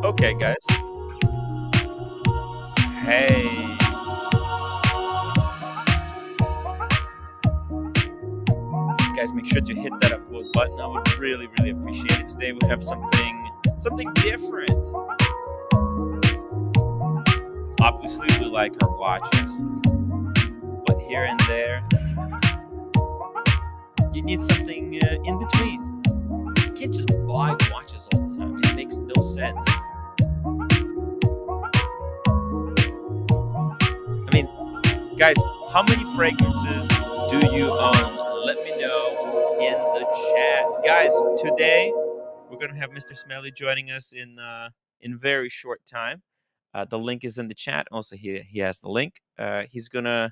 Okay, guys. Hey, guys, make sure to hit that upvote button. I would really, really appreciate it. Today we have something different. Obviously, we like our watches, but here and there, you need something in between. You can't just buy watches all the time. It makes no sense. I mean, guys, how many fragrances do you own? Let me know in the chat. Guys, today we're gonna have Mr. Smelly joining us in very short time. The link is in the chat. Also, he has the link. He's gonna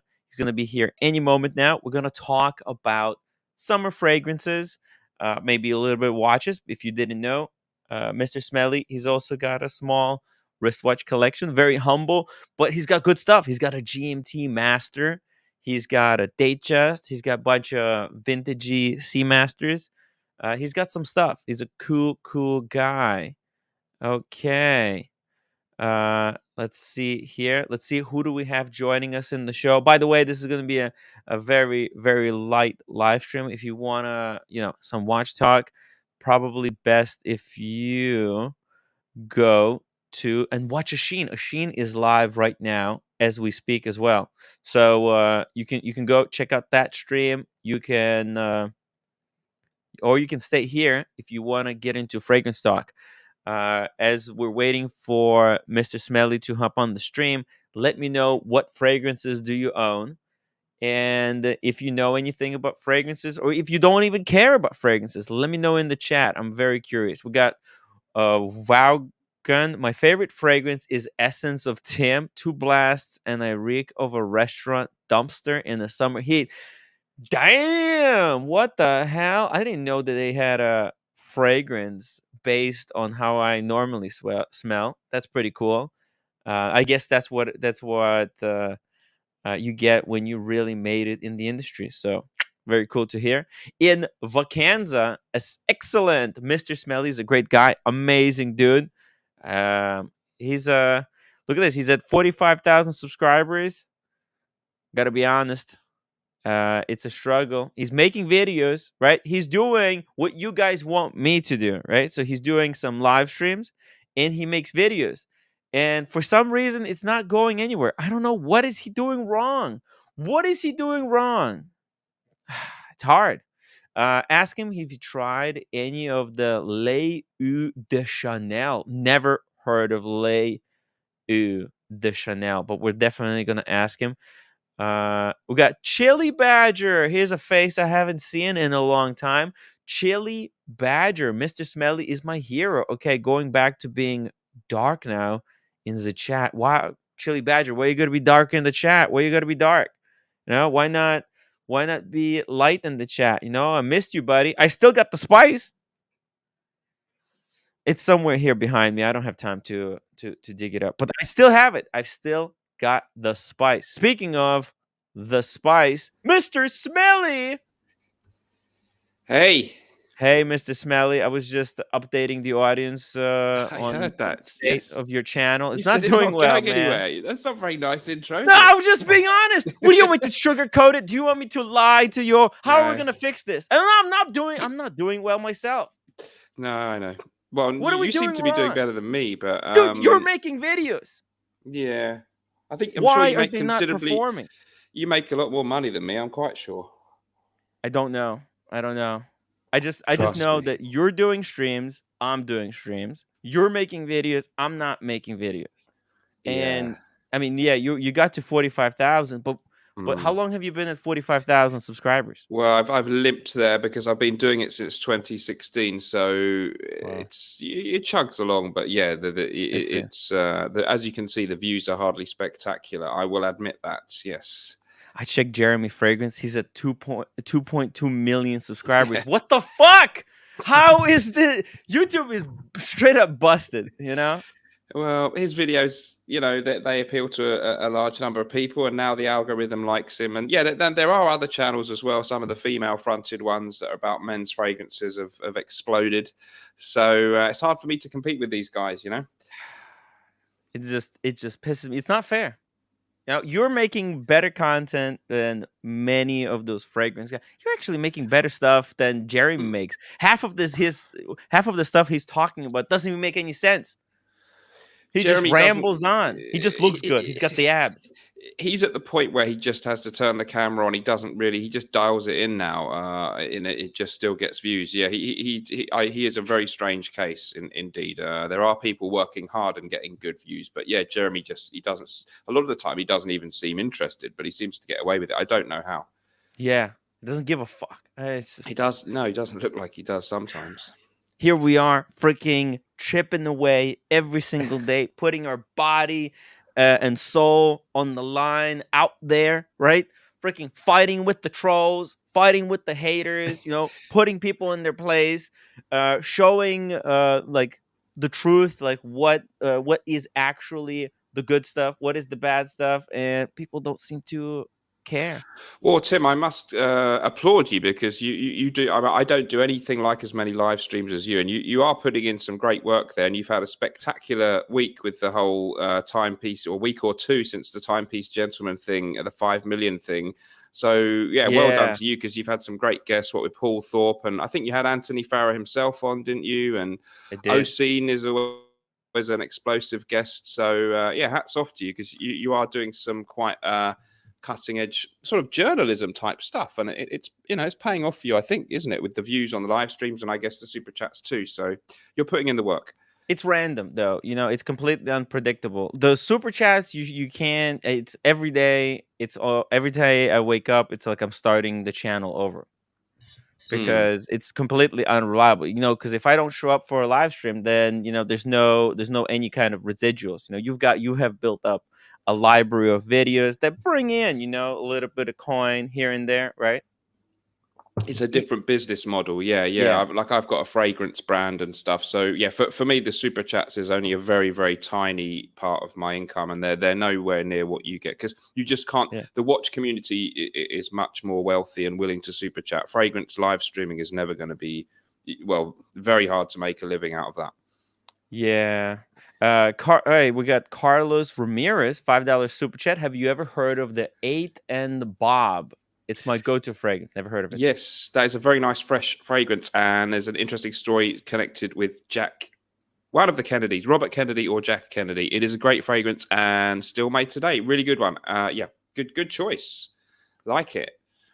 be here any moment now. We're gonna talk about summer fragrances, maybe a little bit of watches. If you didn't know, Mr. Smelly, he's also got a small wristwatch collection. Very humble, but he's got good stuff. He's got a GMT Master. He's got a Datejust. He's got a bunch of vintagey Seamasters. He's got some stuff. He's a cool guy. Okay. Let's see here. Let's see who do we have joining us in the show. By the way, this is going to be a very, very light live stream. If you want to, some watch talk, probably best if you go to and watch Asheen. Asheen is live right now as we speak as well. So you can go check out that stream. You can or you can stay here if you want to get into fragrance talk. As we're waiting for Mr. Smelly to hop on the stream, let me know what fragrances do you own, and if you know anything about fragrances, or if you don't even care about fragrances, let me know in the chat. I'm very curious. We got Vaughan. My favorite fragrance is Essence of Tim. 2 blasts and I reek of a restaurant dumpster in the summer heat. Damn! What the hell? I didn't know that they had a fragrance based on how I normally smell. That's pretty cool. I guess that's what you get when you really made it in the industry. So very cool to hear. In Vacanza, excellent. Mr. Smelly is a great guy, amazing dude. He's look at this. He's at 45,000 subscribers. Got to be honest. It's a struggle. He's making videos, right? He's doing what you guys want me to do, right? So he's doing some live streams and he makes videos. And for some reason, it's not going anywhere. I don't know. What is he doing wrong? What is he doing wrong? It's hard. Ask him if he tried any of the Les Eau de Chanel. Never heard of Les Eau de Chanel, but we're definitely going to ask him. We got Chili Badger. Here's a face I haven't seen in a long time. Chili Badger. Mr. Smelly is my hero. Okay, going back to being dark now in the chat. Wow, Chili Badger, why are you gonna be dark in the chat? Why are you gonna be dark? Why not? Why not be light in the chat? I missed you, buddy. I still got the spice. It's somewhere here behind me. I don't have time to dig it up, but I still have it. I've still got the spice. Speaking of the spice, Mr. Smelly. Hey, Mr. Smelly. I was just updating the audience I on heard the that. state Yes. of your channel. It's You not said doing not well, going man. anywhere. That's not a very nice intro. No, I was just being honest. What do you want me to sugarcoat it? Do you want me to lie to you? How are we No. gonna fix this? And I'm not doing well myself. No, I know. Well, What are we you seem doing to be doing wrong? better than me, but Dude, you're making videos. yeah. I'm sure Why you are make they not considerably. performing? You make a lot more money than me. I'm quite sure. I don't know. I just Trust know me. that you're doing streams, I'm doing streams. You're making videos, I'm not making videos. And I mean, yeah, you got to 45,000, but how long have you been at 45,000 subscribers? Well, I've limped there because I've been doing it since 2016, so Wow. it chugs along. But yeah, it's as you can see, the views are hardly spectacular. I will admit that. Yes. I checked Jeremy Fragrance. He's at 2.2 million subscribers. What the fuck? How is the YouTube is straight up busted, Well, his videos, they appeal to a large number of people, and now the algorithm likes him. And yeah, then there are other channels as well. Some of the female-fronted ones that are about men's fragrances have exploded. So it's hard for me to compete with these guys. It just pisses me. It's not fair. You're making better content than many of those fragrance guys. You're actually making better stuff than Jeremy Mm. makes. Half of the stuff he's talking about doesn't even make any sense. He just Jeremy doesn't. rambles on. He just looks good. He's got the abs. He's at the point where he just has to turn the camera on. He doesn't really. He just dials it in now. It just still gets views. Yeah, he is a very strange case. Indeed, there are people working hard and getting good views, but yeah, Jeremy he doesn't. A lot of the time, he doesn't even seem interested, but he seems to get away with it. I don't know how. Yeah, he doesn't give a fuck. It's just, He does. No, he doesn't look like he does sometimes. here we are, freaking chipping away every single day, putting our body and soul on the line out there, right? Freaking fighting with the trolls, fighting with the haters, putting people in their place, showing like the truth, like what is actually the good stuff, what is the bad stuff, and people don't seem to care. Well, Tim, I must applaud you because you do. I don't do anything like as many live streams as you, and you are putting in some great work there. And you've had a spectacular week with the whole timepiece, or week or two since the timepiece gentleman thing, the 5 million thing. So yeah, well done Yeah, to you because you've had some great guests. What with Paul Thorpe, and I think you had Anthony Farrow himself on, didn't you? And I did. Oseen is always an explosive guest. So yeah, hats off to you because you are doing some quite. Cutting edge sort of journalism type stuff, and it's paying off for you, I think, isn't it, with the views on the live streams and I guess the super chats too. So you're putting in the work. It's random though, it's completely unpredictable. The super chats, you can't. It's every day. It's all every day I wake up. It's like I'm starting the channel over Hmm. because it's completely unreliable. Because if I don't show up for a live stream, then there's no any kind of residuals. You have built up a library of videos that bring in a little bit of coin here and there, right? It's a Y- different business model. Yeah. Yeah, I've got a fragrance brand and stuff. So yeah, for me, the super chats is only a very, very tiny part of my income, and they're nowhere near what you get because you just can't. yeah, The watch community is much more wealthy and willing to super chat. Fragrance live streaming is never going to be, well, very hard to make a living out of that. yeah. Hey, we got Carlos Ramirez, $5 super chat. Have you ever heard of the Eight and Bob? It's my go-to fragrance. Never heard of it. Yes, that is a very nice, fresh fragrance, and there's an interesting story connected with Jack, one of the Kennedys, Robert Kennedy or Jack Kennedy. It is a great fragrance and still made today. Really good one. Yeah, good choice. Like it.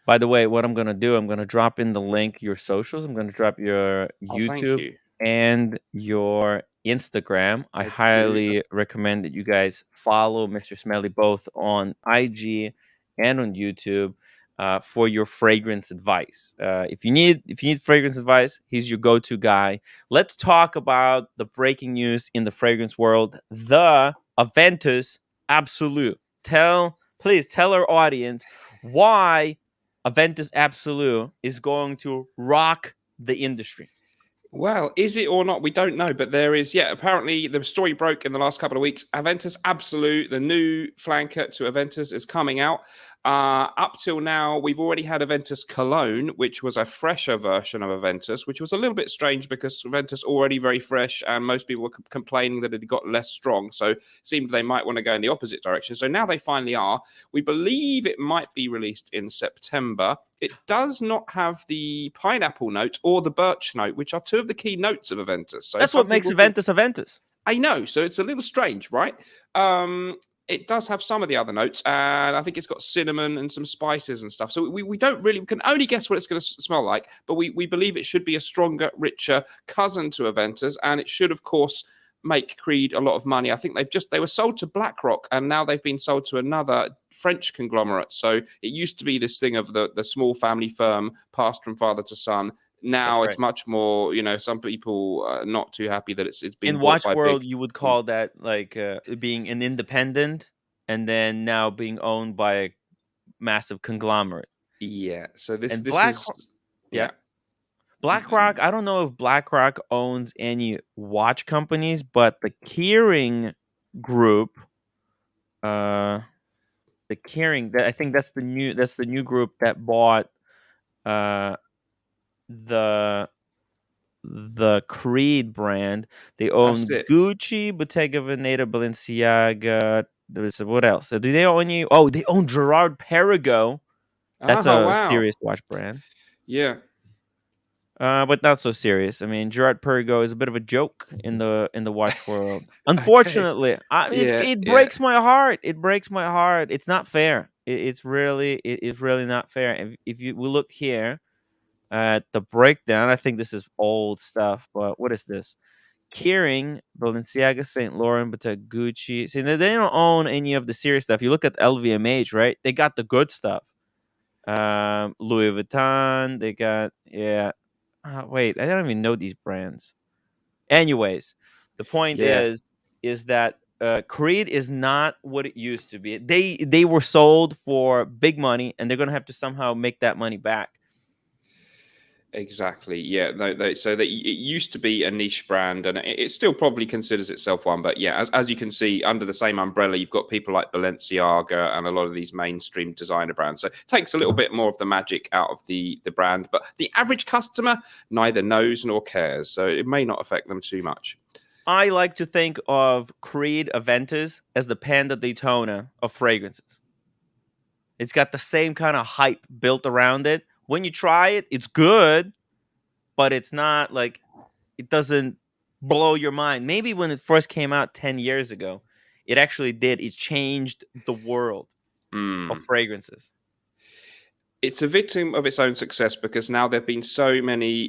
By the way, what I'm gonna do, I'm gonna drop in the link, your socials. I'm gonna drop your Oh, thank YouTube you. and your Instagram. I I do. highly recommend that you guys follow Mr. Smelly both on IG and on YouTube for your fragrance advice. If you need fragrance advice, he's your go-to guy. Let's talk about the breaking news in the fragrance world: the Aventus Absolute. Please tell our audience why Aventus Absolute is going to rock the industry. Well, is it or not? We don't know, but there is. Yeah, apparently the story broke in the last couple of weeks. Aventus Absolute, the new flanker to Aventus, is coming out. Up till now, we've already had Aventus Cologne, which was a fresher version of Aventus, which was a little bit strange because Aventus already very fresh, and most people were complaining that it got less strong. So it seemed they might want to go in the opposite direction. So now they finally are. We believe it might be released in September. It does not have the pineapple note or the birch note, which are two of the key notes of Aventus. So That's what some makes people think Aventus Aventus. I know, so it's a little strange, right? It does have some of the other notes, and I think it's got cinnamon and some spices and stuff. So we don't really, we can only guess what it's going to smell like, but we believe it should be a stronger, richer cousin to Aventus, and it should, of course, make Creed a lot of money. I think they were sold to BlackRock, and now they've been sold to another French conglomerate. So it used to be this thing of the small family firm passed from father to son. Now That's it's right. much more, some people are not too happy that it's been In bought Watch by big. World, you would Mm. call that like being an independent, and then now being owned by a massive conglomerate. Yeah. So this And this Black, is yeah, yeah. BlackRock, I don't know if BlackRock owns any watch companies, but the Kering group, uh, the Kering, I think that's the new group that bought uh the Creed brand. They That's own it. Gucci, Bottega Veneta, Balenciaga. There's what else? Do they own any? Oh, they own Gerard Perregaux. That's Oh a wow. serious watch brand. Yeah. But not so serious. I mean, Gerard Perregaux is a bit of a joke in the watch world. Okay. Unfortunately, I mean, Yeah. it Yeah. breaks my heart. It breaks my heart. It's not fair. It's really not fair. If you we look here at the breakdown, I think this is old stuff. But what is this? Kering, Balenciaga, Saint Laurent, but Gucci. See, they don't own any of the serious stuff. You look at LVMH, right? They got the good stuff. Louis Vuitton. They got wait, I don't even know these brands. Anyways, the point Yeah. is that Creed is not what it used to be. They were sold for big money, and they're gonna have to somehow make that money back. Exactly. Yeah. So that it used to be a niche brand, and it still probably considers itself one. But yeah, as you can see, under the same umbrella, you've got people like Balenciaga and a lot of these mainstream designer brands. So it takes a little bit more of the magic out of the brand. But the average customer neither knows nor cares, so it may not affect them too much. I like to think of Creed Aventus as the Panda Daytona of fragrances. It's got the same kind of hype built around it. When you try it, it's good, but it's not like it doesn't blow your mind. Maybe when it first came out 10 years ago, it actually did. It changed the world of Mm. fragrances. It's a victim of its own success because now there have been so many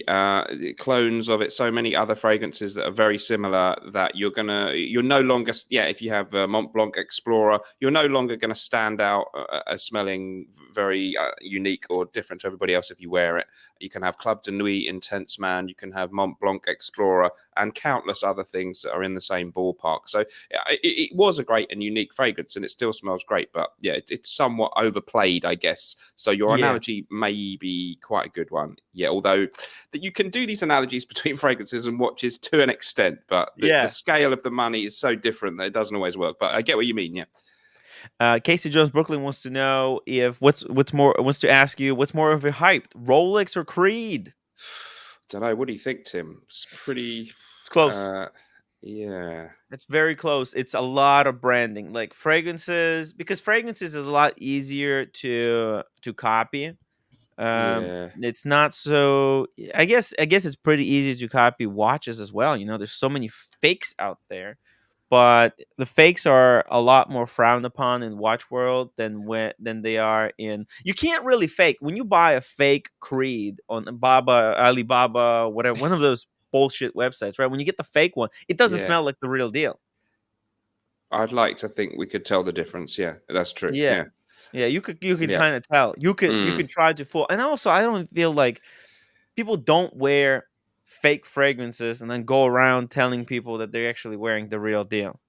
clones of it, so many other fragrances that are very similar that you're no longer, yeah, if you have Mont Blanc Explorer, you're no longer going to stand out as smelling very unique or different to everybody else if you wear it. You can have Club de Nuit Intense Man, you can have Mont Blanc Explorer, and countless other things that are in the same ballpark. So it was a great and unique fragrance, and it still smells great. But yeah, it's somewhat overplayed, I guess. So your Yeah. analogy may be quite a good one. Yeah, although that you can do these analogies between fragrances and watches to an extent, but the Yeah. scale of the money is so different that it doesn't always work. But I get what you mean. Yeah. Casey Jones Brooklyn wants to know if what's more wants to ask you what's more of a hype, Rolex or Creed? Don't know. What do you think, Tim? It's pretty. It's close. Uh, yeah. It's very close. It's a lot of branding, like fragrances, because fragrances is a lot easier to copy. Yeah. It's not so. I guess it's pretty easy to copy watches as well. You know, there's so many fakes out there, but the fakes are a lot more frowned upon in watch world than they are in. You can't really fake when you buy a fake Creed on Alibaba, whatever, one of those bullshit websites, right? When you get the fake one, it doesn't Yeah. smell like the real deal. I'd like to think we could tell the difference. Yeah, that's true. Yeah. Yeah. Yeah, you could Yeah. kind of tell. You Mm. could try to fool. And also, I don't feel like people don't wear fake fragrances and then go around telling people that they're actually wearing the real deal.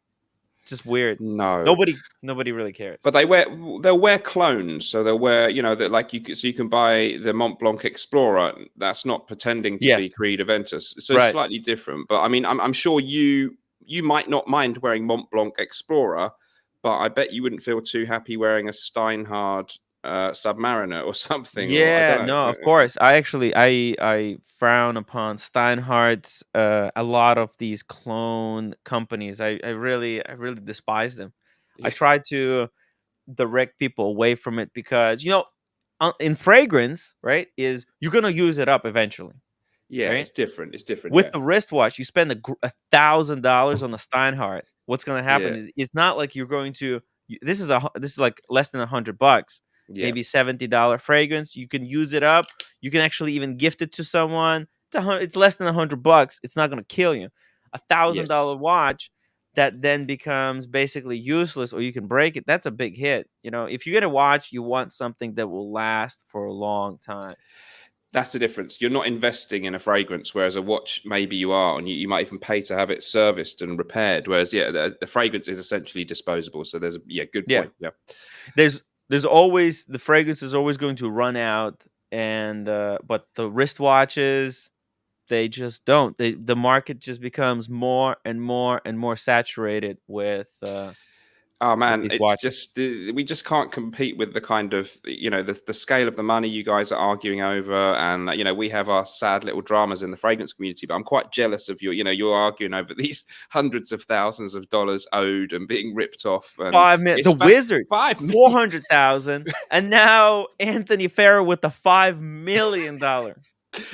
It's just weird. No. Nobody really cares. But they'll wear clones, so they'll wear that like you can buy the Mont Blanc Explorer. That's not pretending to Yes, be Creed Aventus, so it's right. slightly different. But I mean, I'm sure you might not mind wearing Mont Blanc Explorer, but I bet you wouldn't feel too happy wearing a Steinhard Submariner or something, or I Yeah, don't no, know. of course. I actually I frown upon Steinhardt's a lot of these clone companies. I really despise them. I try to direct people away from it because in fragrance, right, is you're gonna use it up eventually, Yeah, right? it's different. It's different. With Yeah, the wristwatch, you spend $1,000 on a Steinhardt. What's gonna happen yeah, is it's not like you're going to. This is like less than $100, yeah. maybe $70 fragrance. You can use it up. You can actually even gift it to someone. It's less than $100. It's not gonna kill you. A thousand Yes. dollar watch that then becomes basically useless, or you can break it. That's a big hit. You know, if you get a watch, you want something that will last for a long time. That's the difference. You're not investing in a fragrance, whereas a watch, maybe you are, and you might even pay to have it serviced and repaired. Whereas, yeah, the fragrance is essentially disposable. So there's good Yeah. point. Yeah, There's always the fragrance is always going to run out and but the wristwatches, they just don't. The market just becomes more and more and more saturated Oh with man, these it's watches. just we just can't compete with the kind of the scale of the money you guys are arguing over, and we have our sad little dramas in the fragrance community. But I'm quite jealous of you. You're arguing over these hundreds of thousands of dollars owed and being ripped off, and 5 million. The it's Wizard, 5 million. 400,000, and now Anthony Farrow with the $5 million. That,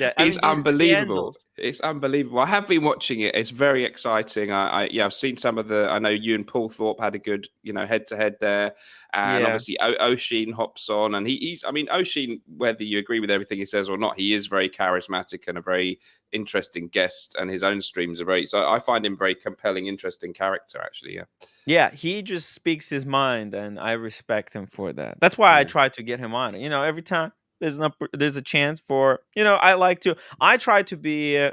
I It's mean, these unbelievable. scandals. It's unbelievable. I have been watching it. It's very exciting. Yeah, I've seen some of the. I know you and Paul Thorpe had a good, head to head there, and Yeah. obviously O'Sheen hops on, and he's. I mean, O'Sheen, whether you agree with everything he says or not, he is very charismatic and a very interesting guest, and his own streams are very. So I find him very compelling, interesting character. Actually, yeah. Yeah, he just speaks his mind, and I respect him for that. That's why I Yeah. try to get him on. Every time there's a chance for, I try to be,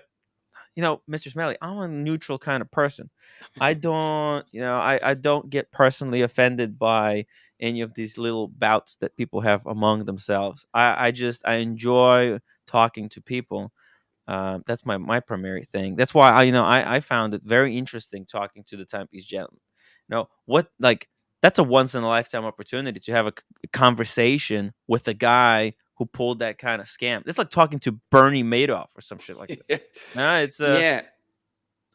Mr. Smelly, I'm a neutral kind of person. I don't, I don't get personally offended by any of these little bouts that people have among themselves. I enjoy talking to people. That's my primary thing. That's why I found it very interesting talking to the timepiece gentleman. What, like, that's a once in a lifetime opportunity to have a conversation with a guy who pulled that kind of scam. It's like talking to Bernie Madoff or some shit like that. No, it's Yeah.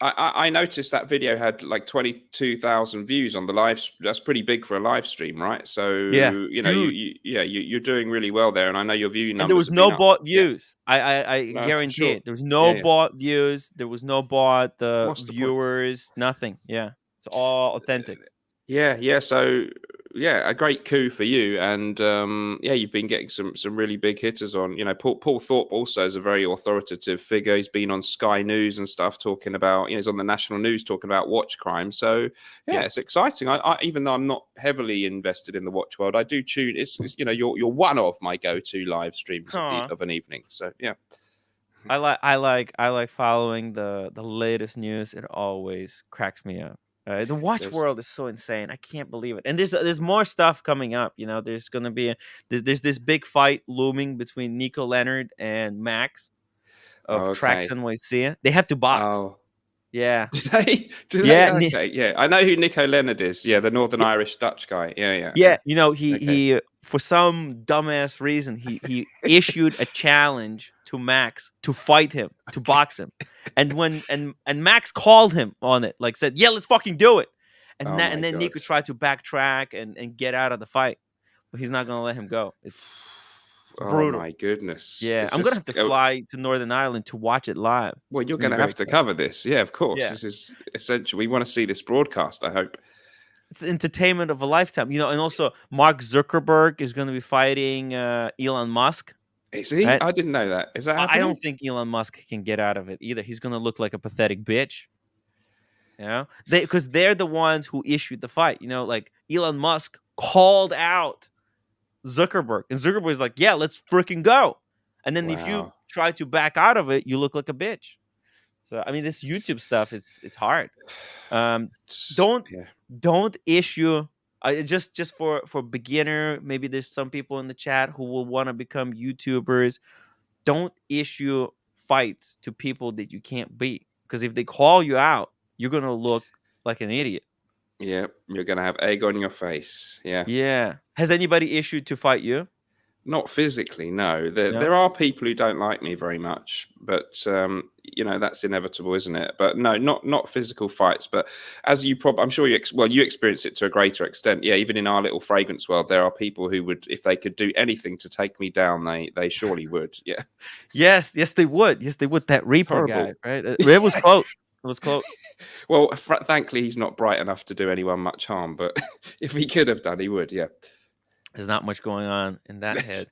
I noticed that video had like 22,000 views on the live. That's pretty big for a live stream, right? So yeah, huge. you're doing really well there, and I know your view And there numbers was have been no up. bought Yeah, views. I no, guarantee sure. it. There was no Yeah. bought views. There was no bought What's the point? viewers. Nothing. Yeah, it's all authentic. Yeah. So yeah, a great coup for you, and yeah, you've been getting some really big hitters on. Paul Thorpe also is a very authoritative figure. He's been on Sky News and stuff talking about. He's on the national news talking about watch crime. So yeah, Yeah. it's exciting. I even though I'm not heavily invested in the watch world, I do tune. It's you're one of my go-to live streams Huh. of an evening. So yeah. I like following the latest news. It always cracks me up. The watch There's world is so insane. I can't believe it. And there's more stuff coming up. There's gonna be there's this big fight looming between Nico Leonard and Max of Trax okay. NYC. They have to box. Oh, Yeah, do they? Do they? yeah, Okay, yeah. I know who Nico Leonard is. Yeah, the Northern Irish Dutch guy. Yeah. yeah. He Okay. he for some dumbass reason he issued a challenge to Max to fight him, to box him. And when and Max called him on it, like said, "Yeah, let's fucking do it." And Oh that my and then god. Nico tried to backtrack and get out of the fight. But he's not going to let him go. It's Oh brutal. my goodness. Yeah, It's I'm going to have just to fly to Northern Ireland to watch it live. well, It's you're going going to to be very have to exciting. cover this. Yeah, of course. Yeah. This is essential. We want to see this broadcast, I hope. It's entertainment of a lifetime. And also Mark Zuckerberg is going to be fighting Elon Musk. Is he? Right? I didn't know that. Is that I don't happening? think Elon Musk can get out of it either. He's going to look like a pathetic bitch. Because they're the ones who issued the fight. Like Elon Musk called out Zuckerberg, and Zuckerberg is like, "Yeah, let's freaking go." And then if you Wow. try to back out of it, you look like a bitch. So I mean, this YouTube stuff, it's hard. Don't Yeah. don't issue. Just for beginner. Maybe there's some people in the chat who will want to become YouTubers. Don't issue fights to people that you can't beat, because if they call you out, you're gonna look like an idiot. Yeah. You're going to have egg on your face. Yeah. Yeah. Has anybody issued to fight you? Not physically, no. There, No. there are people who don't like me very much, but that's inevitable, isn't it? But no, not physical fights. But as you I'm sure you you experience it to a greater extent. Yeah, even in our little fragrance world, there are people who would, if they could do anything to take me down, they surely would. Yeah, Yes, they would. Yes, they would. That Reaper horrible. guy, right? It was close. It was close. Well, thankfully, he's not bright enough to do anyone much harm. But if he could have done, he would. Yeah. There's not much going on in that head.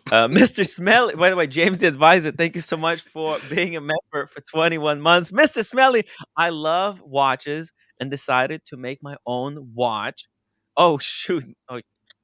Mr. Smelly, by the way, James the Advisor, thank you so much for being a member for 21 months. Mr. Smelly, I love watches and decided to make my own watch. Oh, shoot.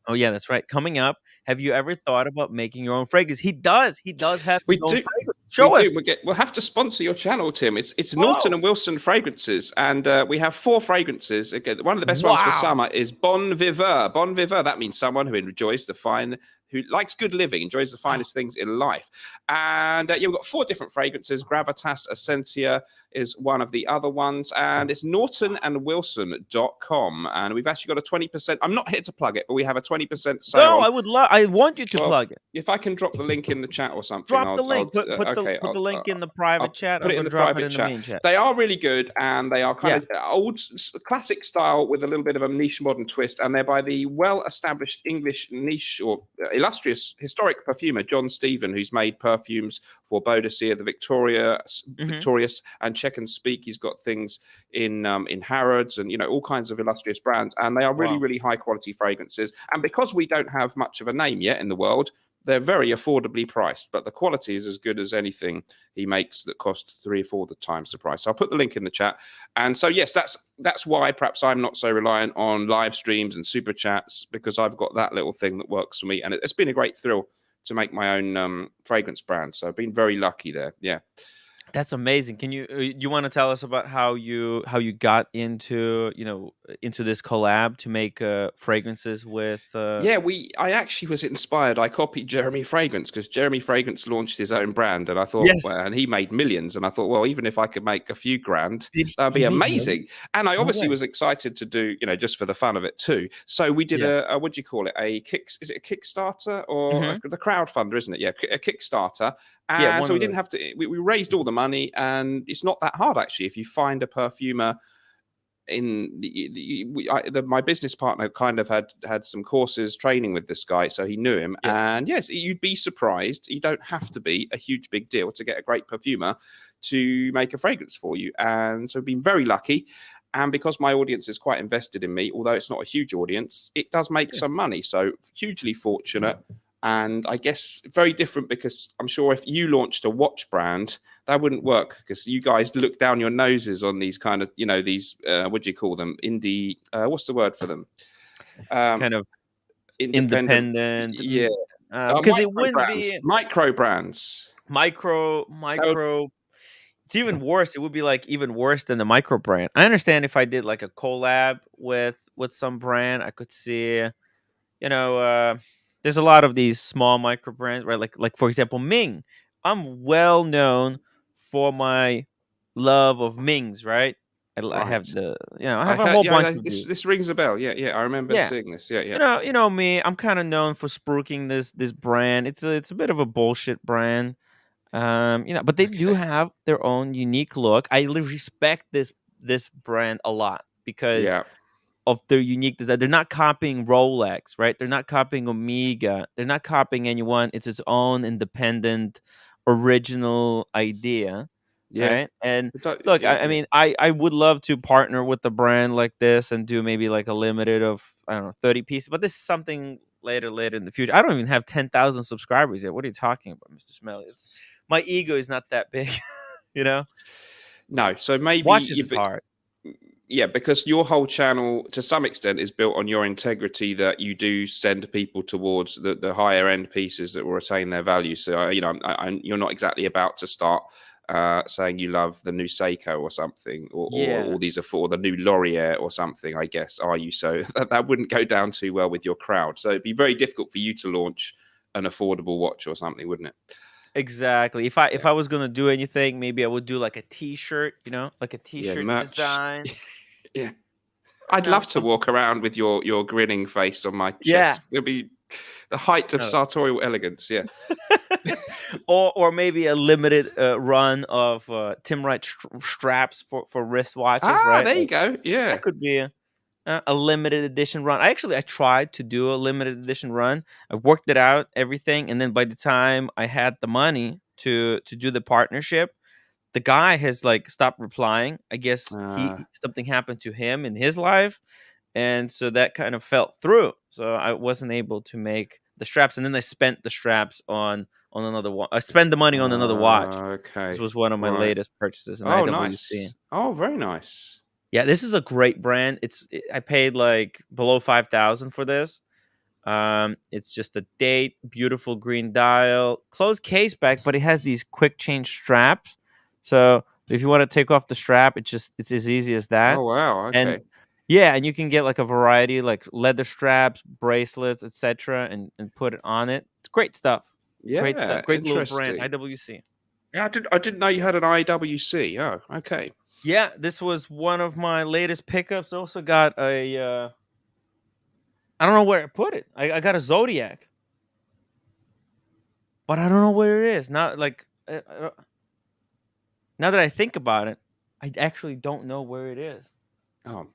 Oh yeah, that's right. Coming up, have you ever thought about making your own fragrance? He does. He does have We his own do. fragrance. We Show do. us. We'll have to sponsor your channel, Tim. It's Norton Oh, and Wilson fragrances, and we have 4 fragrances. Again, one of the best ones for wow. summer is Bon Viveur. Bon Viveur. That means someone who enjoys the fine, who likes good living, enjoys the finest things in life. And yeah, we've got 4 different fragrances. Gravitas Essentia is one of the other ones, and it's nortonandwilson.com. And we've actually got a 20%. I'm not here to plug it, but we have a 20% sale No, on. I want you to Well, plug it. if I can drop the link in the chat or something, Drop the link. Put the link in the private chat. put I'm it in gonna the drop it private in the chat. main chat. They are really good, and they are kind Yeah. of old, classic style with a little bit of a niche modern twist. And they're by the well-established English niche or illustrious historic perfumer John Stephen, who's made perfumes for Bodicea, the Victorious, and Check and Speak. He's got things in Harrods and all kinds of illustrious brands, and they are really, Wow. really high quality fragrances. And because we don't have much of a name yet in the world, they're very affordably priced, but the quality is as good as anything he makes that costs 3 or 4 times the price. So I'll put the link in the chat. And so, yes, that's why perhaps I'm not so reliant on live streams and super chats, because I've got that little thing that works for me. And it's been a great thrill to make my own fragrance brand. So I've been very lucky there. Yeah. That's amazing. Can you want to tell us about how you got into into this collab to make fragrances with? Yeah, I actually was inspired. I copied Jeremy Fragrance because Jeremy Fragrance launched his own brand, and I thought, Yes. well, and he made millions, and I thought, well, even if I could make a few grand, that'd be he made amazing. And I No obviously way. was excited to do, just for the fun of it too. So we did Yeah. a what do you call it? Is it a Kickstarter or Mhm. the crowdfunder, isn't it? Yeah, a Kickstarter. Yeah, And one so we of didn't those. have to. We raised all the money, and it's not that hard actually. If you find a perfumer my business partner kind of had some courses training with this guy, so he knew him. Yeah. And yes, you'd be surprised. You don't have to be a huge big deal to get a great perfumer to make a fragrance for you. And so I've been very lucky. And because my audience is quite invested in me, although it's not a huge audience, it does make some money. So hugely fortunate. And I guess very different, because I'm sure if you launched a watch brand, that wouldn't work, because you guys look down your noses on these kind of, these, what do you call them? Indie, what's the word for them? Kind of Independent. independent. Yeah. Because it wouldn't be Micro brands. micro. It's even worse. It would be like even worse than the micro brand. I understand if I did like a collab with some brand, I could see, there's a lot of these small micro brands, right? Like for example, Ming. I'm well known for my love of Mings, right? I have Right. I I have a heard, whole bunch of these. this rings a bell. Yeah, yeah. I remember Yeah, seeing this. Yeah, yeah. you know me. I'm kind of known for spruiking this brand. It's a bit of a bullshit brand. But they do Okay. have their own unique look. I respect this brand a lot because Yeah. of their unique design. They're not copying Rolex, right? They're not copying Omega. They're not copying anyone. It's its own independent, original idea, Yeah. right? And look, I Yeah. mean, I would love to partner with a brand like this and do maybe like a limited of, I don't know, 30 pieces. But this is something later in the future. I don't even have 10,000 subscribers yet. What are you talking about, Mr. Smelly? My ego is not that big, you know. No. So maybe Watches is hard. yeah, because your whole channel to some extent is built on your integrity, that you do send people towards the higher end pieces that will retain their value. So you're not exactly about to start saying you love the new Seiko or something, or these are for the new Laurier or something, I guess, are you? So that wouldn't go down too well with your crowd. So it'd be very difficult for you to launch an affordable watch or something, wouldn't it? Exactly. If I was gonna do anything, maybe I would do like a T-shirt, like a Yeah, T-shirt merch. design. Yeah. I'd love to Some walk around with your grinning face on my yeah. chest. It'll be the height of No. sartorial elegance. Yeah. or maybe a limited run of Tim Wright straps for wristwatches, right? There you Like, go. Yeah. that could be a limited edition run. I tried to do a limited edition run. I worked it out, everything, and then by the time I had the money to do the partnership, the guy has like stopped replying. I guess he something happened to him in his life, and so that kind of fell through. So I wasn't able to make the straps, and then I spent the straps on another one. I spent the money on another watch. This Okay. was one of my Right. latest purchases, an Oh, IWC. nice. Oh, very nice. Yeah, this is a great brand. I paid like below 5,000 for this. It's just a date, beautiful green dial, closed case back, but it has these quick change straps. So if you want to take off the strap, it's as easy as that. Oh, wow. And Okay. Yeah, and you can get like a variety, like leather straps, bracelets, etc., and put it on it. It's great stuff. Great stuff. Yeah, Great little brand, interesting. IWC. Yeah, I didn't know you had an IWC. Oh, okay. Yeah, this was one of my latest pickups. Also got a I don't know where I put it. I got a Zodiac, but I don't know where it is. Not like now that I think about it, I actually don't know where it is. Oh,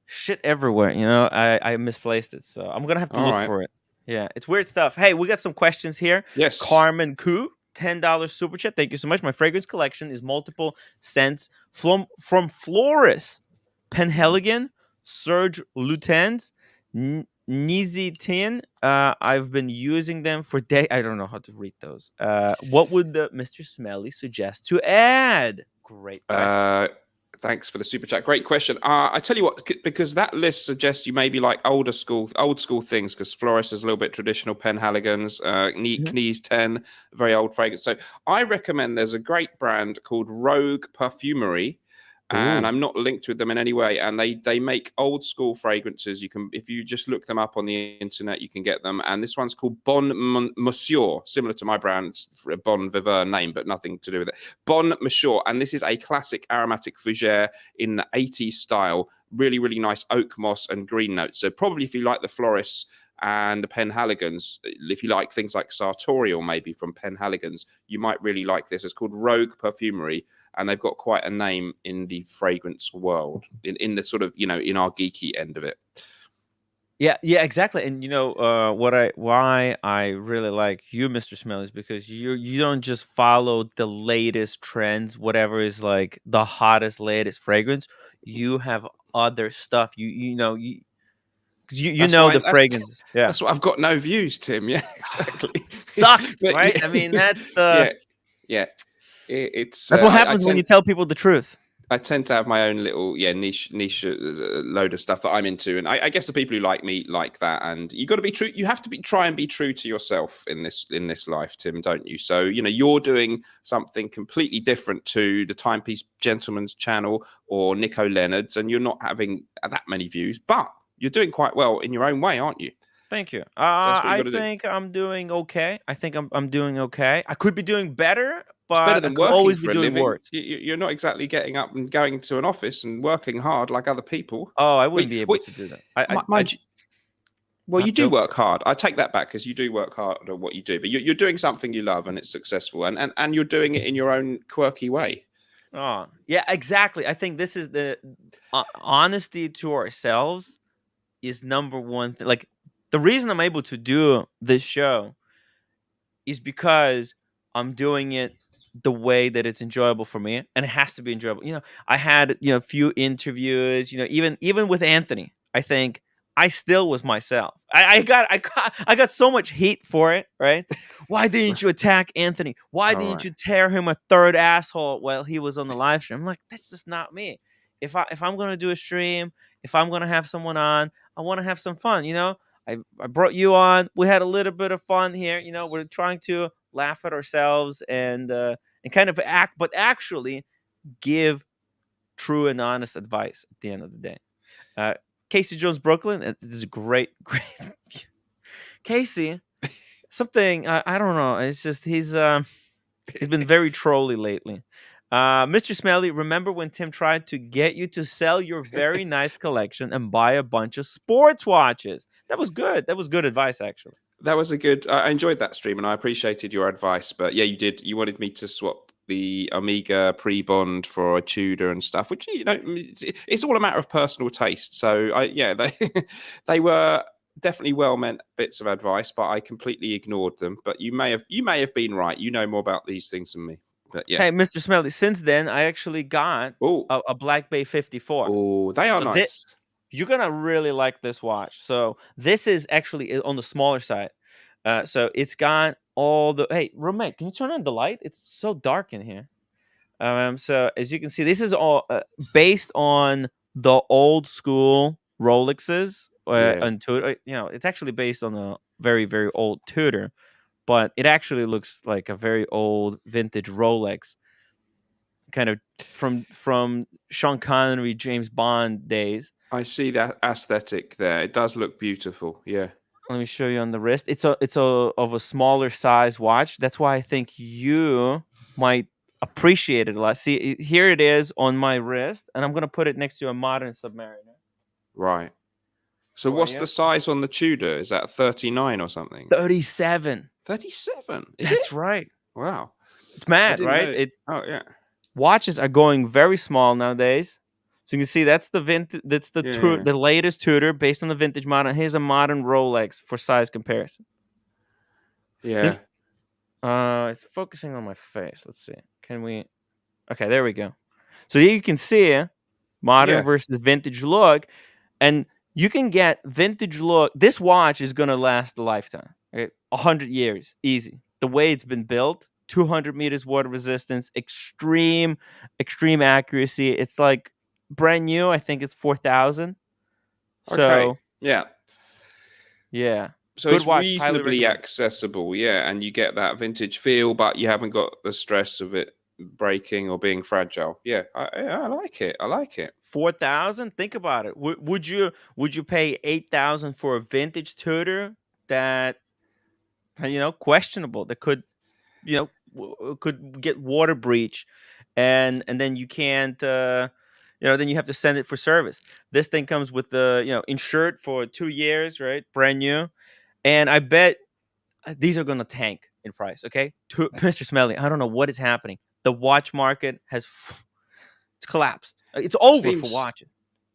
Shit everywhere, I misplaced it, so I'm gonna have to all look right. for it. Yeah, it's weird stuff. Hey, we got some questions here. Yes. Carmen Koo, $10 super chat. Thank you so much. My fragrance collection is multiple scents from Floris, Penheligon, Serge Lutens, Nizitin. I've been using them for day. I don't know how to read those. What would the Mr. Smelly suggest to add? Great question. Uh, Thanks for the super chat. Great question. I tell you what, because that list suggests you maybe like old school things. Because Floris is a little bit traditional. Penhaligons, Mhm. Knees 10, very old fragrance. So I recommend there's a great brand called Rogue Perfumery, and Ooh. I'm not linked with them in any way. And they make old school fragrances. You can, if you just look them up on the internet, you can get them. And this one's called Monsieur, similar to my brand, Bon Viveur name, but nothing to do with it. Bon Monsieur, and this is a classic aromatic fougere in the 80s style. Really, really nice oak moss and green notes. So probably if you like the Floris and the Penhaligons, if you like things like Sartorial maybe from Penhaligons, you might really like this. It's called Rogue Perfumery, and they've got quite a name in the fragrance world, in the sort of, in our geeky end of it. Yeah, yeah, exactly. And why I really like you, Mr. Smell, is because you don't just follow the latest trends, whatever is like the hottest, latest fragrance. You have other stuff. You That's know why the fragrances. Yeah, that's why I've got no views, Tim. Yeah, exactly. sucks, But right? yeah, I mean, that's the yeah, yeah. It's that's what I happens when you tend tell people the truth. I tend to have my own little niche load of stuff that I'm into, and I guess the people who like me like that. And you got to be true. You have to try and be true to yourself in this life, Tim, don't you? So you're doing something completely different to the Timepiece Gentleman's channel or Nico Leonard's, and you're not having that many views, but you're doing quite well in your own way, aren't you? Thank you. So that's what you I got to do. think I'm doing okay. I think I'm doing okay. I could be doing better, It's better but I than could working always be for a doing living. worse. You're not exactly getting up and going to an office and working hard like other people. Oh, I wouldn't Wait, be able wait, to do that. mind you, well, you do Joke. work hard. I take that back because you do work hard at what you do, but you're doing something you love and it's successful, and you're doing it in your own quirky way. Oh, yeah, exactly. I think this is the honesty to ourselves is number one thing. Like the reason I'm able to do this show is because I'm doing it the way that it's enjoyable for me, and it has to be enjoyable. I had a few interviews. Even with Anthony, I think I still was myself. I got so much heat for it. Right? Why didn't you attack Anthony? Why All didn't right. you tear him a third asshole while he was on the live stream? I'm like, that's just not me. If I'm gonna do a stream, if I'm gonna have someone on, I want to have some fun. I brought you on. We had a little bit of fun here. We're trying to laugh at ourselves and kind of act, but actually give true and honest advice at the end of the day. Uh, Casey Jones, Brooklyn. This is a great, great. Casey, something I don't know. It's just he's been very trolly lately. Mr. Smelly, remember when Tim tried to get you to sell your very nice collection and buy a bunch of sports watches? That was good. That was good advice, actually. That was a good. I enjoyed that stream and I appreciated your advice. But yeah, you did. You wanted me to swap the Omega pre-bond for a Tudor and stuff, which it's all a matter of personal taste. So yeah, they they were definitely well meant bits of advice, but I completely ignored them. But you may have been right. You know more about these things than me. But yeah. Hey, Mr. Smelly, since then, I actually got Oh, a Black Bay 54. oh, they are So nice. you're going to really like this watch. So this is actually on the smaller side. So it's got all the. Hey, roommate, can you turn on the light? It's so dark in here. So as you can see, this is all based on the old school Rolexes Yeah. and Tudor. It's actually based on a very, very old Tudor, but it actually looks like a very old vintage Rolex. kind of from Sean Connery, James Bond days. I see that aesthetic there. It does look beautiful. Yeah. Let me show you on the wrist. It's a of a smaller size watch. That's why I think you might appreciate it a lot. See, here it is on my wrist, and I'm gonna put it next to a modern Submariner Right. So for what's you. the size on the Tudor? Is that 39 or something? 37. 37? Is That's it? right. Wow. It's I mad, didn't right? know. It Oh, yeah. Watches are going very small nowadays. So you can see that's the that's Yeah. the latest Tudor based on the vintage model. Here's a modern Rolex for size comparison. Yeah. This it's focusing on my face. Let's see. Can we? Okay, there we go. So here you can see modern Yeah. versus vintage look, and you can get vintage look. This watch is gonna last a lifetime. Okay? 100 years, easy. The way it's been built, 200 meters water resistance, extreme accuracy. It's like brand new. I think it's 4,000. Okay. So Yeah. yeah, So good it's watch. Highly reasonably recommend. accessible, yeah, and you get that vintage feel, but you haven't got the stress of it breaking or being fragile. Yeah, I like it. I like it. 4,000. Think about it. Would you pay 8,000 for a vintage Tudor that questionable, that could could get water breach, and then you can't then you have to send it for service. This thing comes with the insured for 2 years, right? Brand new. And I bet these are gonna tank in price. Okay, Mr. Smelly, I don't know what is happening. The watch market has it's collapsed. It's over for Seems watches.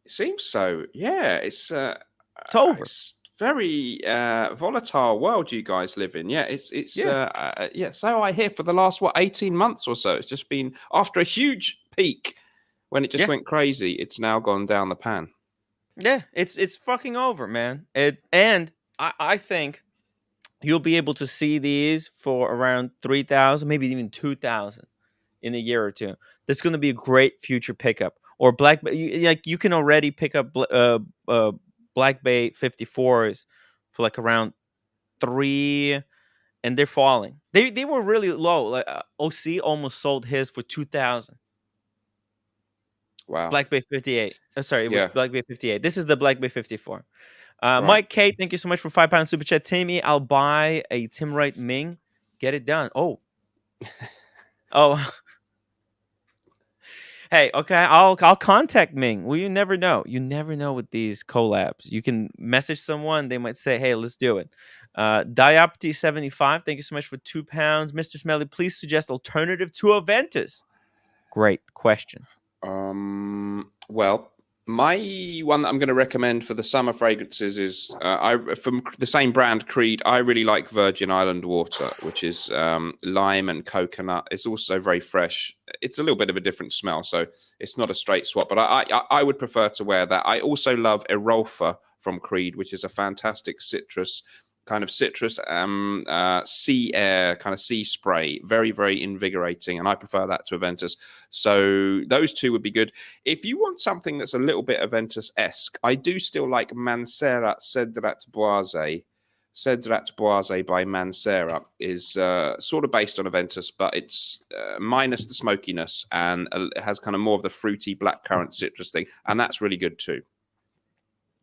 it seems so. Yeah, It's over. it's very volatile world you guys live in. Yeah, it's Yeah. yeah. So I hear for the last 18 months or so, it's just been after a huge peak when it just Yeah. went crazy. It's now gone down the pan. Yeah, it's fucking over, man. And I think you'll be able to see these for around 3,000, maybe even 2,000 in a year or two. That's going to be a great future pickup. Or like you can already pick up Black Bay 54s for like around 3, and they're falling. They were really low. Like OC almost sold his for 2,000. Wow. Black Bay 58. Sorry, it was Yeah. Black Bay 58. This is the Black Bay 54. Right. Mike K, thank you so much for £5 super chat. Timmy, I'll buy a Tim Wright Ming. Get it done. Oh. Hey, okay. I'll contact Ming. Well, you never know. You never know with these collabs. You can message someone. They might say, "Hey, let's do it." Diopti75, thank you so much for £2, Mr. Smelly. Please suggest alternative to Aventus. Great question. Well, my one that I'm going to recommend for the summer fragrances is from the same brand Creed. I really like Virgin Island water, which is lime and coconut. It's also very fresh. It's a little bit of a different smell, so it's not a straight swap. But I would prefer to wear that. I also love Erolfa from Creed, which is a fantastic citrus sea air, kind of sea spray, very, very invigorating, and I prefer that to Aventus. So those two would be good. If you want something that's a little bit Aventus-esque, I do still like Mancera Cedrat Boise. Cedrat Boise by Mancera is sort of based on Aventus, but it's minus the smokiness, and it has kind of more of the fruity blackcurrant citrus thing, and that's really good too.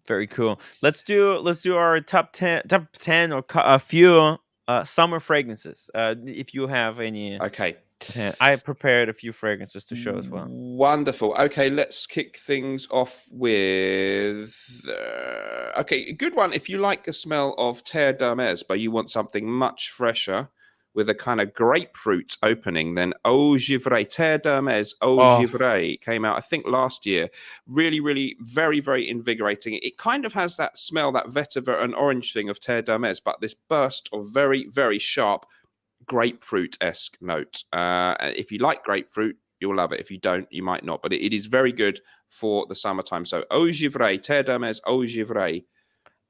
Very cool. Let's do our top 10 or a few summer fragrances. If you have any. Okay. I prepared a few fragrances to show as well. Wonderful. Okay, let's kick things off with okay, a good one. If you like the smell of Terre d'Hermès, but you want something much fresher with a kind of grapefruit opening, then Eau Givrée, Terre d'Hermès Eau Givrée came out, I think, last year. Really, really very, very invigorating. It kind of has that smell, that vetiver and orange thing of Terre d'Hermès, but this burst of very, very sharp grapefruit-esque note. If you like grapefruit, you'll love it. If you don't, you might not. But it is very good for the summertime. So Eau Givrée, Terre d'Hermès Eau Givrée.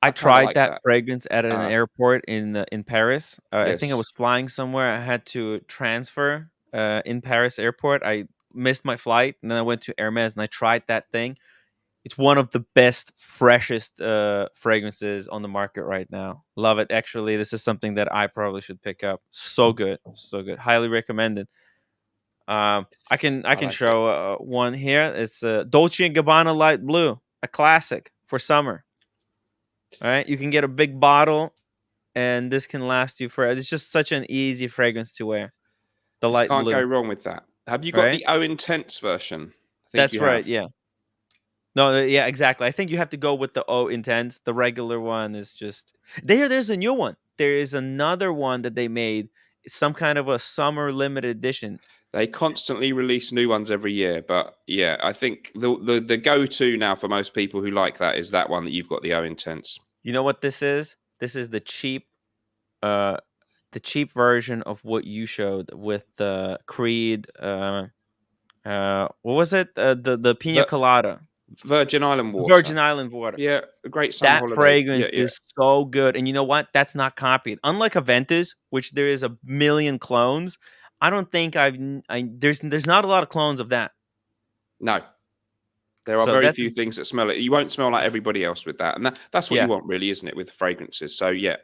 I tried like that fragrance at an airport in Paris. Yes. I think I was flying somewhere. I had to transfer in Paris airport. I missed my flight, and then I went to Hermes, and I tried that thing. It's one of the best, freshest fragrances on the market right now. Love it. Actually, this is something that I probably should pick up. So good. So good. Highly recommended. I I can like it. show one here. It's Dolce and Gabbana Light Blue, a classic for summer. All right, you can get a big bottle, and this can last you for. It's just such an easy fragrance to wear. The You light can't go blue, wrong with that. Have you got right? the O Intense version? I think That's you right. have. Yeah. No, yeah, exactly. I think you have to go with the O Intense. The regular one is just there's a new one. There is another one that they made, some kind of a summer limited edition. They constantly release new ones every year, but yeah, I think the go to now for most people who like that is that one that you've got, the O Intense. You know what this is? This is uh the cheap version of what you showed with Creed. What was it? The Pina But Colada, Virgin Island water, Virgin Island water. yeah, a great summer That holiday. fragrance Yeah, yeah. is so good, and you know what? That's not copied. Unlike Aventus, which there is a million clones, I don't think there's not a lot of clones of that. No, there are So very that's few things that smell it. You won't smell like everybody else with that, and that's what you yeah, want, really, isn't it, with fragrances? So yeah,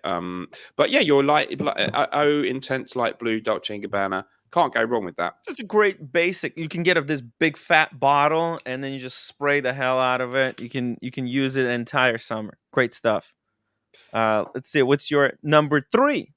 but yeah, your O Intense light blue Dolce and Gabbana, can't go wrong with that. just a great basic. You can get of this big fat bottle, and then you just spray the hell out of it. You can use it entire summer. Great stuff. Let's see. What's your number 3?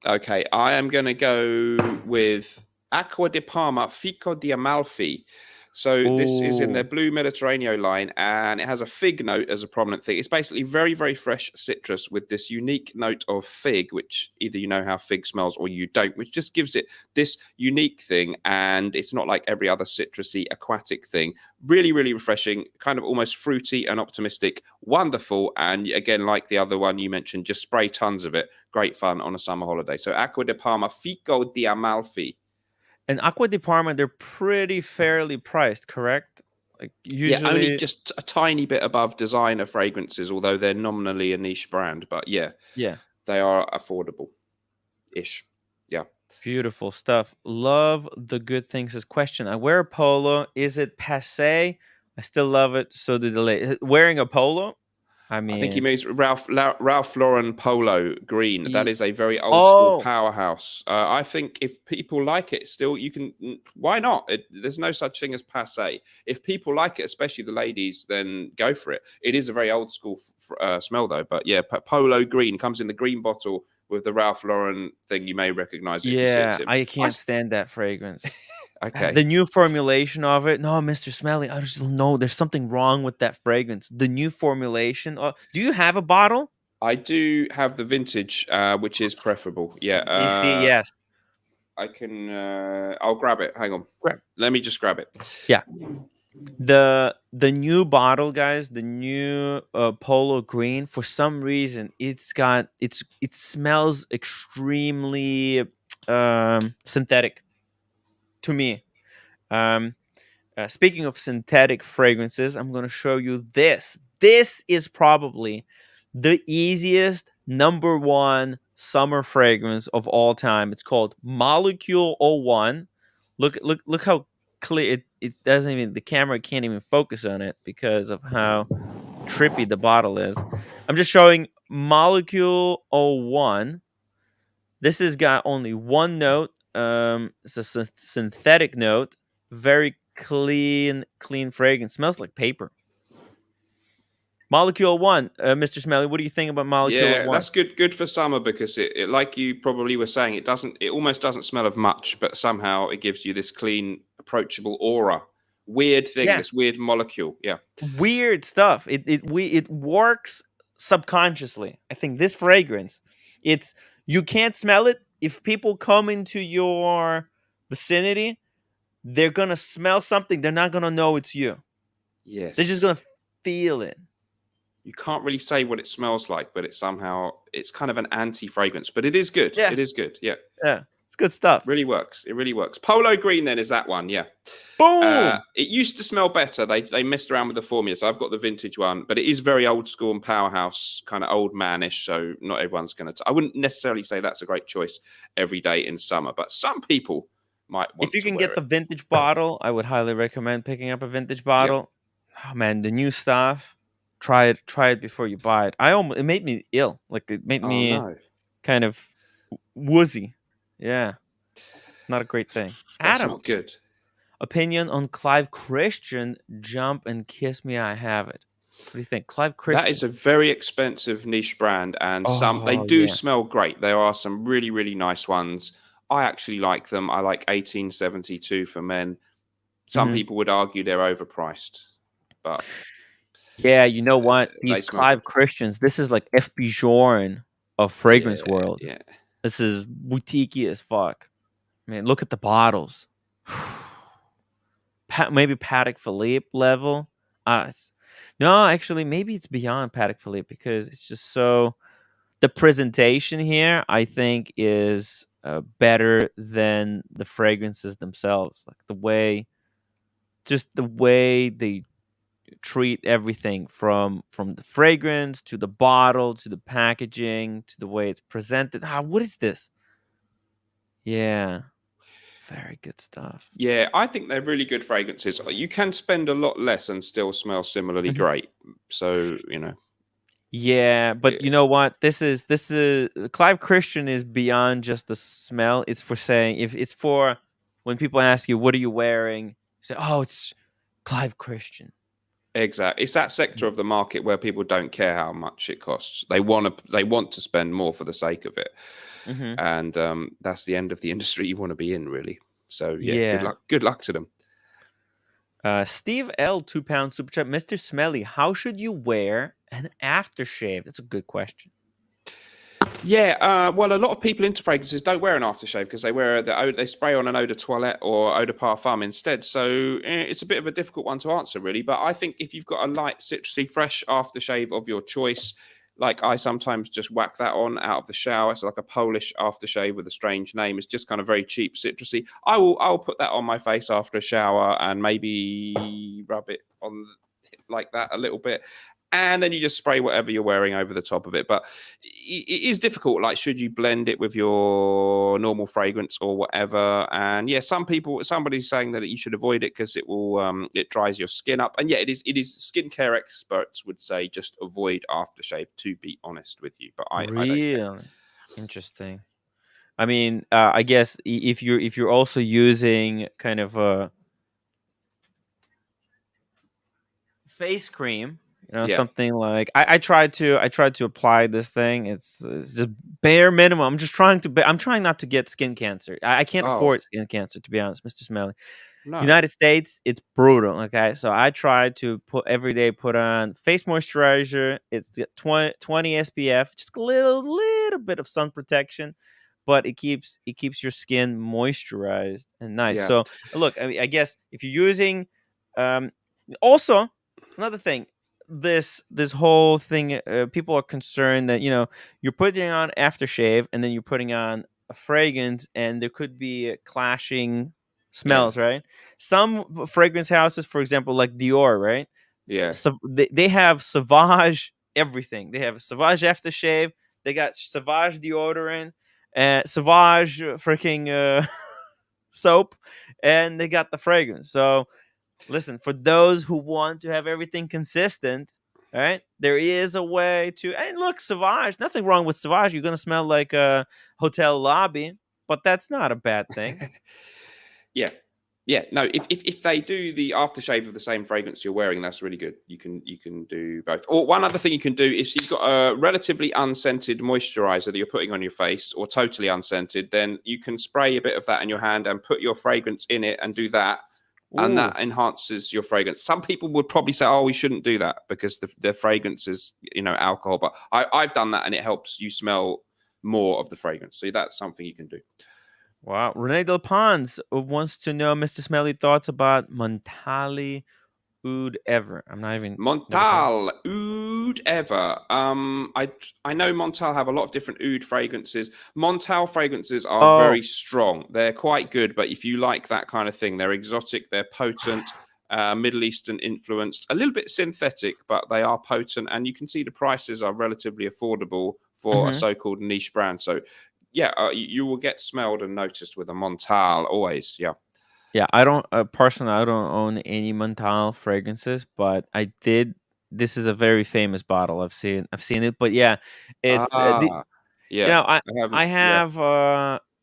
Okay, I am going to go with Acqua di Parma Fico di Amalfi. So this is in their Oh, Blue Mediterraneo line, and it has a fig note as a prominent thing. It's basically very, very fresh citrus with this unique note of fig, which either you know how fig smells or you don't, which just gives it this unique thing. And it's not like every other citrusy aquatic thing. Really, really refreshing, kind of almost fruity and optimistic. Wonderful. And again, like the other one you mentioned, just spray tons of it. Great fun on a summer holiday. So Acqua di Parma Fico di Amalfi. and Aqua di Parma, they're pretty fairly priced, correct? Like Yeah, only usually, just a tiny bit above designer fragrances, although they're nominally a niche brand. But yeah, yeah. they are affordable ish. Yeah. Beautiful stuff. Love the good things. This question: I wear a polo. Is it passe? I still love it. So do the ladies. Wearing a polo. I I think he mean, means Ralph Lauren Polo Green. That is a very old school oh, powerhouse. I think if people like it, still you can. Why not? There's no such thing as passe. If people like it, especially the ladies, then go for it. It is a very old school smell though. But yeah, Polo Green comes in the green bottle with the Ralph Lauren thing. You may recognize it if you see it, yeah. Tim. I can't stand that fragrance. Okay. The new formulation of it. No, Mr. Smelly. I just don't know. There's something wrong with that fragrance. The new formulation. Do you have a bottle? I do have the vintage, which is preferable. Yeah. You see, yes. I can. I'll grab it. Hang on. Correct. Let me just grab it. Yeah. The new bottle, guys, the new polo green, for some reason it smells extremely synthetic to me. um Speaking of synthetic fragrances, I'm going to show you this is probably the easiest number 1 summer fragrance of all time. It's called Molecule 01. Look how clear it doesn't even, the camera can't even focus on it because of how trippy the bottle is. I'm just showing Molecule 01. This has got only one note. It's a synthetic note. Very clean fragrance. Smells like paper. Molecule 1, Mr. Smelly, what do you think about Molecule Yeah, 01? that's good. Good for summer because like you probably were saying, it doesn't. It almost doesn't smell of much, but somehow it gives you this clean, approachable aura. Weird thing. Yeah, This weird molecule. Yeah. weird stuff. It works subconsciously. I think this fragrance, it's you can't smell it. If people come into your vicinity, they're gonna smell something. They're not gonna know it's you. They're just Yes. gonna feel it. You can't really say what it smells like, but it's kind of an anti-fragrance, but it is good. Yeah, It is good. Yeah. yeah, it's good stuff. Really works. It really works. Polo green then is that one. Yeah. Boom. It used to smell better. They messed around with the formula, so I've got the vintage one, but it is very old school and powerhouse, kind of old manish. So not everyone's going to. I wouldn't necessarily say that's a great choice every day in summer, but some people might If want you to can wear get it. the vintage bottle, I would highly recommend picking up a vintage Yep. bottle. Oh man, the new stuff. Try it before you buy it. It made me ill. Like it made Oh me no, kind of woozy. Yeah, it's not a great thing. that's Adam, not good. opinion on Clive Christian? Jump and kiss me, I have it. What do you think, Clive That is Christian? a very expensive niche brand, and some they Oh do yeah. smell great. There are some really, really nice ones. I actually like them. I like 1872 for men. Some Hmm. people would argue they're overpriced, but Yeah, you know what? they These smell good. Clive Christians, this is like FB Jorn of Yeah, fragrance world. yeah, This is boutique as fuck. Man, look at the bottles. Maybe Patek Philippe level. No, actually, maybe it's beyond Patek Philippe because it's just so. The presentation here, I think, is better than the fragrances themselves. Like just the way they treat everything from the fragrance to the bottle to the packaging to the way it's presented. What is this? Yeah, very good stuff. yeah. I think they're really good fragrances. You can spend a lot less and still smell similarly Mhm. great. So you know, Yeah, but you yeah, know what? This is Clive Christian is beyond just the smell. It's for saying if it's for when people ask you what are you wearing, you say, "Oh, it's Clive Christian." exactly. It's that sector of the market where people don't care how much it costs. They want to spend more for the sake of it, Mm-hmm. and that's the end of the industry you want to be in, really. So yeah, good Yeah. luck. Good luck to them. Steve L, £2 super chat. Mr. Smelly, how should you wear an aftershave? That's a good question. Yeah, well, a lot of people into fragrances don't wear an aftershave because they spray on an eau de toilette or eau de parfum instead. So it's a bit of a difficult one to answer, really. But I think if you've got a light, citrusy, fresh aftershave of your choice, like I sometimes just whack that on out of the shower. It's like a Polish aftershave with a strange name. It's just kind of very cheap, citrusy. I'll put that on my face after a shower and maybe rub it on like that a little bit, and then you just spray whatever you're wearing over the top of it. But it is difficult. Like, should you blend it with your normal fragrance or whatever? And yeah, somebody's saying that you should avoid it because it dries your skin up. And yeah, it is. Skincare experts would say just avoid aftershave. To be honest with you, but I don't care. Really interesting. I mean, I guess if you're also using kind of a face cream, Yeah. something like I tried to apply this thing. It's just bare minimum. I'm trying not to get skin cancer. I can't Oh afford skin cancer, to be honest, Mr. Smelly. no. United States, it's brutal. Okay, so I try to put every day put on face moisturizer. It's got 20 SPF, just a little bit of sun protection, but it keeps your skin moisturized and nice. Yeah. So look, I mean, I guess if you're using, um, also another thing, this whole thing, people are concerned that you're putting on aftershave and then you're putting on a fragrance, and there could be clashing Yeah. smells, right? Some fragrance houses, for example, like Dior, right? Yeah. So they have Sauvage everything. They have a Sauvage aftershave. They got Sauvage deodorant, Sauvage freaking soap, and they got the fragrance. So listen, for those who want to have everything consistent, all right, there is a way to. And look, Sauvage, nothing wrong with Sauvage. You're gonna smell like a hotel lobby, but that's not a bad thing. Yeah. Yeah, no. If they do the aftershave of the same fragrance you're wearing, that's really good. You can do both. Or one other thing you can do is you've got a relatively unscented moisturizer that you're putting on your face, or totally unscented, then you can spray a bit of that in your hand and put your fragrance in it and do that, and Ooh, that enhances your fragrance. Some people would probably say, "Oh, we shouldn't do that because the fragrance is alcohol," but I've done that and it helps you smell more of the fragrance. So that's something you can do. wow. Renee Del Pons wants to know Mr. Smelly thoughts about Montali Oud Ever. I'm not even never heard. Montal oud ever. I know Montal have a lot of different oud fragrances. Montal fragrances are Oh, very strong. They're quite good, but if you like that kind of thing, they're exotic, they're potent, Middle Eastern influenced, a little bit synthetic, but they are potent, and you can see the prices are relatively affordable for a hmm, so-called niche brand. So, yeah, you will get smelled and noticed with a Montal always. Yeah. yeah. I don't personally. I don't own any Montal fragrances, but I did. This is a very famous bottle. I've seen it, but yeah, it's Ah, yeah. I I haven't. I Yeah. have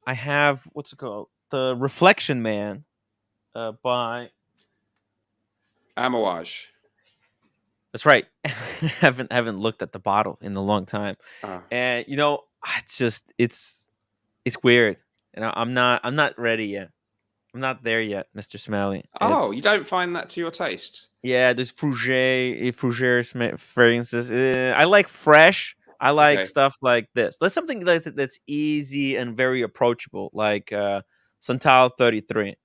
I have what's it called, the Reflection Man. by. Amouage. That's right. haven't looked at the bottle in a long time, Ah. and it's weird, and I'm not ready yet. I'm not there yet, Mr. Smelly. Oh, It's you don't find that to your taste? Yeah, there's fragrances. I like fresh. I like Okay. stuff like this. That's something that's easy and very approachable, like Santal 33.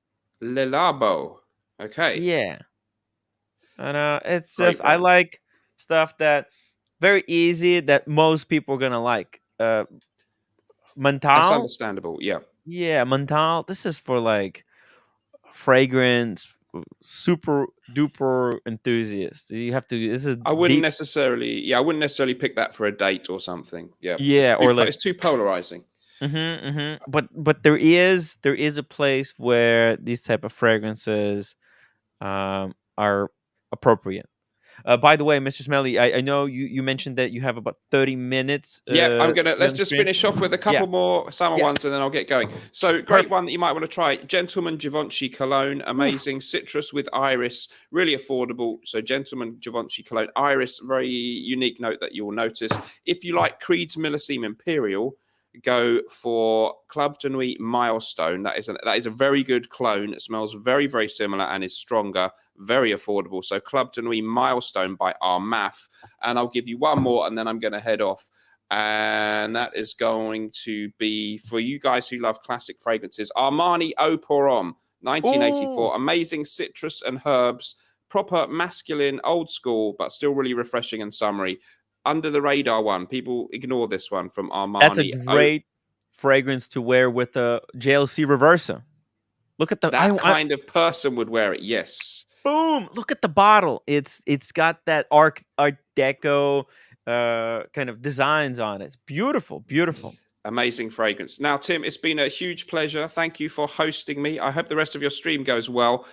Le Labo. Okay. Yeah, and it's Great just I brand. like stuff that very easy that most people are gonna like. That's Mental, understandable. Yeah. yeah, mental. This is for like fragrance super duper enthusiasts. You have to. This is I wouldn't deep. necessarily. Yeah, I wouldn't necessarily pick that for a date or something. Yeah, Yeah, or like it's too polarizing. But there is a place where these type of fragrances are appropriate. By the way, Mr. Smelly, I know you mentioned that you have about 30 minutes Yeah, I'm to gonna be let's on the just screen. finish off with a Yeah, couple more summer yeah, ones and then I'll get going. So great perfect. one that you might want to try. Gentleman Givenchy Cologne, Oof. amazing. Citrus with iris, really affordable. So Gentleman Givenchy Cologne, iris, very unique note that you'll notice. If you like Creed's Millesime Imperial, go for Club de Nuit Milestone. That is a very good clone. It smells very, very similar and is stronger, very affordable. So Club de Nuit Milestone by Armaf. And I'll give you one more and then I'm going to head off. And that is going to be for you guys who love classic fragrances. Armani Eau pour Homme, Oh, 1984. Amazing citrus and herbs, proper masculine, old school, but still really refreshing and summery. Under the radar one. People ignore this one from that's a Armani. Oh, great fragrance to wear with a JLC Reversa. Look at the that kind of person would wear it. Yes. boom! Look at the bottle. It's got that art deco kind of designs on it. It's beautiful, beautiful. Amazing fragrance. Now, Tim, it's been a huge pleasure. Thank you for hosting me. I hope the rest of your stream goes well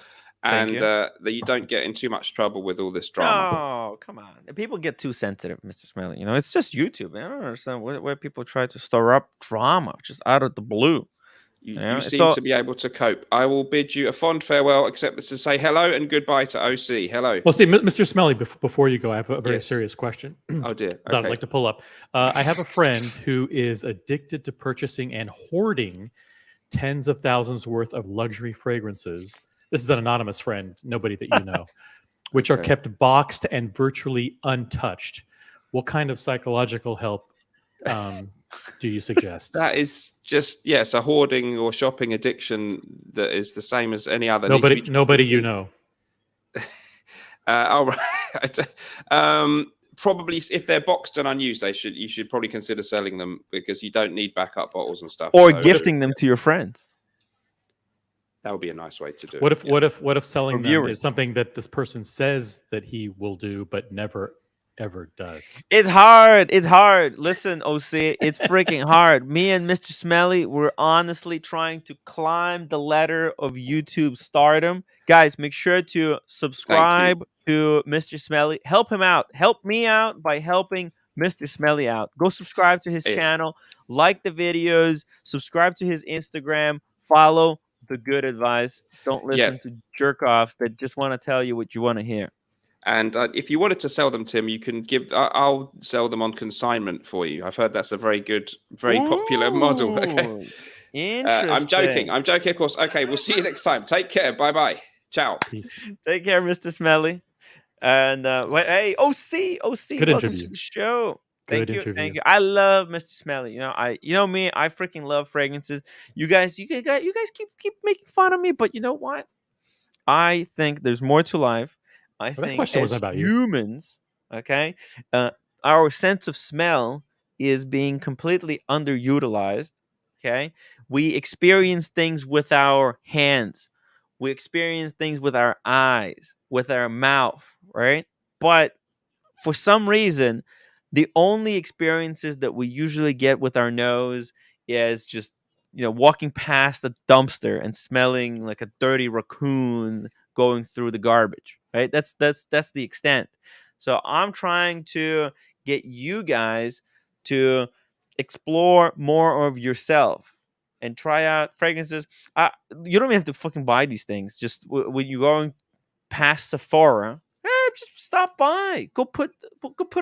Thank and you. that you don't get in too much trouble with all this drama. No, come on. People get too sensitive, Mr. Smelly. It's just YouTube. I don't understand where people try to stir up drama just out of the blue. You It's seem all to be able to cope. I will bid you a fond farewell, except to say hello and goodbye to OC. Hello. Well, see, Mr. Smelly, before you go, I have a very Yes. serious question Oh, dear. that I'd Okay. like to pull up. I have a friend who is addicted to purchasing and hoarding tens of thousands worth of luxury fragrances. This is an anonymous friend, nobody that you know, which are Okay. kept boxed and virtually untouched. What kind of psychological help do you suggest? That is just, yes, a hoarding or shopping addiction that is the same as any other. Nobody you know. All right. Probably if they're boxed and unused, you should probably consider selling them because you don't need backup bottles and stuff. or So gifting them to your friends. that would be a nice way to do What it. if selling Or them viewing. is something that this person says that he will do but never ever does? It's hard. It's hard. Listen, OC, it's freaking hard. Me and Mr. Smelly, we're honestly trying to climb the ladder of YouTube stardom. Guys, make sure to subscribe to Mr. Smelly. Help him out. Help me out by helping Mr. Smelly out. Go subscribe to his Yes. channel, like the videos, subscribe to his Instagram, follow the good advice. Don't listen to jerk offs that just want to tell you what you want to hear. And if you wanted to sell them, Tim, you can give. I'll sell them on consignment for you. I've heard that's a very good, very popular model. Okay. Ooh, Interesting. I'm joking. I'm joking, of course. Okay, we'll see you next time. Take care. Bye bye. Ciao. Peace. Take care, Mr. Smelly. And hey, OC, Good welcome interview. to the show. Good Thank you, interview. thank you. I love Mr. Smelly. You know me. I freaking love fragrances. You guys keep making fun of me, but you know what? I think there's more to life. I that think question as wasn't about you. humans, okay, our sense of smell is being completely underutilized. Okay, we experience things with our hands, we experience things with our eyes, with our mouth, right? But for some reason, the only experiences that we usually get with our nose is just walking past a dumpster and smelling like a dirty raccoon going through the garbage, right? That's the extent. So I'm trying to get you guys to explore more of yourself and try out fragrances. You don't even have to fucking buy these things. Just when you're going past Sephora, just stop by. Go put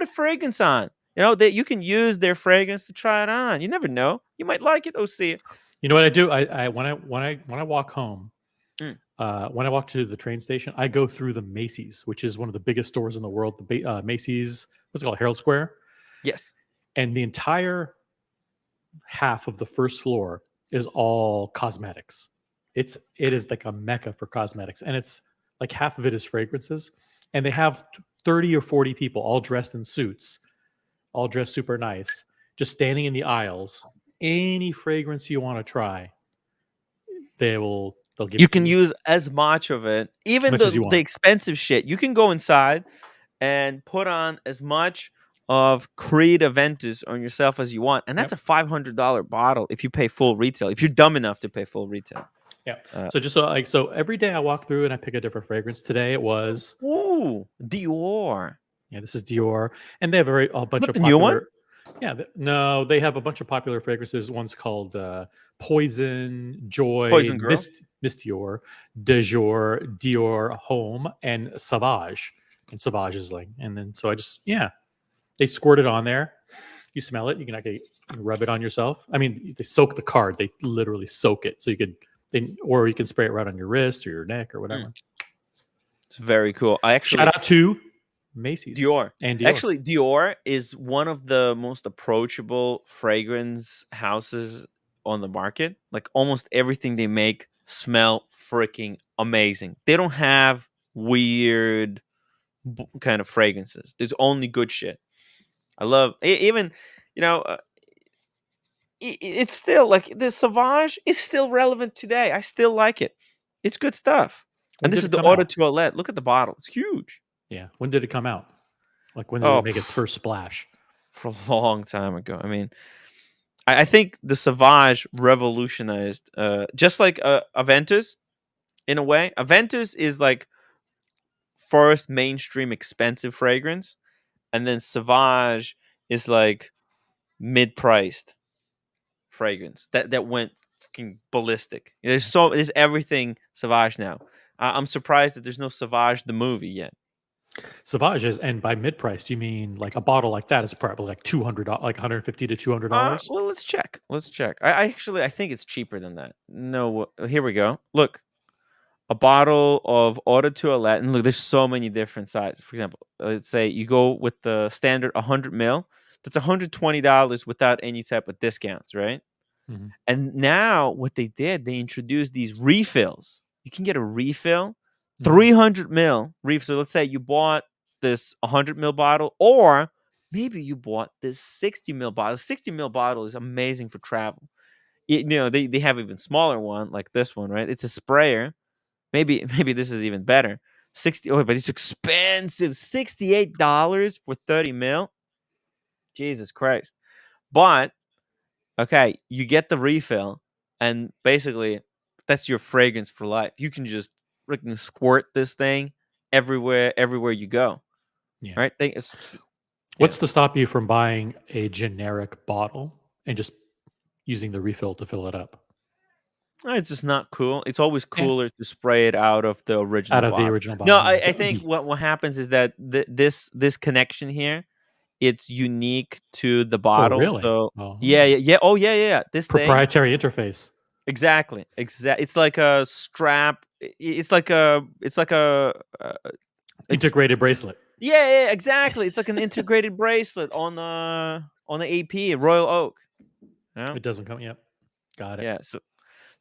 a fragrance on. You know that you can use their fragrance to try it on. You never know. You might like it. OC. You know what I do? I when I walk home, Mm. when I walk to the train station, I go through the Macy's, which is one of the biggest stores in the world. The Macy's, what's it called, Herald Square, Yes. and the entire half of the first floor is all cosmetics. It is like a mecca for cosmetics, and it's like half of it is fragrances, and they have 30 or 40 people all dressed in suits, all dressed super nice, just standing in the aisles. Any fragrance you want to try, they'll give You it to can you. use as much of it, even Much as you the want. expensive shit. You can go inside and put on as much of Creed Aventus on yourself as you want, and that's Yep. a $500 bottle if you pay full retail. If you're dumb enough to pay full retail. Yeah. So just so every day I walk through and I pick a different fragrance. Today it was Ooh, Dior. this is Dior, and they have a bunch Not of the new one? popular. Yeah, no, they have a bunch of popular fragrances. One's called Poison, Joy, Poison Girl. Miss Dior, De Jour, Dior Home, and Sauvage. And Sauvage is like, and then so I just they squirt it on there. You smell it. You can rub it on yourself. I mean, they soak the card. They literally soak it, so you could. Or you can spray it right on your wrist or your neck or whatever. It's very cool. I actually Shout out to Macy's Dior. and Dior. Actually, Dior is one of the most approachable fragrance houses on the market. Like almost everything they make smell freaking amazing. They don't have weird kind of fragrances. There's only good shit. I love even, you know, it's still like the Sauvage is still relevant today. I still like it. It's good stuff. When And this did is it the come Eau de out? Toilette. Look at the bottle. It's huge. Yeah. When did it come out? Like when did Oh, it make its first splash? For a long time ago. I mean, I think the Sauvage revolutionized, just like Aventus, in a way. Aventus is like first mainstream expensive fragrance, and then Sauvage is like mid-priced fragrance that went fucking ballistic. There's everything Sauvage now. I'm surprised that there's no Sauvage the movie yet. Sauvage is, and by mid price, you mean like a bottle like that is probably like $200, like $150 to $200. Well, let's check. Let's check. I think it's cheaper than that. No, here we go. Look, a bottle of Eau de Toilette, and look, there's so many different sizes. For example, let's say you go with the standard 100 mil. That's $120 without any type of discounts, right? Mm-hmm. And now what they did, they introduced these refills. You can get a refill, 300 mil refill. So let's say you bought this 100 mil bottle, or maybe you bought this 60 mil bottle. 60 mil bottle is amazing for travel. They have even smaller one like this one, right? It's a sprayer. Maybe this is even better. 60. Oh, but it's expensive. $68 for 30 mil. Jesus Christ. But okay, you get the refill, and basically that's your fragrance for life. You can just freaking squirt this thing everywhere you go. Yeah. Right? What's to stop you from buying a generic bottle and just using the refill to fill it up? It's just not cool. It's always cooler to spray it out of the original bottle. The original No, bottle. I think what happens is that this connection here, it's unique to the bottle. really? So Oh. yeah. Oh yeah. This Proprietary interface. Exactly. It's like a strap. It's like a integrated bracelet. Yeah, exactly. It's like an integrated bracelet on the AP Royal Oak. It doesn't come. Yep. Got it. Yeah. So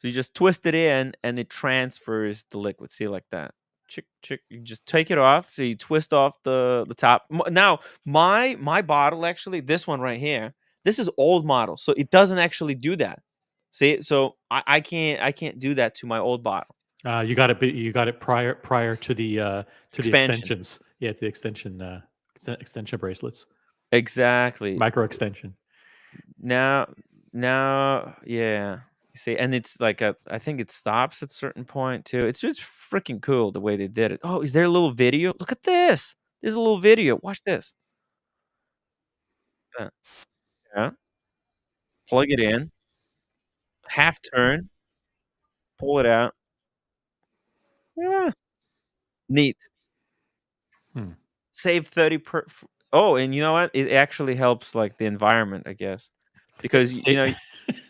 you just twist it in, and it transfers the liquid. See, like that. Chick. You just take it off. So you twist off the top. Now, my bottle, actually, this one right here, this is old model, so it doesn't actually do that. See, so I can't do that to my old bottle. You got it prior to the extensions. Yeah, to the extension bracelets. Exactly. Micro extension. Now, yeah. You see, and it's like I think it stops at a certain point too. It's just freaking cool the way they did it. Oh, is there a little video? Look at this. There's a little video. Watch this. Yeah. Plug it in. half turn, pull it out. Yeah, neat. Hmm. Save 30 per. Oh, and you know what? It actually helps like the environment, I guess, because you Save, know.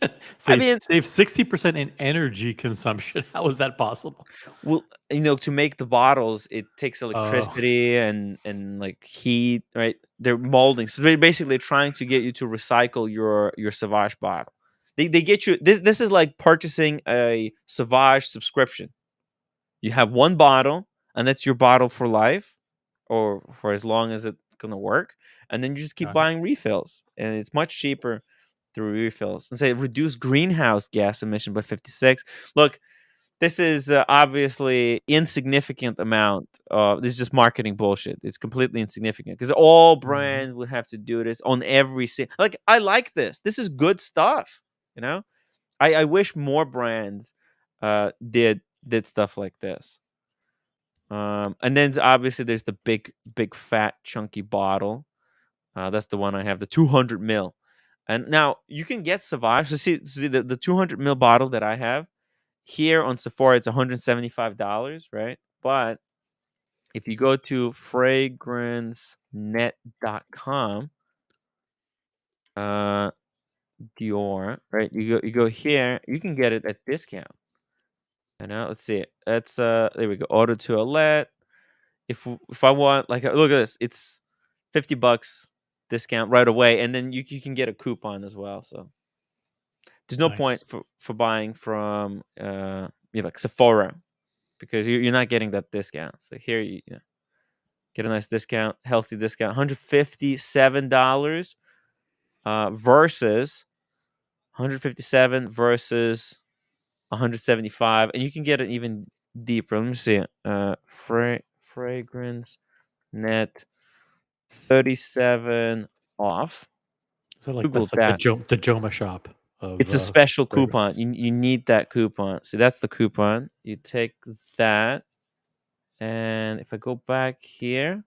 I save mean, 60% in energy consumption. How is that possible? well, to make the bottles, it takes Oh, electricity and like heat, right? They're molding, so they're basically trying to get you to recycle your Sauvage bottle. They get you this is like purchasing a Sauvage subscription. You have one bottle, and that's your bottle for life, or for as long as it's gonna work, and then you just keep got it. buying refills, and it's much cheaper through refills. And say reduce greenhouse gas emission by 56. Look, this is obviously insignificant amount. This is just marketing bullshit. It's completely insignificant because all Mhm. brands would have to do this on every like. I like this. This is good stuff. You know, I wish more brands did stuff like this. And then obviously there's the big fat chunky bottle. That's the one I have, the 200 mil. And now you can get Sauvage. So see the 200 mil bottle that I have here on Sephora, it's $175, right? But if you go to fragrancenet.com, uh, Dior, right? You go here, you can get it at discount. You know, let's see it. That's there we go. Auto toilette. If I want like look at this, it's $50 discount right away, and then you can get a coupon as well. So there's no point Nice. for buying from like Sephora because you're not getting that discount. So here you get a nice discount, healthy discount, $157 versus 157 versus 175, and you can get it even deeper. Let me see it. Fragrance net 37 off. Is that like Google that's like that. the Joma shop of It's a special coupon. fragrances? You need that coupon. See, that's the coupon. You take that, and if I go back here, I'm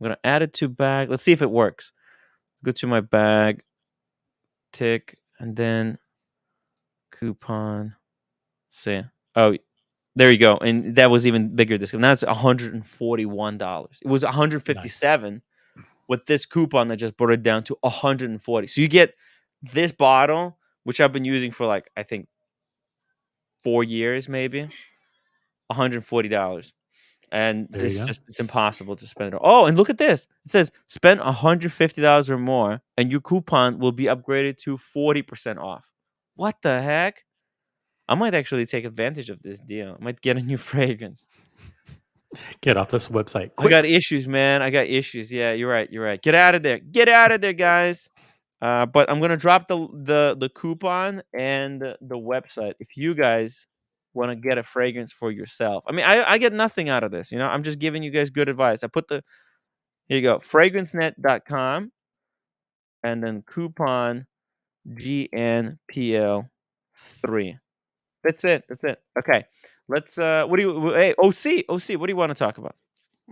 gonna add it to bag. Let's see if it works. Go to my bag, tick, and then coupon. See. Oh, there you go. And that was even bigger discount. Now it's $141. It was Nice. 157 with this coupon that just brought it down to 140. So you get this bottle, which I've been using for like I think 4 years, maybe $140. And There you this go. just it's impossible to spend it all. Oh, and look at this. It says spend $150 or more, and your coupon will be upgraded to 40% off. What the heck? I might actually take advantage of this deal. I might get a new fragrance. Get off this website I got quick. issues, man. I got issues. Yeah, you're right. You're right. Get out of there. Get out of there, guys. But I'm gonna drop the coupon and the website if you guys want to get a fragrance for yourself. I mean, I get nothing out of this. I'm just giving you guys good advice. I put here you go, fragrancenet.com, and then coupon GNPL3. That's it. That's it. Okay. Let's what do you hey OC, what do you want to talk about?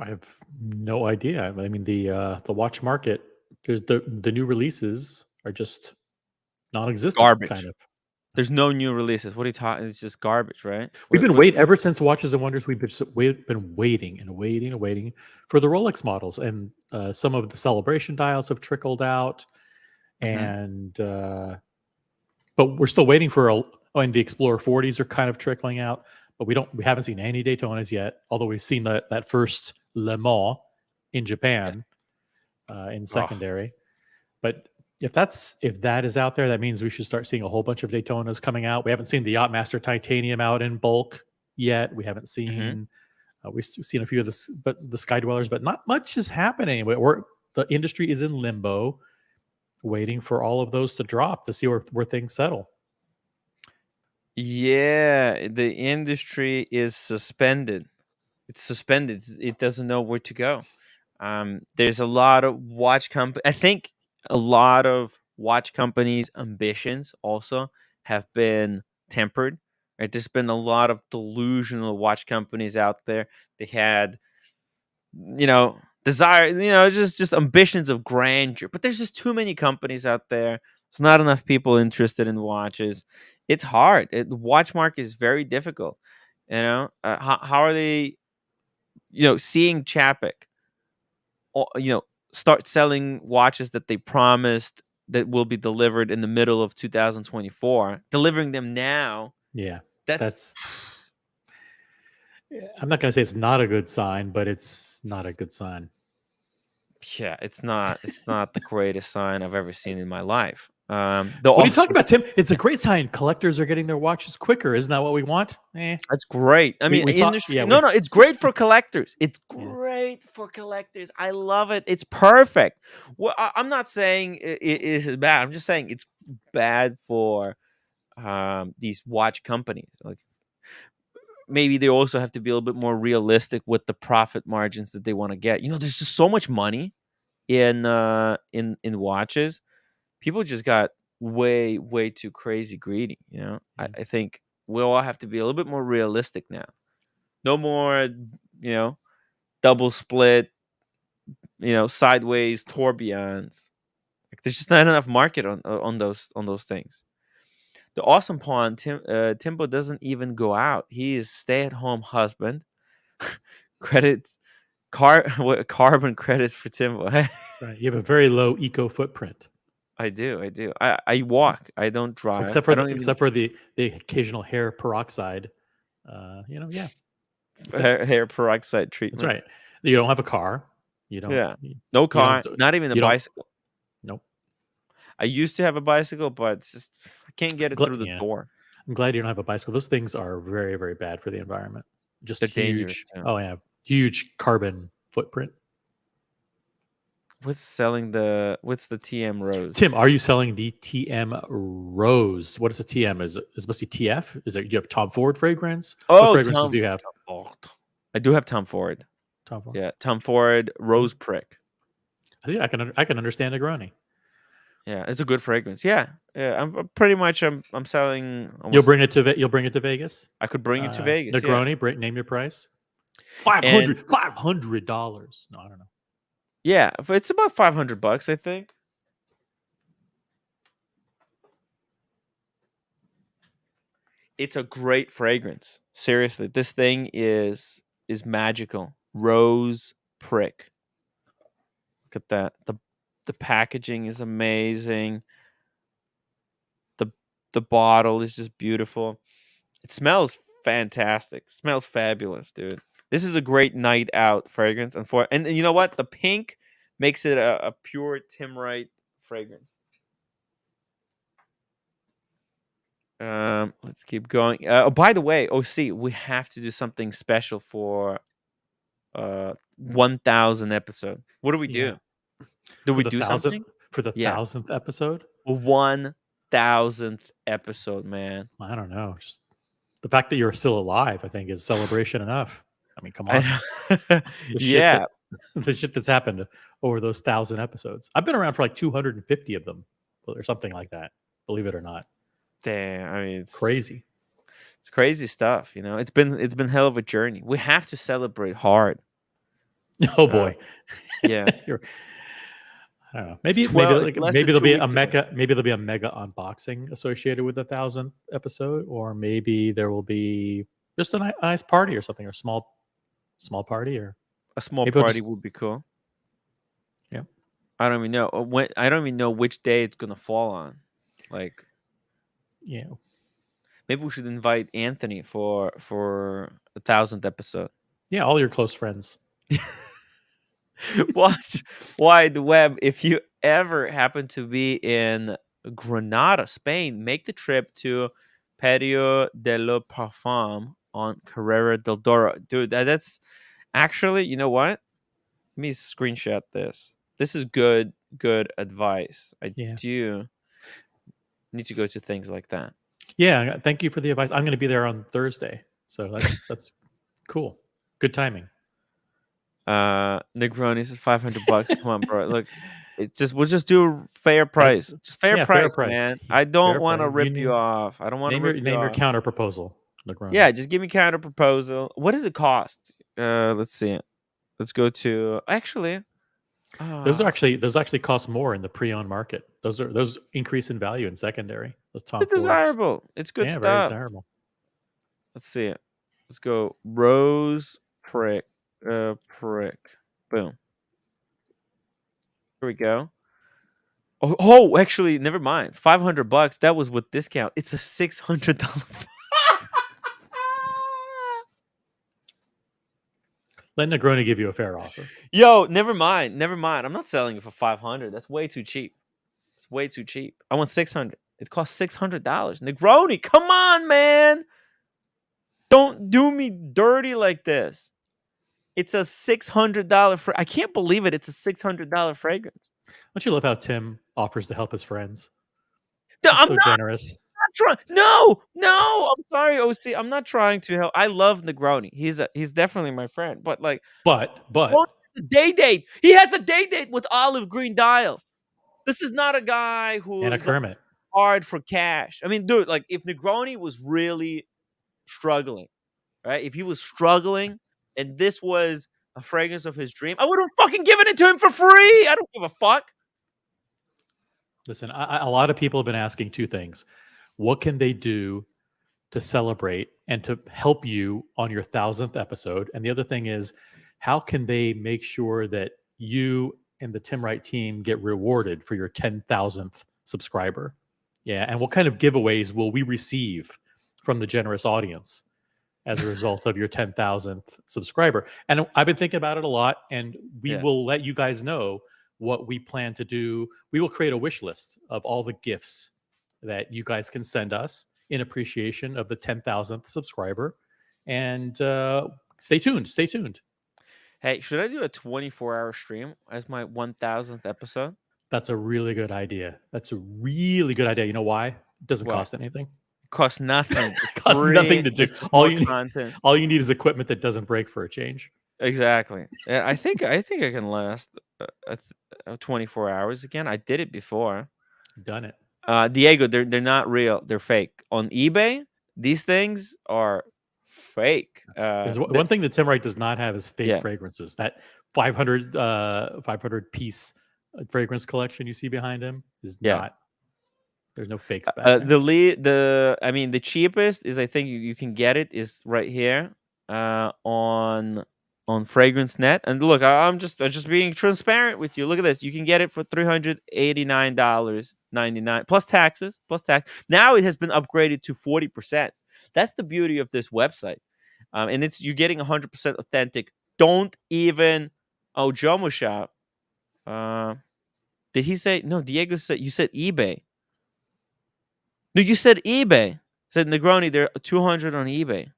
I have no idea. I mean, the watch market. There's the new releases are just non-existent, kind Garbage. of. There's no new releases. What are you talking? It's just garbage, right? We've What been what waiting ever since Watches and Wonders. We've been waiting and waiting and waiting for the Rolex models, and some of the celebration dials have trickled out, Mhm. and but we're still waiting for and the Explorer 40s are kind of trickling out, but we haven't seen any Daytonas yet. Although we've seen that first Le Mans in Yes. Japan in Ugh. secondary, but if that is out there, that means we should start seeing a whole bunch of Daytonas coming out. We haven't seen the Yachtmaster Titanium out in bulk yet. We haven't Mhm. seen we've seen a few of the Sky Dwellers, but not much is happening. The industry is in limbo, waiting for all of those to drop to see where things settle. Yeah, the industry is suspended. It's suspended. It doesn't know where to go. There's a lot of watch company. I think a lot of watch companies' ambitions also have been tempered. Right? There's been a lot of delusional watch companies out there. They had, desire, just ambitions of grandeur. But there's just too many companies out there There's not enough people interested in watches. It's hard. The watch market is very difficult. How are they? Seeing Chapek, start selling watches that they promised that will be delivered in the middle of 2024, delivering them now. Yeah, That's I'm not going to say it's not a good sign, but it's not a good sign. yeah, it's not the greatest sign I've ever seen in my life. What are you talking about, Tim? It's a great sign. Collectors are getting their watches quicker. Isn't that what we want? That's great. I mean, we thought- industry. yeah, no, it's great for collectors. It's great for collectors. I love it. It's perfect. Well, I'm not saying it is bad. I'm just saying it's bad for these watch companies. Like, maybe they also have to be a little bit more realistic with the profit margins that they want to get. There's just so much money in watches. People just got way too crazy greedy. I think we all have to be a little bit more realistic now. No more, double split, sideways tourbillons. Like, there's just not enough market on those things. The awesome pawn, Timbo doesn't even go out. He is stay-at-home husband. Carbon credits for Timbo. That's right. You have a very low eco footprint. I do. I walk. I don't drive. Except for the occasional hair peroxide. Yeah. Hair peroxide treatment. That's right. You don't have a car. You don't. Yeah. No car. Not even a bicycle. Nope. I used to have a bicycle, but just I can't get it through the door. I'm glad you don't have a bicycle. Those things are very, very bad for the environment. Just They're huge. dangerous. Oh yeah, huge carbon footprint. What's the TM Rose? Tim, are you selling the TM Rose? What is a TM? Is it supposed to be TF? Do you have Tom Ford fragrance? Oh, what fragrances do you have? I do have Tom Ford. Tom Ford. Yeah, Tom Ford Rose Prick. I can understand Negroni. Yeah, it's a good fragrance. Yeah. I'm pretty much. I'm selling. You'll bring it to Vegas. I could bring it to Vegas. Negroni, yeah. Name your price. $500. No, I don't know. Yeah, it's about $500, I think. It's a great fragrance. Seriously, this thing is magical. Rose Prick. Look at that. The packaging is amazing. The bottle is just beautiful. It smells fantastic. It smells fabulous, dude. This is a great night out fragrance. And you know what? The pink makes it a pure Tim Wright fragrance. Let's keep going. By the way, OC, we have to do something special for 1,000 episode. What do we do? Do we do something for the 1,000th episode? 1,000th episode, man. I don't know. Just the fact that you're still alive, I think, is celebration enough. I mean, come on. The shit that's happened over those 1,000 episodes. I've been around for like 250 of them, or something like that. Believe it or not. Damn, I mean, it's crazy. It's crazy stuff. It's been hell of a journey. We have to celebrate hard. Oh boy. Yeah. I don't know. Maybe there'll be a mega unboxing associated with the 1,000th episode, or maybe there will be just a nice party or something, or small party, or a small party would be cool. Yeah. I don't even know I don't even know which day it's gonna fall on. Like, yeah. Maybe we should invite Anthony for 1,000th episode. Yeah, all your close friends. Watch Wide Web. If you ever happen to be in Granada, Spain, make the trip to Patio de lo Parfum on Carrera del Doro. Dude, that's actually, you know what? Let me screenshot this. This is good advice. I do need to go to things like that. Yeah, thank you for the advice. I'm going to be there on Thursday, so that's cool. Good timing. Negroni says $500. Come on, bro. Look, we'll just do fair price. Just fair price, man. I don't want to rip you off. I don't want to rip you off. Name your counter proposal, Negroni. Yeah, just give me counter proposal. What does it cost? Let's see. Let's go to those actually cost more in the pre-owned market. Those increase in value in secondary. Those Tom It's Fords. desirable. It's good Yeah, very stuff. desirable. Let's see it. Let's go rose prick. Prick. Boom. Here we go. Oh, actually, never mind. $500. That was with discount. It's a $600. Let Negroni give you a fair offer. Yo, never mind. Never mind. I'm not selling it for 500. That's way too cheap. It's way too cheap. I want 600. It costs $600. Negroni, come on, man. Don't do me dirty like this. It's a $600. I can't believe it. It's a $600 fragrance. Don't you love how Tim offers to help his friends? No, He's I'm so not generous. trying. No. I'm sorry, OC. I'm not trying to help. I love Negroni. He's definitely my friend. But like, But the day date. He has a day date with Olive Green Dial. This is not a guy who and a is like, Kermit. hard for cash. I mean, dude, like if Negroni was really struggling, right? If he was struggling and this was a fragrance of his dream, I would have fucking given it to him for free. I don't give a fuck. Listen, a lot of people have been asking two things. What can they do to celebrate and to help you on your 1000th episode? And the other thing is, how can they make sure that you and the Tim Wright team get rewarded for your 10,000th subscriber? Yeah. And what kind of giveaways will we receive from the generous audience as a result of your 10,000th subscriber? And I've been thinking about it a lot, and we will let you guys know what we plan to do. We will create a wish list of all the gifts that you guys can send us in appreciation of the 10,000th subscriber. And stay tuned. Stay tuned. Hey, should I do a 24-hour stream as my 1000th episode? That's a really good idea. That's a really good idea. You know why? It doesn't cost anything. Costs nothing. It costs nothing to do. All you need is equipment that doesn't break for a change. Exactly. I think I can last 24 hours again. I did it before. Done it. Diego, they're not real. They're fake. On eBay, these things are fake. One thing that Tim Wright does not have is fake fragrances. That 500 piece fragrance collection you see behind him is not. There's no fakes back there. The cheapest is, I think you can get it, is right here on Fragrance Net. And look, I'm just being transparent with you. Look at this. You can get it for $389.99 plus taxes. Now it has been upgraded to 40%. That's the beauty of this website. And you're getting 100% authentic. Don't even Jomo Shop. Did he say no? Diego said you said eBay. No, you said eBay. Said Negroni, they're 200 on eBay.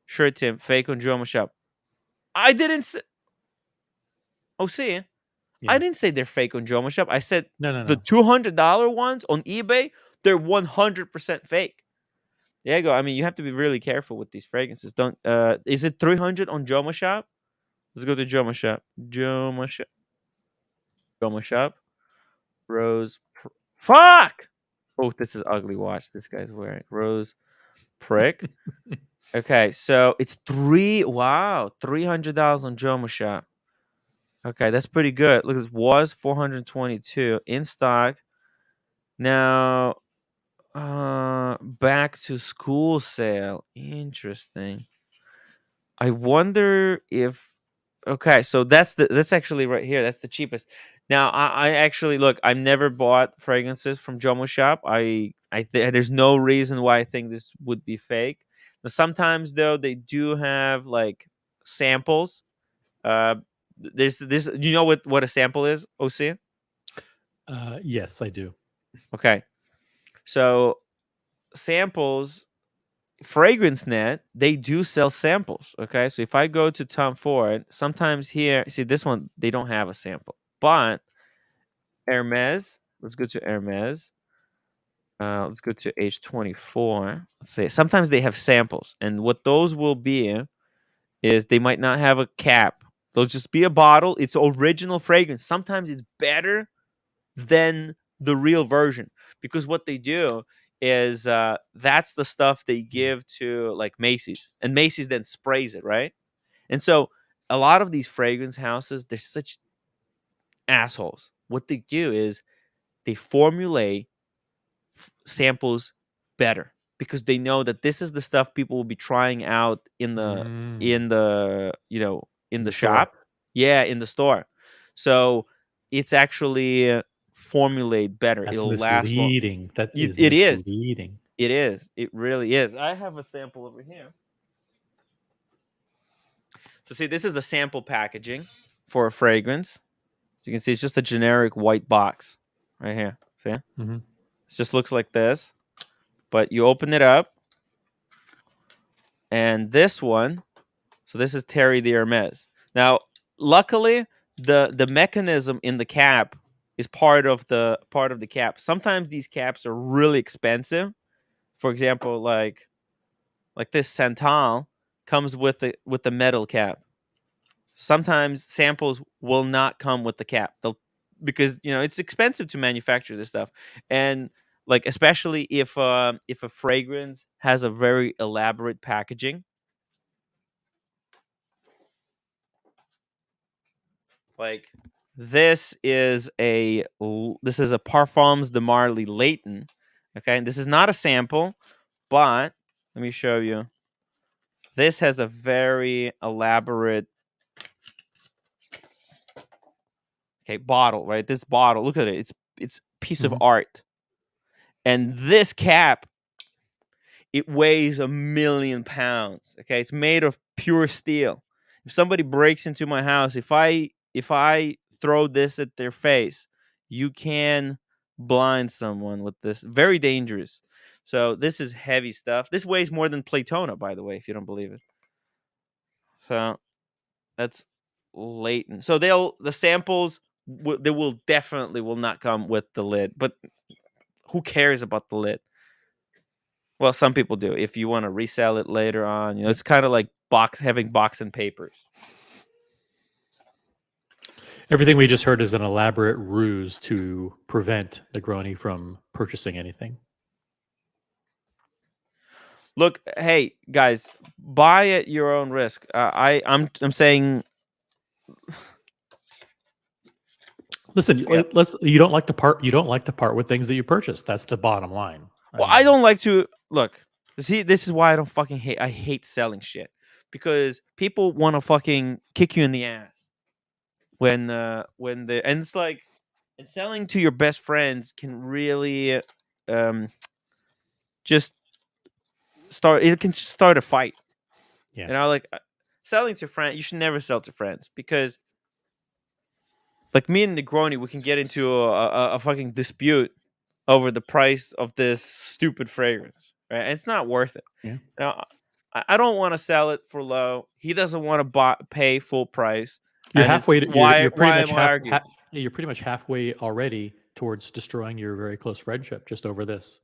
Sure, Tim. Fake on Jomo Shop. I didn't say. Oh, see. Yeah. I didn't say they're fake on Jomo Shop. I said the $200 ones on eBay, they're 100% fake. Diego, I mean, you have to be really careful with these fragrances. Don't. Is it 300 on Jomo Shop? Let's go to Jomo Shop. Jomo Shop. Rose. Fuck. Oh, this is ugly watch this guy's wearing. Rose prick. Okay, so it's $300 on Jomo Shop. Okay, that's pretty good. Look, it was $422 in stock. Now, back to school sale. Interesting. I wonder if. Okay, so that's actually right here. That's the cheapest. Now, I actually look. I've never bought fragrances from Jomo Shop. There's no reason why I think this would be fake. Now, sometimes though they do have like samples. There's this. You know what a sample is, OC? Yes, I do. Okay, so samples. Fragrance Net, they do sell samples. Okay, so if I go to Tom Ford, sometimes here, see this one, they don't have a sample. But Hermes, let's go to Hermes. Let's go to H24. Let's say sometimes they have samples, and what those will be is they might not have a cap. They'll just be a bottle. It's original fragrance. Sometimes it's better than the real version because what they do is that's the stuff they give to like Macy's, and Macy's then sprays it, right? And so a lot of these fragrance houses, they're such assholes. What they do is they formulate samples better because they know that this is the stuff people will be trying out in the in the in the store. shop. Yeah, in the store. So it's actually formulate better. That's It'll last long. misleading. That is It is. misleading. It is. It really is. I have a sample over here. So see, this is a sample packaging for a fragrance. You can see it's just a generic white box right here. See? Mm-hmm. It just looks like this. But you open it up. And this one, so this is Terry the Hermes. Now, luckily, the mechanism in the cap is part of the cap. Sometimes these caps are really expensive. For example, like this Santal comes with the metal cap. Sometimes samples will not come with the cap. Because it's expensive to manufacture this stuff, and like especially if a fragrance has a very elaborate packaging. Like this is a Parfums de Marly Layton. Okay, and this is not a sample, but let me show you. This has a very elaborate bottle, right? This bottle, look at it. It's a piece of art. And this cap, it weighs 1,000,000 pounds. Okay, it's made of pure steel. If somebody breaks into my house, if I throw this at their face, you can blind someone with this. Very dangerous. So this is heavy stuff. This weighs more than Platona, by the way, if you don't believe it. So that's latent. So the samples they will definitely not come with the lid, but who cares about the lid? Well, some people do. If you want to resell it later on, it's kind of like having box and papers. Everything we just heard is an elaborate ruse to prevent Negroni from purchasing anything. Look, hey guys, buy at your own risk. I'm saying. Listen, you don't like to part. You don't like to part with things that you purchase. That's the bottom line. Well, I don't like to look. See, this is why I don't fucking hate. I hate selling shit because people want to fucking kick you in the ass when and it's like, and selling to your best friends can really just start. It can just start a fight. Yeah. Like selling to friends, you should never sell to friends because, like me and Negroni, we can get into a fucking dispute over the price of this stupid fragrance, right? And it's not worth it. Yeah. I don't want to sell it for low. He doesn't want to pay full price. You're halfway. You're pretty much halfway already towards destroying your very close friendship just over this.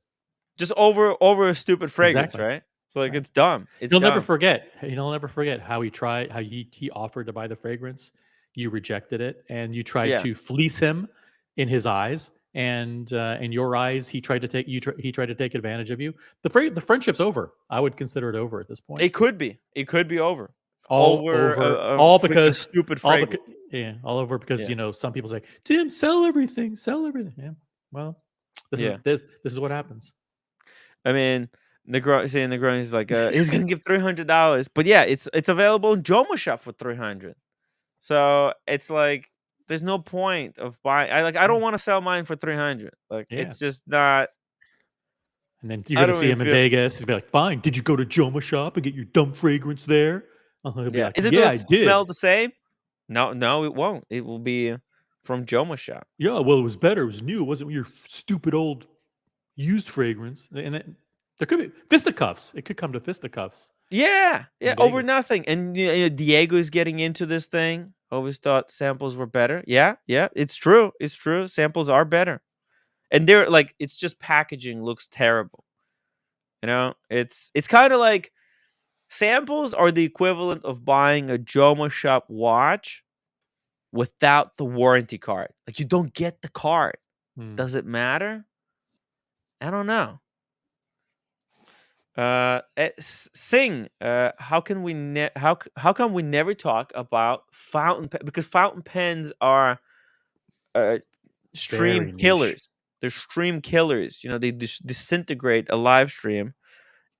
Just over a stupid fragrance, Exactly. right? So like it's dumb. He'll never forget. He'll never forget how he tried. How he offered to buy the fragrance. You rejected it, and you tried to fleece him in his eyes. And in your eyes, he tried to take he tried to take advantage of you. The friendship's over. I would consider it over at this point. It could be over. All because stupid fragrance. All over because some people say, "Tim, sell everything, sell everything." Yeah. Well, this is what happens. I mean, Negroni's like he's gonna give $300, but yeah, it's available in Joma Shop for $300. So it's like there's no point of buying. I don't want to sell mine for $300. Like it's just not. And then you're gonna see him in Vegas. He's gonna be like, "Fine, did you go to Joma Shop and get your dumb fragrance there?" He'll be like, Is it I did. Smell the same? No, it won't. It will be from Joma Shop. Yeah, well, it was better. It was new. It wasn't your stupid old used fragrance. And there could be fisticuffs. It could come to fisticuffs. Yeah, over nothing. And Diego is getting into this thing. Always thought samples were better. Yeah, it's true. It's true. Samples are better, and they're like, it's just packaging looks terrible. It's kind of like samples are the equivalent of buying a Joma Shop watch without the warranty card. Like you don't get the card. Does it matter? I don't know. Sing. How can we how come we never talk about fountain pen? Because fountain pens are stream killers. They're stream killers. They disintegrate a live stream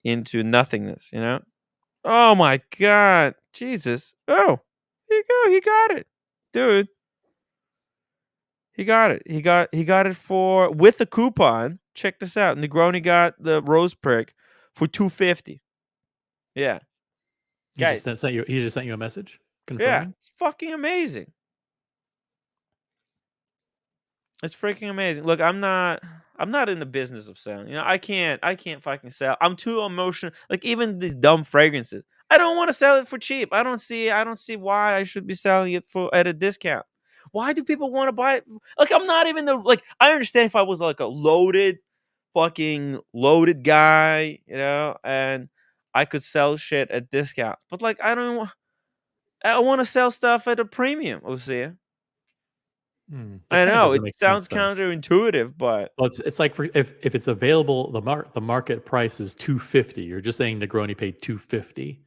into nothingness. Oh my god, Jesus! Oh, here you go. He got it, dude. He got it. He got it for with the coupon. Check this out. Negroni got the rose prick for $250. Yeah, He just guys. sent you. He just sent you a message Yeah, confirming. it's fucking amazing. It's freaking amazing. Look, I'm not in the business of selling. I can't fucking sell. I'm too emotional. Like even these dumb fragrances. I don't want to sell it for cheap. I don't see why I should be selling it for at a discount. Why do people want to buy it? Like I'm not even I understand if I was like a fucking loaded guy, and I could sell shit at discounts. But like I want to sell stuff at a premium, OC. That I kind of know doesn't it make sense sounds though. counterintuitive, but Well, it's like if it's available, the market price is 250. You're just saying Negroni paid 250.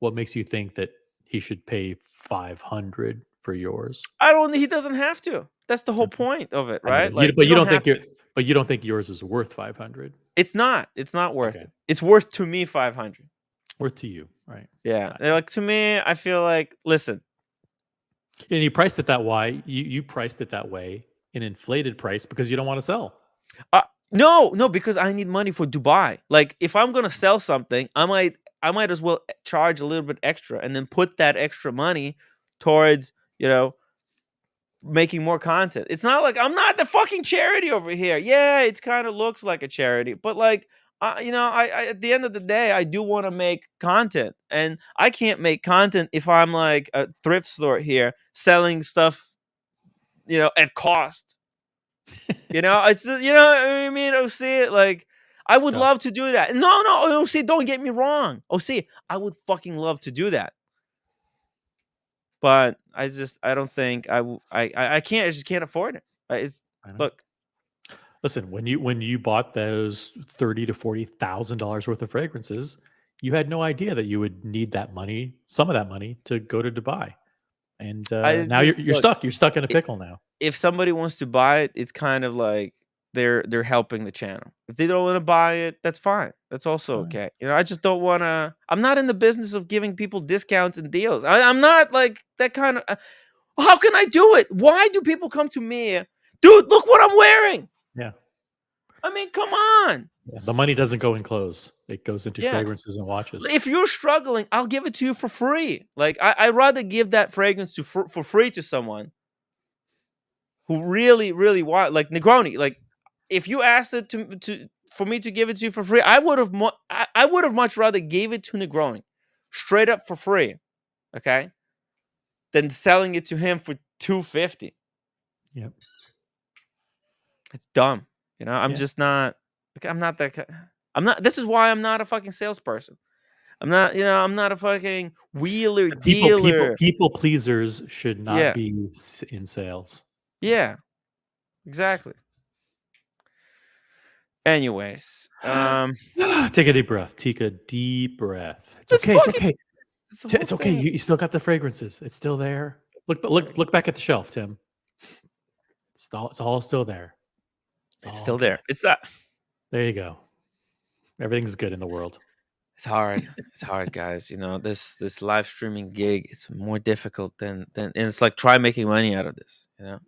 What makes you think that he should pay 500 for yours? I don't. He doesn't have to. That's the whole Okay. point of it, I get right? it. Like But you you don't don't have think to. yours is worth 500. It's not. It's not worth Okay, it. It's worth to me 500. worth to you, right? Yeah, Got and, like to me, I feel like listen. you. And you priced it that way. You priced it that way, an inflated price because you don't want to sell. Uh, no, because I need money for Dubai. Like if I'm gonna sell something, I might as well charge a little bit extra and then put that extra money towards making more content. It's not like I'm not the fucking charity over here. Yeah, it kind of looks like a charity, but like, I at the end of the day, I do want to make content, and I can't make content if I'm like a thrift store here selling stuff, at cost. It's I mean, OC, like. I would Stuff. love to do that. No, OC, don't get me wrong. OC, I would fucking love to do that. But I don't think I can't. I just can't afford it. It's I know. look. Listen, when you bought those $30,000 to $40,000 worth of fragrances, you had no idea that you would need that money, some of that money, to go to Dubai. And I now you're just you're look. stuck. You're stuck in a i- pickle now. If somebody wants to buy it, it's kind of like they're helping the channel. If they don't want to buy it, that's fine. That's It's also fine. okay. I just don't want to. I'm not in the business of giving people discounts and deals. I'm not like that kind of. How can I do it? Why do people come to me, dude? Look what I'm wearing. Yeah. I mean, come on. Yeah. The money doesn't go in clothes. It goes into Yeah. fragrances and watches. If you're struggling, I'll give it to you for free. Like I'd rather give that fragrance for free to someone who really, really want, like Negroni. Like if you asked it for me to give it to you for free, I would have I would have much rather gave it to Negroni straight up for free, okay, than selling it to him for $250. Yep. It's dumb. I'm Yeah. just not. Like, I'm not that. I'm not. This is why I'm not a fucking salesperson. I'm not. I'm not a fucking wheeler dealer. People pleasers should not Yeah. be in sales. Yeah. Exactly. Anyways, Take a deep breath. Take a deep breath. It's it's okay. It's fucking. okay. It's the whole It's okay. thing. You still got the fragrances. It's still there. Look back at the shelf, Tim. It's all still there. It's all still okay. there. It's that. There you go. Everything's good in the world. It's hard. It's hard, guys. This live streaming gig. It's more difficult and it's like try making money out of this.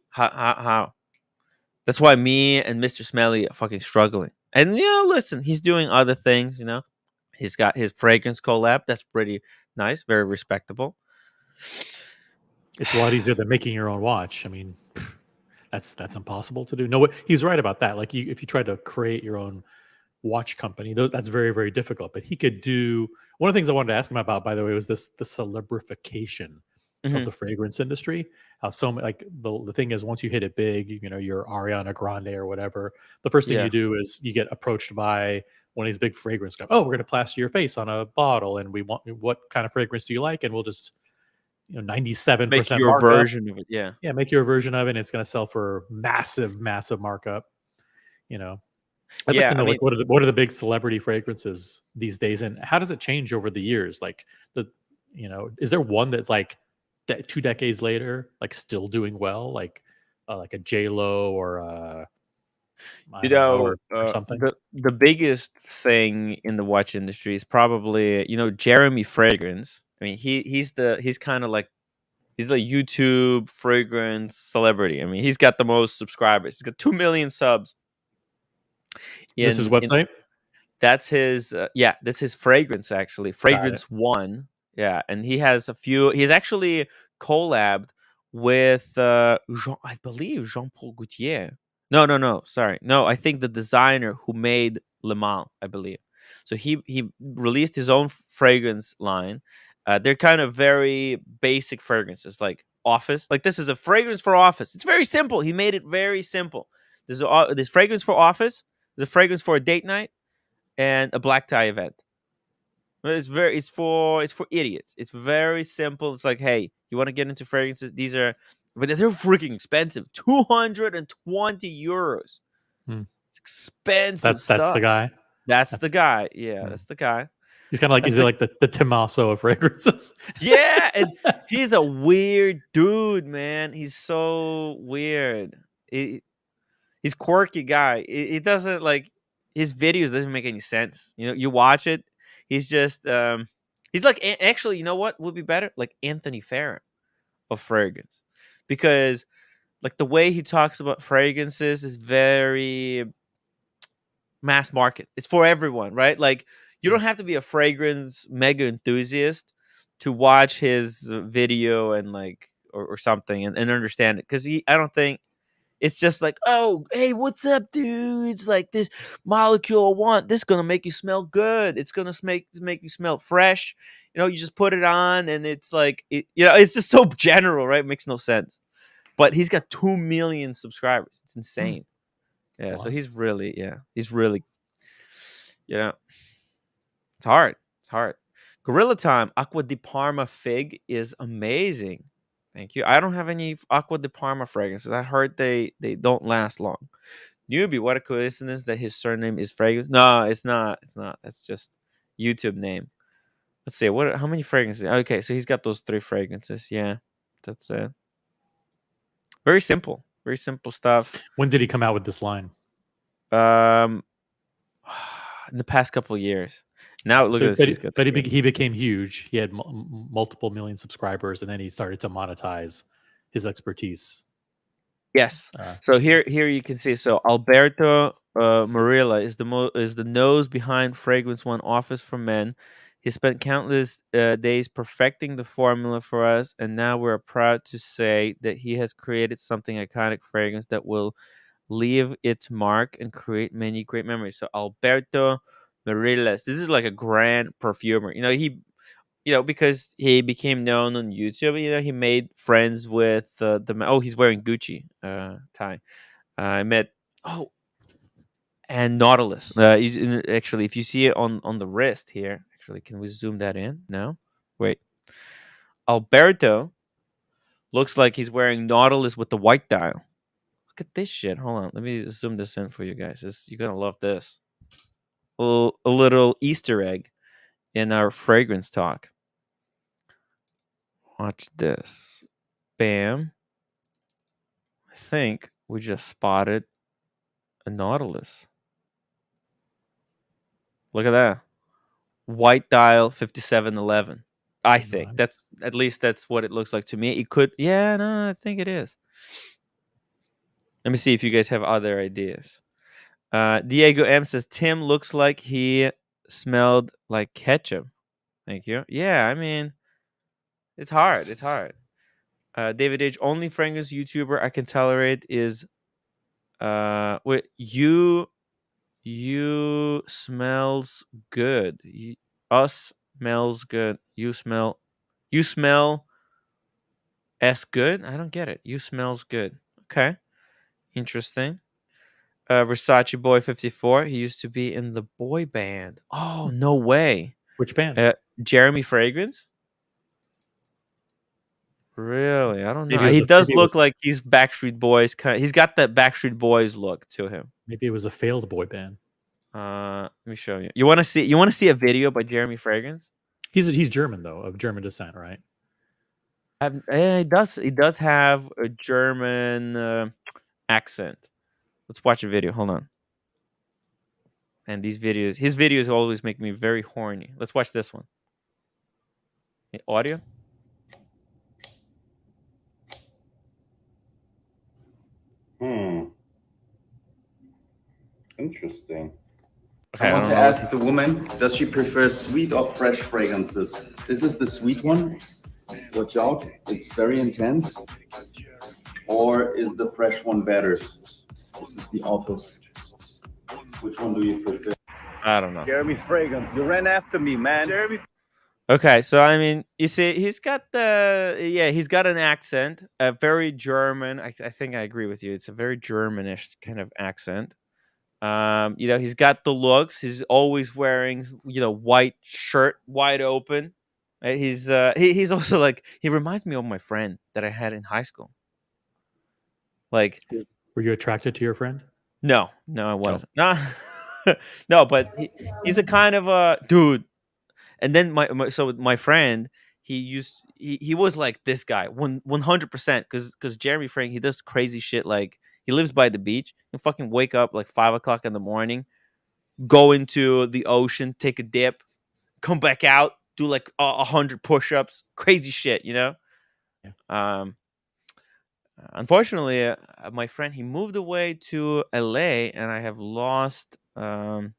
How? That's why me and Mr. Smelly are fucking struggling. And listen, he's doing other things. He's got his fragrance collab. That's pretty nice, very respectable. It's a lot easier than making your own watch. I mean, that's impossible to do. No, he's right about that. Like if you try to create your own watch company, that's very, very difficult. But he could do one of the things I wanted to ask him about, by the way, was the celebrification of Mhm. the fragrance industry. How like the thing is, once you hit it big, you're Ariana Grande or whatever. The first thing Yeah. you do is you get approached by one of these big fragrance companies. Oh, we're going to plaster your face on a bottle, and we want what kind of fragrance do you like? And we'll just 97% Make your markup. version of it. Yeah. Yeah, make your version of it. And it's going to sell for massive, massive markup. I'd like Yeah. to know I mean, like what are the big celebrity fragrances these days, and how does it change over the years? Like is there one that's like 2 decades later, like still doing well, like a J Lo or I don't know, or something. The biggest thing in the watch industry is probably Jeremy Fragrance. I mean, he's kind of like he's like YouTube fragrance celebrity. I mean, he's got the most subscribers. He's got 2 million subs. This is website. That's his that's his fragrance actually. Fragrance One. Yeah, and he has a few. He's actually collabed with I believe Jean-Paul Gaultier. No, sorry. No, I think the designer who made Le Mans, I believe. So he released his own fragrance line. They're kind of very basic fragrances, like office. Like this is a fragrance for office. It's very simple. He made it very simple. There's fragrance for office. There's a fragrance for a date night and a black tie event. It's for idiots. It's very simple. It's like, hey, you want to get into fragrances? These are, but they're freaking expensive. 220 euros. It's expensive. That's the guy. That's the guy. Yeah, that's the guy. He's kind of like, is he like the Tommaso of fragrances? Yeah, and he's a weird dude, man. He's so weird. He's quirky guy. It doesn't like his videos doesn't make any sense. You watch it. He's just he's like actually, you know what would be better? Like Anthony Farron of fragrance, because like the way he talks about fragrances is very mass market. It's for everyone, right? Like you don't have to be a fragrance mega enthusiast to watch his video and like or something and understand it, because I don't think it's just like, oh, hey, what's up, dudes? Like this molecule I want. This is gonna make you smell good. It's gonna make you smell fresh. You just put it on, and it's like, it's just so general, right? It makes no sense. But he's got 2 million subscribers. It's insane. Yeah, so he's really, it's hard. It's hard. Gorilla Time Aqua di Parma Fig is amazing. Thank you. I don't have any Aqua di Parma fragrances. I heard they don't last long. Newbie, what a coincidence that his surname is Fragrance. No, it's not. It's not. That's just YouTube name. Let's see. How many fragrances? Okay, so he's got those 3 fragrances. Yeah, that's it. Very simple. Very simple stuff. When did he come out with this line? In the past couple of years. Now look at this. But he became huge. He had multiple million subscribers, and then he started to monetize his expertise. Yes. So here you can see. So Alberto Marilla is the nose behind Fragrance One Office for Men. He spent countless days perfecting the formula for us, and now we're proud to say that he has created something iconic fragrance that will leave its mark and create many great memories. So Alberto Mariles, this is like a grand perfumer. Because he became known on YouTube. He made friends with he's wearing Gucci tie. I met and Nautilus. Actually, if you see it on the wrist here, actually, can we zoom that in? No, wait. Alberto looks like he's wearing Nautilus with the white dial. Look at this shit. Hold on. Let me zoom this in for you guys. You're going to love this. A little Easter egg in our fragrance talk. Watch this. Bam. I think we just spotted a Nautilus. Look at that. White dial 5711. I think that's what it looks like to me. It could. Yeah, no, I think it is. Let me see if you guys have other ideas. Diego M says Tim looks like he smelled like ketchup. Thank you. Yeah, I mean, it's hard. It's hard. David H. Only fragrance YouTuber I can tolerate is you smells good. Us smells good. You smell as good. I don't get it. You smells good. Okay, interesting. Versace Boy 54. He used to be in the boy band. Oh, no way. Which band? Jeremy Fragrance. Really? I don't know. He does look like he's Backstreet Boys. He's got that Backstreet Boys look to him. Maybe it was a failed boy band. Let me show you. You want to see a video by Jeremy Fragrance? He's German though, of German descent, right? He does have a German accent. Let's watch a video. Hold on. And his videos always make me very horny. Let's watch this one. Audio. Interesting. Okay, I want don't to know ask the woman, does she prefer sweet or fresh fragrances? This is the sweet one. Watch out, it's very intense. Or is the fresh one better? This is the office. Which one do you prefer? I don't know. Jeremy Fragrance, you ran after me, man. Jeremy. Okay, so I mean, you see, he's got an accent, a very German. I think I agree with you. It's a very Germanish kind of accent. He's got the looks. He's always wearing, white shirt, wide open. Right? He's also like, he reminds me of my friend that I had in high school. Like, Were you attracted to your friend? no, I wasn't. No, no, but he's a kind of a dude. And then my friend, he was like this guy 100% because Jeremy Frank, he does crazy shit. Like, he lives by the beach and fucking wake up like 5 o'clock in the morning, go into the ocean, take a dip, come back out, do like 100 push-ups, crazy shit, Yeah. Unfortunately, my friend, he moved away to LA, and I have lost kind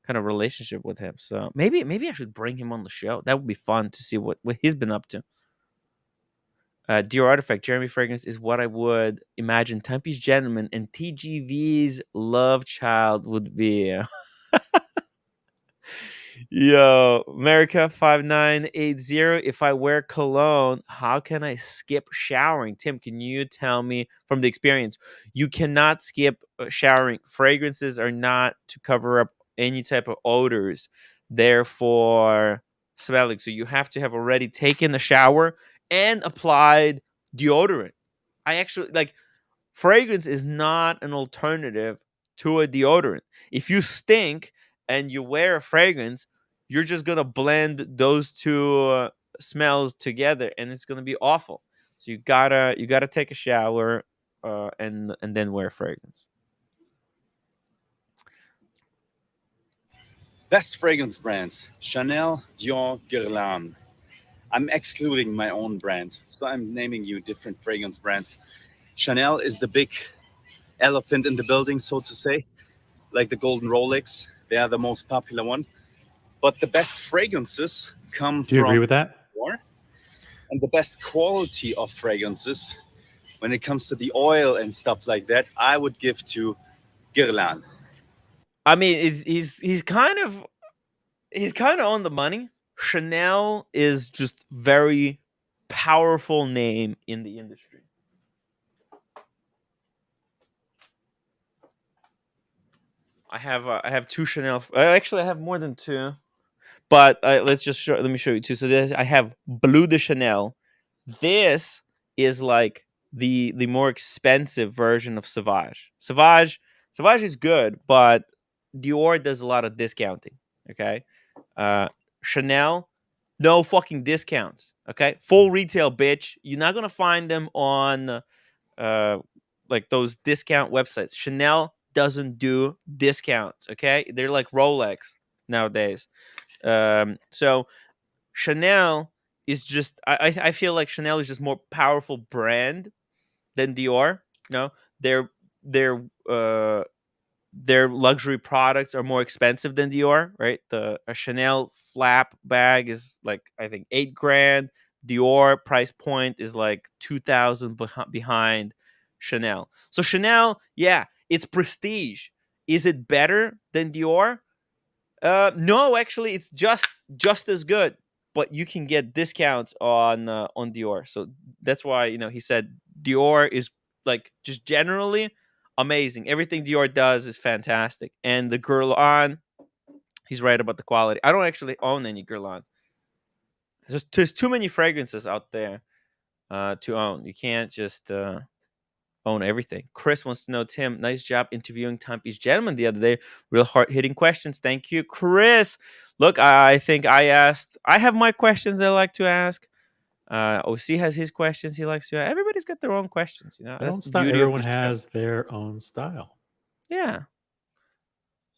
of relationship with him. So maybe I should bring him on the show. That would be fun to see what he's been up to. Dear Artifact, Jeremy Fragrance is what I would imagine Tempe's Gentleman and TGV's love child would be. Yo, America 5980. If I wear cologne, how can I skip showering? Tim, can you tell me from the experience? You cannot skip showering. Fragrances are not to cover up any type of odors, therefore smelling. So you have to have already taken a shower and applied deodorant. I actually like, fragrance is not an alternative to a deodorant. If you stink and you wear a fragrance, you're just gonna blend those two smells together, and it's gonna be awful. So you gotta take a shower and then wear a fragrance. Best fragrance brands: Chanel, Dior, Guerlain. I'm excluding my own brand, so I'm naming you different fragrance brands. Chanel is the big elephant in the building, so to say, like the golden Rolex. They are the most popular one. But the best fragrances come Do you from agree with that? Dior, and the best quality of fragrances, when it comes to the oil and stuff like that, I would give to Guerlain. I mean, he's kind of on the money. Chanel is just very powerful name in the industry. I have two Chanel. Actually, I have more than two, but let me show you two. So I have Bleu de Chanel. This is like the more expensive version of Sauvage. Sauvage is good, but Dior does a lot of discounting. Okay, Chanel, no fucking discounts. Okay, full retail, bitch. You're not gonna find them on like those discount websites. Chanel doesn't do discounts. Okay, they're like Rolex nowadays. So Chanel is just I feel like Chanel is just more powerful brand than Dior. You know, their uh their luxury products are more expensive than Dior, right? A Chanel flap bag is like, I think, 8 grand. Dior price point is like 2,000 behind Chanel. So Chanel, yeah, it's prestige. Is it better than Dior? No, actually, it's just as good, but you can get discounts on Dior. So that's why he said Dior is like just generally amazing. Everything Dior does is fantastic, and the Guerlain, he's right about the quality. I don't actually own any Guerlain. There's too many fragrances out there to own. You can't just own everything. Chris wants to know, Tim, nice job interviewing Tempe's Gentleman the other day. Real hard-hitting questions. Thank you, Chris. Look, I think I have my questions that I like to ask. OC has his questions he likes to ask. Everybody's got their own questions. Their own That's the style. beauty of Everyone the show. has their own style. Yeah.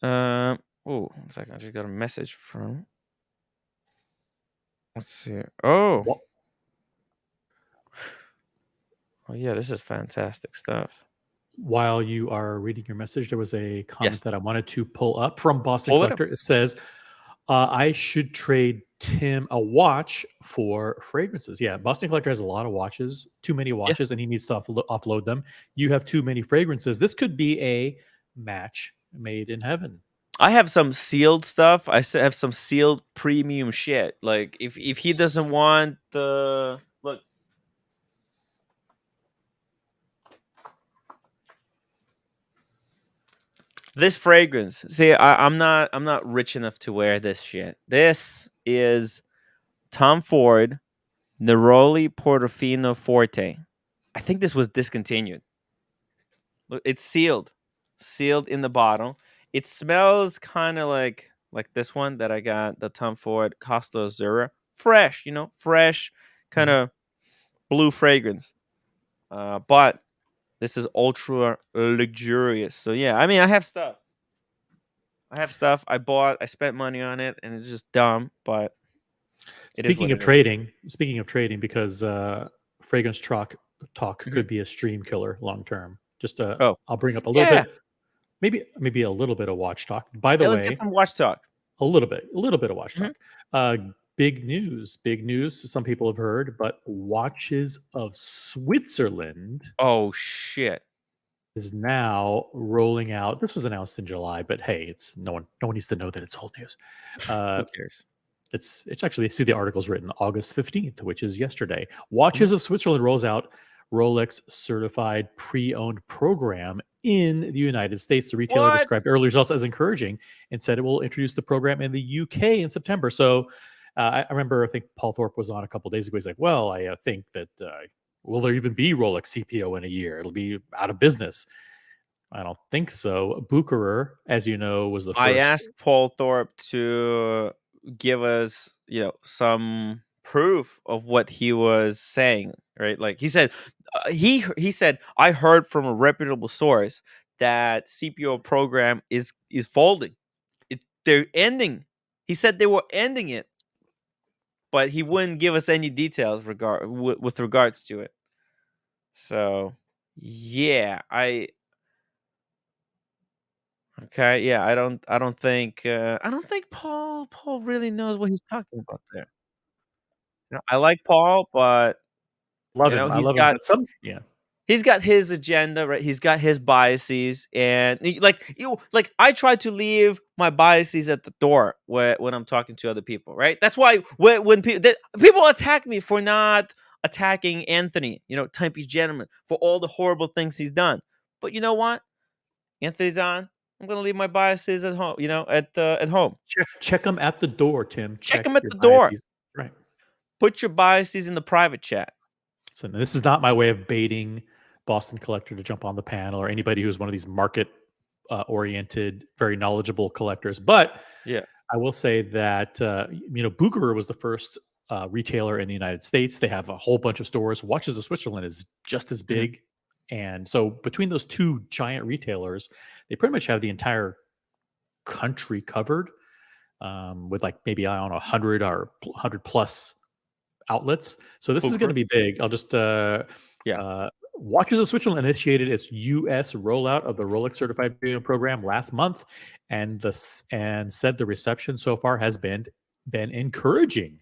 Oh, 1 second. I just got a message from. Let's see. Oh, Wha- oh yeah, this is fantastic stuff. While you are reading your message, there was a Yes. comment that I wanted to pull up from Boston Pull it up. Collector. It says, I should trade Tim a watch for fragrances. Yeah, Boston Collector has a lot of watches, too many Yeah. watches, and he needs to offload them. You have too many fragrances. This could be a match made in heaven. I have some sealed stuff. Have some sealed premium shit. Like if he doesn't want the look. This fragrance. See, I'm not rich enough to wear this shit. This is Tom Ford Neroli Portofino Forte. I think this was discontinued. Look, it's sealed in the bottle. It smells kind of like this one that I got, the Tom Ford Costa Azzurra. Fresh, fresh kind of blue fragrance. But this is ultra luxurious. So yeah, I mean, I have stuff. I spent money on it, and it's just dumb. But it is Speaking what of it is. trading, because fragrance talk Mhm. could be a stream killer long term. Just Oh, I'll bring up a little yeah. bit, maybe a little bit of watch talk. By the Yeah, let's get way, some watch talk. a little bit of watch Mhm. talk. Big news. Some people have heard, but Watches of Switzerland Oh shit. is now rolling out. This was announced in July, but hey, it's no one needs to know that it's old news. Who cares? It's actually, I see the article's written August 15th, which is yesterday. Watches of Switzerland rolls out Rolex certified pre-owned program in the United States. The retailer What? described early results as encouraging and said it will introduce the program in the UK in September. So I remember, I think Paul Thorpe was on a couple days ago. He's like, well, I think that will there even be Rolex CPO in a year? It'll be out of business. I don't think so. Bucherer, as you know, was the I first. asked Paul Thorpe to give us, some proof of what he was saying, right? Like he said, he said, I heard from a reputable source that CPO program is folding. They're ending. He said they were ending it, but he wouldn't give us any details with regards to it. So, yeah, okay, yeah, I don't think Paul really knows what he's talking about there. I like Paul, but Love him. I love him. But yeah. he's got his agenda, right? He's got his biases, and like I try to leave my biases at the door when I'm talking to other people, right? That's why when people attack me for not attacking Anthony, Tempe's gentleman, for all the horrible things he's done. But you know what? Anthony's on. I'm gonna leave my biases at home. At home. Check them at the door, Tim. Check them at your the door. biases. Right. Put your biases in the private chat. So this is not my way of baiting Boston Collector to jump on the panel or anybody who's one of these market oriented, very knowledgeable collectors. But Yeah. I will say that Bucherer was the first retailer in the United States. They have a whole bunch of stores. Watches of Switzerland is just as big. And so between those two giant retailers, they pretty much have the entire country covered with like maybe, I don't know, 100 or 100 plus outlets. So this is going to be big. I'll just Watches of Switzerland initiated its U.S. rollout of the Rolex Certified Premium program last month, and said the reception so far has been encouraging.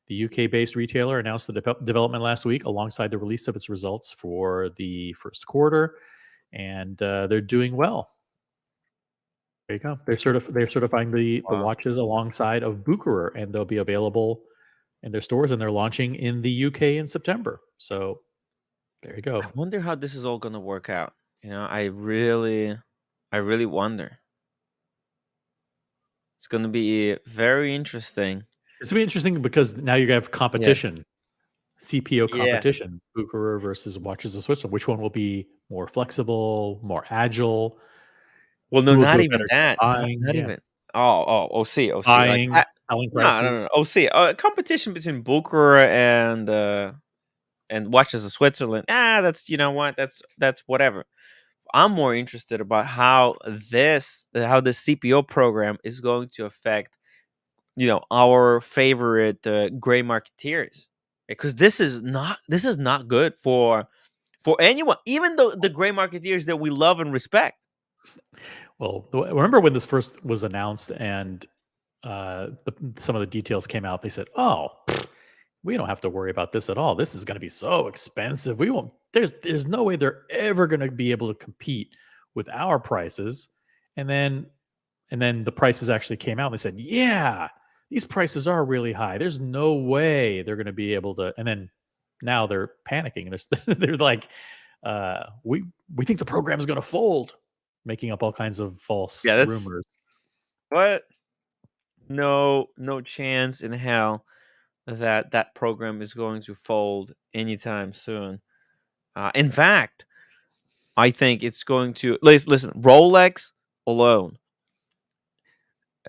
The UK-based retailer announced the development last week alongside the release of its results for the first quarter, and they're doing well. There you go. They're certifying the watches alongside of Bucherer, and they'll be available in their stores, and they're launching in the UK in September. So there you go. I wonder how this is all gonna work out. I really wonder. It's gonna be very interesting. It's gonna be interesting because now you're gonna have competition, CPO competition, Bucherer versus Watches of Switzerland. Which one will be more flexible, more agile? Well, no, not even that. Buying, not even. Oh, OC. Buying, Like, selling prices. No. OC. Competition between Bucherer and Watches of Switzerland. That's, you know what? That's whatever. I'm more interested about how the CPO program is going to affect, our favorite gray marketeers, because this is not good for anyone, even though the gray marketeers that we love and respect. Well, remember when this first was announced and some of the details came out? They said, "Oh, we don't have to worry about this at all. This is going to be so expensive. We won't. There's no way they're ever going to be able to compete with our prices." And then the prices actually came out. And they said, "Yeah, these prices are really high. There's no way they're going to be able to." And then now they're panicking. They're like, "We think the program is going to fold," making up all kinds of false rumors. What? No chance in hell that program is going to fold anytime soon. In fact, I think it's going to listen. Rolex alone.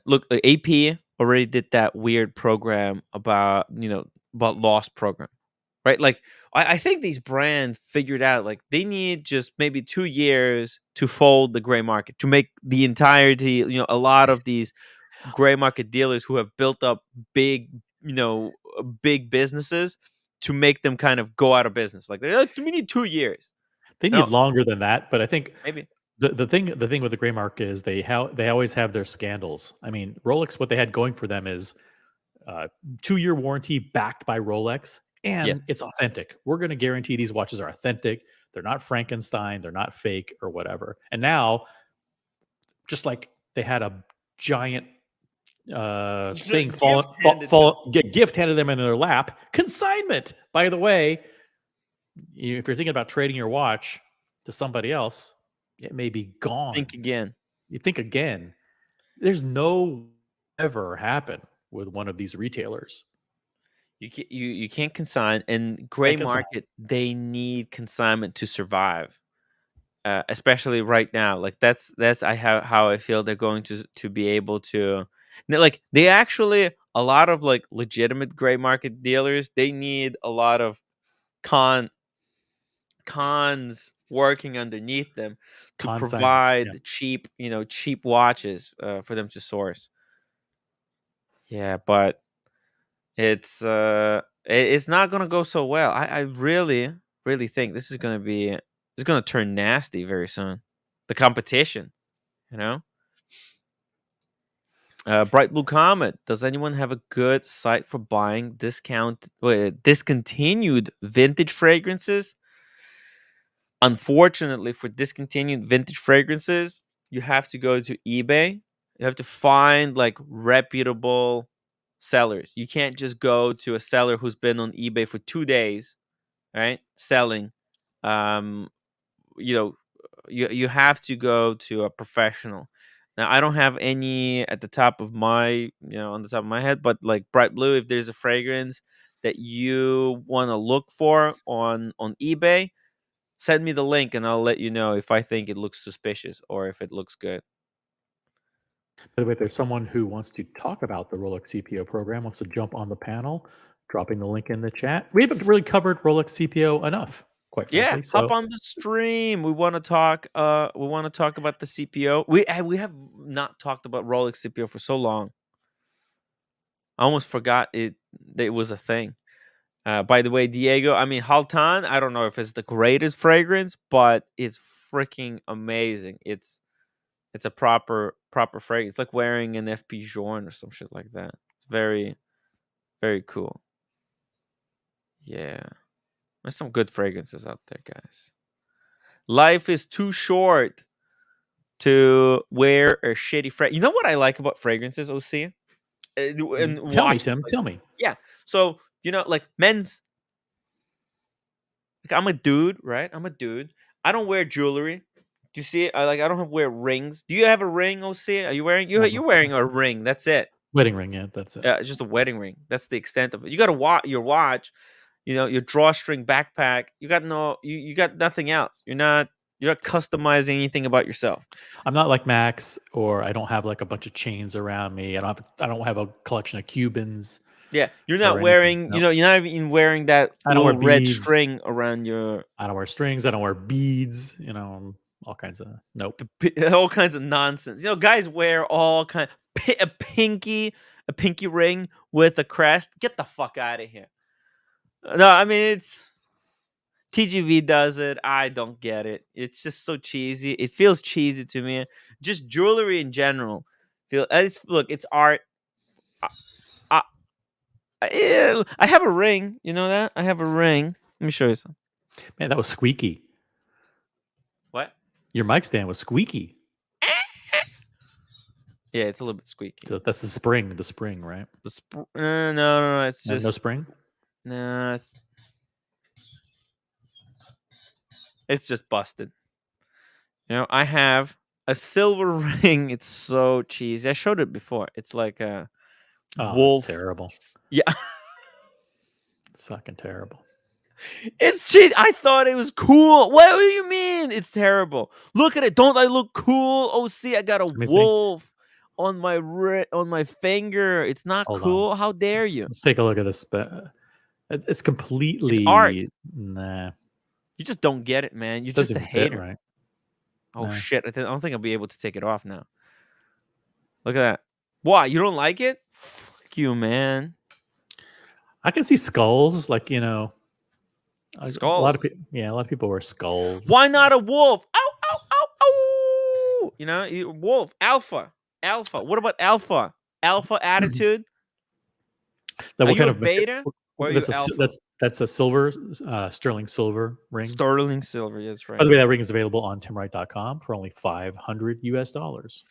Look, AP already did that weird program about lost program, right? Like I think these brands figured out like they need just maybe 2 years to fold the gray market, to make the entirety. A lot of these gray market dealers who have built up big big businesses, to make them kind of go out of business. Like they're like, we need 2 years. They need longer than that, but I think Maybe. the thing with the gray market is they always have their scandals. I mean, Rolex, what they had going for them is 2-year warranty backed by Rolex, and it's authentic. We're going to guarantee these watches are authentic. They're not Frankenstein. They're not fake or whatever. And now, just like they had a giant thing get gift handed them in their lap, consignment. By the way, if you're thinking about trading your watch to somebody else, it may be gone. Think again. You think again. There's no ever happen with one of these retailers. You can't consign. And gray market, they need consignment to survive. Especially right now. Like that's how I feel they're going to be able to. Like they actually, a lot of like legitimate gray market dealers, they need a lot of cons working underneath them to provide cheap watches for them to source. Yeah, but it's not gonna go so well. I really think this is gonna turn nasty very soon. The competition, Bright Blue Comet. Does anyone have a good site for buying discontinued vintage fragrances? Unfortunately, for discontinued vintage fragrances, you have to go to eBay. You have to find like reputable sellers. You can't just go to a seller who's been on eBay for 2 days, right? Selling. You have to go to a professional. Now, I don't have any at the top of my, on the top of my head, but like Bright Blue, if there's a fragrance that you want to look for on eBay, send me the link and I'll let you know if I think it looks suspicious or if it looks good. By the way, if there's someone who wants to talk about the Rolex CPO program, wants to jump on the panel, dropping the link in the chat. We haven't really covered Rolex CPO enough, quite frankly. Yeah, hop on the stream. We want to talk. We want to talk about the CPO. We have not talked about Rolex CPO for so long. I almost forgot that it was a thing. By the way, Diego, I mean Haltan, I don't know if it's the greatest fragrance, but it's freaking amazing. It's a proper fragrance. It's like wearing an FP Journe or some shit like that. It's very, very cool. Yeah. There's some good fragrances out there, guys. Life is too short to wear a shitty fragrance. You know what I like about fragrances, OC? And tell me, Tim. Tell me. Yeah. So, like men's. Like I'm a dude, right? I'm a dude. I don't wear jewelry. Do you see it? I don't wear rings. Do you have a ring, OC? Are you wearing? You're wearing a ring. That's it. Wedding ring, yeah, that's it. Yeah, it's just a wedding ring. That's the extent of it. You got to your watch. Your drawstring backpack. You got you got nothing else. You're not customizing anything about yourself. I'm not like Max, or I don't have like a bunch of chains around me. I don't have a collection of Cubans. Yeah, you're not wearing. Nope. You're not even wearing that little red string around your. I don't wear strings. I don't wear beads. all kinds of nope. All kinds of nonsense. You know, guys wear all kind a pinky ring with a crest. Get the fuck out of here. No, I mean it's TGV does it. I don't get it. It's just so cheesy. It feels cheesy to me. Just jewelry in general. Look, it's art. I have a ring. You know that? I have a ring. Let me show you some. Man, that was squeaky. What? Your mic stand was squeaky. Yeah, it's a little bit squeaky. So that's the spring, right? No, it's just no spring. no. It's just busted. You know, I have a silver ring. It's so cheesy. I showed it before. It's like a wolf. That's terrible. Yeah. It's fucking terrible. It's cheesy. I thought it was cool. What do you mean? It's terrible. Look at it. Don't I look cool? Oh, see, I got a wolf on my finger. It's not cool. How dare you? Let's take a look at this. It's completely it's art. Nah. You just don't get it, man. You're just a hater. Right? Oh, shit. I don't think I'll be able to take it off now. Look at that. Why? You don't like it? Fuck you, man. I can see skulls, like, you know. Skulls. A lot of people wear skulls. Why not a wolf? Ow, ow, ow, ow. You know, wolf, alpha. What about alpha? Alpha attitude? What Are kind you of beta? That's a silver, sterling silver ring. Sterling silver, yeah, that's right. By the way, that ring is available on timwright.com for only $500.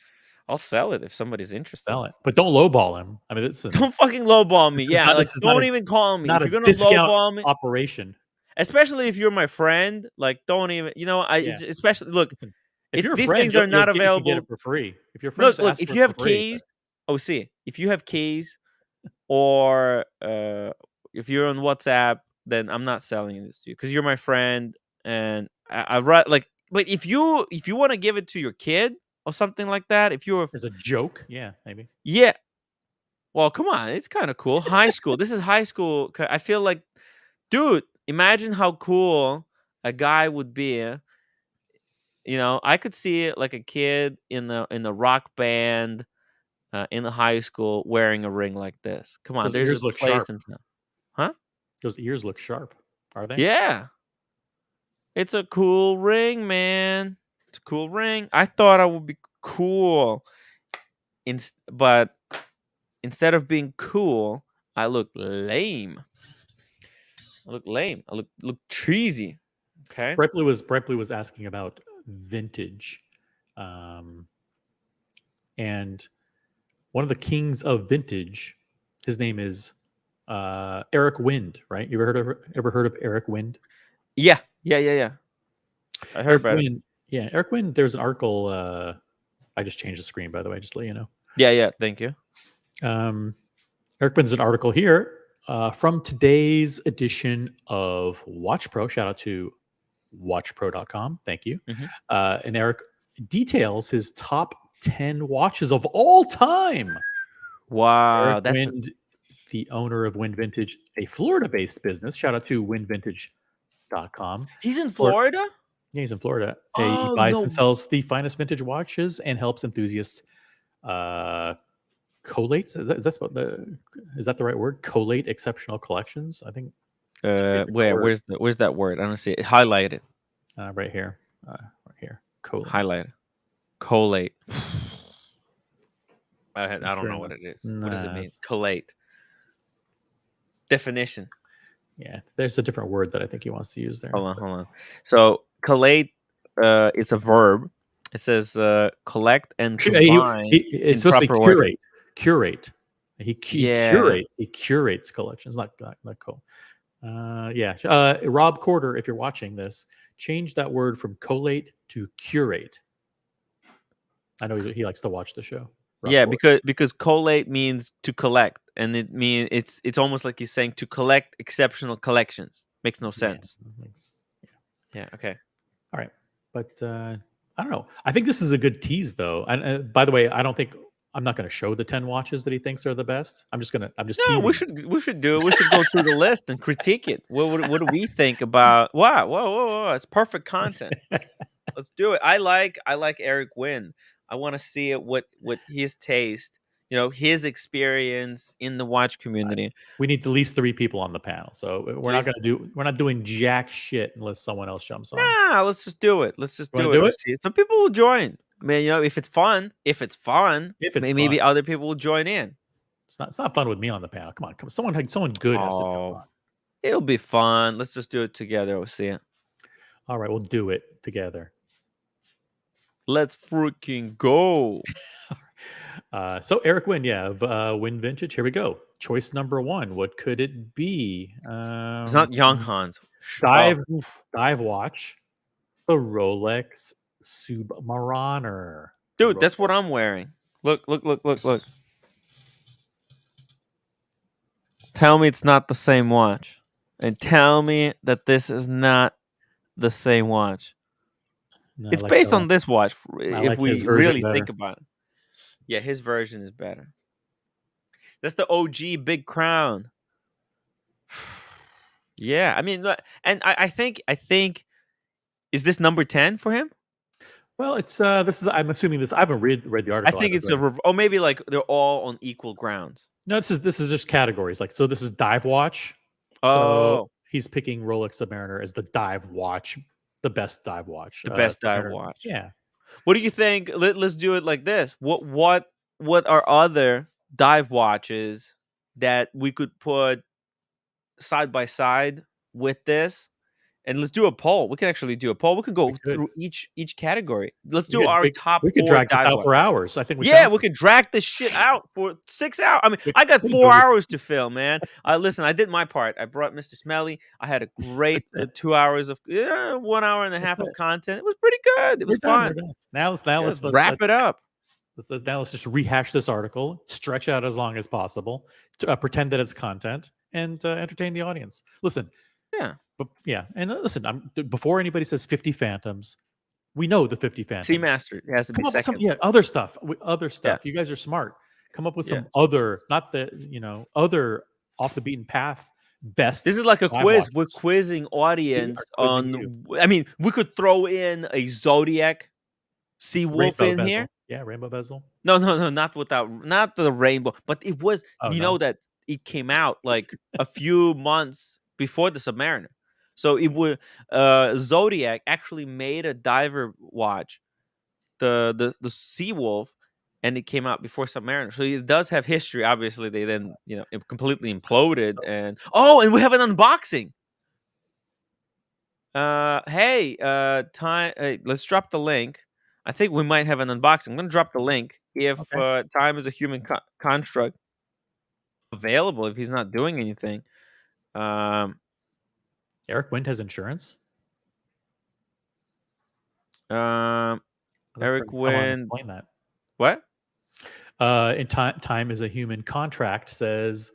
I'll sell it if somebody's interested. Sell it, but don't lowball him. I mean, don't fucking lowball me. Yeah, don't even call me. Not if you're a gonna lowball me, operation. Especially if you're my friend, like don't even. You know, especially look. If you're these friend, things are not available, you get it for free. If your friends look, if you have keys, if you have keys, or if you're on WhatsApp, then I'm not selling this to you because you're my friend, and I like. But if you want to give it to your kid or something like that, if you're as a joke, yeah, maybe. Yeah. Well, come on, it's kind of cool. High school. This is high school. I feel like, dude, imagine how cool a guy would be. You know, I could see it like a kid in the rock band in the high school wearing a ring like this. Come on, there's a place in town. Huh? Those ears look sharp, are they? Yeah. It's a cool ring, man. It's a cool ring. I thought I would be cool. But instead of being cool, I look lame. I look cheesy. Okay. Brightblue was asking about vintage, and one of the kings of vintage, his name is Eric Wind. Right? You ever heard of Eric Wind? Yeah. I heard about it. Yeah, Eric Wind. There's an article. I just changed the screen, by the way, just to let you know. Yeah. Thank you. Eric Wind's an article here from today's edition of Watch Pro. Shout out to watchpro.com. Thank you. Mm-hmm. And Eric details his top 10 watches of all time. Wow. Eric Wind, the owner of Wind Vintage, a Florida-based business. Shout out to windvintage.com. He's in Florida? Yeah, he's in Florida. Oh, he buys and sells the finest vintage watches and helps enthusiasts collate. Is that the right word? Collate exceptional collections, I think. Where's that word? I don't see it. Highlight it. Right here. Right here. Collate. Highlight. Collate. I don't know what it is. What does it mean? Collate. Definition. Yeah, there's a different word that I think he wants to use there. Hold on. So collate, it's a verb. It says collect and combine. It's supposed to be curate. Curate. He curates collections. Not cool. Rob Corder, if you're watching this, change that word from collate to curate. I know he likes to watch the show. Yeah, because collate means to collect, and it's almost like he's saying to collect exceptional collections. Makes no sense. Yeah. Okay. All right, but I don't know. I think this is a good tease, though. And by the way, I'm not going to show the 10 watches that he thinks are the best. I'm just teasing. We should go through the list and critique it. What do we think about? Wow, whoa! It's perfect content. Let's do it. I like Eric Wynn. I want to see it. What his taste. His experience in the watch community. We need at least 3 people on the panel, so we're not doing jack shit unless someone else jumps on. Nah, let's just do it. Let's just You do wanna it. do We'll it? see. Some people will join. I mean, if it's fun, maybe fun. other people will join in. It's not fun with me on the panel. Come on. Someone good has to jump Oh, on. it'll be fun. Let's just do it together. We'll see it. All right, we'll do it together. Let's freaking go. So Eric Wynn, of Wynn Vintage. Here we go. Choice number 1. What could it be? It's not Young Hans. Dive watch. The Rolex Submariner. Dude, that's what I'm wearing. Look. Tell me it's not the same watch. And tell me that this is not the same watch. No, It's based on this watch, if we his version really better. think about it. Yeah, his version is better. That's the OG Big Crown. Yeah, I mean, and I think is this number 10 for him? Well, it's this is. I'm assuming this. I haven't read the I article. think it's maybe like they're all on equal ground. No, this is just categories. Like, so this is dive watch. Oh, So he's picking Rolex Submariner as the dive watch, the best dive watch. the best dive Submariner. watch. Yeah. What do you think? Let's do it like this. What are other dive watches that we could put side by side with this? And let's do a poll. We can actually do a poll. We can go through each category. Let's do our top. We could 4 drag this dive out watches. for hours. I think we we can drag this shit out for 6 hours. I mean, I got 4 hours to film, man. Listen, I did my part. I brought Mr. Smelly. I had a great 2 hours of 1 hour and a half of content. It was pretty good. It was fun. Now let's wrap it up. Now let's just rehash this article, stretch out as long as possible, to, pretend that it's content, and entertain the audience. Listen. Yeah. But yeah, and listen, before anybody says 50 Phantoms, we know the 50 Phantoms. Seamaster. It has to be Come up with second. other stuff. Other stuff. Yeah. You guys are smart. Come up with some other, not the, other off the beaten path best. This is like a quiz. watches. We're quizzing audience quizzing on. I mean, we could throw in a Zodiac Sea Wolf Rainbow in bezel. here. Yeah, rainbow bezel. No, not the rainbow, but it was. No? That it came out like a few months before the Submariner. So it would Zodiac actually made a diver watch, the Sea Wolf, and it came out before Submariner. So it does have history. Obviously, they then it completely imploded, and we have an unboxing. Let's drop the link. I think we might have an unboxing. I'm gonna drop the link if Time is a Human Construct available. If he's not doing anything. Eric Wynn has insurance. Eric Wynn. Explain that. What? In time is a Human Contract says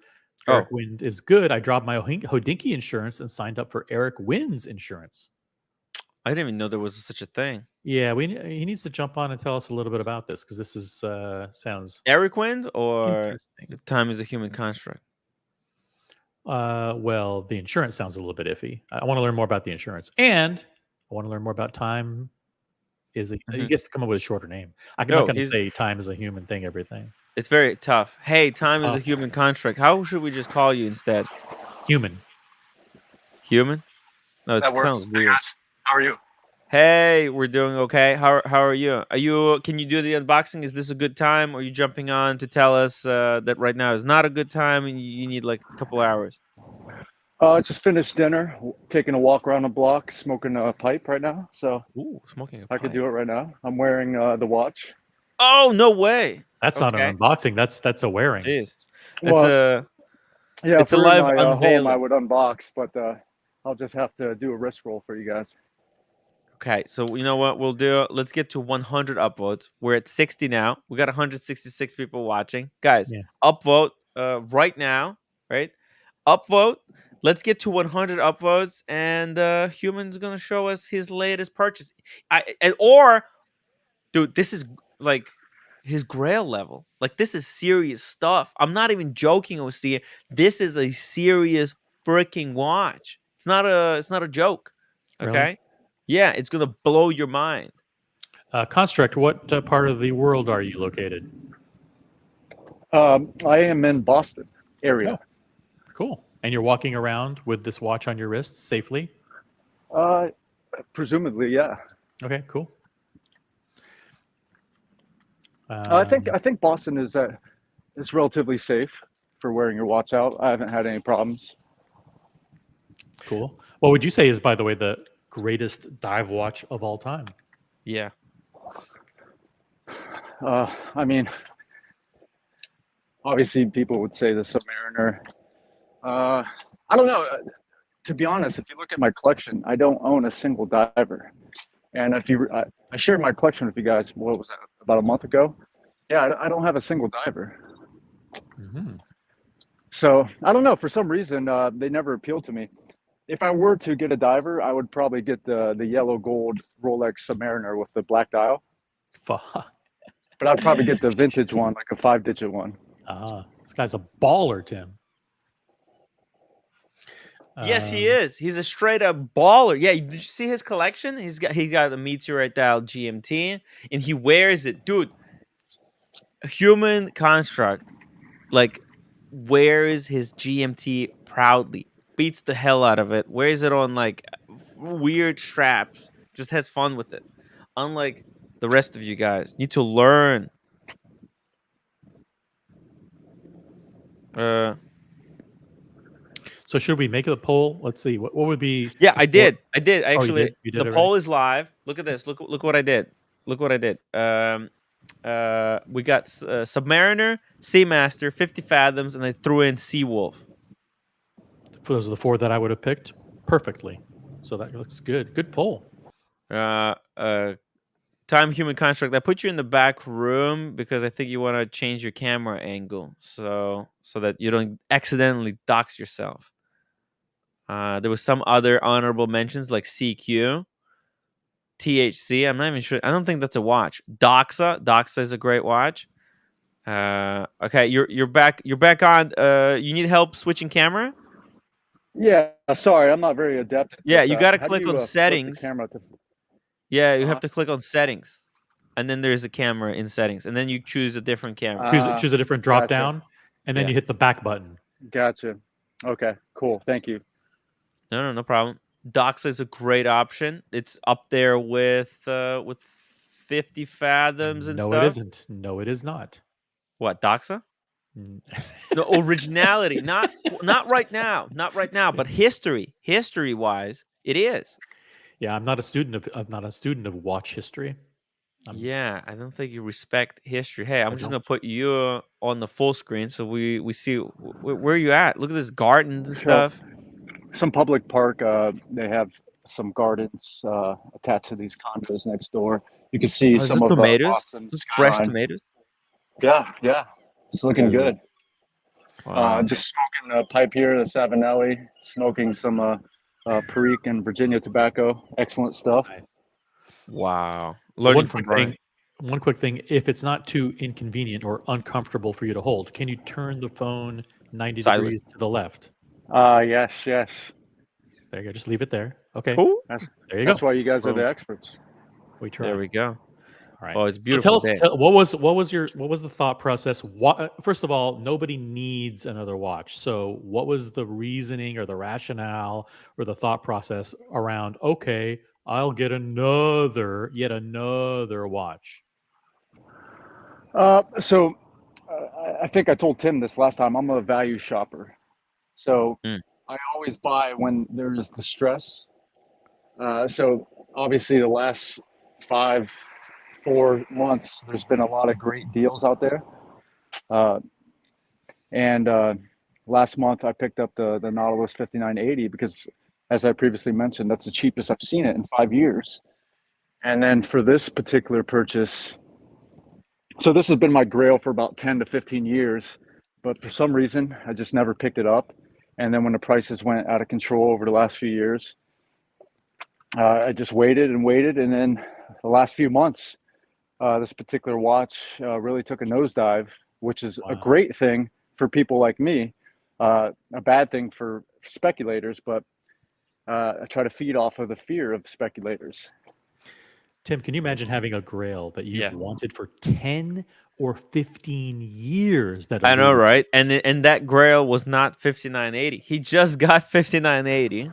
Eric Wynn is good. I dropped my Hodinky insurance and signed up for Eric Wynn's insurance. I didn't even know there was such a thing. Yeah, he needs to jump on and tell us a little bit about this because this is sounds Eric Wynn or Time is a Human Construct. Well, the insurance sounds a little bit iffy. I want to learn more about the insurance, and I want to learn more about Time. He gets to come up with a shorter name. I'm not going to say Time is a human thing. Everything. It's very tough. Hey, Time is a Human Construct. How should we just call you instead? Human. Human? No, it sounds weird. How are you? Hey, we're doing okay. How are you? Can you do the unboxing? Is this a good time? Or are you jumping on to tell us that right now is not a good time and you need like a couple hours? Just finished dinner, taking a walk around the block, smoking a pipe right now. So smoking a pipe. I could do it right now. I'm wearing the watch. Oh, no way. That's not an unboxing. That's a wearing. Jeez. It's a live unveiling. home I would unbox, but I'll just have to do a wrist roll for you guys. Okay, so you know what we'll do? Let's get to 100 upvotes. We're at 60 now. We got 166 people watching. Guys, upvote right now, right? Upvote. Let's get to 100 upvotes, and Human's going to show us his latest purchase. Dude, this is like his grail level. Like, this is serious stuff. I'm not even joking, OC. This is a serious freaking watch. It's not a joke, okay? Really? Yeah, it's gonna blow your mind. Construct, what part of the world are you located? I am in Boston area. Oh, cool. And you're walking around with this watch on your wrist safely? Presumably, yeah. Okay, cool. I think Boston is relatively safe for wearing your watch out. I haven't had any problems. Cool. What would you say is, by the way, the greatest dive watch of all time? Yeah. I mean, obviously, people would say the Submariner. I don't know. To be honest, if you look at my collection, I don't own a single diver. And if you, I shared my collection with you guys. What was that? About a month ago. Yeah, I don't have a single diver. Mm-hmm. So I don't know. For some reason, they never appealed to me. If I were to get a diver, I would probably get the yellow gold Rolex Submariner with the black dial. Fuck. But I'd probably get the vintage one, like a 5-digit one. This guy's a baller, Tim. Yes, he is. He's a straight up baller. Yeah, did you see his collection? He got a meteorite dial GMT, and he wears it, dude. A human construct, like, wears his GMT proudly, beats the hell out of it, wears it on like weird straps, just has fun with it. Unlike the rest of you guys, need to learn. So should we make a poll? Let's see. What would be? Yeah, I did. Actually, You did the it poll right? is live. Look at this. Look what I did. Look what I did. We got Submariner, Seamaster, 50 Fathoms, and I threw in Seawolf. Those are the 4 that I would have picked perfectly. So that looks good. Good poll. Time Human Construct. I put you in the back room because I think you want to change your camera angle so that you don't accidentally dox yourself. There was some other honorable mentions like CQ, THC. I'm not even sure. I don't think that's a watch. Doxa is a great watch. Okay, you're back. You're back on. You need help switching camera? Yeah, sorry, I'm not very adept at Yeah, this. you got to How do click you, on flip the settings. camera to... Yeah, you have to click on settings, and then there's a camera in settings, and then you choose a different camera. Choose a different drop gotcha. down, and then Yeah. you hit the back button. Gotcha. Okay, cool. Thank you. No problem. Doxa is a great option. It's up there with 50 Fathoms and no, stuff. it isn't. No, it is not. What, Doxa? Mm. No, originality. Not right now. Not right now. But history wise, it is. Yeah, I'm not a student of watch history. Yeah, I don't think you respect history. Hey, I'm just gonna put you on the full screen so we see where you at. Look at this garden and stuff. Some public park. They have some gardens attached to these condos next door. You can see Is some this of tomatoes? Boston's This fresh skyline. tomatoes. Yeah, it's looking good. Wow. Just smoking a pipe here, the Savinelli. Smoking some Perique and Virginia tobacco. Excellent stuff. Nice. Wow. So Learning one from quick thing. If it's not too inconvenient or uncomfortable for you to hold, can you turn the phone 90 Sideways. degrees to the left? Yes. There you go. Just leave it there. Okay. Ooh, There you That's go. why you guys are Boom. the experts. We try. there we go. All right. Oh, it's So beautiful. tell us, what was the thought process? First of all, nobody needs another watch. So what was the reasoning or the rationale or the thought process around, okay, I'll get yet another watch? So I think I told Tim this last time. I'm a value shopper. So Mm. I always buy when there is distress. So obviously the last 4 months, there's been a lot of great deals out there. And last month I picked up the Nautilus 5980 because, as I previously mentioned, that's the cheapest I've seen it in 5 years. And then for this particular purchase, so this has been my grail for about 10 to 15 years, but for some reason I just never picked it up. And then when the prices went out of control over the last few years, I just waited, and then the last few months, this particular watch really took a nosedive, which is a great thing for people like me, a bad thing for speculators. But try to feed off of the fear of speculators. Tim, can you imagine having a grail that you've Yeah. wanted for 10 or 15 years? That I know, eludes? right? And that Grail was not 5980. He just got 5980.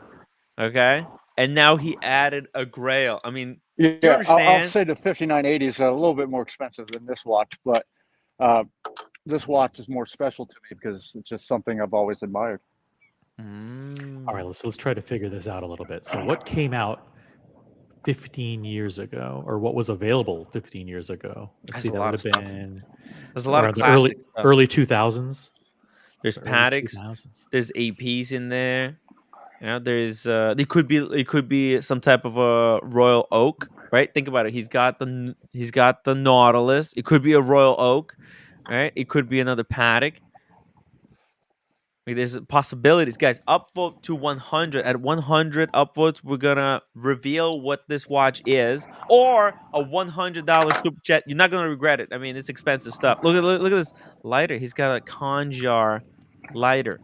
Okay, and now he added a Grail. I mean, do you Yeah, I'll understand? say the 5980 is a little bit more expensive than this watch, but this watch is more special to me because it's just something I've always admired. All right, let's try to figure this out a little bit. So, what came out 15 years ago, or what was available 15 years ago? Let's That's see, a that lot would of have stuff. been There's a lot of around the classic stuff. early 2000s. There's Early Patek's. 2000s. There's APs in there. You know, there's it could be some type of a Royal Oak, right? Think about it. He's got the Nautilus. It could be a Royal Oak, right? It could be another Patek. Like, there's possibilities, guys. Upvote to 100. At 100 upvotes, we're gonna reveal what this watch is, or a $100 super chat. You're not gonna regret it. I mean, it's expensive stuff. Look at this lighter. He's got a Conjar lighter.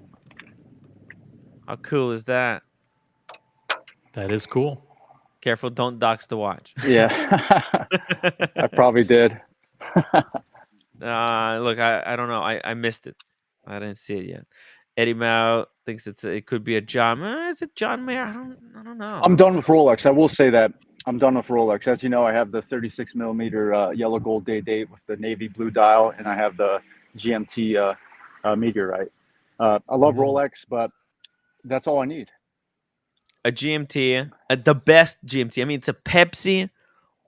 How cool is that? That is cool. Careful, don't dox the watch. Yeah, I probably did. Look, I don't know. I missed it. I didn't see it yet. Eddie Mao thinks it could be a John. Is it John Mayer? I don't know. I'm done with Rolex. I will say that I'm done with Rolex. As you know, I have the 36 millimeter yellow gold day date with the navy blue dial, and I have the GMT meteorite. I love Rolex, but that's all I need. A GMT, the best GMT. I mean, it's a Pepsi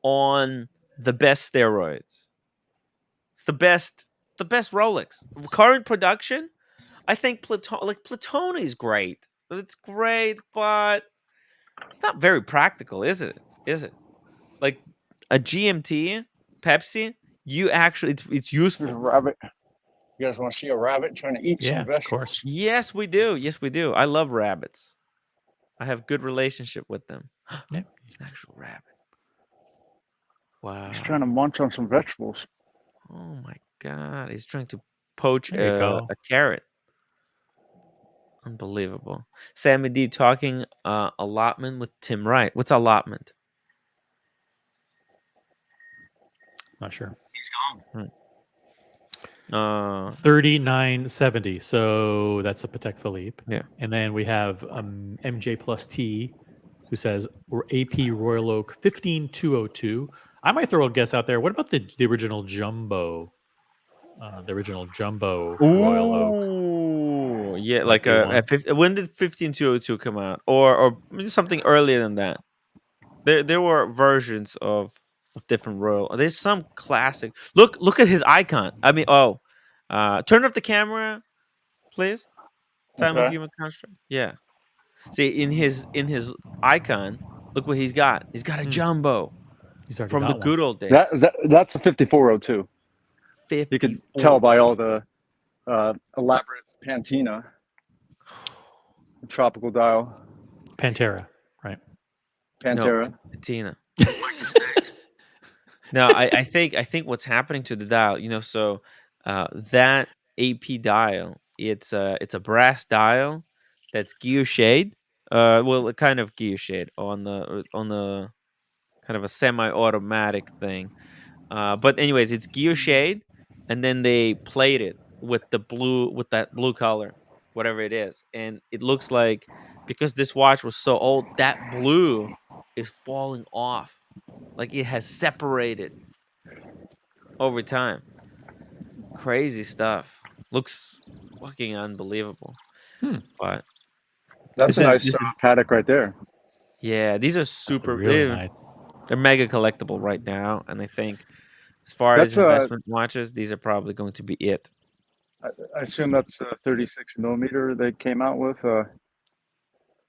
on the best steroids. It's the best Rolex. Current production, I think Platone is great. It's great, but it's not very practical, is it? Is it? Like a GMT, Pepsi, you actually it's There's a useful. rabbit. You guys want to see a rabbit trying to eat Yeah, some of vegetables? course. Yes, we do. Yes, we do. I love rabbits. I have good relationship with them. Yeah. He's an actual rabbit. Wow. He's trying to munch on some vegetables. Oh my god. He's trying to poach There you go. a carrot. Unbelievable. Sammy D talking allotment with Tim Wright. What's allotment? Not sure. Hmm. 3970. So that's a Patek Philippe. Yeah. And then we have MJ plus T, who says we're AP Royal Oak 15202. I might throw a guess out there. What about the original Jumbo? The original Jumbo Royal Oak. Ooh, yeah, Might like be one. when did 15202 come out, or maybe something earlier than that? There were versions of different royal. There's some classic. Look at his icon. I mean, turn off the camera, please. Time of Okay. human construct. Yeah. See, in his icon, look what he's got. He's got a jumbo He's already from the got good one. old days. That's a 5402. 54. You can tell by all the elaborate patina, the tropical dial, Pantera, right? Pantera. No, patina. No, I think what's happening to the dial, so that AP dial, it's a brass dial that's guillocheted. Well, a kind of guillocheted on the kind of a semi-automatic thing. But anyways, it's guillocheted, and then they plate it with that blue color, whatever it is, and it looks like, because this watch was so old, that blue is falling off. Like it has separated over time. Crazy stuff. Looks fucking unbelievable. But That's a nice Patek right there. yeah, these are super. Really nice. They're mega collectible right now, and I think as far That's as investment watches, these are probably going to be it. I assume that's a 36 millimeter they came out with,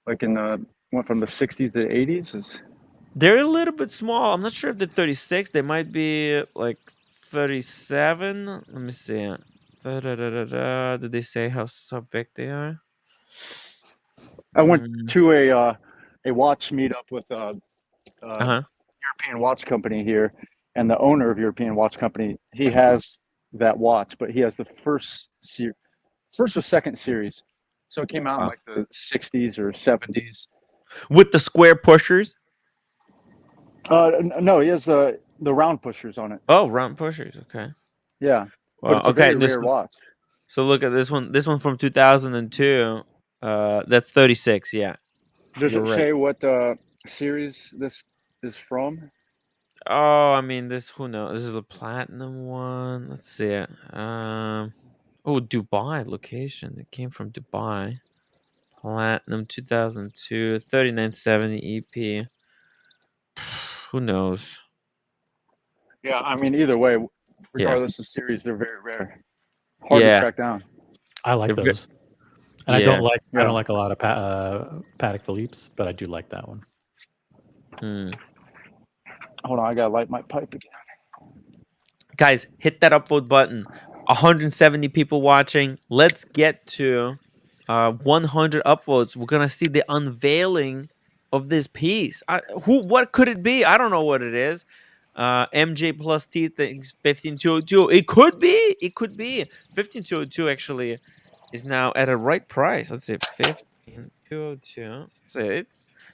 like went from the 60s to the 80s. They're a little bit small. I'm not sure if they're 36. They might be like 37. Let me see. Did they say how big they are? I went to a watch meetup with European Watch Company here, and the owner of European Watch Company, he has that watch, but he has the first or second series. So it came out in like the 60s or 70s. with the square pushers. No, he has the round pushers on it. Oh, round pushers. Okay. Yeah, but Well, it's a okay. very rare watch. So look at this one. This one from 2002. That's 36. Yeah. Does You're it right. say what series this is from? Oh, I mean, who knows? This is a platinum one. Let's see it. Oh, Dubai location. It came from Dubai. Platinum 2002, 3970 EP. Who knows? Yeah, I mean, either way, Yeah. regardless of series, they're very rare. Hard to Yeah. track down. I like They're those. And I Yeah. don't like Yeah. a lot of Patek Philippe's, but I do like that one. Hmm. Hold on, I gotta light my pipe again. Guys, hit that upvote button. 170 people watching. Let's get to 100 upvotes. We're gonna see the unveiling of this piece. What could it be? I don't know what it is. MJ plus T thinks 15202. It could be. 15202 actually is now at a right price. Let's see, 15202. So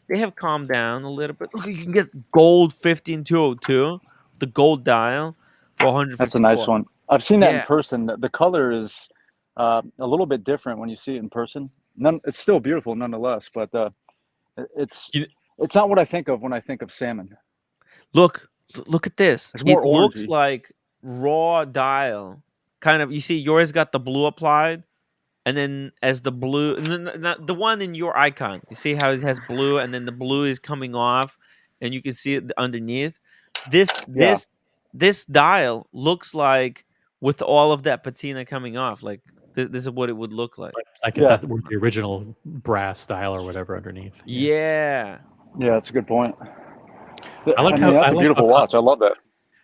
they have calmed down a little bit. Look, you can get gold 15202, the gold dial for 154. That's a nice one. I've seen that in Yeah. person. The color is a little bit different when you see it in person. It's still beautiful nonetheless, but it's not what I think of when I think of salmon. Look at this. It's more It looks orangey. like raw dial. Kind of, you see yours got the blue applied, and then as the blue, and then the one in your icon, you see how it has blue, and then the blue is coming off, and you can see it underneath. This dial looks like with all of that patina coming off, like this is what it would look like. Like if that were the original brass style or whatever underneath. Yeah. Yeah, that's a good point. I like mean, that's a beautiful watch. I love that.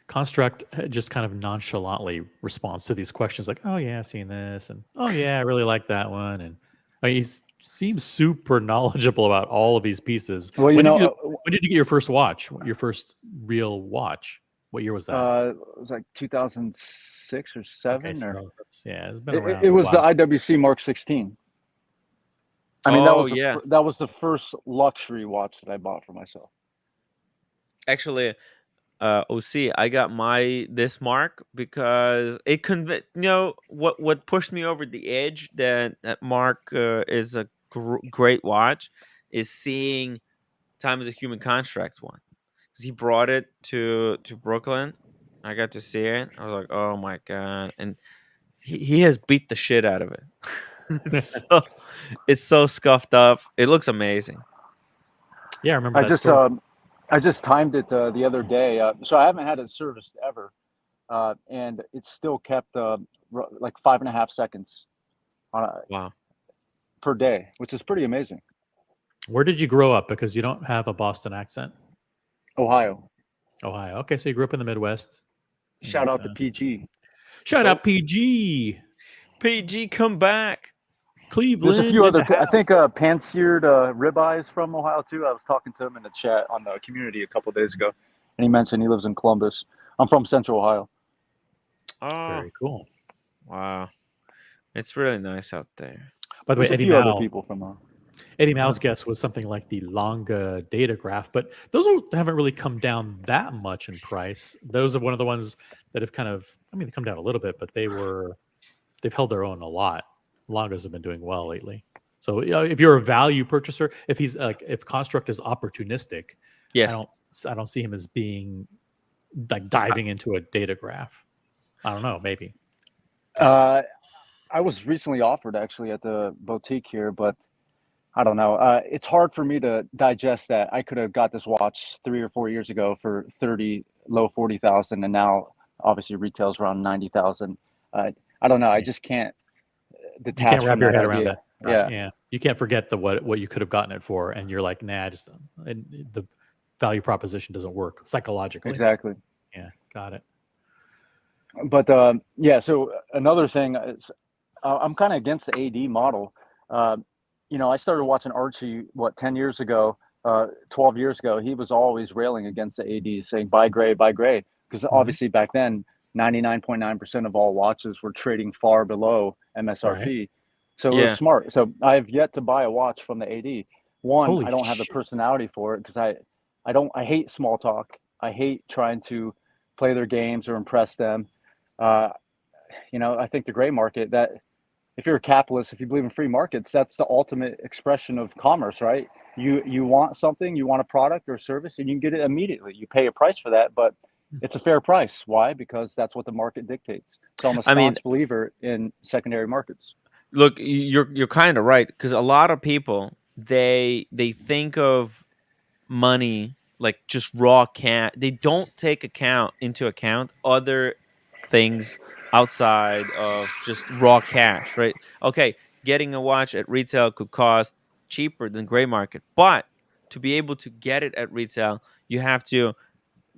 Construct just kind of nonchalantly responds to these questions like, oh yeah, I've seen this, and oh yeah, I really like that one. And I mean, he seems super knowledgeable about all of these pieces. Well, when did you get your first watch? Your first real watch? What year was that? It was like 2006 or 7. Okay, or so it's been around. it was the IWC Mark 16. I mean, that was the first luxury watch that I bought for myself. Actually, OC, I got this mark because it what pushed me over the edge that mark is a great watch is seeing Time is a Human Constructs one, because he brought it to Brooklyn. I got to see it. I was like, oh my god, and he has beat the shit out of it. It's so scuffed up. It looks amazing. Yeah, I remember. I just timed it the other day, so I haven't had it serviced ever, and it's still kept like 5.5 seconds per day, which is pretty amazing. Where did you grow up? Because you don't have a Boston accent. Ohio. Okay, so you grew up in the Midwest. Shout out to PG. Shout out PG. PG, come back. Cleveland. There's a few other. I think pan-seared ribeyes from Ohio too. I was talking to him in the chat on the community a couple of days ago, and he mentioned he lives in Columbus. I'm from Central Ohio. Oh, very cool. Wow, it's really nice out there. By the way, Eddie Mao's guess was something like the Longa Datograph, but those haven't really come down that much in price. Those are one of the ones that have kind of, I mean, they come down a little bit, but they've held their own a lot. Longas have been doing well lately. So if you're a value purchaser, if Construct is opportunistic, yes, I don't see him as being like diving into a datograph. I don't know, maybe. I was recently offered actually at the boutique here, but I don't know. It's hard for me to digest that. I could have got this watch 3 or 4 years ago for low 40,000, and now obviously retails around 90,000. I don't know. I just can't detach. You can't wrap your head around that. Yeah. You can't forget what you could have gotten it for, and you're like, nah, the value proposition doesn't work psychologically. Exactly. Yeah, got it. But so another thing is, I'm kind of against the AD model. I started watching Archie 10 years ago, 12 years ago. He was always railing against the AD, saying buy gray, because obviously back then 99.9% of all watches were trading far below MSRP. Right. So it was smart. So I've yet to buy a watch from the AD. one, Holy I don't have the shit. personality for it because I hate small talk. I hate trying to play their games or impress them. Uh, I think the gray market, that if you're a capitalist, if you believe in free markets, that's the ultimate expression of commerce, right? You want something, you want a product or a service, and you can get it immediately. You pay a price for that, but it's a fair price. Why? Because that's what the market dictates. So I'm a I mean, staunch believer in secondary markets. look, you're kind of right, because a lot of people, they think of money like just raw cash. They don't take into account other things outside of just raw cash, right? Okay, getting a watch at retail could cost cheaper than gray market, but to be able to get it at retail, you have to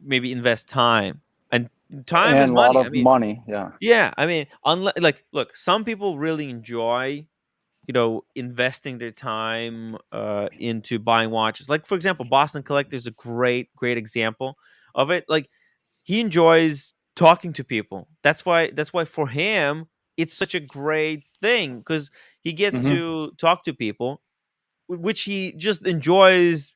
maybe invest time, and time is And a lot money. I of mean, money. Yeah. yeah, I mean, unless, like, look, some people really enjoy, investing their time into buying watches. Like, for example, Boston Collector is a great example of it. Like, he enjoys talking to people. That's why for him it's such a great thing, because he gets Hmm. to talk to people, which he just enjoys,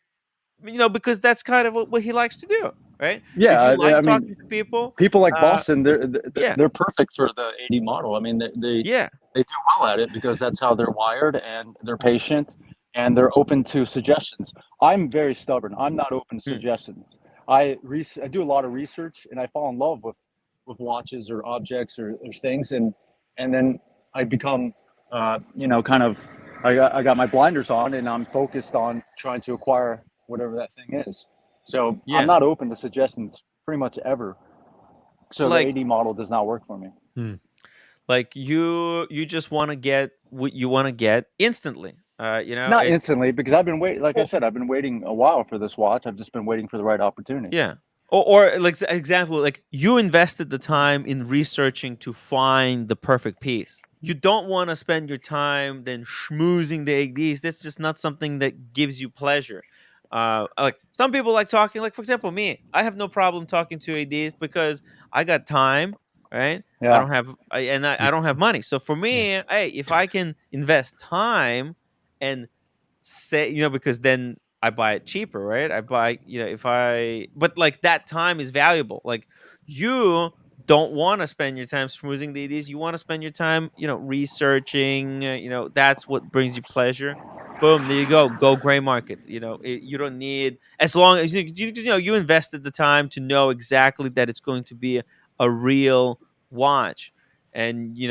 because that's kind of what he likes to do, right? So Yeah. if you I like mean, talking to people, people like uh Boston, yeah, they're perfect for the 80 model. I mean, yeah, they do well at it because that's how they're wired, and they're patient, and they're open to suggestions. I'm very stubborn. I'm not open to mm, suggestions. I do a lot of research, and I fall in love with watches or objects or things, and then I become kind of, I got my blinders on, and I'm focused on trying to acquire whatever that thing is. So I'm yeah. not open to suggestions pretty much ever. So the Like, 80 model does not work for me. Hmm. you just want to get what you want to get instantly. Not It's instantly, because I've been waiting. Like I well, said, I've been waiting a while for this watch. I've just been waiting for the right opportunity. yeah. Or like, example, like, you invested the time in researching to find the perfect piece. You don't want to spend your time then schmoozing the ADs. That's just not something that gives you pleasure. Like, some people like talking. Like, for example, me, I have no problem talking to ADs because I got time, right? I Yeah, don't have, I don't have money. So for Yeah. me, hey, if I can invest time and say, because then I buy it cheaper, right? I buy, if I, but like, that time is valuable. Like, you don't want to spend your time smoozing the ideas. You want to spend your time, researching. That's what brings you pleasure. Boom, there you go. Go gray market. You don't need, as long as you invested the time to know exactly that it's going to be a real watch, and you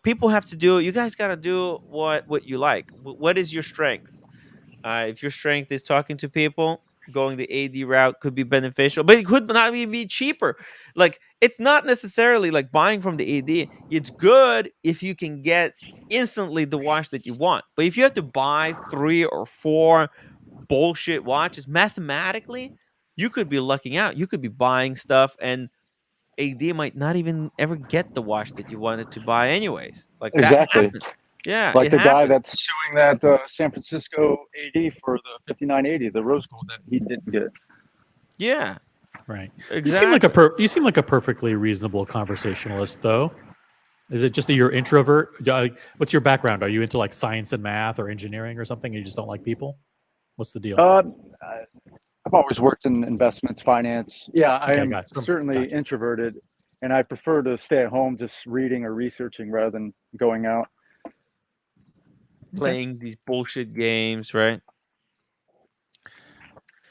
people have to do, you guys got to do what you like. What is your strength? If your strength is talking to people, going the AD route could be beneficial, but it could not even be cheaper. Like, it's not necessarily like buying from the AD. It's good if you can get instantly the watch that you want, but if you have to buy 3 or 4 bullshit watches, mathematically you could be lucking out. You could be buying stuff, and AD might not even ever get the watch that you wanted to buy anyways. Like, that exactly. happens. Yeah, Like it the guy happens. that's suing that San Francisco AD for the 5980, the rose gold that he didn't get. Yeah, Right. exactly. You seem like a perfectly reasonable conversationalist, though. Is it just that you're introvert? What's your background? Are you into like science and math or engineering or something? And you just don't like people? What's the deal? Uh, I've always worked in investments, finance. Yeah, I Okay, am certainly gotcha. introverted, and I prefer to stay at home, just reading or researching rather than going out. Okay. Playing these bullshit games, right?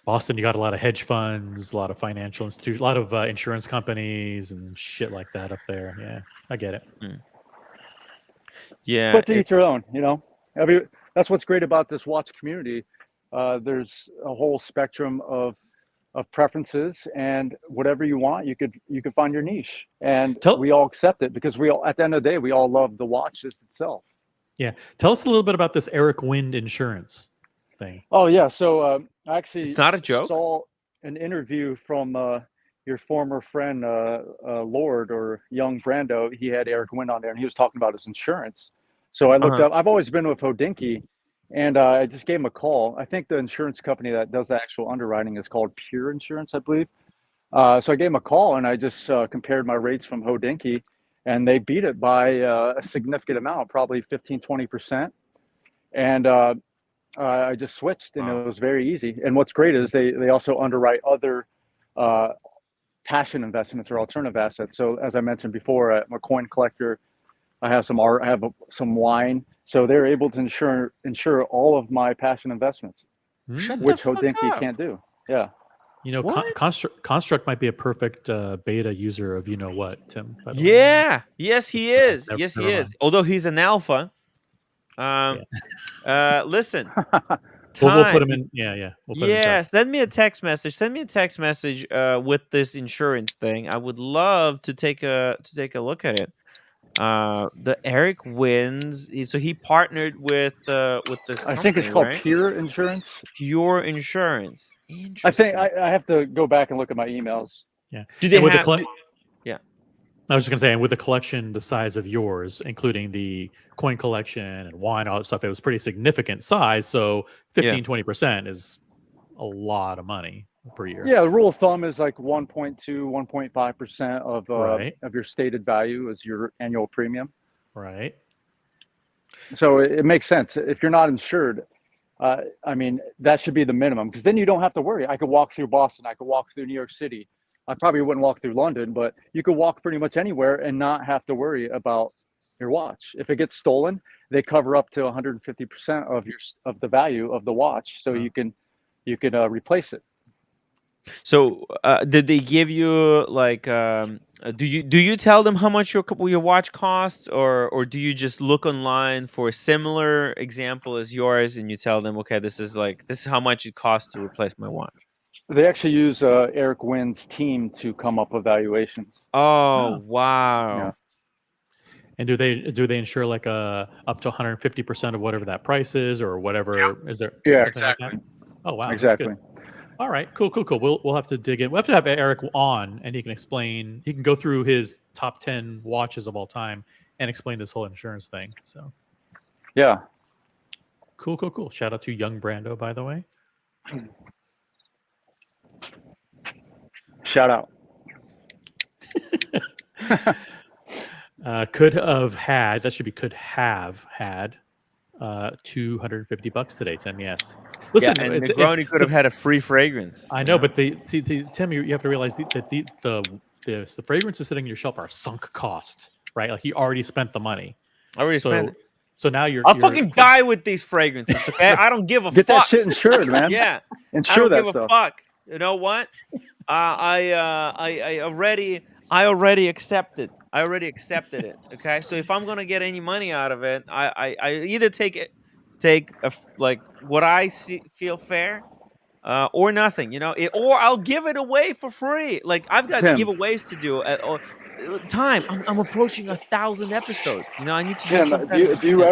Boston, you got a lot of hedge funds, a lot of financial institutions, a lot of insurance companies and shit like that up there. Yeah, I get it. Mm. Yeah, But to each their own, you know. I mean, that's what's great about this watch community. There's a whole spectrum of preferences, and whatever you want, you could find your niche, and Tell we all accept it because we all, at the end of the day, we all love the watch itself. Yeah, tell us a little bit about this Eric Wind insurance thing. Oh yeah, so I it's actually not a joke. saw an interview from your former friend Lord or Young Brando. He had Eric Wind on there, and he was talking about his insurance. So I looked Uh-huh. up. I've always been with Hodinkee, and I just gave him a call. I think the insurance company that does the actual underwriting is called Pure Insurance, I believe. So I gave him a call, and I just compared my rates from Hodinkee, and they beat it by a significant amount, probably 15, 20%. And I just switched, and Wow. it was very easy. And what's great is they also underwrite other uh, passion investments or alternative assets. So as I mentioned before, I'm a coin collector. I have some art. I have some wine. So they're able to insure all of my passion investments, Shut Mm. the which fuck Hodinkee up. can't do. Yeah. You know, What? Construct might be a perfect beta user of you know what, Tim. By the way, Yeah. Yes, he Just, is. never, Yes, he never is. mind. Although he's an alpha. Yeah, Listen, we'll put time. him in. Yeah. We'll put him in Yeah, touch. send me a text message. Send me a text message with this insurance thing. I would love to take a look at it. The Eric wins. So he partnered with this I think it's company, called right? Pure Insurance. Pure Insurance. I think Interesting. I have to go back and look at my emails. Yeah, Do they and with the have? Yeah. I was just gonna say, and with the collection the size of yours, including the coin collection and wine, all that stuff, it was pretty significant size. So Yeah. 15-20% is a lot of money per year. Yeah, the rule of thumb is like 1.2, 1.5% Right. of your stated value as your annual premium. Right. So it makes sense. If you're not insured, I mean, that should be the minimum, because then you don't have to worry. I could walk through Boston. I could walk through New York City. I probably wouldn't walk through London, but you could walk pretty much anywhere and not have to worry about your watch. If it gets stolen, they cover up to 150% of the value of the watch, so Wow. you can replace it. So, did they give you like do you tell them how much your watch costs, or do you just look online for a similar example as yours and you tell them, okay, this is how much it costs to replace my watch? They actually use Eric Wynn's team to come up with valuations. Oh, Oh. wow. Yeah. And do they insure like up to 150% of whatever that price is, or whatever? Is there Yeah, something like that? Oh wow, exactly. That's good. All right, cool. We'll have to dig in. We'll have to have Eric on, and he can explain. He can go through his top 10 watches of all time and explain this whole insurance thing. So Yeah. cool. Shout out to Young Brando, by the way. Shout out. Could have had $250 today, Tim. Yes. Listen, Yeah, and it's Negroni could have had a free fragrance. I know, but Tim, you have to realize that the fragrances sitting on your shelf are a sunk cost, right? Like he already spent the money. I already spent it. So now you're I'll fucking die with these fragrances, okay? I don't give a Get fuck. that shit insured, man. Yeah, I Insure don't that give a stuff. fuck. You know what? I already accepted. I already accepted it. Okay, so if I'm gonna get any money out of it, I either take like what I feel fair, or nothing. You know, or I'll give it away for free. Like I've got Tim. giveaways to do. Time. I'm approaching 1,000 episodes. You know, I need to do Tim, some do kind you of.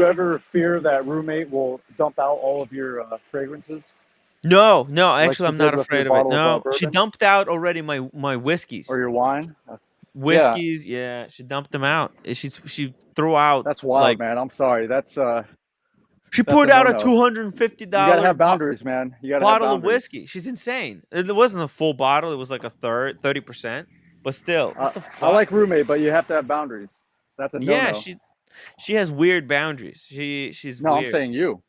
ever fear that roommate will dump out all of your fragrances? No, Like actually, she I'm not did with your afraid of it. bottle of No, she bourbon dumped out already my whiskeys. or your wine? Yeah, Whiskeys, yeah, she dumped them out. She threw out that's wild, like man. I'm sorry. That's she a put out a no-no. You gotta $250 have boundaries, man. You gotta have bottle of boundaries. whiskey. She's insane. It wasn't a full bottle. It was like a third, 30%. But still, what the fuck? I like roommate, but you have to have boundaries. That's a Yeah, no-no. she has weird boundaries. She's No, weird. I'm saying you.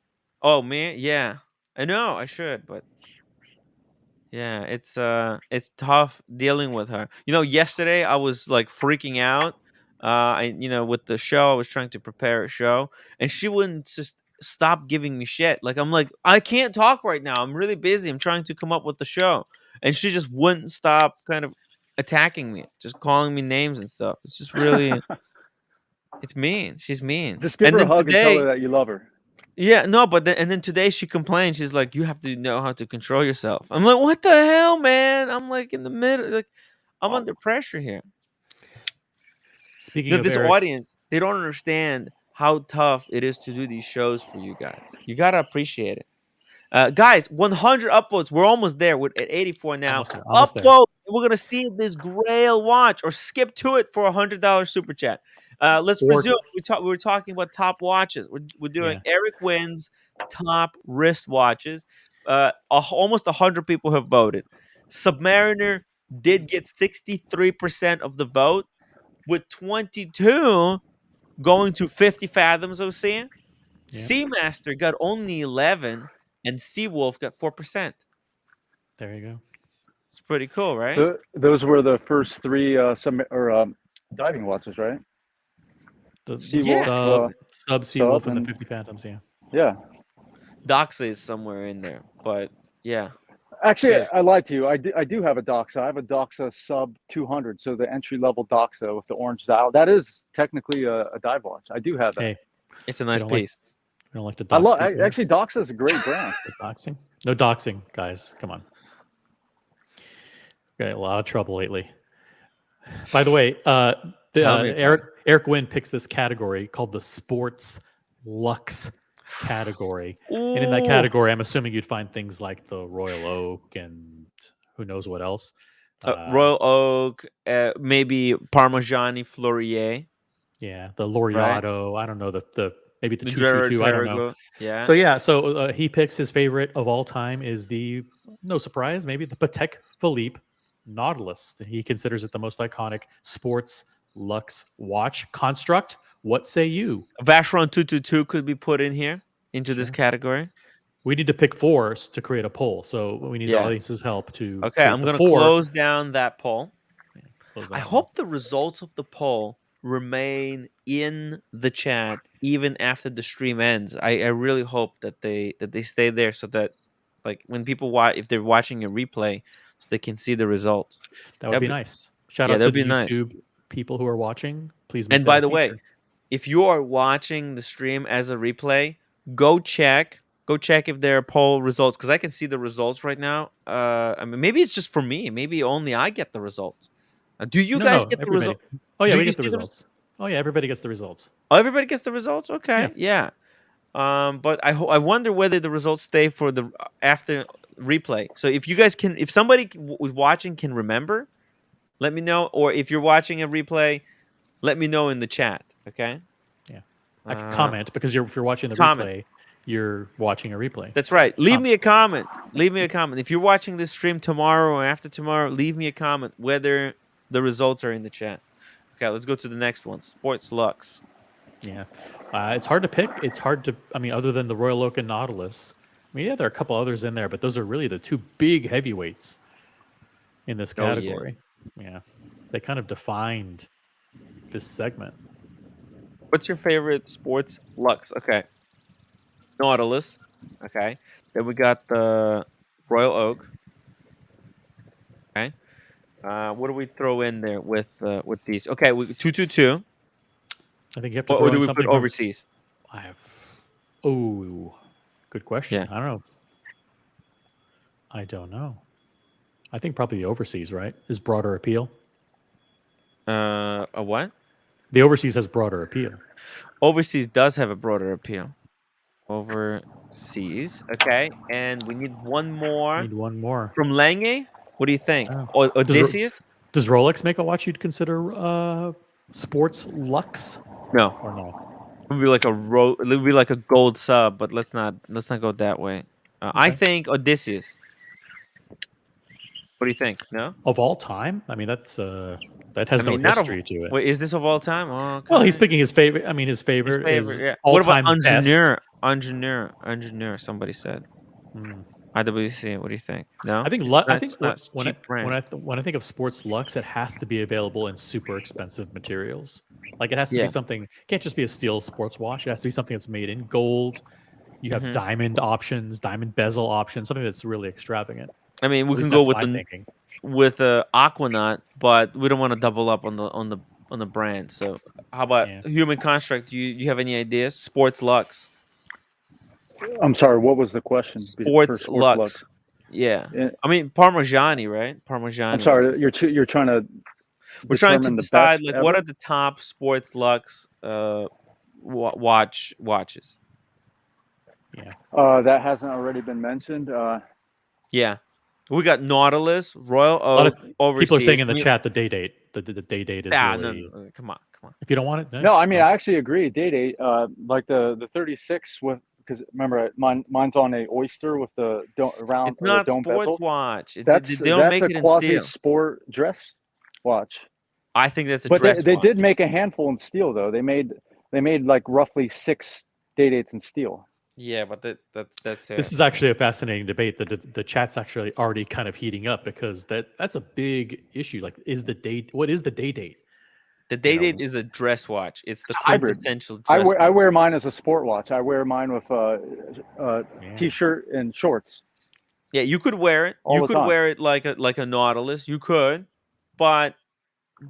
Oh man, yeah. I know I should, but yeah, it's tough dealing with her. You know, yesterday I was like freaking out. With the show, I was trying to prepare a show, and she wouldn't just stop giving me shit. Like I'm like, I can't talk right now. I'm really busy. I'm trying to come up with the show, and she just wouldn't stop kind of attacking me, just calling me names and stuff. It's just really, it's mean. She's mean. Just give And her a then hug and tell today, her that you love her. yeah, no, but then today she complained. She's like, "You have to know how to control yourself." I'm like, "What the hell, man?" I'm like in the middle, like I'm under pressure here. Speaking of This Eric, audience, they don't understand how tough it is to do these shows for you guys. You gotta appreciate it, guys. 100 upvotes. We're almost there. We're at 84 now. almost there. Upvote. We're gonna see this Grail watch, or skip to it for $100 super chat. Let's Or- resume. We were talking about top watches. We're doing Yeah. Eric Wynn's top wrist watches. Almost 100 people have voted. Submariner did get 63% of the vote, with 22 going to 50 Fathoms Ocean. Yeah. Seamaster got only 11, and Seawolf got 4%. There you go. It's pretty cool, right? Those were the first three diving watches, right? The Seawolf, sub Seawolf sub, and the and 50 Phantoms. Yeah. yeah. Doxa is somewhere in there, but yeah. Actually, Yes. I lied to you. I do have a Doxa. I have a Doxa sub 200, so the entry level Doxa with the orange dial. That is technically a dive watch. I do have that. Hey, It's a nice don't like- piece. we don't like to I dox love. people. Actually, Doxa is a great brand. Doxing? No doxing, guys. Come on. Got a lot of trouble lately. By the way, Tell me about Eric Wynn picks this category called the sports lux category. And in that Ooh. category, I'm assuming you'd find things like the Royal Oak and who knows what else. Royal Oak, maybe Parmigiani Fleurier, Yeah, the Laureato. I don't know the maybe the the 222. I don't know. Gerard-Perregaux, Yeah. So he picks his favorite of all time is the, no surprise, maybe the Patek Philippe Nautilus. He considers it the most iconic sports luxe watch construct. What say you? Vacheron 222 could be put in here into this category. We need to pick four to create a poll, so we need the Yeah. audience's help to. Okay, create I'm the going to four. close down that poll. Close that I one. hope the results of the poll remain in the chat even after the stream ends. I really hope that they stay there so that, like, when people watch, if they're watching a replay, so they can see the results. that would that'd be be- nice. Shout yeah, out to that'd the be nice. YouTube people who are watching. Please make And that by a the way, feature. if you are watching the stream as a replay, go check if there are poll results, because I can see the results right now. I mean, maybe it's just for me. Maybe only I get the results. Do you guys get the everybody. results? Oh yeah, Do we you get the see the results. Oh yeah, everybody gets the results. Oh, everybody gets the results. Okay, yeah. But I wonder whether the results stay for the after replay. So if you guys can, if somebody who's watching can remember, let me know. Or if you're watching a replay, let me know in the chat. Okay. Actually, comment, because if you're watching the comment. replay, you're watching a replay. That's right. Leave Com- me a comment. Leave me a comment. If you're watching this stream tomorrow or after tomorrow, leave me a comment whether the results are in the chat. Okay, let's go to the next one. Sports Lux. Yeah, it's hard to pick. It's hard to. I mean, other than the Royal Oak and Nautilus, I mean, yeah, there are a couple others in there, but those are really the two big heavyweights in this Oh, yeah. category. Yeah, they kind of defined this segment. What's your favorite sports Lux? Okay. Nautilus. Okay. Then we got the Royal Oak. Okay. What do we throw in there with these? Okay, 222. I think you have to. Or throw do in we something put from- overseas? I have. Oh, good question. Yeah. I don't know. I don't know. I think probably the overseas, right? Is broader appeal. A what? The overseas has broader appeal. Overseas does have a broader appeal. Overseas. Okay. And we need one more Need one more. from Lange. What do you think? Oh. Or Odysseus? Does Rolex make a watch you'd consider sports lux No. or no? It would be like it would be like a gold sub, but let's not go that way. I Okay. think Odysseus. What do you think? No? Of all time? I mean, that has no not of- history to it. Wait, is this of all time? Oh, okay. Well, he's picking his favorite. I mean, his His favorite, is favorite, yeah. all What about time best. Engineer, somebody said. Hmm. IWC, what do you think? No? I think It's I not- think it's not when I, cheap brand. when I think of sports lux, it has to be available in super expensive materials. Like it has to Yeah. be something. It can't just be a steel sports watch. It has to be something that's made in gold. You have Mhm. diamond options, diamond bezel options, something that's really extravagant. I mean, we At least can go that's with my the thinking. with Aquanaut, but we don't want to double up on the brand. So how about Yeah. Human Construct? You have any ideas? Sports Lux. I'm sorry. What was the question? For Sports Lux. Yeah. Yeah. I mean Parmigiani, right? Parmigiani. I'm sorry. You're trying to. We're trying to determine the decide best like what ever? are the top Sports Lux watches. That hasn't already been mentioned. Yeah. We got Nautilus, Royal A lot Oak, of overseas. people are saying in the I mean- chat the day date. The day date is Ah, really. no, come on. If you don't want it, No, I mean I actually agree. Day like the 36 with, because remember mine's on a Oyster with the round It's not dome sports bezel. watch. That's They don't make a it in quasi steel. sport dress watch. I think that's a But dress they watch. did make a handful in steel though. They made like roughly 6 Day-Dates in steel. Yeah, but that's This is actually a fascinating debate. The chat's actually already kind of heating up because that's a big issue. Like, what is the day date? the Day-Date is a dress watch. It's the Hybrid. quintessential I dress wear I watch. wear mine as a sport watch. I wear mine with Yeah. t-shirt and shorts Yeah, you could wear it. all You the could time. wear it like a Nautilus. You could, but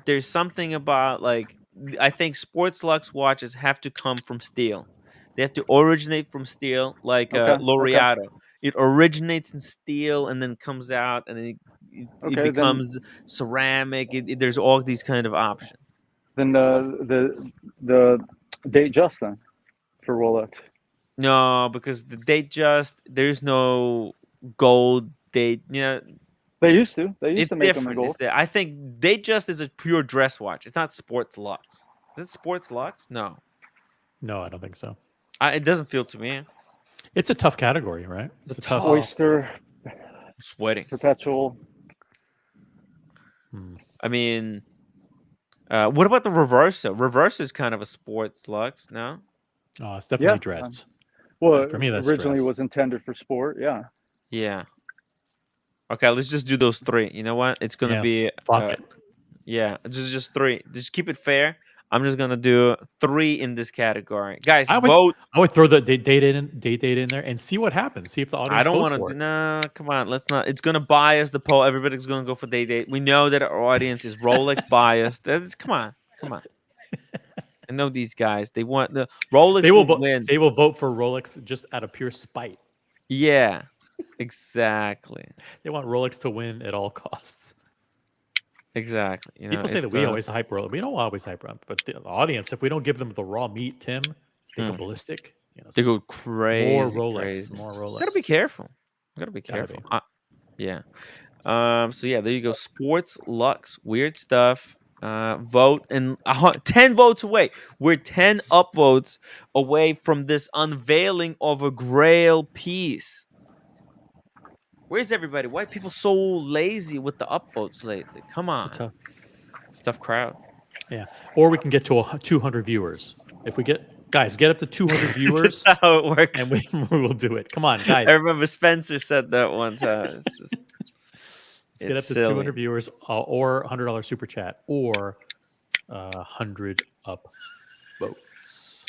there's something about like I think sports luxe watches have to come from steel. They have to originate from steel, like Okay. Laureato. It originates in steel and then comes out, and then it Okay. Then becomes ceramic. There's all these kind of options. the date just then for Rolex. No, because there's no gold date. They used to. They used It's to make them in different. gold. I think Date Just is a pure dress watch. It's not sports luxe. Is it sports luxe? No, No, I don't think so. it doesn't feel to me. It's a tough category, right? It's a tough. Oyster, I'm sweating. perpetual. I mean, what about the Reverso? Reverso is kind of a sports luxe, no? Oh, it's definitely Yeah. dress. Well, For me, that's originally dress. was intended for sport. Yeah. Yeah. Okay, let's just do those three. You know what? It's gonna Yeah, be fuck it. yeah, just three. Just keep it fair. I'm just gonna do 3 in this category, guys. I Vote. would throw the date date in there and see what happens. See if the audience I don't goes want for to it. do. No, come on. Let's not. It's gonna bias the poll. Everybody's gonna go for Day-Date. We know that our audience is Rolex biased. Come on. I know these guys. They want the Rolex. They will win. They will vote for Rolex just out of pure spite. Yeah, exactly. They want Rolex to win at all costs. Exactly. People say that we always hype Rolex. We don't always hype Rolex, but the audience, if we don't give them the raw meat, Tim, they go ballistic. They go crazy. More Rolex. Crazy. More Rolex. Gotta be careful. Gotta careful. be. Yeah. So yeah, there you go. Sports luxe, weird stuff. Vote and 10 votes away. We're 10 upvotes away from this unveiling of a Grail piece. Where's everybody? Why are people so lazy with the upvotes lately? Come on, it's a tough crowd. Yeah, or we can get to 200 viewers. If we get up to 200 viewers, That's how it works. and we will do it. Come on, guys. I remember Spencer said that one time. It's just, Let's get up to 200 viewers, or $100 super chat, or 100 up votes.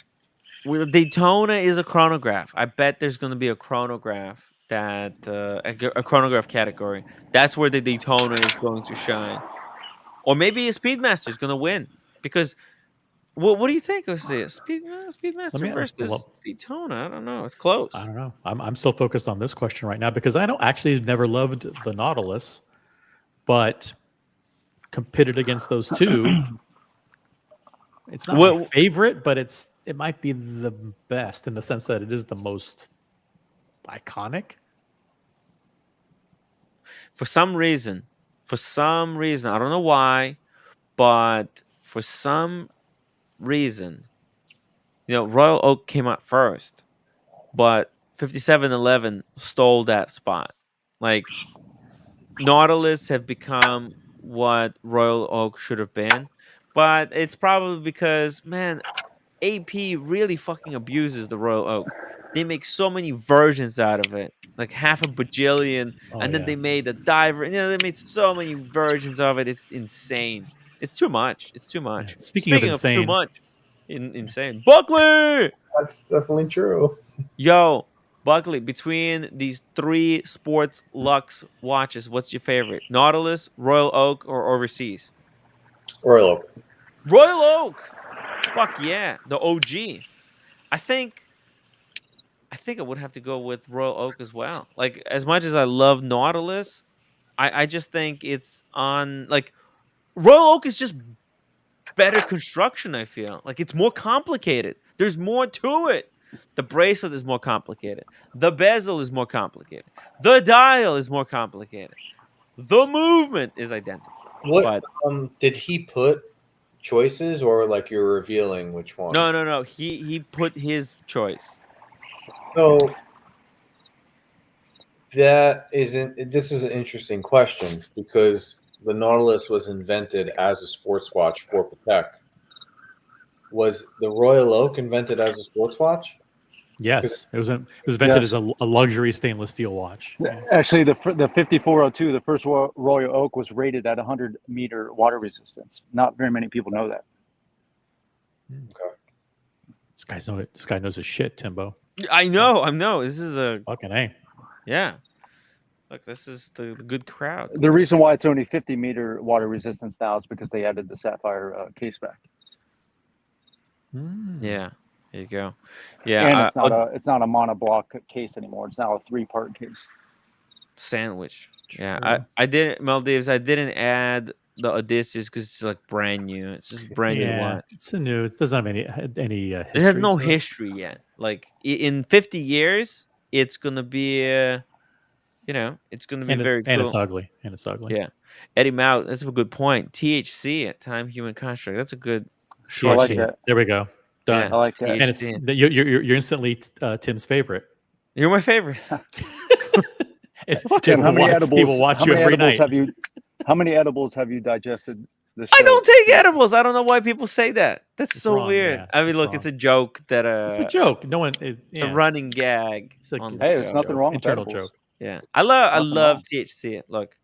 Well, Daytona is a chronograph. I bet there's going to be a chronograph a chronograph category. That's where the Daytona is going to shine, or maybe a Speedmaster is going to win because. What do you think? Speedmaster versus Daytona. I don't know. It's close. I don't know. I'm still focused on this question right now because I don't actually never loved the Nautilus, but competed against those two. It's not my favorite, but it might be the best in the sense that it is the most iconic. For some reason, I don't know why, but for some reason, Royal Oak came out first, but 5711 stole that spot. Like, Nautilus have become what Royal Oak should have been, but it's probably because, man, AP really fucking abuses the Royal Oak. They make so many versions out of it, like half a bajillion, and then they made a diver. They made so many versions of it. It's insane. It's too much. Yeah. Speaking of insane, too much, insane. Buckley. That's definitely true. Yo, Buckley. Between these 3 sports luxe watches, what's your favorite? Nautilus, Royal Oak, or Overseas? Royal Oak. Royal Oak. Fuck yeah, the OG. I think I would have to go with Royal Oak as well. Like, as much as I love Nautilus, I just think it's on, like, Royal Oak is just better construction, I feel. Like, it's more complicated. There's more to it. The bracelet is more complicated. The bezel is more complicated. The dial is more complicated. The movement is identical. What did he put choices, or like you're revealing which one? No. He put his choice. So this is an interesting question because the Nautilus was invented as a sports watch for Patek. Was the Royal Oak invented as a sports watch? Yes, it was invented Yes. as a luxury stainless steel watch. Yeah. Actually, the 5402, the first Royal Oak, was rated at 100-meter water resistance. Not very many people know that. Okay. This guy knows his shit, Timbo. I know. This is a Fucking A. yeah. Look, this is the good crowd. The reason why it's only 50-meter water resistance now is because they added the sapphire case back. Yeah, there you go. Yeah, And it's not a monoblock case anymore. It's now a 3-part case. sandwich. Yeah, True. I didn't Maldives. I didn't add the Odysseus because it's like brand new. It's just brand new Yeah, watch. it's a new. It doesn't have any history. It has no to it. history yet. Like in 50 years, it's gonna be it's gonna be very cool. And it's ugly. Yeah, Eddie Mao. That's a good point. THC at time human construct. That's a good I short. like THC. that. There we go. Done. Yeah, I like that. And it's THC. you're instantly Tim's favorite. You're my favorite. Tim, how many He edibles? will watch how you many every edibles night. have you? How many edibles have you digested this I show? don't take edibles. I don't know why people say that. That's It's so wrong, weird. yeah, I mean, it's look, wrong. it's a joke that It's a joke. No one. It's a running gag. It's like on the Hey, show. there's nothing wrong with internal edibles. joke. Yeah, I love Nothing wrong. THC. Look,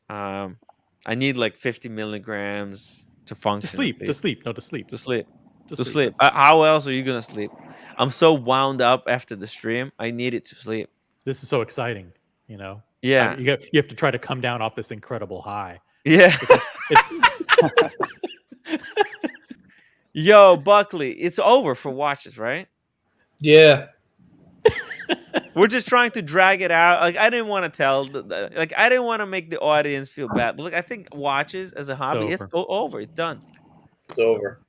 I need like 50 milligrams to function. To sleep. at To sleep. No, to sleep. least. To sleep. To To sleep. How else are you gonna sleep? I'm so wound up after the stream. I need it to sleep. This is so exciting. You know. Yeah. You have to try to come down off this incredible high. Yeah. It's, Yo, Buckley, it's over for watches, right? Yeah. We're just trying to drag it out. Like I didn't want to tell, I didn't want to make the audience feel bad. But look, I think watches as a hobby, it's over. It's done. It's over.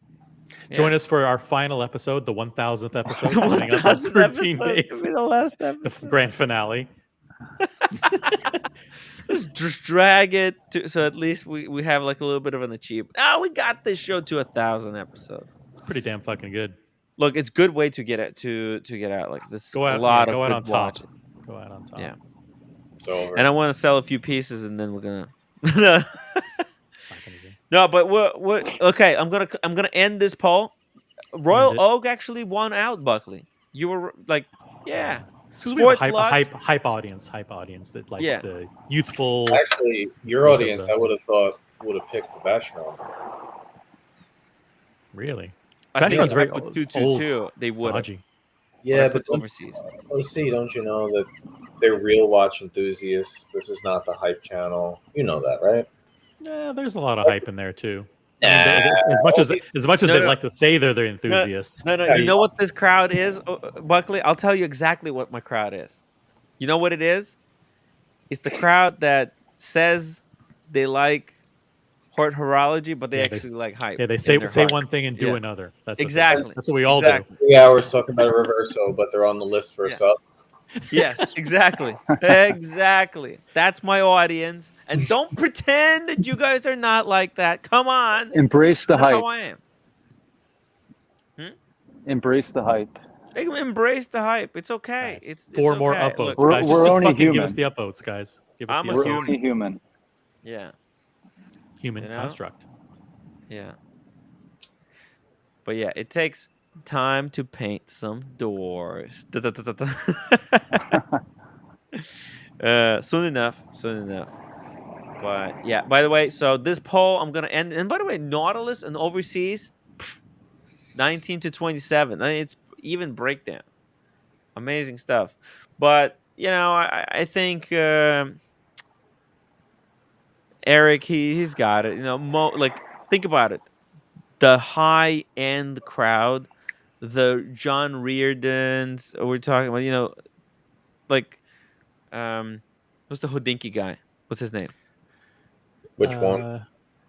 Join us for our final episode, the 1000th episode, The coming up in 1000th 13 episode, days. it'll be the last The episode. grand finale. Let's just drag it to so at least we have like a little bit of an achievement. We got this show to 1,000 episodes. It's pretty damn fucking good. Look, it's a good way to get it to get out like this. Go out, a lot yeah, go of out good on top. watches. Go out on top. Yeah. It's over. And I want to sell a few pieces, and then we're gonna. It's not gonna be. No, but we're okay. I'm gonna end this poll. End Royal it. Oak actually won out, Buckley. You were like, yeah. It's because we have Sports a Lux. hype audience that likes Yeah. the youthful. Actually, your Look at audience, that. I would have thought, would have picked the Vacheron. Really, I think Vacheron's if I very put old, 222, they would have. stodgy. Yeah, put but overseas. don't you know that they're real watch enthusiasts? This is not the hype channel. You know that, right? Yeah, there's a lot of hype in there too. I mean, Nah. as much as No, they no. like to say they're enthusiasts. No, Yeah, you know what this crowd is, Buckley? I'll tell you exactly what my crowd is. You know what it is? It's the crowd that says they like horology, but they Yeah, actually like hype. Yeah, they in say their say heart. one thing and do Yeah. another. That's Exactly. That's what we all Exactly. 3 hours talking about a reverso, but they're on the list for a Yeah. sub. Yes, exactly. Exactly. That's my audience. And don't pretend that you guys are not like that. Come on. Embrace the That's hype. how I am. Embrace the hype. They can embrace the hype. It's okay. Guys, It's 4 it's more okay. upvotes, Look, We're- guys. we're Just only fucking give human. us the upvotes, guys. Give us I'm the a We're upvotes. only human. yeah. Human You know? construct. Yeah. But yeah, it takes time to paint some doors. Soon enough. But yeah, by the way, so this poll I'm gonna end. And by the way, Nautilus and overseas, 19 to 27. I mean, it's even breakdown. Amazing stuff. But I think Eric, he's got it. Think about it. The high end crowd, the John Reardons, we're talking about, what's the Hodinky guy? What's his name? Which one?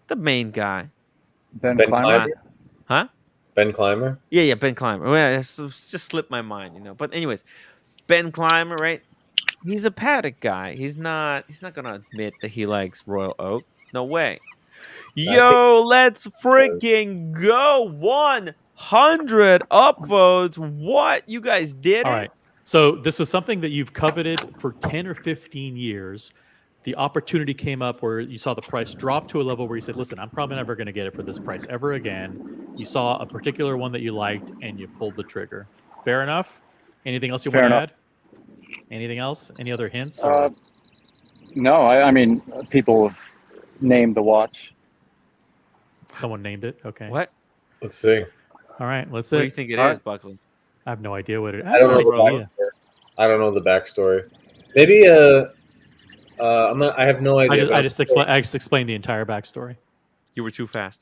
The main guy. Ben Ben Clymer. Clymer? Huh? Ben Clymer? Yeah, Ben Clymer. Well, it's just slipped my mind, But anyways, Ben Clymer, right? He's a Paddock guy. He's not gonna admit that he likes Royal Oak. No way. Yo, let's freaking go. 100 upvotes. What? You guys did All it? right. So this was something that you've coveted for 10 or 15 years. The opportunity came up where you saw the price drop to a level where you said, listen, I'm probably never going to get it for this price ever again. You saw a particular one that you liked and you pulled the trigger. Fair enough? Anything else you Fair want to enough. add? Anything else? Any other hints? Or... No, I mean, people have named the watch. Someone named it. Okay. What? Let's see. All right. Let's What do you see. think it All is, right. Buckley? I have no idea what it is. I don't know the Rolex. backstory. I don't know the backstory. Maybe I have no idea. I just explained the entire backstory. You were too fast.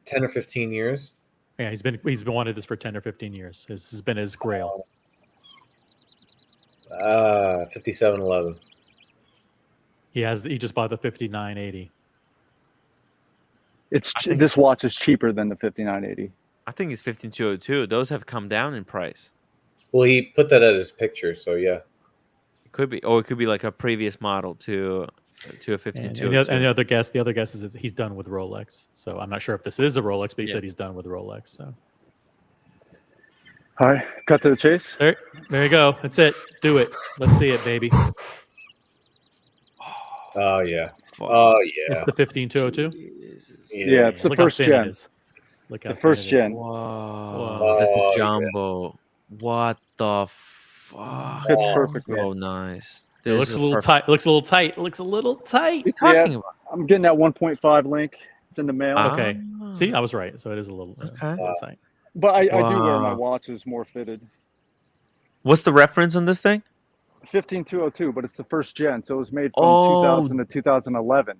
10 or 15 years. Yeah, he's been wanted this for 10 or 15 years. This has been his grail. 5711. He just bought the 5980. This watch is cheaper than the 5980. I think it's 15202. Those have come down in price. Well, he put that as his picture, so yeah. It could be, or it could be like a previous model to a And 15202. the other guess is he's done with Rolex. So I'm not sure if this is a Rolex, but he said he's done with Rolex. So All right, cut to the chase. there you go. That's it. Do it. Let's see it, baby. Oh yeah. Fuck. Oh yeah. It's the 15202. Jesus. Yeah, it's the Look how first thin gen. it is. Look how The thin first it is. gen. Whoa. That's Oh, a yeah. jumbo. What the fuck? Fits perfect, So man. nice. It This looks is a little perfect. tight. It looks a little tight. It looks a little tight. What are you talking I'm getting that 1.5 link. It's in the mail. Okay. Ah. See, I was right. So it is a little, Okay. a little tight. But I do wear my Wow. watches more fitted. What's the reference on this thing? 15202, but it's the first gen, so it was made from Oh. 2000 to 2011.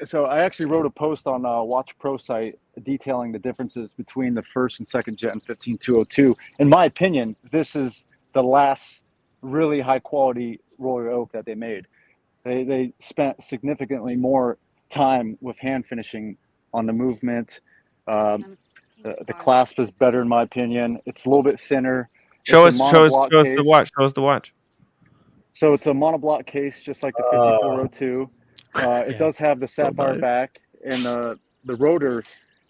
So I actually wrote a post on Watch Pro site detailing the differences between the first and second gen 15202. In my opinion, this is the last really high quality Royal Oak that they made. They spent significantly more time with hand finishing on the movement. The clasp is better in my opinion. It's a little bit thinner. Show us It's a the monoblock watch. Show us the watch. So it's a monoblock case, just like the 5402. It does have the So sapphire nice. back, and the rotor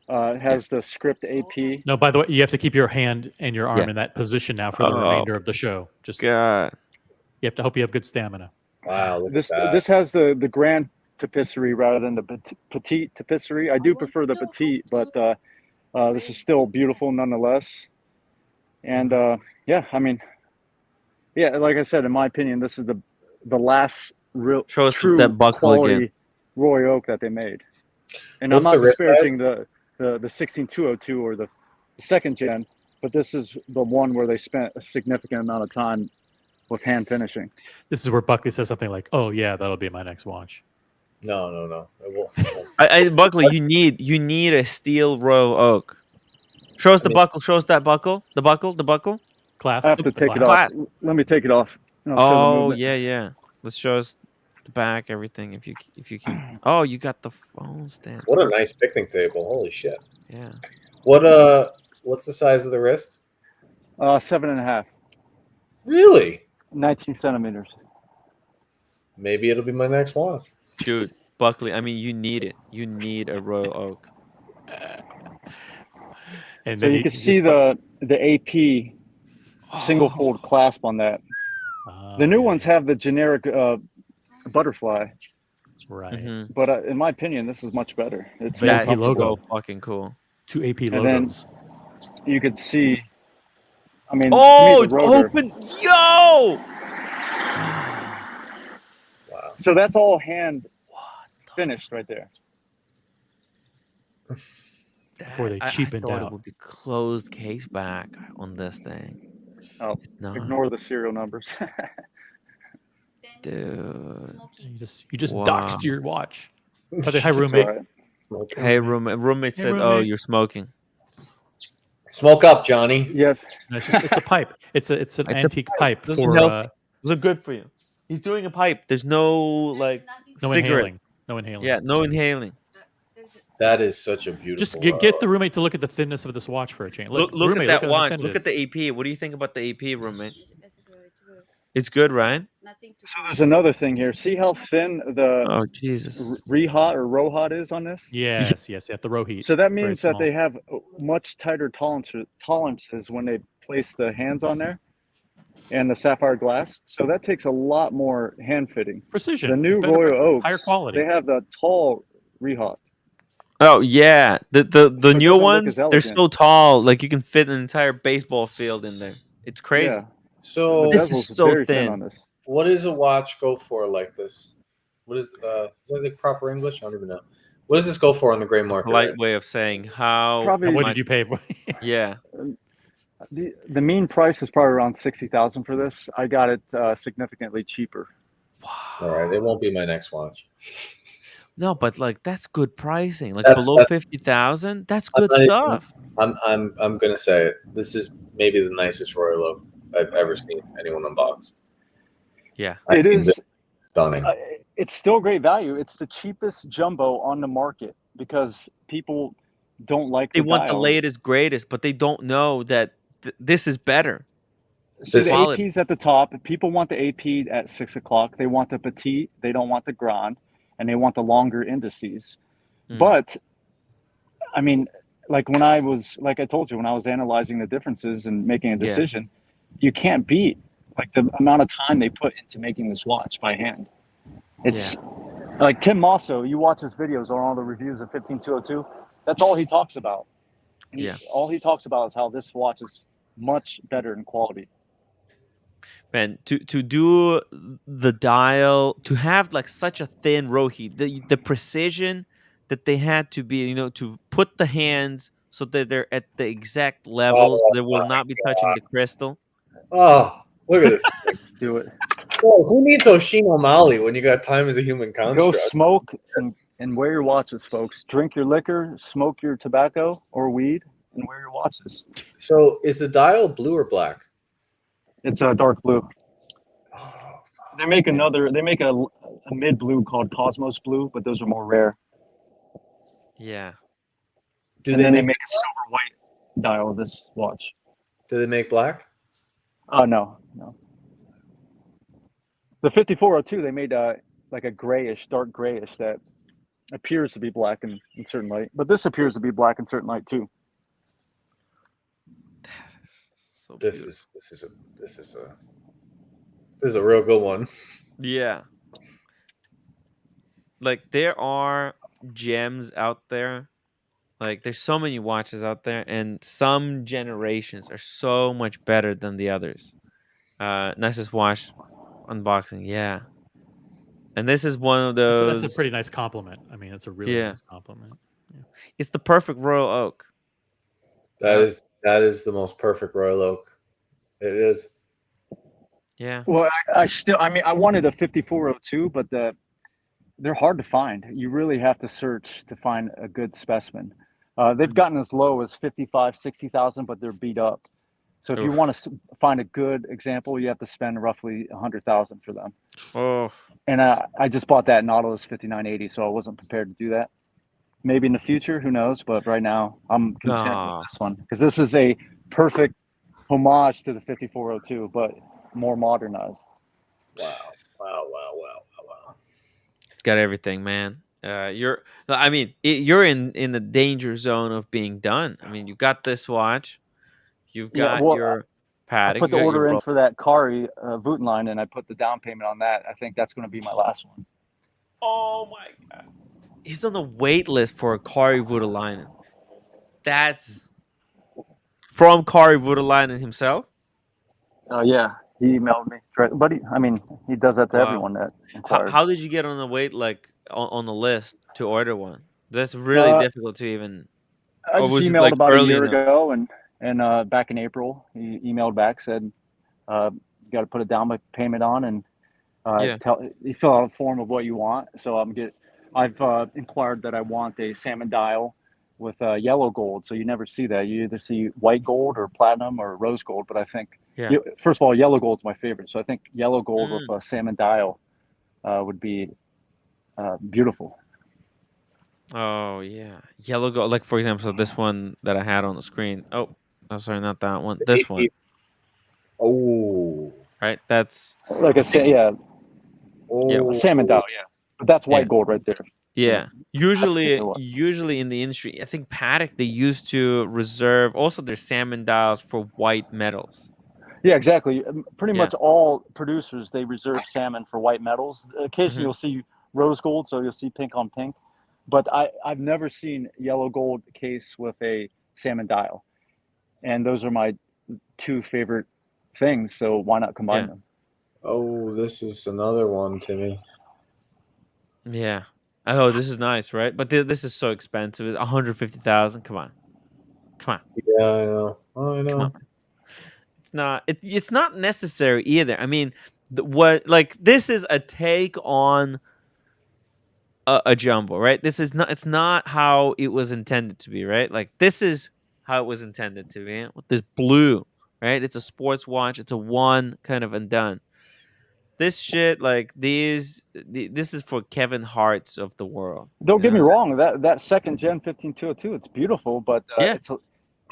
has the script AP. No, by the way, you have to keep your hand and your arm Yeah. in that position now for the remainder of the show. Just God. you have to hope you have good stamina. Wow, look This at that. this has the grand tapisserie rather than the petite tapisserie. I do prefer the petite, but this is still beautiful nonetheless. And yeah, I mean, yeah, like I said, in my opinion, this is the last real Show us true that buckle quality again. Roy Oak that they made. And What's I'm the not wrist disparaging size? the 16202 or the second gen, but this is the one where they spent a significant amount of time with hand finishing. This is where Buckley says something like, "Oh yeah, that'll be my next watch." No. It won't. Buckley, you need a steel Royal Oak. Show us the buckle. Show us that buckle. The buckle. Clasp. I have to the take it clasp. off. Let me take it off. And I'll show the Oh movement. yeah. Let's show us the back, everything. If you keep. Oh, you got the phone stand. What a nice picnic table. Holy shit. Yeah. What's the size of the wrist? 7.5, Really? 19 centimeters. Maybe it'll be my next watch. Dude, Buckley. I mean, you need it. You need a Royal Oak. And So then you can see the AP single fold clasp on that. The new ones have the generic butterfly, right. Mhm. but in my opinion, this is much better. It's The more That AP is comfortable. logo. so fucking cool. 2 AP And then- logos. You could see. I mean, Oh, to it's me, the rotor. open. Yo. Wow. So that's all hand finished right there. Before they I cheapened thought out. it would be closed case back on this thing. Oh, It's not. ignore the serial numbers. Dude. You just Wow. doxed your watch. Hi, roommate. All right. Smoke, Hey, roommate Hey, said, "Oh, roommate. you're smoking." Smoke up, Johnny. Yes. No, it's a pipe. It's an It's a antique pipe Doesn't for help. Those are good for you. He's doing a pipe. There's no like no cigarette. inhaling. No inhaling. Yeah, no inhaling. That is such a beautiful. Just get the roommate to look at the thinness of this watch for a change. Look roommate, at that how watch. thin it Look at is. the AP. What do you think about the AP, roommate? It's good, right? So there's another thing here. See how thin the Oh Jesus. rehot or rohot is on this? Yes. You have the row heat. So that Very means that small. they have much tighter tolerances when they place the hands on there and the sapphire glass. So that takes a lot more hand fitting. Precision. The new It's better- Royal Oaks, higher quality. they have the tall rehot. Oh yeah, the it new doesn't look ones as they're elegant. so tall, like you can fit an entire baseball field in there. It's crazy. Yeah. So The This is bezel's so very thin. on this. what does a watch go for like this? What is that the proper English? I don't even know. What does this go for on the gray market? Polite Right? way of saying how Probably- And what much. did you pay for? Yeah. The mean price is probably around 60,000 for this. I got it significantly cheaper. All right, it won't be my next watch. No, but like that's good pricing. Like That's- below 50,000, that's good not even- stuff. I'm gonna say it. This is maybe the nicest Royal Oak I've ever seen anyone unbox. Yeah. I It mean, is. this stunning. It's still great value. It's the cheapest jumbo on the market because people don't like They the want the dial. latest, greatest, but they don't know that this is better. See, the Quality. AP's at the top. People want the AP at 6 o'clock. They want the petite. They don't want the grand, and they want the longer indices. Mm. But I mean, like I told you, when I was analyzing the differences and making a Yeah. decision, you can't beat like the amount of time they put into making this watch by hand. It's like Tim Mosso. You watch his videos on all the reviews of 15202. That's all he talks about. And Yeah. all he talks about is how this watch is much better in quality. Man, to do the dial, to have like such a thin Rohi, the precision that they had to be, to put the hands so that they're at the exact levels, Oh they will my not be touching the crystal. Oh, look at this. Do it. Whoa, who needs Oshino Mali when you got time as a human Go construct? smoke and wear your watches, folks. Drink your liquor, smoke your tobacco or weed, and wear your watches. So is the dial blue or black? It's a dark blue. Oh, They make a mid blue called Cosmos blue, but those are more rare. Yeah. do They they make make a silver white dial of this watch. do they make black? Oh no. The 5402 they made like a grayish, dark grayish that appears to be black in certain light, but this appears to be black in certain light too. So This beautiful. is a real good one. Yeah. Like there are gems out there. Like there's so many watches out there, and some generations are so much better than the others. Nicest watch unboxing, yeah. And this is one of those. That's a pretty nice compliment. I mean, that's a really Yeah. nice compliment. Yeah. It's the perfect Royal Oak. That Yeah. is the most perfect Royal Oak. It is. Yeah. Well, I wanted a 5402, but they're hard to find. You really have to search to find a good specimen. They've gotten as low as 55, 60,000, but they're beat up. So if you Oof. want to find a good example, you have to spend roughly 100,000 for them. Oh, And I just bought that Nautilus 5980, so I wasn't prepared to do that. Maybe in the future, who knows? But right now, I'm content Aw. with this one because this is a perfect homage to the 5402, but more modernized. Wow. it's got everything, man. You're in the danger zone of being done. I mean, you got this watch, you've Yeah, got well, your I Patek, put the you got your order in Rolex. for that Kari Voetenline, and I put the down payment on that. I think that's going to be my last one. Oh my god, he's on the wait list for a Kari Voutilainen. That's from Kari Voutilainen himself. Yeah, he emailed me, but he does that to Wow. everyone that inquires. How did you get on the wait, like on the list to order one? That's really difficult to even. I Or just was it, emailed like, about a early year enough? ago, and back in April, he emailed back, said, you got to put a down payment on, and Yeah. you fill out a form of what you want. So I've inquired that I want a salmon dial with yellow gold. So you never see that. You either see white gold or platinum or rose gold. But I think, Yeah. first of all, yellow gold's my favorite. So I think yellow gold Mm. with a salmon dial would be beautiful. Oh yeah, yellow gold. Like for example, so this one that I had on the screen. Oh, sorry, not that one. This one, Oh. right? That's Like a Oh. salmon dial, yeah. But that's white Yeah. gold right there. yeah. Usually, what? usually in the industry, I think Patek they used to reserve also their salmon dials for white metals. Yeah, exactly. Pretty Yeah. much all producers, they reserve salmon for white metals. Occasionally Mhm. you'll see rose gold, so you'll see pink on pink. But I've never seen yellow gold case with a salmon dial. And those are my two favorite things, so why not combine Yeah. them? Oh, this is another one, Timmy. Yeah. Oh, this is nice, right? But this is so expensive. It's 150,000. Come on. Come on. Yeah, I know. Oh, I Come know. on. It's not necessary either. I mean, what like this is a take on a jumbo, right? This is not it's not how it was intended to be, right? Like this is how it was intended to be with this blue, right? It's a sports watch. It's a one kind of and done. This shit, like this is for Kevin Hart's of the world. Don't You get me know? wrong, that second gen 15202, it's beautiful, but Yeah.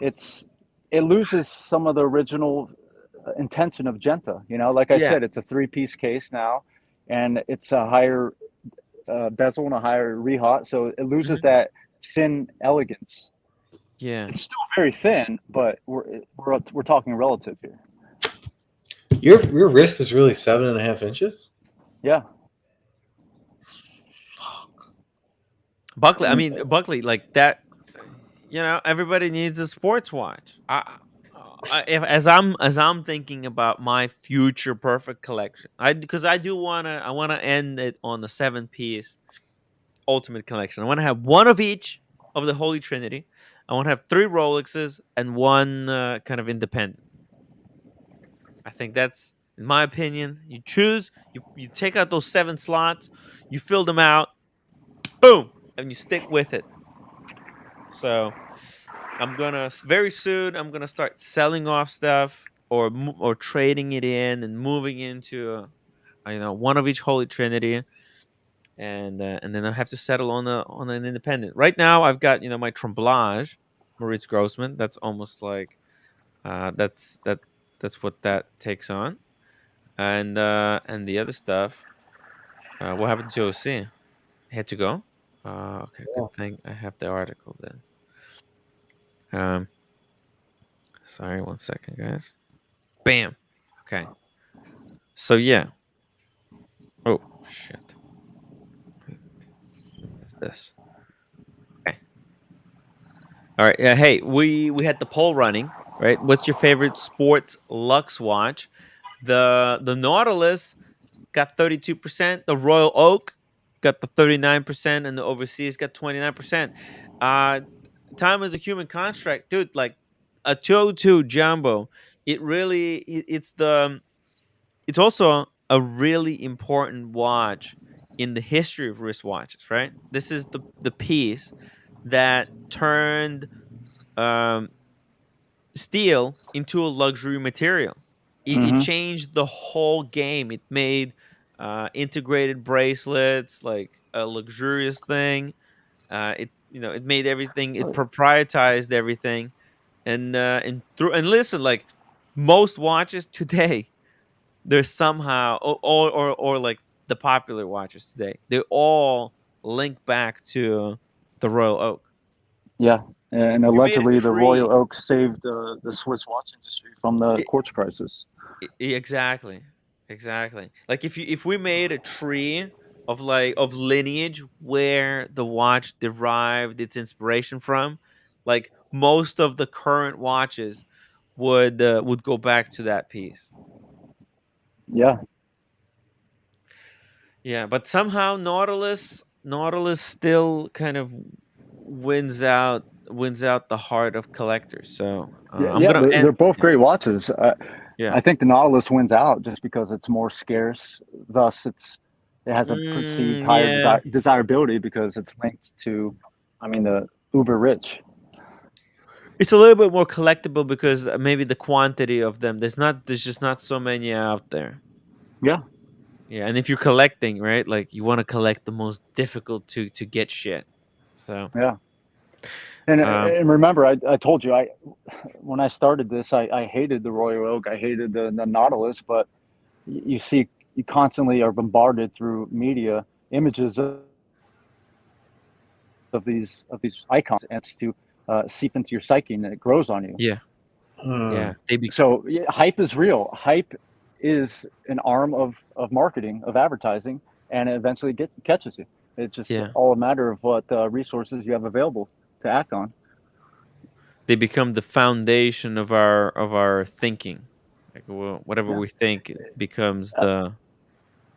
it loses some of the original intention of Genta. You know, like I Yeah. said, it's a 3-piece case now, and it's a higher bezel and a higher rehaut, so it loses Mhm. that thin elegance. Yeah. It's still very thin, but we're talking relative here. Your wrist is really 7.5 inches. Yeah. Buckley, I And mean Buckley, like that. You know, everybody needs a sports watch. As I'm thinking about my future perfect collection, because I wanna end it on the 7-piece ultimate collection. I want to have one of each of the Holy Trinity. I want to have 3 Rolexes and one kind of independent. I think that's, in my opinion, you choose, you take out those 7 slots, you fill them out, boom, and you stick with it. So very soon. I'm gonna start selling off stuff or trading it in and moving into one of each Holy Trinity, and then I have to settle on an independent. Right now, I've got my Tremblage, Moritz Grossman. That's almost like that's what that takes on, and the other stuff. What happened to OC? Had to go. Okay, Yeah. good thing I have the article then. Um, sorry, one second, guys. Bam. Okay. So yeah. Oh shit. What's this? Okay. All right. Yeah. Hey, we had the poll running. Right. What's your favorite sports luxe watch? The Nautilus got 32%. The Royal Oak got the 39%, and the Overseas got 29%. Uh, time is a human construct, dude. Like a 202 jumbo. It's also a really important watch in the history of wristwatches, right? This is the piece that turned um, steel into a luxury material. It hmm changed the whole game. It made integrated bracelets like a luxurious thing. It made everything. It proprietized everything, and listen, like most watches today, there's somehow or like the popular watches today, they all link back to the Royal Oak. Yeah, and If you made a allegedly the tree, Royal Oak saved the Swiss watch industry from the it, quartz crisis. exactly. Like if we made a tree of lineage where the watch derived its inspiration from, like most of the current watches would go back to that piece. Yeah, Yeah, but somehow Nautilus still kind of wins out the heart of collectors. So yeah, I'm yeah. gonna They're end. both Yeah, great watches. yeah. I think the Nautilus wins out just because it's more scarce. Thus, it has a perceived higher Yeah. desirability because it's linked to, I mean, the uber rich. It's a little bit more collectible because maybe the quantity of them. There's just not so many out there. Yeah, Yeah, and if you're collecting, right, like you want to collect the most difficult to get shit. So yeah. And um, and remember, I told you when I started this, I hated the Royal Oak, I hated the Nautilus, but you see, you constantly are bombarded through media images of these icons, and it's to seep into your psyche, and it grows on you. yeah, Hmm. yeah, they be So yeah, hype is real. Hype is an arm of marketing, of advertising, and it eventually catches you. It's just yeah, all a matter of what resources you have available to act on. they become the foundation of our thinking. Like whatever Yeah. we think becomes the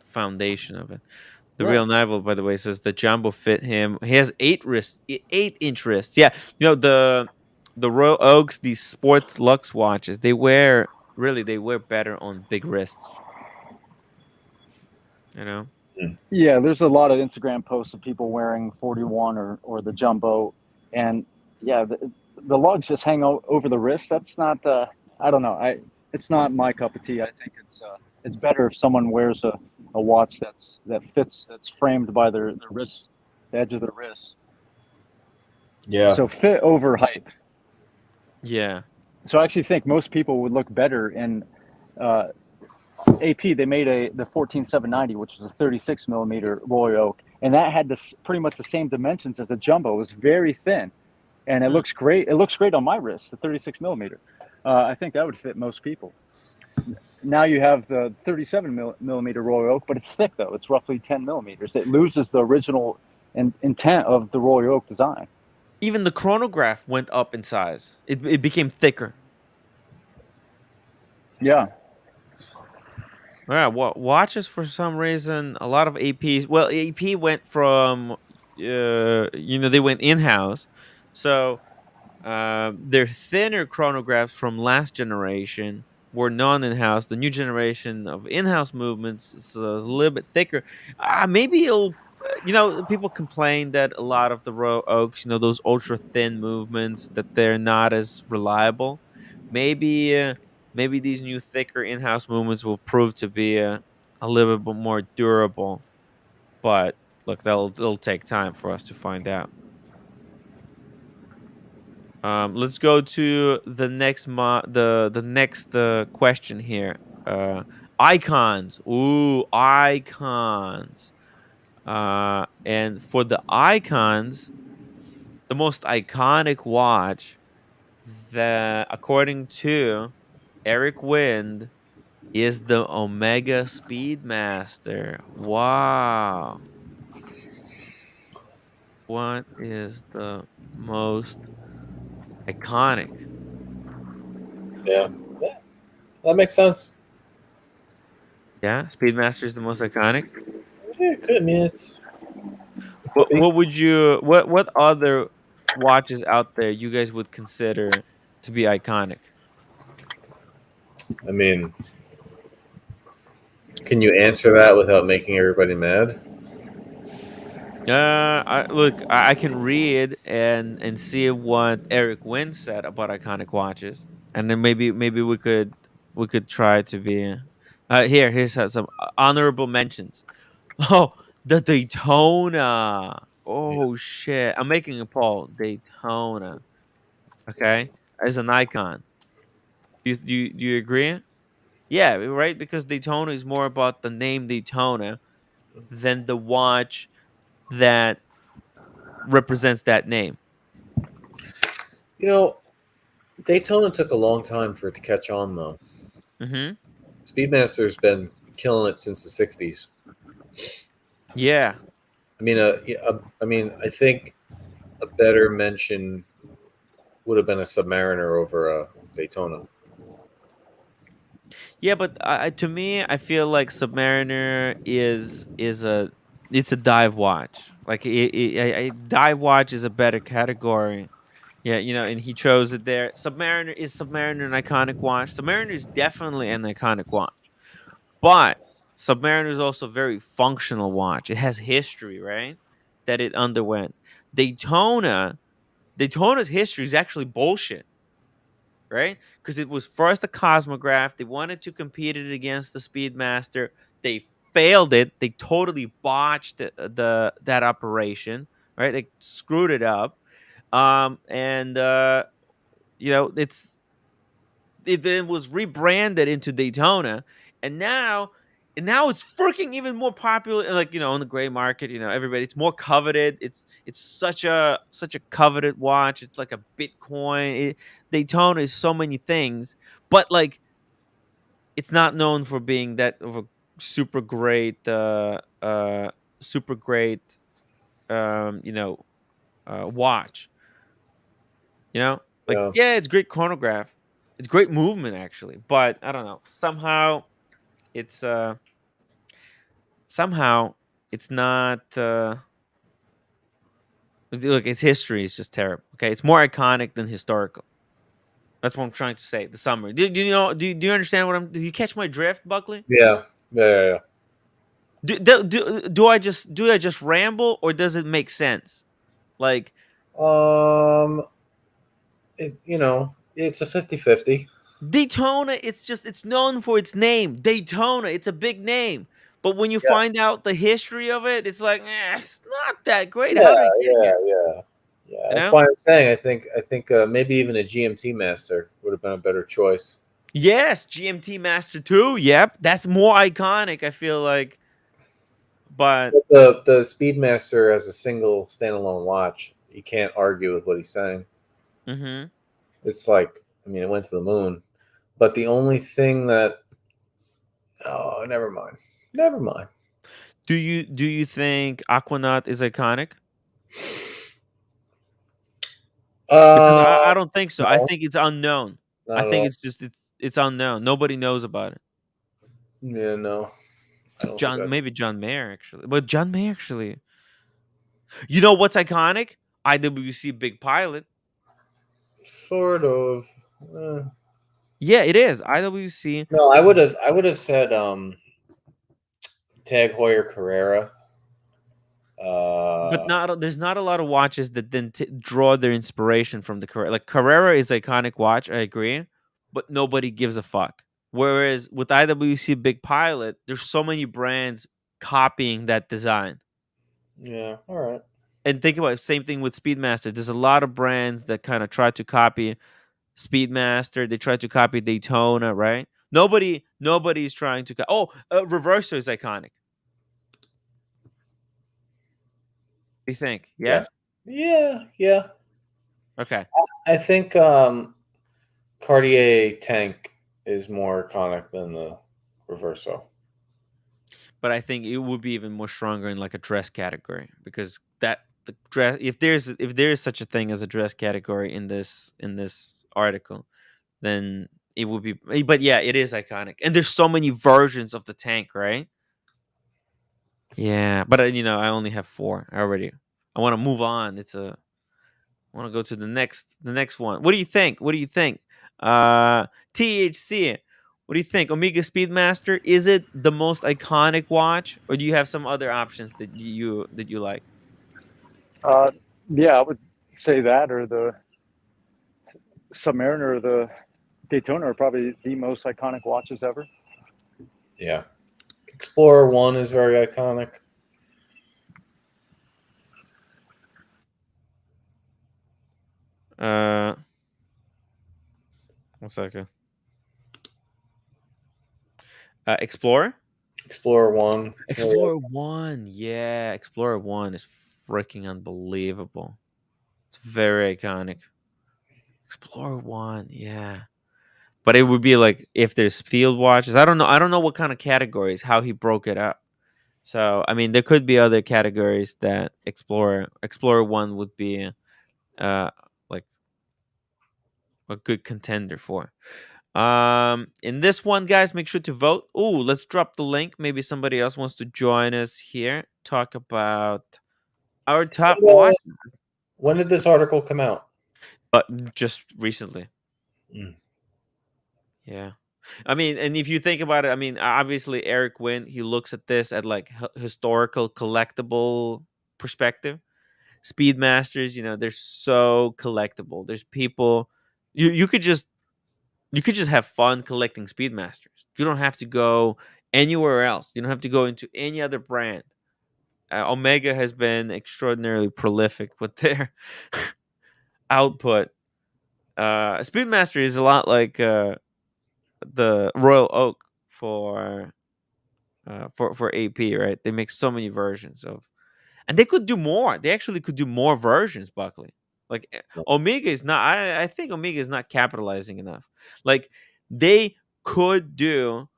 foundation of it. The Right. real Nival, by the way, says the jumbo fit him. He has 8-inch wrists. Yeah, the Royal Oaks, these sports Lux watches, they wear better on big wrists. You know. Yeah, there's a lot of Instagram posts of people wearing 41 or the jumbo, and yeah, the lugs just hang over the wrist. That's not. I don't know. It's not my cup of tea. I think it's better if someone wears a watch that's framed by their wrist, the edge of their wrist. Yeah. So fit over height. Yeah. So I actually think most people would look better in AP. They made the 14790, which is a 36 millimeter Royal Oak, and that had pretty much the same dimensions as the jumbo. It was very thin, and it looks great. It looks great on my wrist, the 36 millimeter. I think that would fit most people. Now you have the 37 millimeter Royal Oak, but it's thick though. It's roughly 10 millimeters. It loses the original intent of the Royal Oak design. Even the chronograph went up in size. It became thicker. Yeah. Yeah, watches for some reason a lot of APs. Well, AP went from they went in house, so their thinner chronographs from last generation were non in house. The new generation of in house movements is a little bit thicker. Maybe it'll. People complain that a lot of the Royal Oaks, those ultra thin movements, that they're not as reliable. Maybe, maybe these new thicker in-house movements will prove to be a little bit more durable. But look, it'll take time for us to find out. Let's go to the next the next question here. Icons. Ooh, icons. And for the icons, the most iconic watch that, according to Eric Wind, is the Omega Speedmaster. Wow. What is the most iconic? Yeah. That makes sense. Yeah, Speedmaster is the most iconic. Yeah, good. I mean, it's. What would you what other watches out there you guys would consider to be iconic? I mean, can you answer that without making everybody mad? I can read and see what Eric Wynn said about iconic watches, and then maybe we could try to be. Here's some honorable mentions. Oh, the Daytona. Oh shit! I'm making a poll. Daytona. Okay, as an icon. Do you agree? Yeah, right. Because Daytona is more about the name Daytona than the watch that represents that name. You know, Daytona took a long time for it to catch on, though. Mm-hmm. Speedmaster's been killing it since the '60s. Yeah. I mean, I think a better mention would have been a Submariner over a Daytona. Yeah, but to me, I feel like Submariner it's a dive watch. Like a dive watch is a better category. Yeah, and he chose it there. Submariner an iconic watch? Submariner is definitely an iconic watch, but Submariner is also a very functional watch. It has history, right? That it underwent. Daytona's history is actually bullshit, right? Because it was first a Cosmograph. They wanted to compete it against the Speedmaster. They failed it. They totally botched that operation, right? They screwed it up. And it then was rebranded into Daytona, and now it's freaking even more popular. Like on the gray market, everybody. It's more coveted. It's such a coveted watch. It's like a Bitcoin. Daytona is so many things, but like it's not known for being that of a super great, super great, watch. Like Yeah. yeah, it's great chronograph. It's great movement actually, but I don't know. It's somehow it's not. Look, its history is just terrible. Okay, it's more iconic than historical. That's what I'm trying to say. The summary. Do you know? Do you understand what I'm? Do you catch my drift, Buckley? Yeah, yeah. Do I just ramble, or does it make sense? Like It's a 50-50. Daytona, it's known for its name. Daytona, it's a big name. But when you Yeah, find out the history of it, it's like, it's not that great. yeah, How did it get yeah, here? yeah, yeah. You That's know? why I'm saying I think maybe even a GMT Master would have been a better choice. Yes, GMT Master 2. Yep. That's more iconic, I feel like. But But the Speedmaster as a single standalone watch, you can't argue with what he's saying. mhm. It's like, I mean, it went to the moon. But the only thing that, oh, never mind. Never mind. Do you think Aquanaut is iconic? Because Uh, I don't think so. I no, think it's unknown. I not at think all. it's just it's unknown. Nobody knows about it. Yeah, no, I don't think that's Maybe John Mayer actually. But John Mayer actually. You know what's iconic? IWC Big Pilot. sort of. uh, Yeah, it is. IWC. no, I would have said Tag Heuer Carrera. But Uh, there's not a lot of watches that then draw their inspiration from the Carrera. Like Carrera is iconic watch, I agree, but nobody gives a fuck. Whereas with IWC Big Pilot, there's so many brands copying that design. yeah, all right. And think about it, same thing with Speedmaster. There's a lot of brands that kind of try to copy Speedmaster. They try to copy Daytona, right? Nobody's trying to. Reverso is iconic. You think? Yeah. Yes. Yeah, yeah. Okay. I think Cartier Tank is more iconic than the Reverso. But I think it would be even more stronger in like a dress category because that the dress if there's such a thing as a dress category in this article, then it would be. But yeah, it is iconic, and there's so many versions of the tank, right? Yeah, but I only have four. I want to move on. I want to go to the next one. What do you think? What do you think? THC. What do you think? Omega Speedmaster, is it the most iconic watch, or do you have some other options that you like? Yeah, I would say that or the Submariner or the Daytona are probably the most iconic watches ever. Yeah. Explorer 1 is very iconic. Uh, 1 second. Explorer. Explorer 1. Explorer 1. Yeah, Explorer 1 is freaking unbelievable. It's very iconic. Explorer 1. Yeah. But it would be like if there's field watches. I don't know what kind of categories, how he broke it up. So I mean, there could be other categories that Explorer 1 would be like a good contender for. In this one, guys, make sure to vote. Ooh, let's drop the link. Maybe somebody else wants to join us here. Talk about our top watch. When did this article come out? But just recently. Mm. Yeah. I mean, and if you think about it, I mean, obviously Eric Wynn, he looks at this at like historical collectible perspective. Speedmasters, they're so collectible. There's people you could just have fun collecting Speedmasters. You don't have to go anywhere else. You don't have to go into any other brand. Omega has been extraordinarily prolific with their output. Speedmaster is a lot like the Royal Oak for AP, right? They make so many versions and they could do more. They actually could do more versions, Buckley. Like Omega is not. I think Omega is not capitalizing enough. Like they could do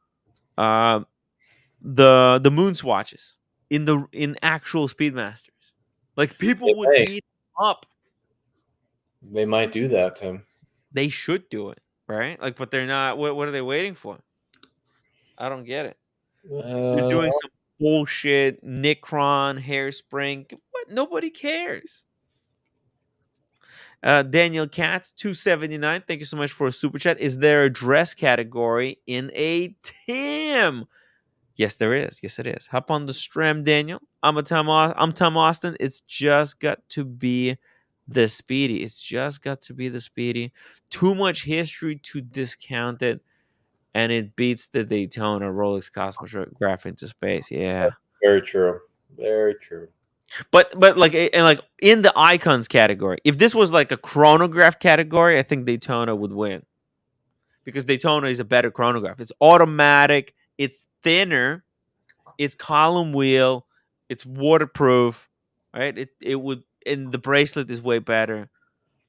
the moon swatches in actual Speedmasters. Like people would Hey, eat them up. they might do that, Tim. They should do it. right? Like, but they're not. What are they waiting for? I don't get it. You're Uh, doing some bullshit, Nicron, Hairspring. What? Nobody cares. Daniel Katz, 279. Thank you so much for a super chat. Is there a dress category in a Tim? Yes, there is. Yes, it is. Hop on the stream, Daniel. I'm Tom Austin. It's just got to be the Speedy. It's just got to be the Speedy. Too much history to discount it, and it beats the Daytona Rolex Cosmograph into space. Yeah. very true. Very true. But like and like in the icons category, if this was like a chronograph category, I think Daytona would win. Because Daytona is a better chronograph. It's automatic, it's thinner, it's column wheel, it's waterproof, right? It would, and the bracelet is way better.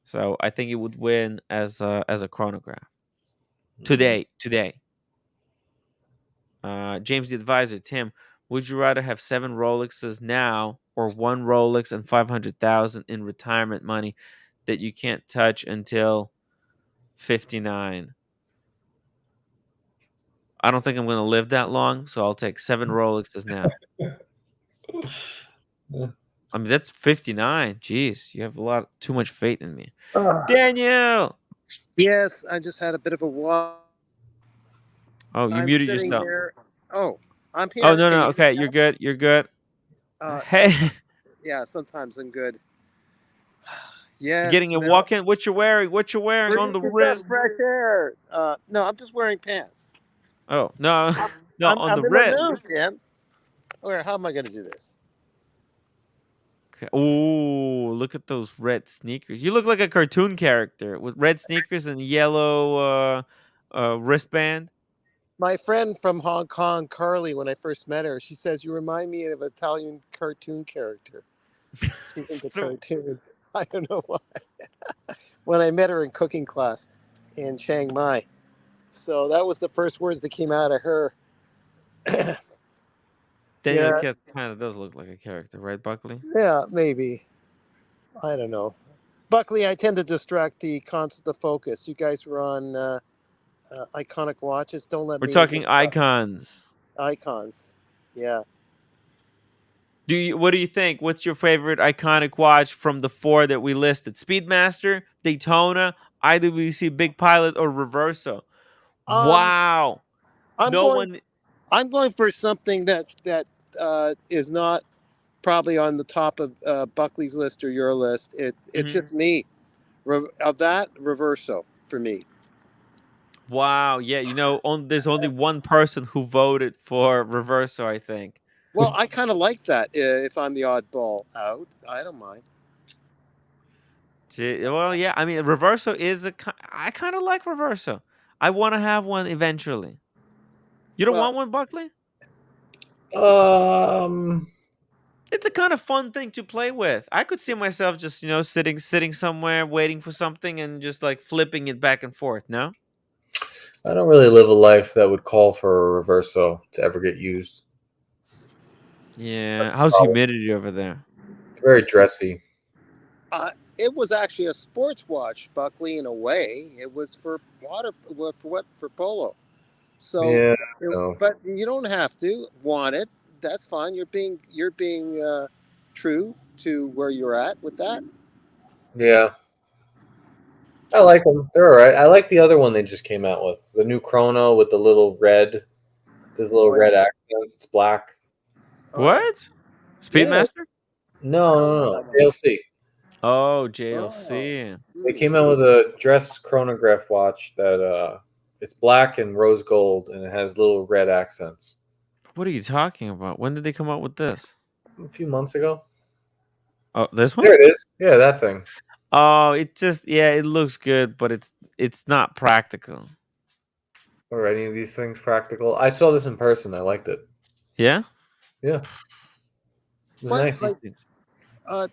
So I think it would win as a chronograph. Today. James the Advisor, Tim, would you rather have 7 Rolexes now or 1 Rolex and 500,000 in retirement money that you can't touch until 59? I don't think I'm going to live that long, so I'll take 7 Rolexes now. I mean, that's 59. Jeez, you have too much faith in me. Daniel! Yes, I just had a bit of a walk. Oh, you I'm muted sitting yourself. here. Oh, I'm here. Oh, no. Can you Okay, hear you're me good. You're good. now? Hey, Yeah, sometimes I'm good. you're Yes. getting a no, walk-in? What you wearing? What you wearing where on do the you get that wrist? fresh air? No, I'm just wearing pants. Oh, no. No, on I'm the in the wrist. mood, Tim. Where? How am I going to do this? Okay. Oh, look at those red sneakers. You look like a cartoon character with red sneakers and yellow wristband. My friend from Hong Kong, Carly, when I first met her, she says you remind me of an Italian cartoon character. She's into So- cartoons. I don't know why. When I met her in cooking class in Chiang Mai. So that was the first words that came out of her. Daniel Yeah. Katz kind of does look like a character, right, Buckley? Yeah, maybe. I don't know. Buckley, I tend to distract the focus. You guys were on iconic watches. Don't let We're me. talking icons. Icons. Yeah. What do you think? What's your favorite iconic watch from the 4 that we listed? Speedmaster, Daytona, IWC Big Pilot, or Reverso? Wow. I'm No going. one. I'm going for something that is not probably on the top of Buckley's list or your list. It's just me. Of that, Reverso for me. Wow. Yeah. There's only one person who voted for Reverso, I think. Well, I kind of like that. If I'm the oddball out, I don't mind. Well, yeah. I mean, Reverso I kind of like Reverso. I want to have one eventually. You don't want one, Buckley? It's a kind of fun thing to play with. I could see myself just, sitting somewhere waiting for something and just like flipping it back and forth. No? I don't really live a life that would call for a Reverso to ever get used. Yeah. How's humidity over there? It's very dressy. It was actually a sports watch, Buckley, in a way. It was for for polo. So, Yeah, no. but you don't have to want it. That's fine. You're being true to where you're at with that. Yeah. I like them. They're all right. I like the other one they just came out with. The new Chrono with the little red, red accents. It's black. What? Speedmaster? No. JLC. Oh, JLC. They came out with a dress chronograph watch that it's black and rose gold, and it has little red accents. What are you talking about? When did they come out with this? A few months ago. Oh, this one? There it is. Yeah, that thing. Oh, it looks good, but it's not practical. Are any of these things practical? I saw this in person. I liked it. Yeah? Yeah. It was nice.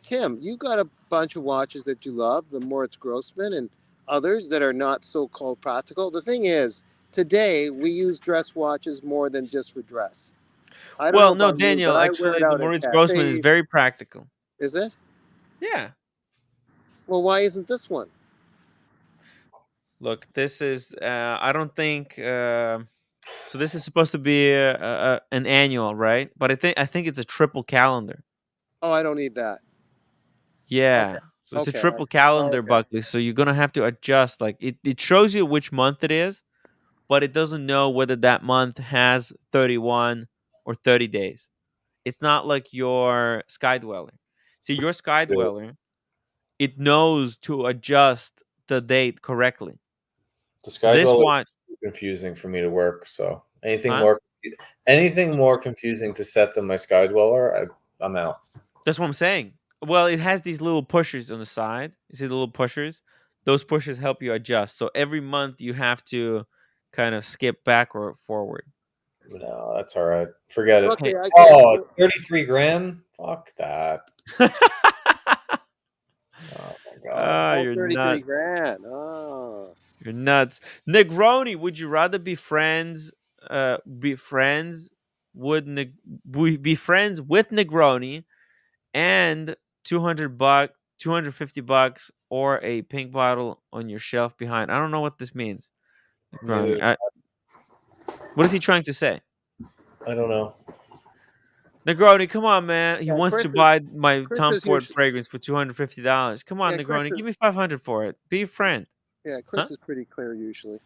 Tim, you got a bunch of watches that you love, the Moritz Grossman and others that are not so-called practical. The thing is, today we use dress watches more than just for dress. Well, no, Daniel, actually, the Moritz Grossman is very practical. Is it? Yeah. Well, why isn't this one? Look, this is. I don't think. So this is supposed to be an annual, right? But I think it's a triple calendar. Oh, I don't need that. Okay. Yeah. So it's a Okay. triple calendar, Okay. Buckley. So you're gonna have to adjust. Like it shows you which month it is, but it doesn't know whether that month has 31 or 30 days. It's not like your Sky Dweller. See, your Sky Yeah. Dweller, it knows to adjust the date correctly. The Sky This Dweller watch, is too confusing for me to work. So anything huh? more confusing to set than my Sky Dweller, I'm out. That's what I'm saying. Well, it has these little pushers on the side. You see the little pushers? Those pushers help you adjust. So every month you have to kind of skip back or forward. No, that's all right. Forget it. Okay. Hey, I can't. Oh, 33 grand? Fuck that. Oh my god. Oh, you're 33 nuts. grand. Oh. You're nuts. Negroni, would you rather be friends with be friends with Negroni and 250 bucks or a pink bottle on your shelf behind? I don't know what this means. Negroni. Yeah, What is he trying to say? I don't know. Negroni, come on, man. He Yeah, wants Chris to is buy my Chris Tom is Ford usually fragrance for $250. Come on, yeah, Chris Negroni, is give me 500 for it. Be a friend. yeah, Huh? Chris is pretty clear usually.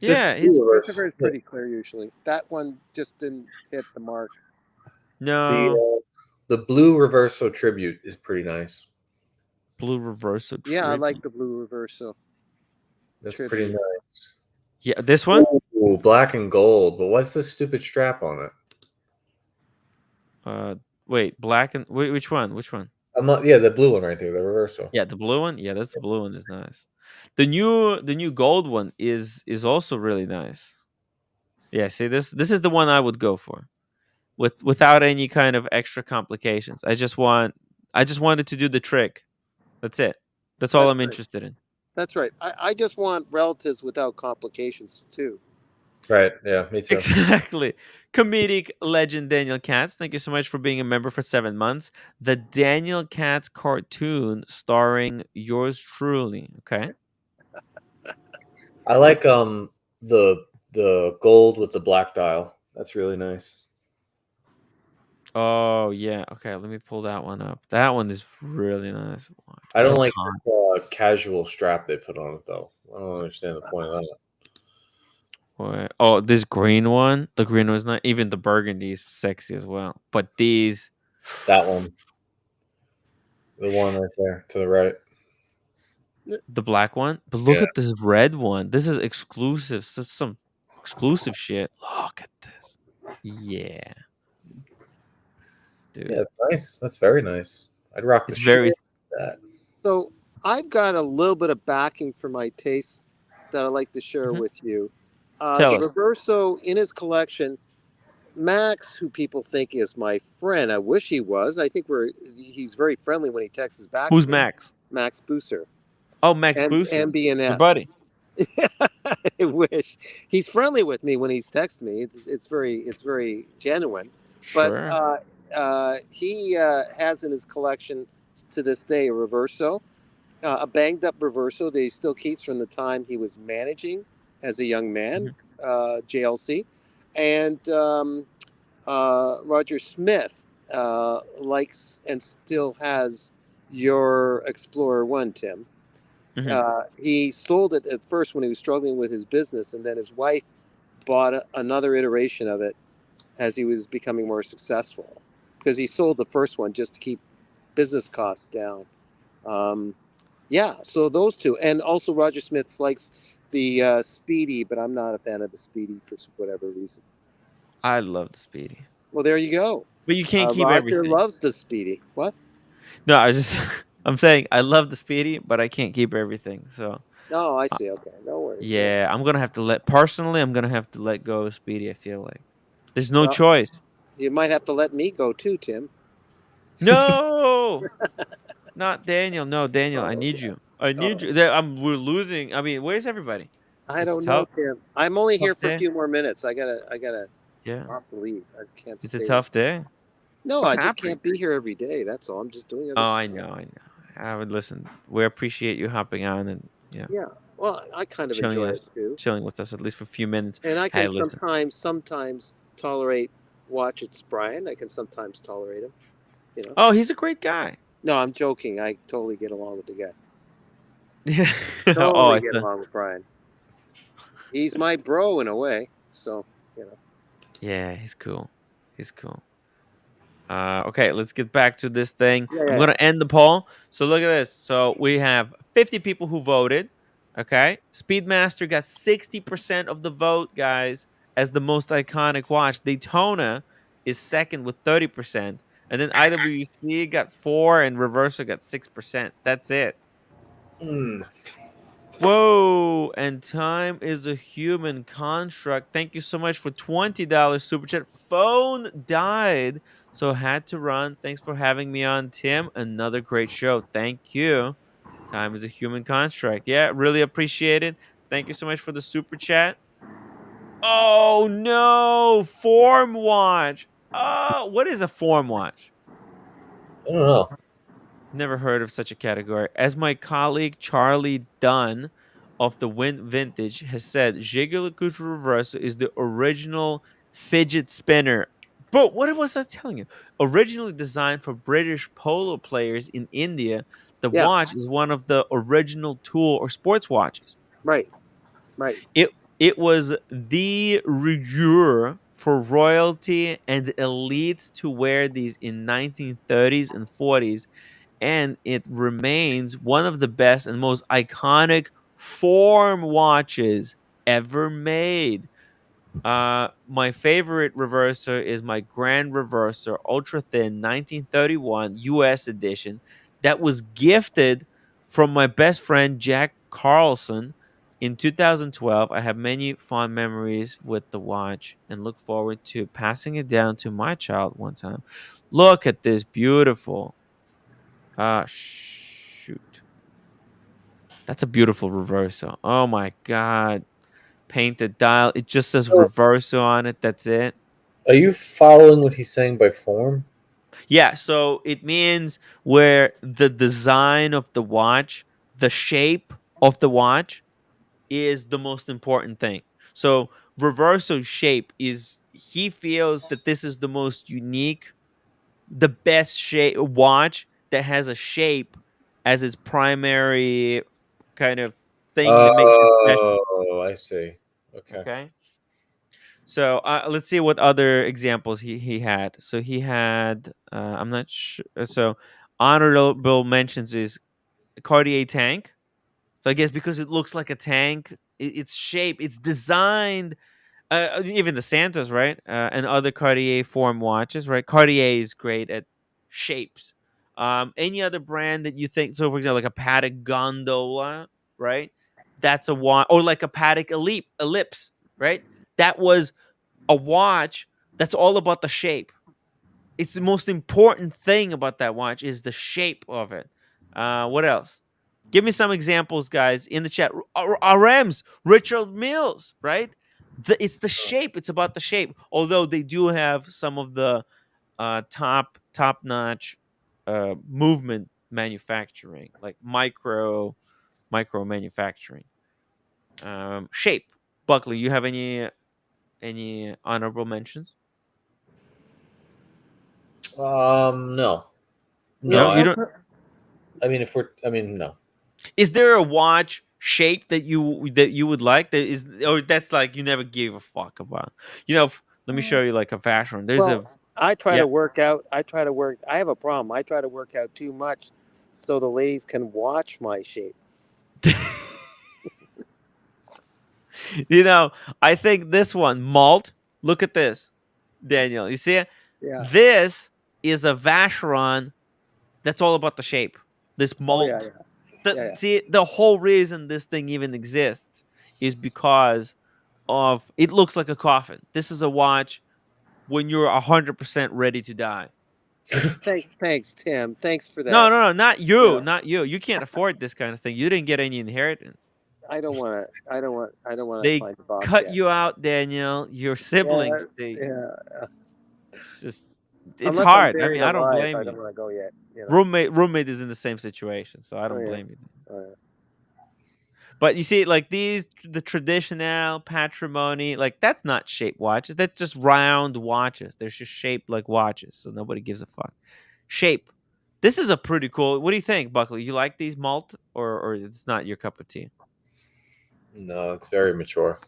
This Yeah, blue he's Christopher is reverse, pretty clear usually. That one just didn't hit the mark. no the blue Reverso tribute is pretty nice. blue reverso Yeah, I tribute. like the blue reverso. That's Tribute. pretty nice. Yeah, this one? Ooh, black and gold. But what's this stupid strap on it? Wait, black and which one? Which one? Yeah, the blue one right there, the Reverso. Yeah, the blue one. Yeah, that's the blue one is nice. The new gold one is also really nice. Yeah, see this is the one I would go for, without any kind of extra complications. I just wanted to do the trick. That's it. That's all That's I'm right. interested in. That's right. I just want relatives without complications too. Right, yeah, me too. Exactly. Comedic legend Daniel Katz, thank you so much for being a member for 7 months. The Daniel Katz cartoon starring yours truly. Okay. I like the gold with the black dial. That's really nice. Oh yeah. Okay, let me pull that one up. That one is really nice. I don't It's like iconic. the casual strap they put on it though. I don't understand the point of that. What? Oh, this green one. The green one's not even the burgundy is sexy as well. But these, That one. The one right there to the right. the black one. But look Yeah. at this red one. This is exclusive. Some exclusive shit. Look at this. Yeah. Dude. Yeah, it's nice. That's very nice. I'd rock the It's shit very out of that. So I've got a little bit of backing for my tastes that I'd like to share Mhm. with you. Tell The us. Reverso in his collection, Max, who people think is my friend, I wish he was. I think he's very friendly when he texts back. Who's to me. Max? Max Booser. Oh, Max Booster. Your MBNF. buddy. I wish he's friendly with me when he's texting me. It's very genuine. Sure. But he has in his collection to this day a Reverso, a banged up Reverso that he still keeps from the time he was managing as a young man, JLC, and Roger Smith likes and still has your Explorer One, Tim. He sold it at first when he was struggling with his business, and then his wife bought another iteration of it as he was becoming more successful, because he sold the first one just to keep business costs down. Yeah, so those two, and also Roger Smith likes the Speedy, but I'm not a fan of the Speedy for whatever reason. I love the Speedy. Well, there you go. But you can't keep Roger everything. loves the Speedy. What? No, I'm saying I love the Speedy, but I can't keep everything. So No, I see. Okay, no worries. yeah, I'm gonna have to let go of Speedy. I feel like there's no Well, choice. You might have to let me go too, Tim. No, not Daniel. No, Daniel, I need you. I need you. We're losing. I mean, where's everybody? I It's don't know, tough. Tim. I'm only here Tough for a day. few more minutes. I gotta Yeah, off the leave. I can't. it's stay a tough day. No, What's I just happening? can't be here every day. That's all. I'm just doing other Oh, stuff. I know. I would listen. We appreciate you hopping on, and yeah. Yeah. Well, I kind of chilling enjoy it us, too, chilling with us at least for a few minutes. and I Hey, can listen. sometimes tolerate watches, Brian. I can sometimes tolerate him. You know. Oh, he's a great guy. No, I'm joking. I totally get along with the guy. Yeah. Oh, Totally I get thought. along with Brian. He's my bro in a way. So, Yeah, he's cool. He's cool. Okay, let's get back to this thing. Yeah, I'm yeah. gonna end the poll. So look at this. So we have 50 people who voted. Okay, Speedmaster got 60% of the vote, guys, as the most iconic watch. Daytona is second with 30%, and then IWC got 4, and Reverso got 6%. That's it. Hmm. Whoa, and time is a human construct. Thank you so much for $20 super chat. Phone died, so had to run. Thanks for having me on, Tim. Another great show. Thank you. Time is a human construct. Yeah, really appreciate it. Thank you so much for the super chat. Oh no, form watch. What is a form watch? I don't know. Never heard of such a category. As my colleague Charlie Dunn of the Win Vintage has said, Jaeger LeCoultre Reverso is the original fidget spinner. But what was I telling you? Originally designed for British polo players in India, the yeah, watch is one of the original tool or sports watches. right, right. It was the rigueur for royalty and elites to wear these in 1930s and 40s, and it remains one of the best and most iconic form watches ever made. My favorite reverser is my Grand Reverser Ultra Thin 1931 US edition that was gifted from my best friend Jack Carlson in 2012. I have many fond memories with the watch and look forward to passing it down to my child one time. Look at this beautiful. Shoot. That's a beautiful reverso. Oh my god. Painted dial. It just says So, reverso on it. That's it. are you following what he's saying by form? Yeah, so it means where the design of the watch, the shape of the watch is the most important thing. So reverso shape is he feels that this is the most unique, the best shape watch that has a shape as its primary kind of thing that makes it special. Oh, I see. Okay. Okay. So let's see what other examples he had. So he had I'm not sure. So honorable mentions is Cartier tank. So I guess because it looks like a tank, its shape, it's designed. Even the Santas, right? And other Cartier form watches, right? Cartier is great at shapes. Any other brand that you think? So, for example, like a Patek Gondola, right? That's a watch, or like a Patek Ellipse, right? That was a watch that's all about the shape. It's the most important thing about that watch is the shape of it. What else? Give me some examples, guys, in the chat. RMs, Richard Mills, right? It's the shape. It's about the shape. Although they do have some of the top notch movement manufacturing, like micro manufacturing. Shape. Buckley, you have any honorable mentions? No. No, No, you don't. I mean, no. Is there a watch shape that you would like that is, or that's like you never gave a fuck about? Let me show you like a fashion one. There's a Well, I try yeah. to work out. I have a problem. I try to work out too much so the ladies can watch my shape. I think this one malt. Look at this, Daniel. You see it? Yeah. This is a Vacheron that's all about the shape. This Oh, yeah, malt. yeah. Yeah, yeah. See, the whole reason this thing even exists is because of it looks like a coffin. This is a watch when you're 100% ready to die. Thanks, Tim. Thanks for No, that. no, no, not you, Yeah. not you. You can't afford this kind of thing. You didn't get any inheritance. I don't want to. I don't want to They find the cut Bobcat. you out, Daniel. Your Yeah, siblings. yeah. It's just, it's Unless I'm hard. I buried mean, I don't alive, blame I you. don't want to go yet. Roommate is in the same situation, so I Oh don't yeah. blame you. Oh, yeah. But you see, like these, the traditional patrimony, like that's not shaped watches. That's just round watches. They're just shaped like watches, so nobody gives a fuck. Shape. This is a pretty cool. What do you think, Buckley? You like these malt, or it's not your cup of tea? No, it's very mature.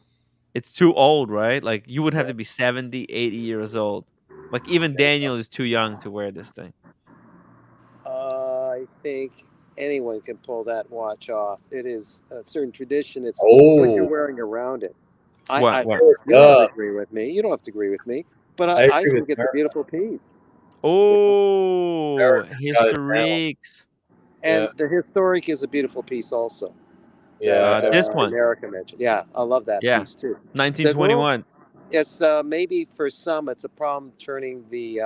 It's too old, right? Like you would have to be 70, 80 years old. Like even Daniel is too young to wear this thing. I think anyone can pull that watch off. It is a certain tradition. It's what you're Oh, wearing around it. What? You don't have to agree with me. You don't have to agree with me. But I I agree think with it's a America. beautiful piece. Oh, America got it down. historiques. And Yeah. the historic is a beautiful piece also. Yeah, That this one. America mentioned. Yeah, I love that Yeah. piece too. 1921. It's maybe for some it's a problem turning the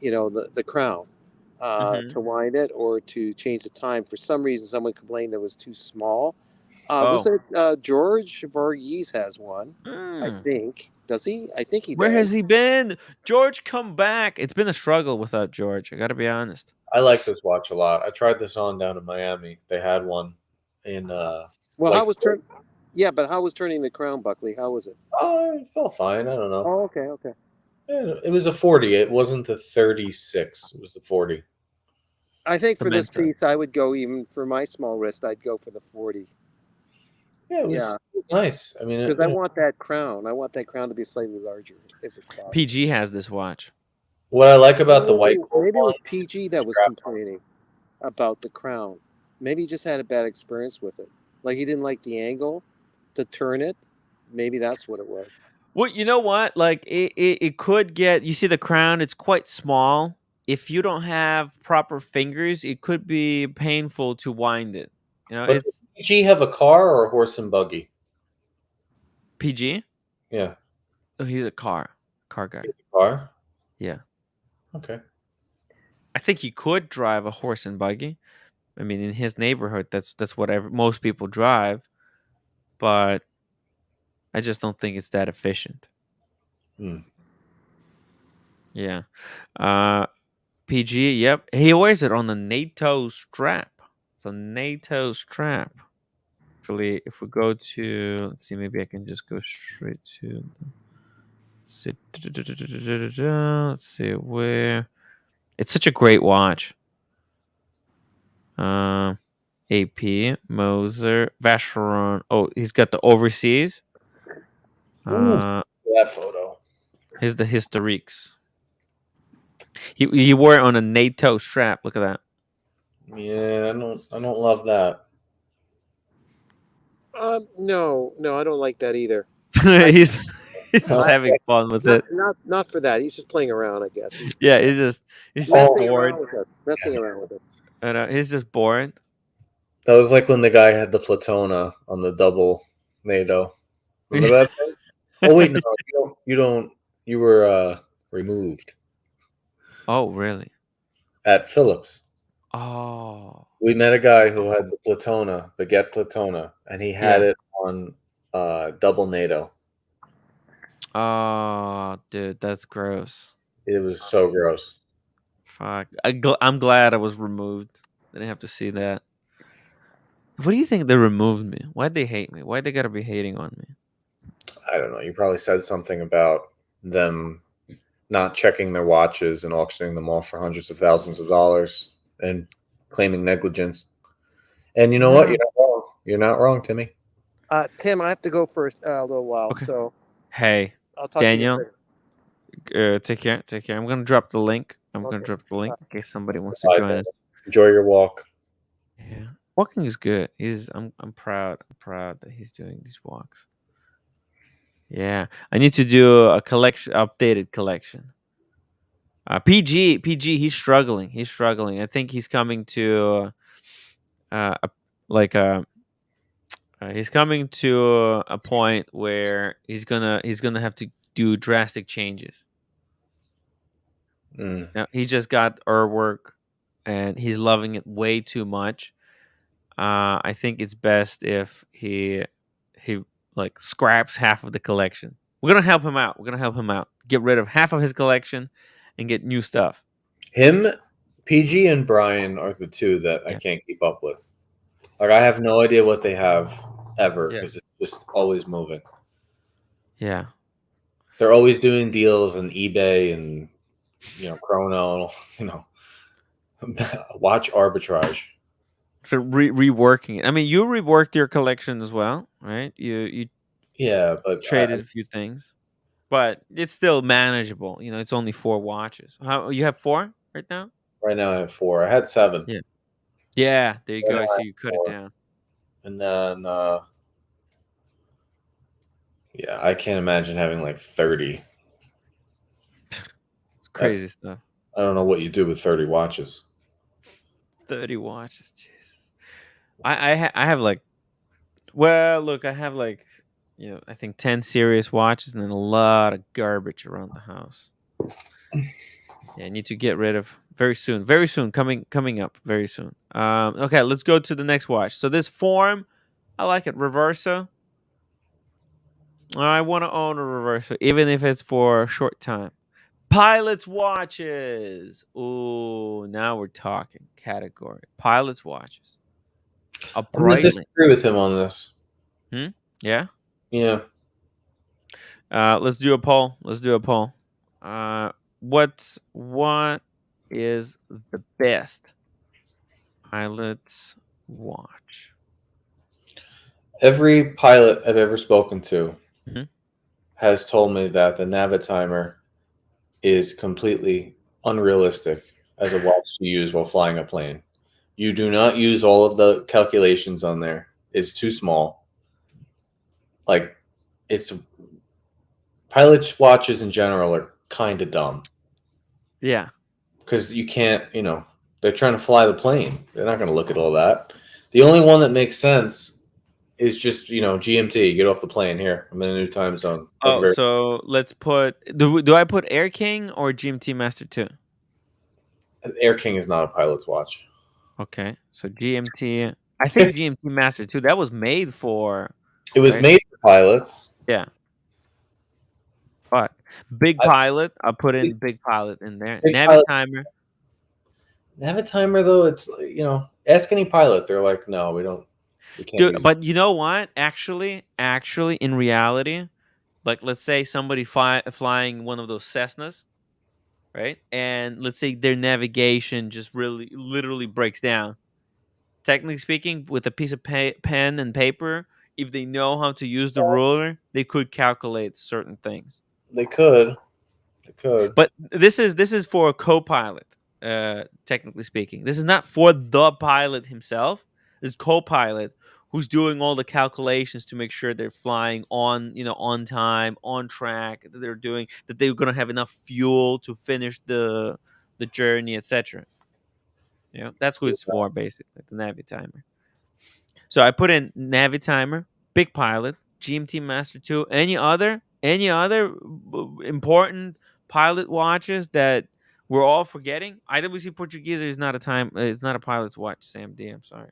the crown to wind it or to change the time. For some reason, someone complained that it was too small. Was Oh. it George Voorhees has one? I think. Does he? I think he Where does. has he been? George, come back. It's been a struggle without George. I got to be honest. I like this watch a lot. I tried this on down in Miami. They had one in Well, like- how was turn? Yeah, but how was turning the crown, Buckley? How was it? Oh, it felt fine. I don't know. Oh, okay. Yeah, it was a 40. It wasn't the 36. It was the 40. I think for this Pimento. piece, I would go even for my small wrist. I'd go for the 40 Yeah, it was nice. I mean, because I want that crown. I want that crown to be slightly larger if it's possible. PG has this watch. what I like about the white gold Maybe it was one, PG that was strap on. complaining about the crown. Maybe he just had a bad experience with it. Like he didn't like the angle to turn it. Maybe that's what it was. Well, you know what? Like it could get. You see the crown? It's quite small. If you don't have proper fingers, it could be painful to wind it. You know, But it's does PG have a car or a horse and buggy? PG. Yeah, Oh, he's a car guy. car. Yeah, Okay. I think he could drive a horse and buggy. I mean, in his neighborhood, that's what most people drive. But I just don't think it's that efficient. Hmm. Yeah. PG, yep. He wears it on the NATO strap. It's a NATO strap. Actually, if we go to, let's see, maybe I can just go straight to, let's see where. It's such a great watch. AP, Moser, Vacheron. Oh, he's got the overseas. That photo. Here's the historiques. He wore it on a NATO strap. Look at that. Yeah, I don't love that. No, I don't like that either. he's just having fun with it. Not for that. He's just playing around, I guess. He's Yeah, he's just messing bored. around with us. And he's just bored. That was like when the guy had the Platona on the double NATO. Remember that? Oh wait, no, you don't. You were removed Oh, really? at Phillips. Oh, We met a guy who had the Platona, Baguette Platona, and he had it on double NATO. oh, dude, that's gross. It was so gross. Fuck. I'm glad I was removed. I didn't have to see that. What do you think they removed me? Why'd they hate me? Why'd they gotta be hating on me? I don't know. You probably said something about them not checking their watches and auctioning them off for hundreds of thousands of dollars and claiming negligence. And you know what? You're not wrong. You're not wrong, Timmy. Tim, I have to go for a little while, Okay. so Hey, I'll talk Daniel, to you later. take care. I'm gonna drop the link. I'm gonna Okay. drop the link in case somebody wants to Bye, join man. us. Enjoy your walk. Yeah, walking is good. I'm proud. I'm proud that he's doing these walks. Yeah, I need to do a updated collection. PG, he's struggling. I think he's coming to, he's coming to a point where he's gonna have to do drastic changes. Now, he just got our work, and he's loving it way too much. I think it's best if he like scraps half of the collection. We're gonna help him out. Get rid of half of his collection and get new stuff. Him, PG, and Brian are the two that I Yeah. can't keep up with. Like I have no idea what they have ever Yeah. because it's just always moving. Yeah. They're always doing deals on eBay and Chrono, watch arbitrage. So reworking it. I mean, you reworked your collection as well, right? You Yeah, but traded a few things, but it's still manageable. It's only 4 watches. How you have 4 right now? right now I have 4. I had 7. Yeah. Yeah, there you Right go. now I I see have you cut it 4. down. And then yeah, I can't imagine having like 30. It's crazy stuff. I don't know what you do with 30 watches. 30 watches. Jesus. I have like, well, look, I have like, I think 10 serious watches and then a lot of garbage around the house. Yeah, I need to get rid of very soon. Very soon, coming up very soon. Okay, let's go to the next watch. So this form, I like it. Reverso. I want to own a Reverso, even if it's for a short time. Pilot's watches. Ooh, now we're talking category. Pilot's watches. A I'm going to Breitling. disagree with him on this. Yeah. Yeah. Let's do a poll. What is the best pilot's watch? Every pilot I've ever spoken to Mhm. has told me that the Navitimer is completely unrealistic as a watch to use while flying a plane. You do not use all of the calculations on there. It's too small. Like, it's pilots' watches in general are kind of dumb Yeah. because you can't, they're trying to fly the plane. They're not going to look at all that. The only one that makes sense is just, GMT, get off the plane here. I'm in a new time zone. Oh, so let's put. Do I put Air King or GMT Master 2? Air King is not a pilot's watch. Okay, so GMT. I think GMT Master 2. That was made for. It was right? made for pilots. Yeah. Fuck. Big Pilot. I'll put in Big Pilot in there. Navitimer. Navitimer, though, it's ask any pilot. They're like, no, we don't. We can't. Dude, use but you know what? Actually, in reality, like let's say somebody flying one of those Cessnas, right? And let's say their navigation just really literally breaks down. Technically speaking, with a piece of pen and paper, if they know how to use the ruler, they could calculate certain things. They could. But this is for a co-pilot, technically speaking. This is not for the pilot himself. This is co-pilot who's doing all the calculations to make sure they're flying on time, on track, that they're gonna have enough fuel to finish the journey, etc. That's who it's for, basically, the Navitimer. So I put in Navitimer, Big Pilot, GMT Master 2, any other important pilot watches that we're all forgetting. IWC Portuguese is not a pilot's watch, Sam D. I'm sorry.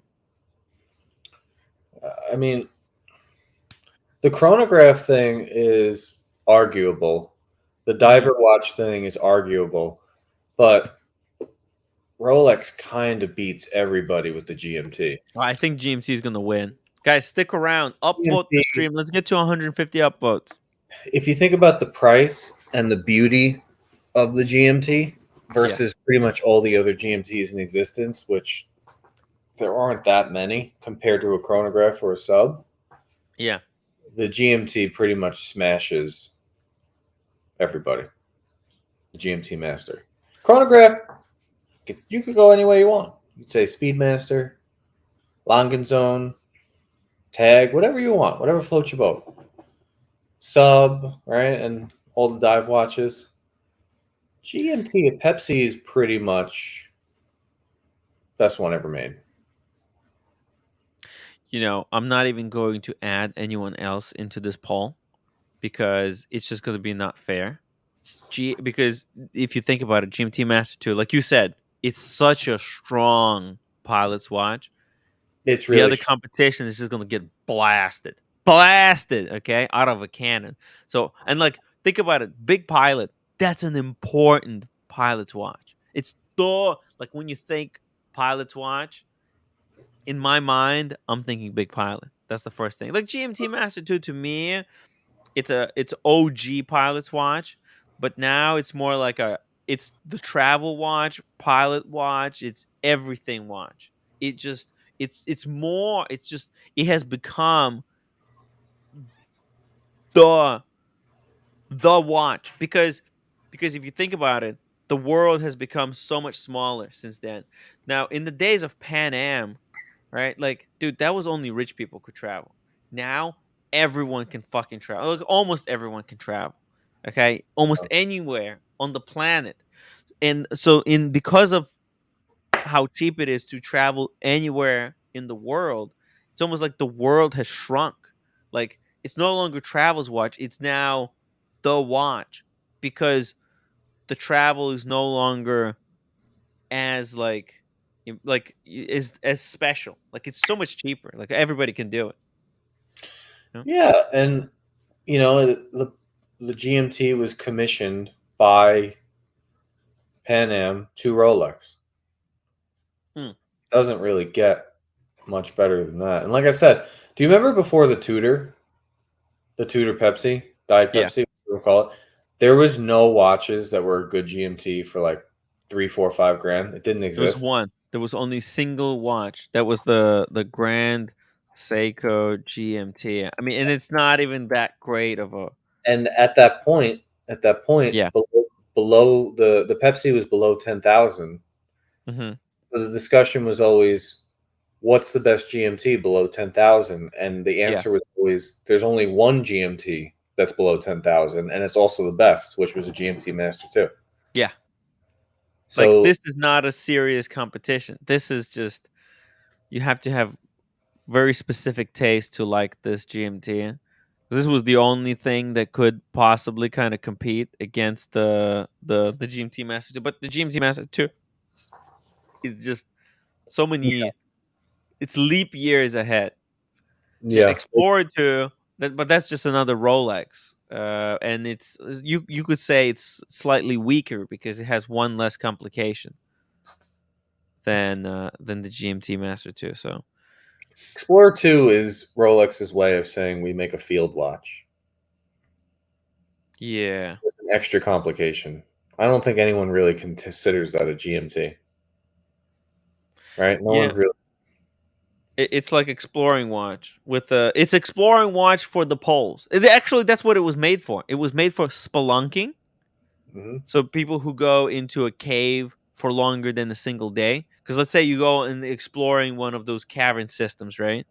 I mean, the chronograph thing is arguable. The diver watch thing is arguable, but Rolex kind of beats everybody with the GMT. I think GMT is gonna win. Guys, stick around. Upvote the stream. Let's get to 150 upvotes. If you think about the price and the beauty of the GMT versus pretty much all the other GMTs in existence, which there aren't that many compared to a chronograph or a sub. Yeah. The GMT pretty much smashes everybody. The GMT Master. Chronograph, you could go any way you want. You could say Speedmaster, Langenzone, Tag, whatever you want, whatever floats your boat. Sub, right? And all the dive watches. GMT at Pepsi is pretty much best one ever made. I'm not even going to add anyone else into this poll because it's just going to be not fair. Because if you think about it, GMT Master 2, like you said, it's such a strong pilot's watch. It's really the other competition is just going to get blasted, okay, out of a cannon. So, and like, think about it, Big Pilot, that's an important pilot's watch. It's like when you think pilot's watch, in my mind, I'm thinking Big Pilot. That's the first thing. Like GMT Master 2 to me, it's OG Pilot's watch, but now it's more like it's the travel watch, pilot watch, it's everything watch. It just it's more it's just it has become the watch because if you think about it, the world has become so much smaller since then. Now, in the days of Pan Am, right? Like, dude, that was only rich people could travel. Now everyone can fucking travel. Like, almost everyone can travel. Okay, almost anywhere on the planet. And so, in because of how cheap it is to travel anywhere in the world, it's almost like the world has shrunk. Like, it's no longer travel's watch; it's now the watch because the travel is no longer as is as special. Like, it's so much cheaper. Like, everybody can do it. You know? Yeah, and the GMT was commissioned by Pan Am to Rolex. Hmm. Doesn't really get much better than that. And like I said, do you remember before the Tudor Pepsi, Diet Yeah. Pepsi, we'll call it? There was no watches that were a good GMT for like 3, 4, 5 grand. It didn't There was exist. one. There was only single watch. That was the Grand Seiko GMT. I mean, and it's not even that great of a. And at that point, Yeah. below the Pepsi was below 10,000. Hmm. So the discussion was always, what's the best GMT below 10,000? And the Yeah. answer was always, there's only one GMT that's below 10,000, and it's also the best, which was a GMT Master 2. Yeah. So Like, this is not a serious competition. This is just you have to have very specific taste to like this GMT. This was the only thing that could possibly kind of compete against the GMT Master 2. But the GMT Master 2 is just so many. It's leap years ahead. Yeah, yeah, Explorer 2, but that's just another Rolex. And you could say it's slightly weaker because it has one less complication than the GMT Master 2. So Explorer 2 is Rolex's way of saying we make a field watch. yeah, It's an extra complication. I don't think anyone really considers that a GMT. Right? No yeah. one's really. It's like exploring watch with it's exploring watch for the poles. Actually, that's what it was made for. It was made for spelunking. Mhm. So people who go into a cave for longer than a single day, because let's say you go and exploring one of those cavern systems, right?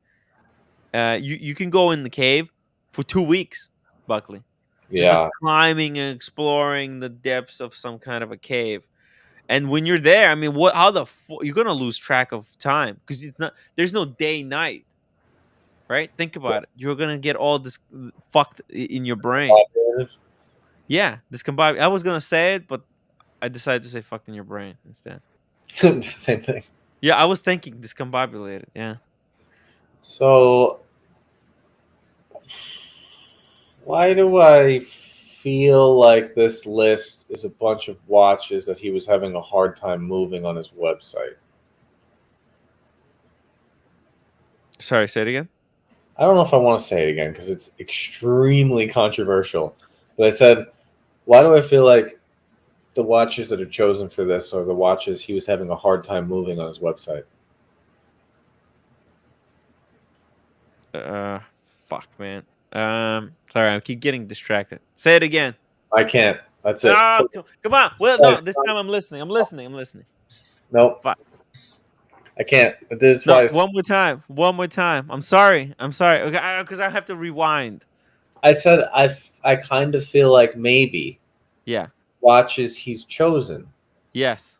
You can go in the cave for 2 weeks, Buckley, just Yeah. climbing and exploring the depths of some kind of a cave. And when you're there, I mean, what? How the you're gonna lose track of time because it's not. There's no day night, right? Think about it. You're gonna get all this fucked in your brain. Yeah, discombobulated. I was gonna say it, but I decided to say fucked in your brain instead. Same thing. Yeah, I was thinking discombobulated. Yeah. So, why do I feel like this list is a bunch of watches that he was having a hard time moving on his website? Sorry, say it again. I don't know if I want to say it again because it's extremely controversial. But I said, why do I feel like the watches that are chosen for this are the watches he was having a hard time moving on his website? Fuck, man. Sorry, I keep getting distracted. Say it again. I can't. That's it. Ah, come on. Well, no, this time I'm listening. I'm listening. Nope. Fuck. I can't. This is No, why one more time. One more time. I'm sorry. Okay, because I have to rewind. I said I kind of feel like maybe Yeah. watches he's chosen Yes.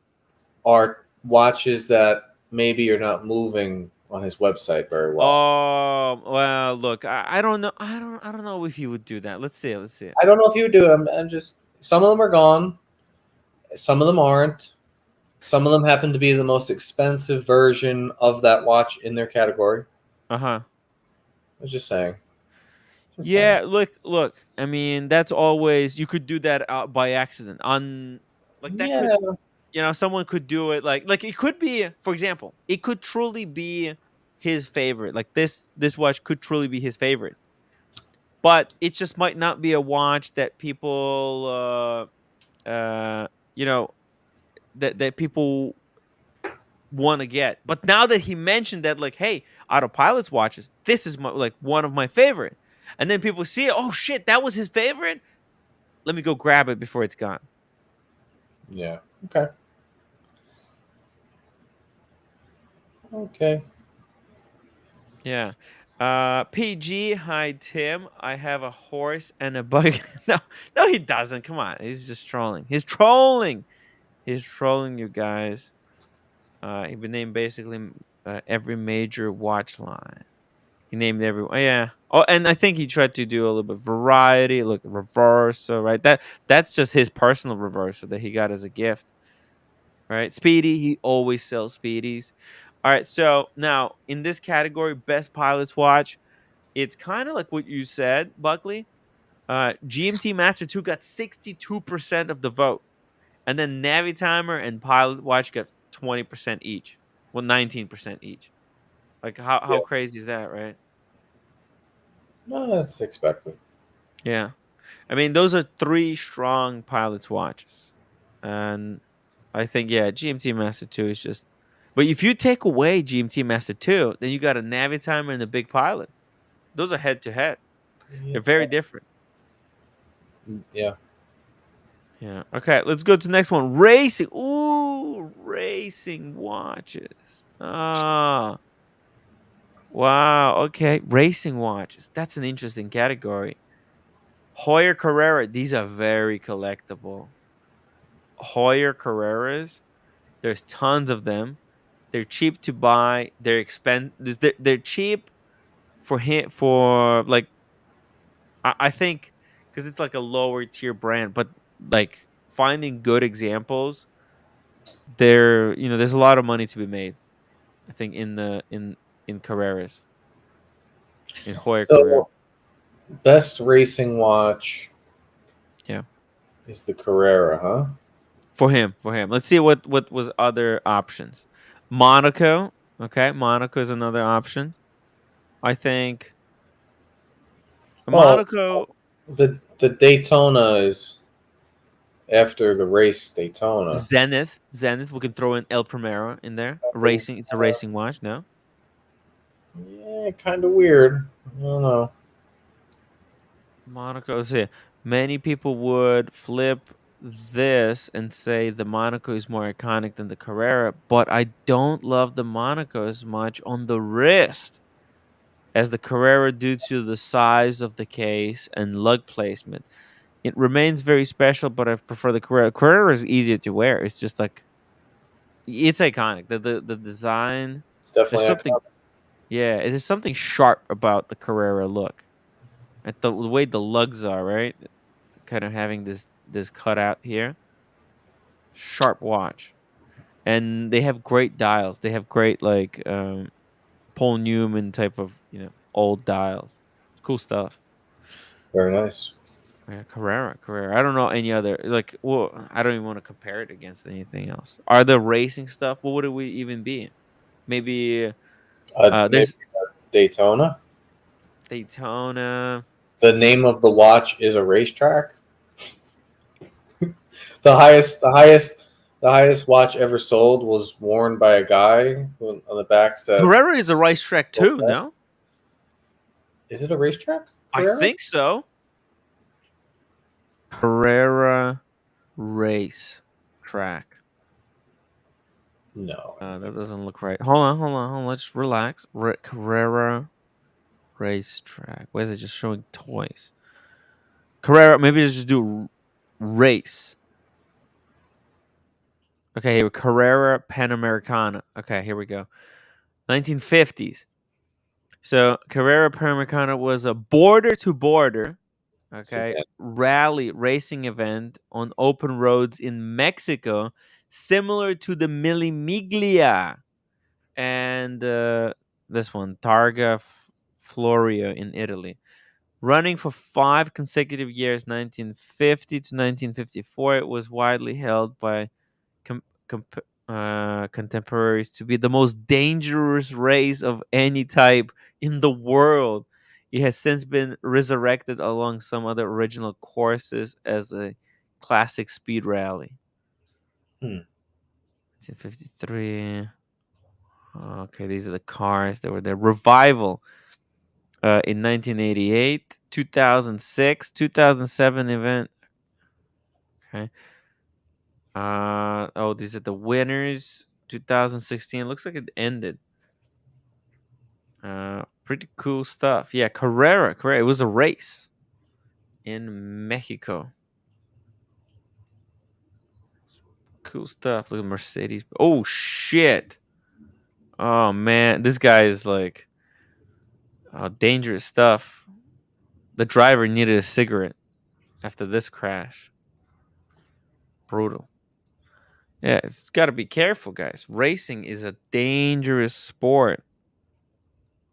are watches that maybe are not moving on his website very well. Oh, well, look, I don't know. I don't know if you would do that. Let's see it. I don't know if you would do it. I'm just, some of them are gone. Some of them aren't. Some of them happen to be the most expensive version of that watch in their category. Uh-huh. I was just saying. Yeah, look. I mean, that's always you could do that by accident. On like that could someone could do it like it could be, for example, it could truly be his favorite. Like this watch could truly be his favorite, but it just might not be a watch that people you know that people want to get. But now that he mentioned that, like, hey, Autopilot's watches, this is like one of my favorite, and then people see it, oh shit, that was his favorite. Let me go grab it before it's gone. Yeah. Okay. Okay. Yeah. PG, hi Tim. I have a horse and a bug. No, he doesn't. Come on, he's just trolling. He's trolling. He's trolling you guys. He would name basically every major watch line. He named every. Oh, yeah. Oh, and I think he tried to do a little bit of variety, look reverso, right? That's just his personal reverso that he got as a gift, right? Speedy, he always sells speedies. All right, so now in this category, best pilot's watch, it's kind of like what you said, Buckley. GMT Master 2 got 62% of the vote. And then Navitimer and Pilot Watch got 20% each. Well, 19% each. Like how crazy is that, right? No, that's expected. Yeah. I mean, those are three strong Pilot's watches. And I think, yeah, GMT Master 2 is just. But if you take away GMT Master 2, then you got a Navitimer and a Big Pilot. Those are head to head. They're very different. Yeah. Yeah. Okay, let's go to the next one. Racing. Ooh, racing watches. Ah. Wow. Okay. Racing watches. That's an interesting category. Hoyer Carrera. These are very collectible. Hoyer Carreras. There's tons of them. They're cheap to buy. They're cheap for like I think because it's like a lower tier brand, but like finding good examples, there's a lot of money to be made. I think in Carreras, in Hoyer Carrera. So, best racing watch. Yeah. Is the Carrera, huh? For him. Let's see what was other options. Monaco. Okay, Monaco is another option. I think Well, Monaco. the Daytona is after the race Daytona. Zenith. We can throw in El Primero in there. Racing. It's a racing watch. No. Yeah, kind of weird. I don't know. Monaco's here. Many people would flip this and say the Monaco is more iconic than the Carrera, but I don't love the Monaco as much on the wrist as the Carrera due to the size of the case and lug placement. It remains very special, but I prefer the Carrera. Carrera is easier to wear. It's just like it's iconic. The design. It's There's definitely something. iconic. Yeah, there's something sharp about the Carrera look. At the way the lugs are, right? Kind of having this cutout here. Sharp watch. And they have great dials. They have great like Paul Newman type of, old dials. It's cool stuff. Very nice. Yeah, Carrera. I don't know any other like. Well, I don't even want to compare it against anything else. Are the racing stuff? What would it even be? Maybe Maybe there's Daytona. Daytona. The name of the watch is a racetrack. The highest watch ever sold was worn by a guy who on the back said. Carrera is a racetrack too. Okay. No, Is it a racetrack? Carrera? I think so. Carrera race track. No. That doesn't look right. Hold on. Let's relax. Carrera race track. Why is it just showing toys? Carrera. Maybe let's just do race. Okay, here Carrera Panamericana. Okay, here we go. 1950s. So Carrera Panamericana was a border to border, rally racing event on open roads in Mexico, similar to the Mille Miglia and this one, Targa Florio in Italy. Running for 5 consecutive years, 1950 to 1954, it was widely held by contemporaries to be the most dangerous race of any type in the world. It has since been resurrected along some other original courses as a classic speed rally. 1953. Okay, these are the cars that were there. Revival in 1988, 2006, 2007 event. Okay. These are the winners. 2016. Looks like it ended. Pretty cool stuff. Yeah, Carrera. It was a race in Mexico. Cool stuff. Look at Mercedes. Oh shit. Oh man, this guy is like dangerous stuff. The driver needed a cigarette after this crash. Brutal. Yeah, it's got to be careful, guys. Racing is a dangerous sport.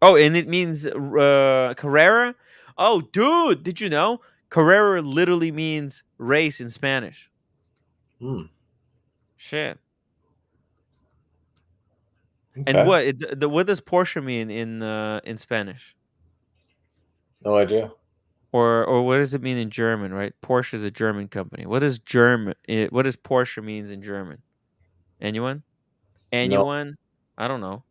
Oh, and it means Carrera. Oh, dude, did you know Carrera literally means race in Spanish? Shit. And Okay. what does Porsche mean in Spanish? No idea. Or what does it mean in German? Right, Porsche is a German company. What does Porsche means in German? Anyone? No. I don't know.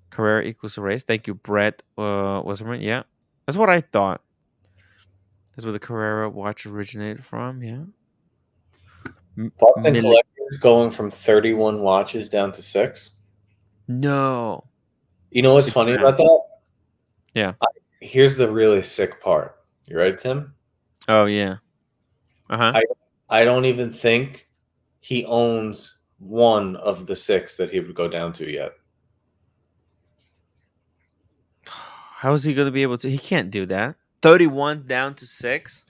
Carrera equals a race. Thank you, Brett. Wasserman. Yeah, that's what I thought. That's where the Carrera watch originated from. Yeah. Boston Collectors going from 31 watches down to 6. No. You know what's funny about that? Yeah. Here's the really sick part. You ready, Tim? Oh yeah. I don't even think he owns one of the 6 that he would go down to yet. How is he going to be able to? He can't do that. 31 down to 6.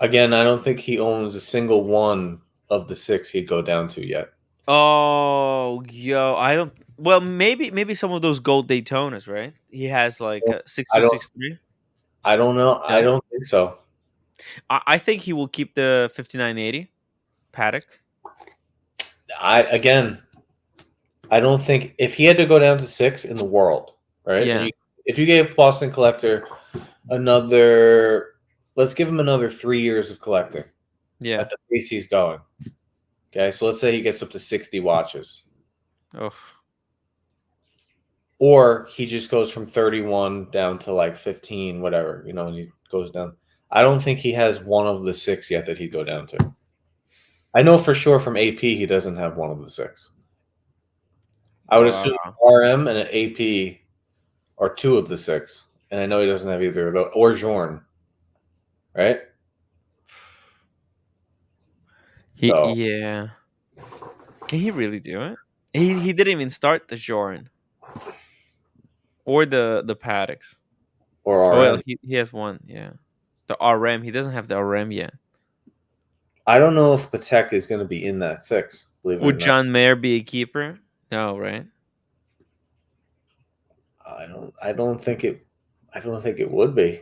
Again, I don't think he owns a single one of the 6 he'd go down to yet. Oh, yo, I don't. Well, maybe some of those gold Daytonas, right? He has like 6263. I don't know. Yeah. I don't think so. I think he will keep the 5980 paddock. I don't think if he had to go down to 6 in the world, right? Yeah. If you gave Boston Collector let's give him another 3 years of collecting. Yeah. At the pace he's going. Okay, so let's say he gets up to 60 watches. Oh. Or he just goes from 31 down to like 15, whatever, and he goes down. I don't think he has one of the 6 yet that he'd go down to. I know for sure from AP he doesn't have one of the 6. I would assume RM and an AP are 2 of the 6. And I know he doesn't have either of those. Or Jorn. Right? Yeah. Can he really do it? He didn't even start the Joran. Or the paddocks. Or RM. Oh, well, he has one, yeah. The RM. He doesn't have the RM yet. I don't know if Patek is going to be in that 6. Would John Mayer be a keeper? No, right? I don't think it would be.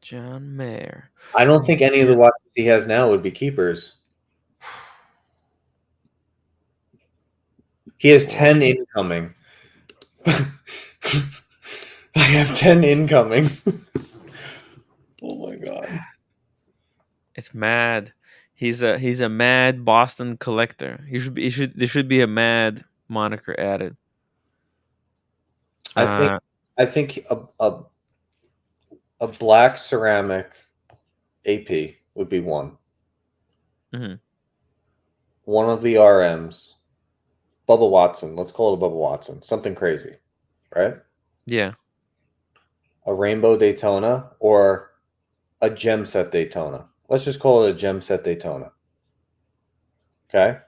John Mayer. I don't think any of the watches he has now would be keepers. He has 10 incoming. I have 10 incoming. Oh my god. It's mad. He's a mad Boston collector. There should be a mad moniker added. I think a black ceramic AP would be one. Mm-hmm. One of the RMs. Bubba Watson. Let's call it a Bubba Watson. Something crazy. Right? Yeah. A rainbow Daytona or a gem set Daytona. Let's just call it a gem set Daytona. Okay?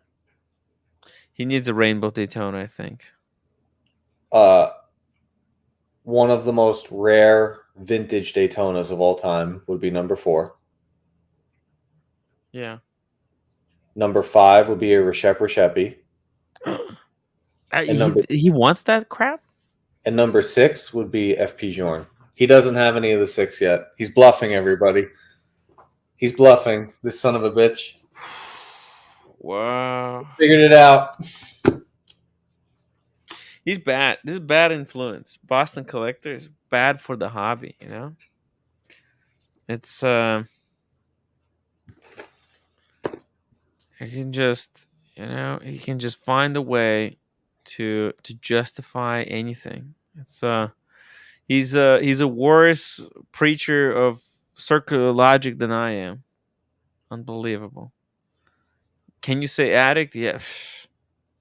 He needs a rainbow Daytona, I think. One of the most rare vintage Daytonas of all time would be number 4. Yeah. Number 5 would be a Resheppi. He wants that crap? And number 6 would be FP Jorn. He doesn't have any of the 6 yet. He's bluffing, everybody. He's bluffing, this son of a bitch. Wow. Figured it out. He's bad. This is bad influence. Boston Collector is bad for the hobby, you know? It's he can just, he can just find a way to justify anything. It's he's a worse preacher of circular logic than I am. Unbelievable. Can you say addict? Yeah.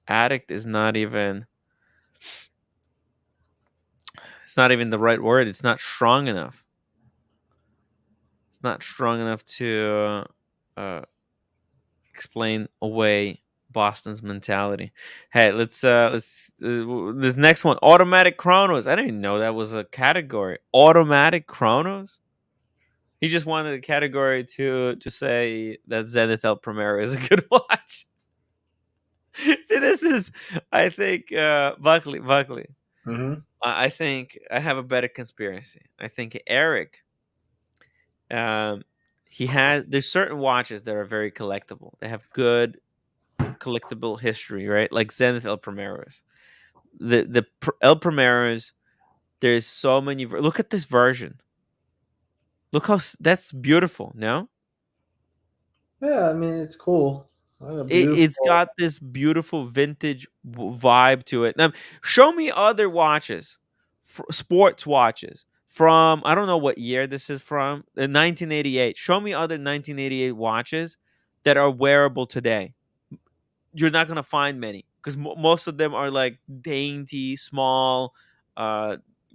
Addict is not even, it's not even the right word. It's not strong enough. It's not strong enough to explain away Boston's mentality. Hey, let's this next one, automatic chronos. I didn't even know that was a category. Automatic chronos. He just wanted a category to say that Zenith El Primero is a good watch. See, this is, I think, Buckley. Mm-hmm. I think I have a better conspiracy. I think Eric, there's certain watches that are very collectible. They have good collectible history, right? Like Zenith El Primeros. El Primeros, there's so many. Look at this version. Look how that's beautiful. No, Yeah, I mean it's cool. Oh, it's beautiful. got this beautiful vintage vibe to it. Now, show me other watches, sports watches from, I don't know what year this is from, 1988. Show me other 1988 watches that are wearable today. You're not gonna find many because most of them are like dainty, small,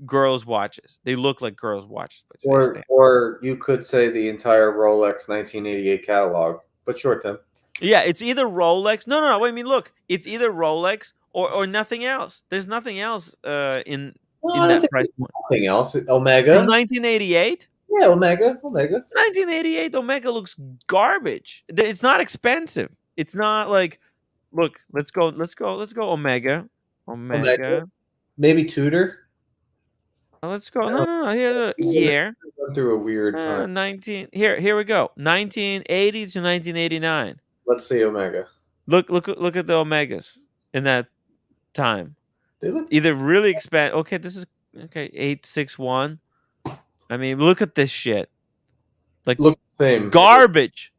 girls' watches. They look like girls' watches, but they stand. Or you could say the entire Rolex 1988 catalog. But sure, Tim. Yeah, it's either Rolex. No. Wait, I mean, look, it's either Rolex or nothing else. There's nothing else in I don't that think price there's point. nothing else. From Omega. 1988. Yeah, Omega. 1988 Omega looks garbage. It's not expensive. It's not like, look, let's go Omega. Maybe Tudor. Let's go. No. Here, look. Year. Went through a weird time. 19. Here we go. 1980 to 1989. Let's see Omega. Look at the Omegas in that time. They look Either really expand. Okay, this is okay. 861. I mean, look at this shit. Like the same. garbage.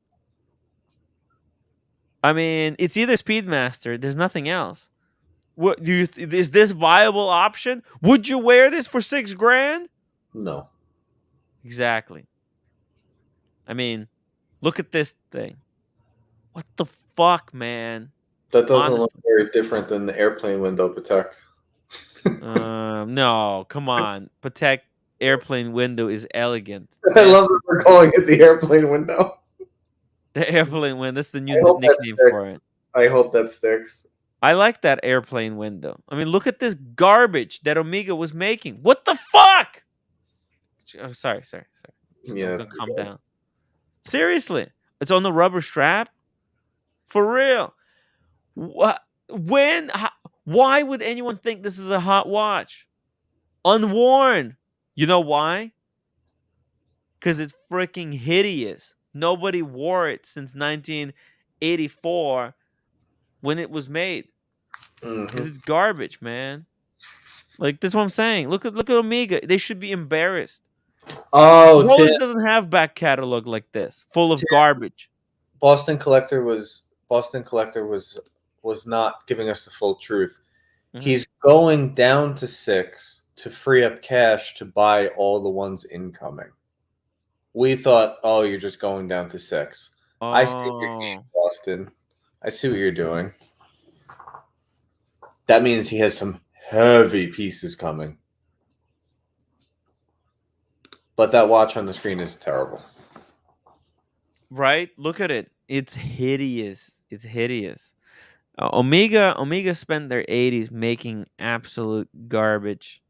I mean, it's either Speedmaster. There's nothing else. What do you? Is this viable option? Would you wear this for $6,000? No. Exactly. I mean, look at this thing. What the fuck, man? That doesn't look very different than the airplane window Patek. No, come on. Patek airplane window is elegant. I love that we're calling it the airplane window. The airplane window. That's the new nickname for it. I hope that sticks. I like that airplane window. I mean, look at this garbage that Omega was making. What the fuck? Oh, sorry. Yeah. Calm down. Seriously, it's on the rubber strap. For real. What? When? Why would anyone think this is a hot watch? Unworn. You know why? Because it's freaking hideous. Nobody wore it since 1984 when it was made. Because it's garbage, man. Like, that's what I'm saying. Look at Omega. They should be embarrassed. Oh, Rolex doesn't have back catalog like this, full of garbage. Boston Collector was not giving us the full truth. Mm-hmm. He's going down to 6 to free up cash to buy all the ones incoming. We thought, oh, you're just going down to 6. Oh. I see your game, Boston. I see what you're doing. That means he has some heavy pieces coming. But that watch on the screen is terrible. Right? Look at it. It's hideous. Omega spent their 80s making absolute garbage.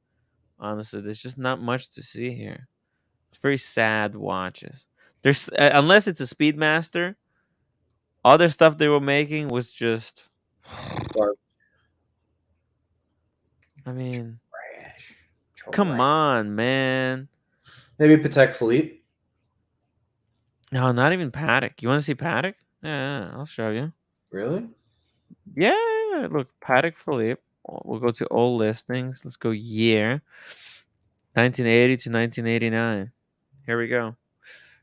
Honestly, there's just not much to see here. It's very sad watches. There's unless it's a Speedmaster, other stuff they were making was just. I mean, come on, man. Maybe Patek Philippe. No, not even Patek. You want to see Patek? Yeah, I'll show you. Really? Yeah, look, Patek Philippe. We'll go to all listings. Let's go year 1980 to 1989. Here we go.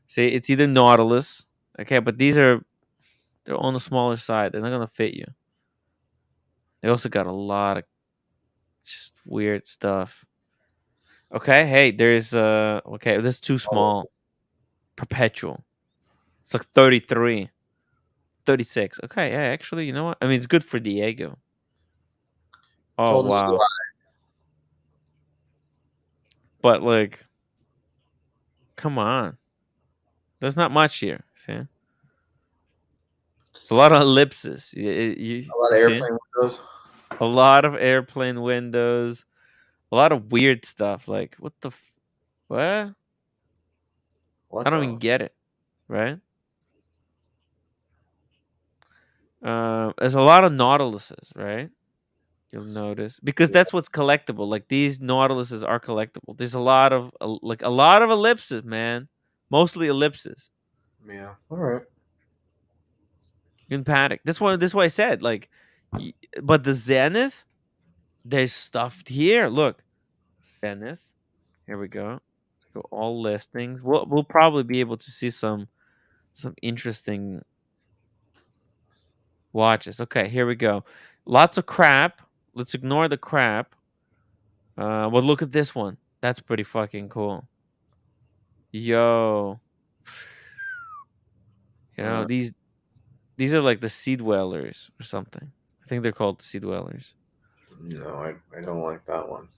See, it's either Nautilus. Okay, but they're on the smaller side. They're not gonna fit you. They also got a lot of just weird stuff. Okay, hey, there's okay, this is too small. Perpetual. It's like 33, 36. Okay, yeah, actually, you know what? I mean, it's good for Diego. Oh, Told me wow. But like, come on. There's not much here. See? It's a lot of ellipses. a lot of See? airplane windows. A lot of airplane windows. A lot of weird stuff. Like, what the what? What I don't the? even get it. Right? There's a lot of Nautiluses, right? You'll notice because that's what's collectible. Like these Nautiluses are collectible. There's a lot of like a lot of ellipses, man. Mostly ellipses Yeah. All right. in Paddock. This is why I said like, but the Zenith, there's stuff here. Look, Zenith. Here we go. Let's go all listings. We'll probably be able to see some interesting watches. Okay, here we go. Lots of crap. Let's ignore the crap. Well, look at this one. That's pretty fucking cool. Yo, you know these are like the Sea Dwellers or something. I think they're called Sea Dwellers. No, I don't like that one.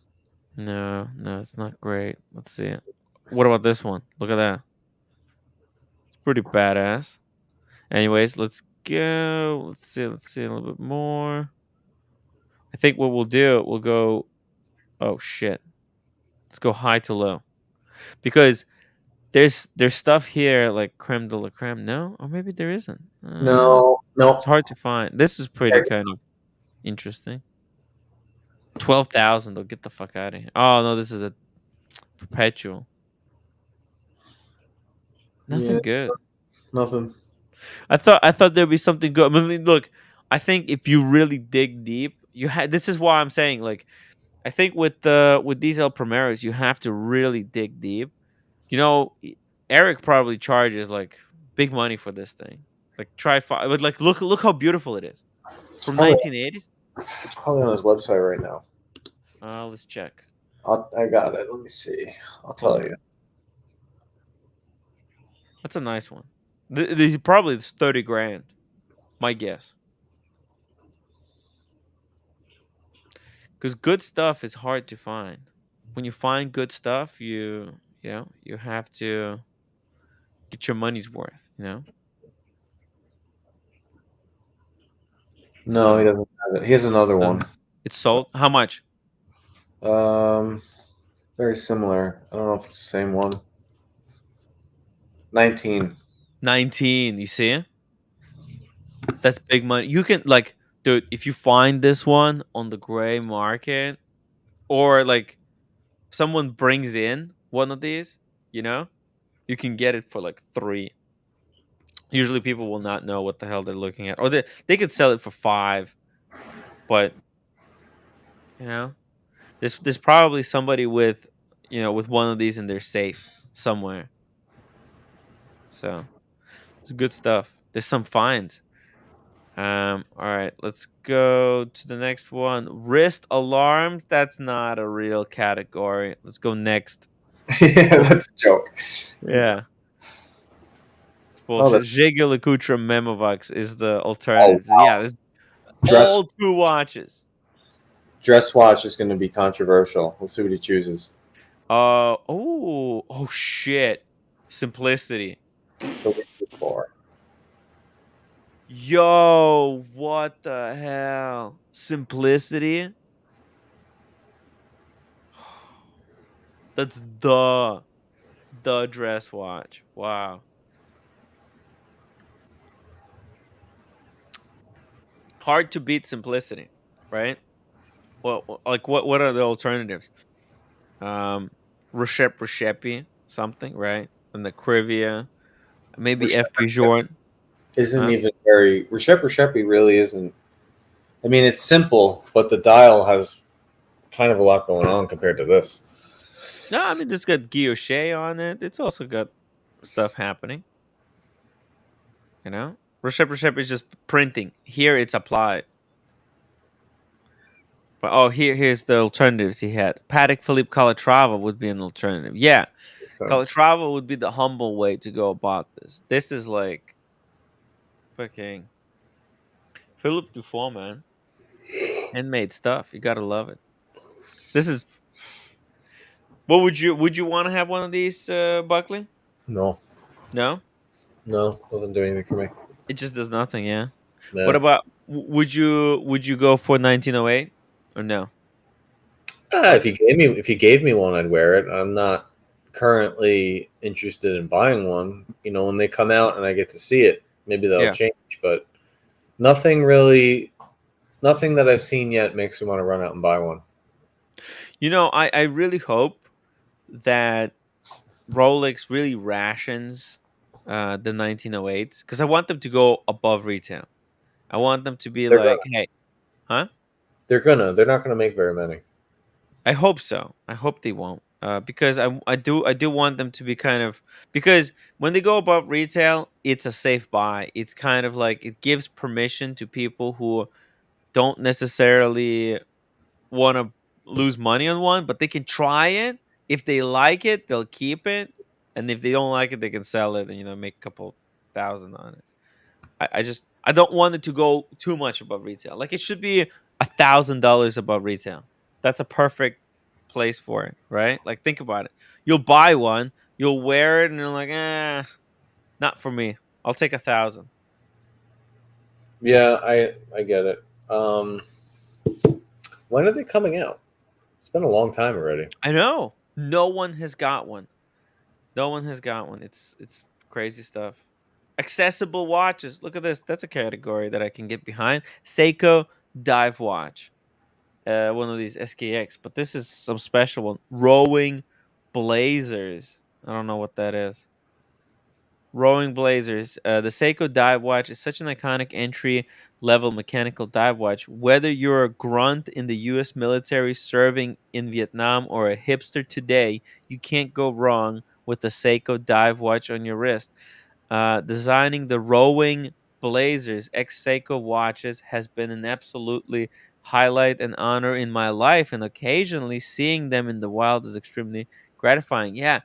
No, it's not great. Let's see it. What about this one? Look at that. It's pretty badass. Anyways, let's go. Let's see a little bit more. I think what we'll do, we'll go. Oh shit. Let's go high to low because there's stuff here like creme de la creme. No, or maybe there isn't. No, It's hard to find. This is pretty kind of interesting. 12,000. They'll get the fuck out of here. Oh no, this is a perpetual. Nothing Yeah. good. Nothing. I thought there'd be something good. I mean, look, I think if you really dig deep, you had. This is why I'm saying like, I think with these El Primeros, you have to really dig deep. You know, Eric probably charges like big money for this thing. Like try five, but like look how beautiful it is from 1980s. It's probably on his website right now. Let's check. I got it. Let me see. I'll tell you. That's a nice one. These probably it's 30 grand. My guess. Because good stuff is hard to find. When you find good stuff, you have to get your money's worth. You know. No, he doesn't have it. He has another one. It's sold. How much? Very similar. I don't know if it's the same one. 19. 19. You see? That's big money. You can like, dude, if you find this one on the gray market, or like someone brings in one of these, you know, you can get it for like 3. Usually people will not know what the hell they're looking at. Or they could sell it for 5. But you know, there's probably somebody with with one of these in their safe somewhere. So it's good stuff. There's some finds. All right, let's go to the next one. Wrist alarms. That's not a real category. Let's go next. Yeah, that's a joke. Yeah. It's bullshit. Jaeger LeCoultre Memovox is the alternative. Oh, wow. Yeah, there's all 2 watches. Dress watch is going to be controversial. Let's see what he chooses. Oh shit. Simplicity. So before. Yo, what the hell? Simplicity? That's the dress watch. Wow. Hard to beat simplicity, right? Well, like what are the alternatives? Recepi, something, right? And the Crivia, maybe FP Jordan. isn't Huh? even very Recepi really isn't. I mean, it's simple, but the dial has kind of a lot going on compared to this. No, I mean, this got guilloche on it. It's also got stuff happening. You know, Recepi is just printing. Here, it's applied. But here's the alternatives he had. Patek Philippe Calatrava would be an alternative. Yeah, Makes sense. Calatrava would be the humble way to go about this. This is like fucking Philippe Dufour, man. Handmade stuff. You gotta love it. This is. What would you want to have one of these, Buckley? No, No, doesn't do anything for me. it just does nothing. Yeah. What No. about would you go for 1908 or no? If you gave me one, I'd wear it. I'm not currently interested in buying one. You know, when they come out and I get to see it, maybe that'll Yeah. change. But nothing that I've seen yet makes me want to run out and buy one. You know, I really hope that Rolex really rations the 1908s because I want them to go above retail. I want them to be They're like, hey, huh? They're not gonna make very many. I hope so. I hope they won't. Because I do want them to be kind of because when they go above retail, it's a safe buy. It's kind of like it gives permission to people who don't necessarily want to lose money on one, but they can try it. If they like it, they'll keep it, and if they don't like it, they can sell it and make a couple thousand on it. I don't want it to go too much above retail. Like it should be $1,000 above retail. That's a perfect place for it, right? Like think about it. You'll buy one, you'll wear it, and you're like, not for me. I'll take 1,000. Yeah, I get it. When are they coming out? It's been a long time already. I know. No one has got one. No one has got one. It's crazy stuff. Accessible watches. Look at this. That's a category that I can get behind. Seiko dive watch. One of these SKX, but this is some special one. Rowing Blazers. I don't know what that is. Rowing Blazers. The Seiko dive watch is such an iconic entry level mechanical dive watch. Whether you're a grunt in the US military serving in Vietnam or a hipster today, you can't go wrong with the Seiko dive watch on your wrist. Designing the Rowing Blazers ex Seiko watches has been an absolutely highlight and honor in my life, and occasionally seeing them in the wild is extremely gratifying. Yeah,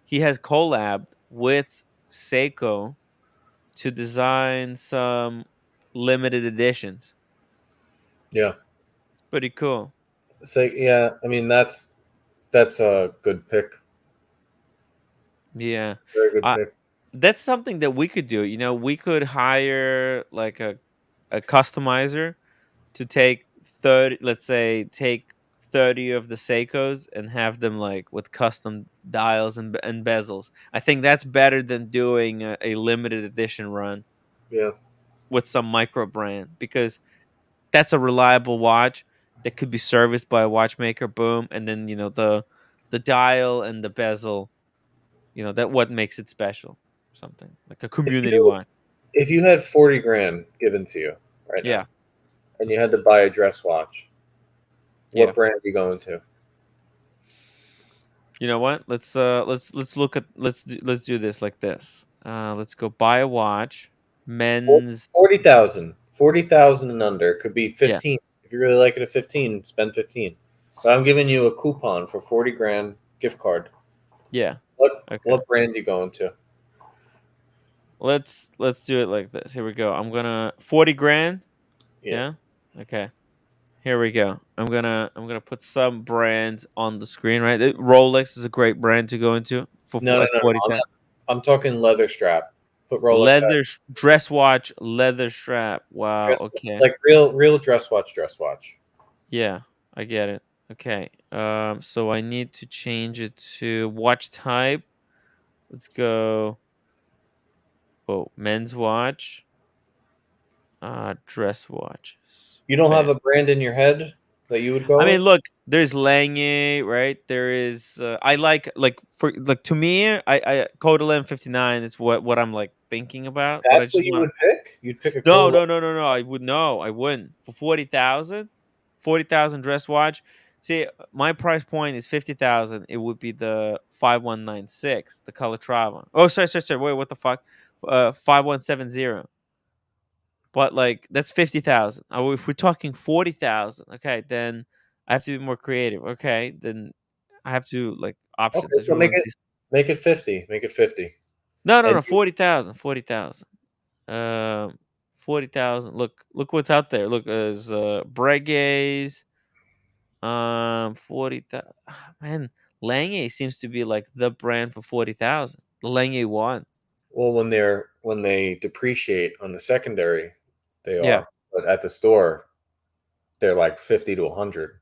he has collabed with Seiko to design some limited editions. Yeah. It's pretty cool. So yeah, I mean that's a good pick. Yeah. Very good pick. That's something that we could do. We could hire like a customizer to take 30, let's say take 30 of the Seikos and have them like with custom dials and bezels. I think that's better than doing a limited edition run Yeah. with some micro brand because that's a reliable watch that could be serviced by a watchmaker. Boom, and then the dial and the bezel. That what makes it special. Something like a community watch. If you had 40 grand given to you right Yeah. now, and you had to buy a dress watch, what Yeah. brand are you going to? You know what? Let's look at let's do this like this. Let's go buy a watch. Men's 40,000. 40,000 and under. Could be 15. If you really like it at 15, spend 15. But I'm giving you a coupon for 40 grand gift card. Yeah. What brand are you going to? Let's do it like this. Here we go. I'm gonna 40 grand. Yeah. Okay. Here we go. I'm gonna put some brands on the screen. Right. Rolex is a great brand to go into for No, like 40. I'm talking leather strap. Put Rolex Leather dress watch, leather strap. Wow. Okay. Like real dress watch. Yeah, I get it. Okay. So I need to change it to watch type. Let's go. Oh, men's watch. Dress watches. You don't have a brand in your head? that you would go I mean, with? look, there's Lange, right? There is I like for like to me, I Code 1159 is what I'm like thinking about, but I That's just what you want would pick? You'd pick a no, cold. no, no, no, no. I wouldn't. For 40,000 dress watch. See, my price point is 50,000. It would be the 5196, the Calatrava. Oh, sorry. Wait, what the fuck? 5170. But like that's 50,000. Oh, if we're talking 40,000, okay, then I have to be more creative. Okay, then I have to like Okay, options. I just so want to see. make it 50. Make it 50. No, no, And no. 40,000. 40,000. 40,000. Look what's out there. Look, there's Breguet's. 40,000. Man, Lange seems to be like the brand for 40,000. The Lange one. well, when they depreciate on the secondary, they Yeah. are. But at the store, they're like 50 to 100.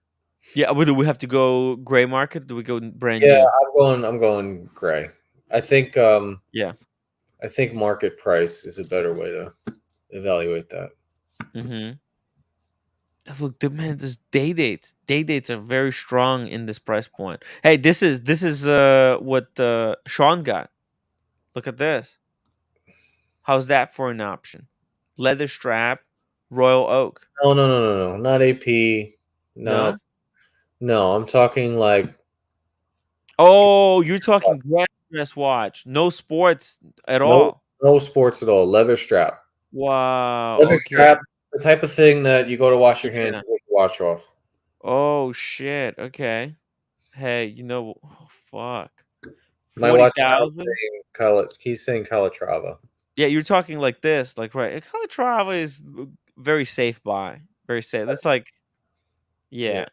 Yeah. Do we have to go gray market? Do we go brand Yeah, new? I'm going gray. I think Yeah. I think market price is a better way to evaluate that. Mm-hmm. Look, man, this day dates. Day dates are very strong in this price point. Hey, this is what Sean got. Look at this. How's that for an option? Leather strap, Royal Oak. No. Not AP. Not No? no. I'm talking like Oh, you're talking dress watch. No sports at no all. no sports at all. Leather strap. Wow. Leather Okay. strap. The type of thing that you go to wash your hands, Yeah. you take the wash off. Oh shit. Okay. Hey, oh, fuck. My watch now is 40,000? saying Cala. He's saying Calatrava. Yeah, you're talking like this, like right. Calatrava is very safe buy, very safe. That's like, Yeah. yeah,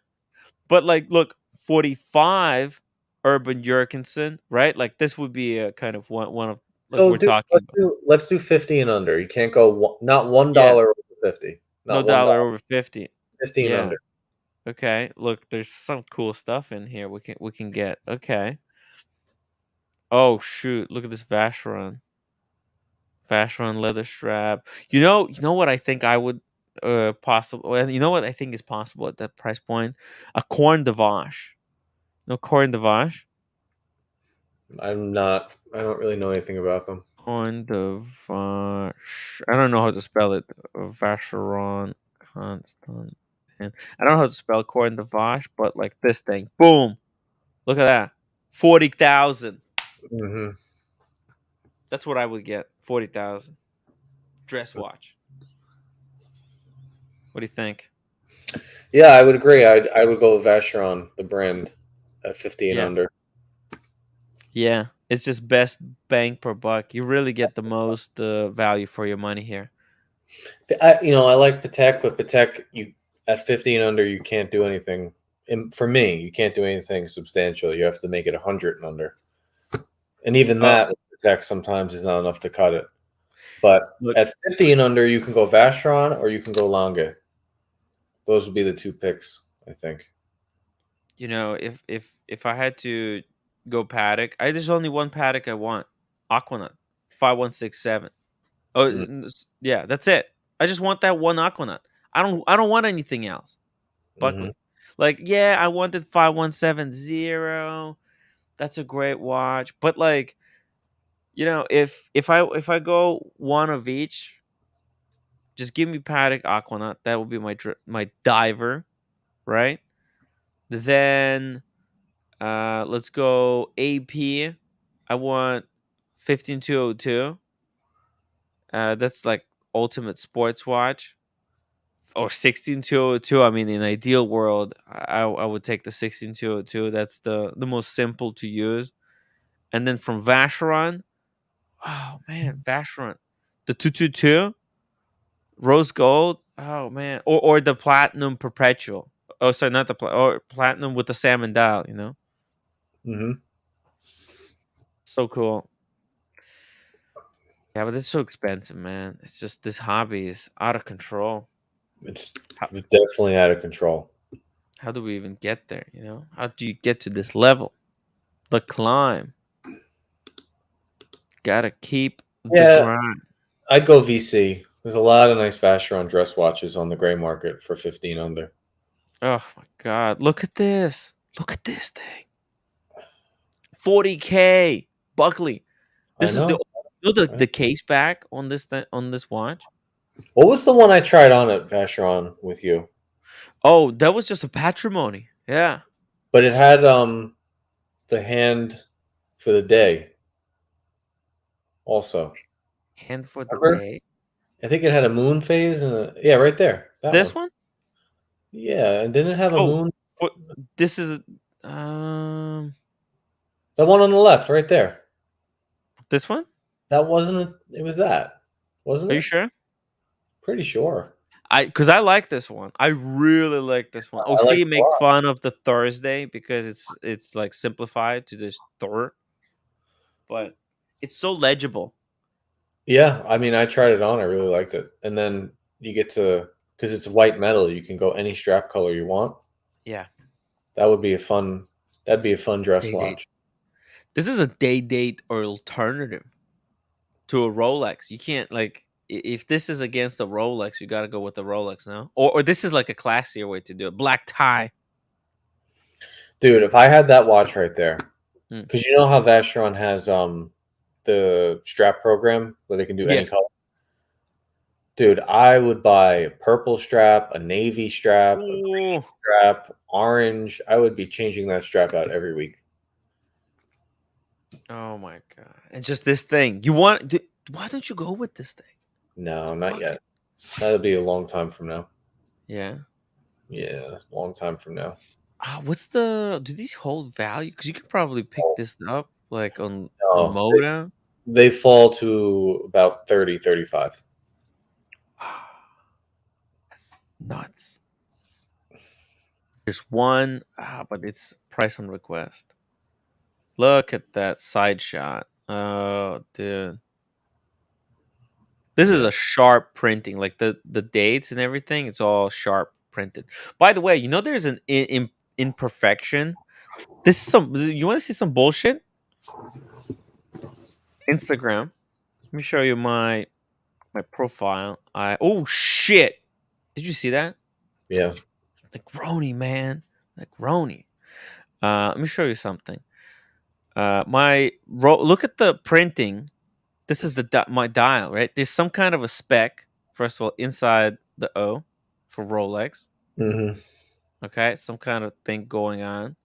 but like, look, 45 Urban Jurgensen, right? Like this would be a kind of one of like So we're talking about. let's do 50 and under. You can't go not one Yeah, dollar over 50. no Not one dollar dollar. over 50. 50 and Yeah. under. Okay. Look, there's some cool stuff in here. We can get. Okay. Oh shoot! Look at this Vacheron. Vacheron leather strap. You know what I think I would possible. Well, you know what I think is possible at that price point? A corn de vache. No corn de vache. I'm not. I don't really know anything about them. Corn de vache. I don't know how to spell it. Vacheron Constant. I don't know how to spell corn de vache, but like this thing. Boom! Look at that. 40,000. Hmm. That's what I would get. 40,000. Dress watch. What do you think? Yeah, I would agree. I would go with Vacheron, the brand, at 50 and Yeah. under. Yeah, it's just best bang per buck. You really get the most value for your money here. I like Patek, but Patek, you at 50 and under, you can't do anything. And for me, you can't do anything substantial. You have to make it 100 and under, and even Oh, that with Patek sometimes is not enough to cut it. But look, at 50 and under, you can go Vacheron or you can go Lange. Those would be the two picks, I think. if I had to go paddock, there's only one paddock I want. Aquanaut 5167. Oh, Mm. yeah, that's it. I just want that one Aquanaut. I don't want anything else. Buckley. Mhm. Like, yeah, I wanted 5170. That's a great watch, but like, if I go one of each, just give me Paddock Aquanaut. That will be my diver, right? Then let's go AP. I want 15202. That's like ultimate sports watch. Or 16202. I mean, in ideal world, I would take the 16202. That's the most simple to use. And then from Vacheron, oh man, Vacheron, the 222 rose gold. Oh man, or the platinum perpetual. Oh, sorry, not the or platinum with the salmon dial. Mhm. So cool. Yeah, but it's so expensive, man. It's just this hobby is out of control. It's definitely out of control. How do we even get there? How do you get to this level? The climb. Gotta keep the Yeah, grind. I'd go VC. There's a lot of nice Vacheron dress watches on the gray market for 15 under. Oh my god! Look at this! Look at this thing! 40K, Buckley. I This is the know. the case back on this watch. What was the one I tried on at Vacheron with you? Oh, that was just a patrimony. Yeah. But it had the hand for the day also. Hand for the Remember? day. I think it had a moon phase and yeah, right there. That This one. one? Yeah, and didn't it have a Oh, moon? what, this is um The one on the left, right there. this one? That wasn't it. It was that, wasn't Are you it? sure? Pretty sure. Because I like this one. I really like this one. I like OC it a makes lot. fun of the Thursday because it's like simplified to just Thor, but it's so legible. Yeah, I mean, I tried it on. I really liked it. And then you get to, because it's white metal, you can go any strap color you want. Yeah. That would be a fun. That'd be a fun dress Day-date. watch. This is a day-date or alternative to a Rolex. You can't like if this is against a Rolex, you got to go with the Rolex now. Or this is like a classier way to do it. Black tie. Dude, if I had that watch right there, Mm. because you know how Vacheron has the strap program where they can do any Yes. color. Dude, I would buy a purple strap, a navy strap, a green Ooh. strap, orange. I would be changing that strap out every week. Oh my god! And just this thing. You want? Why don't you go with this thing? No, not Fuck yet. it. That'll be a long time from now. Yeah. Yeah, long time from now. What's the? Do these hold value? Because you could probably pick this up like on No, Moda. they fall to about 30, 35. That's nuts. There's one, but it's price on request. Look at that side shot. Oh, dude. This is a sharp printing, like the dates and everything. It's all sharp printed. By the way, you know there's an imperfection. This is some. You want to see some bullshit? Instagram. Let me show you my profile. Oh shit! Did you see that? Yeah. Negroni, man. Negroni. Let me show you something. Look at the printing. This is my dial, right? There's some kind of a spec, first of all, inside the O for Rolex. Mm-hmm. Okay, some kind of thing going on.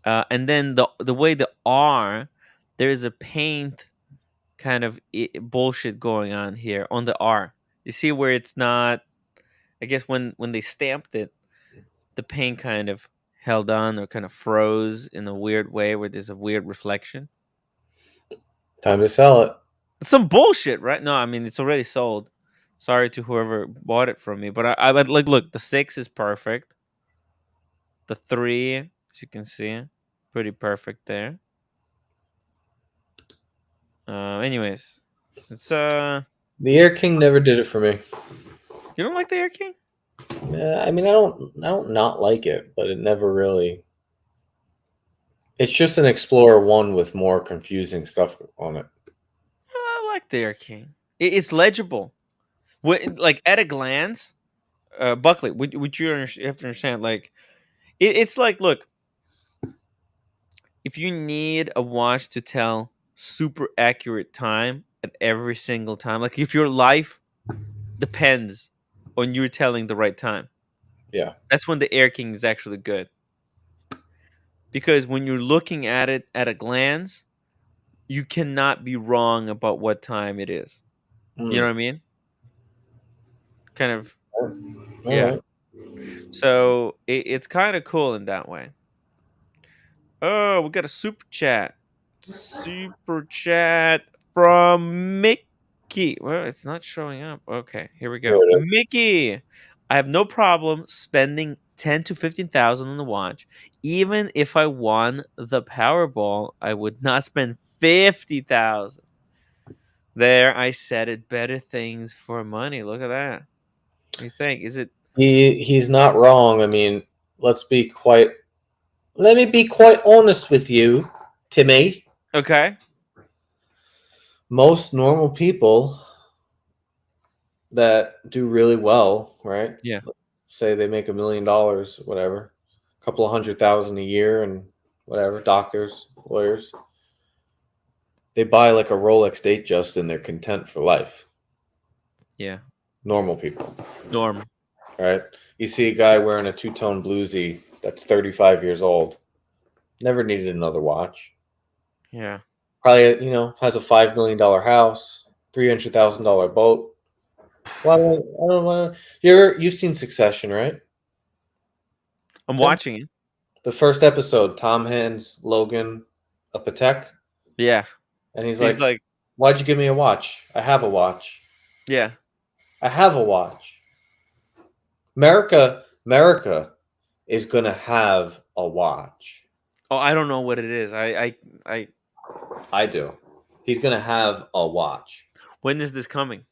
And then the way the R, there's a paint kind of bullshit going on here on the R. You see where it's not, I guess when they stamped it, the paint kind of held on or kind of froze in a weird way where there's a weird reflection. Time to sell it. It's some bullshit, right? No, I mean it's already sold. Sorry to whoever bought it from me, but I like look. The 6 is perfect. The 3, as you can see, pretty perfect there. Anyways, it's The Air King never did it for me. You don't like the Air King? Yeah, I mean, I don't not like it, but it never really. It's just an Explorer 1 with more confusing stuff on it. I like the Air King. It's legible. Like at a glance, Buckley, would you have to understand? Like, it's like, look, if you need a watch to tell super accurate time at every single time, like if your life depends on you telling the right time, Yeah, that's when the Air King is actually good. Because when you're looking at it at a glance, you cannot be wrong about what time it is. You know what I mean? Kind of, yeah. Right. So it's kind of cool in that way. Oh, we got a super chat. Super chat from Mickey. Well, it's not showing up. Okay, here we go. There it is. Mickey, I have no problem spending 10 to 15,000 on the watch. Even if I won the Powerball, I would not spend 50,000. There, I said it. Better things for money. Look at that. What do you think? Is it? He's not wrong. I mean, let me be quite honest with you, Timmy. Okay. Most normal people that do really well, right? Yeah. say they make $1 million, whatever, a couple of $100,000 a year, and whatever, doctors, lawyers, they buy like a Rolex Datejust and they're content for life. Yeah. Normal people, Norm. right? You see a guy wearing a two-tone bluesy that's 35 years old, never needed another watch. Yeah. Probably, has a $5 million house, $300,000 boat. Well, I don't know. You've seen Succession, right? I'm Yeah. watching it. The first episode, Tom hands Logan a Patek, Yeah. and he's He's like, like, "Why'd you give me a watch? I have a watch. yeah. I have a watch. America is gonna have a watch. Oh, I don't know what it is. I do. He's gonna have a watch. When is this coming?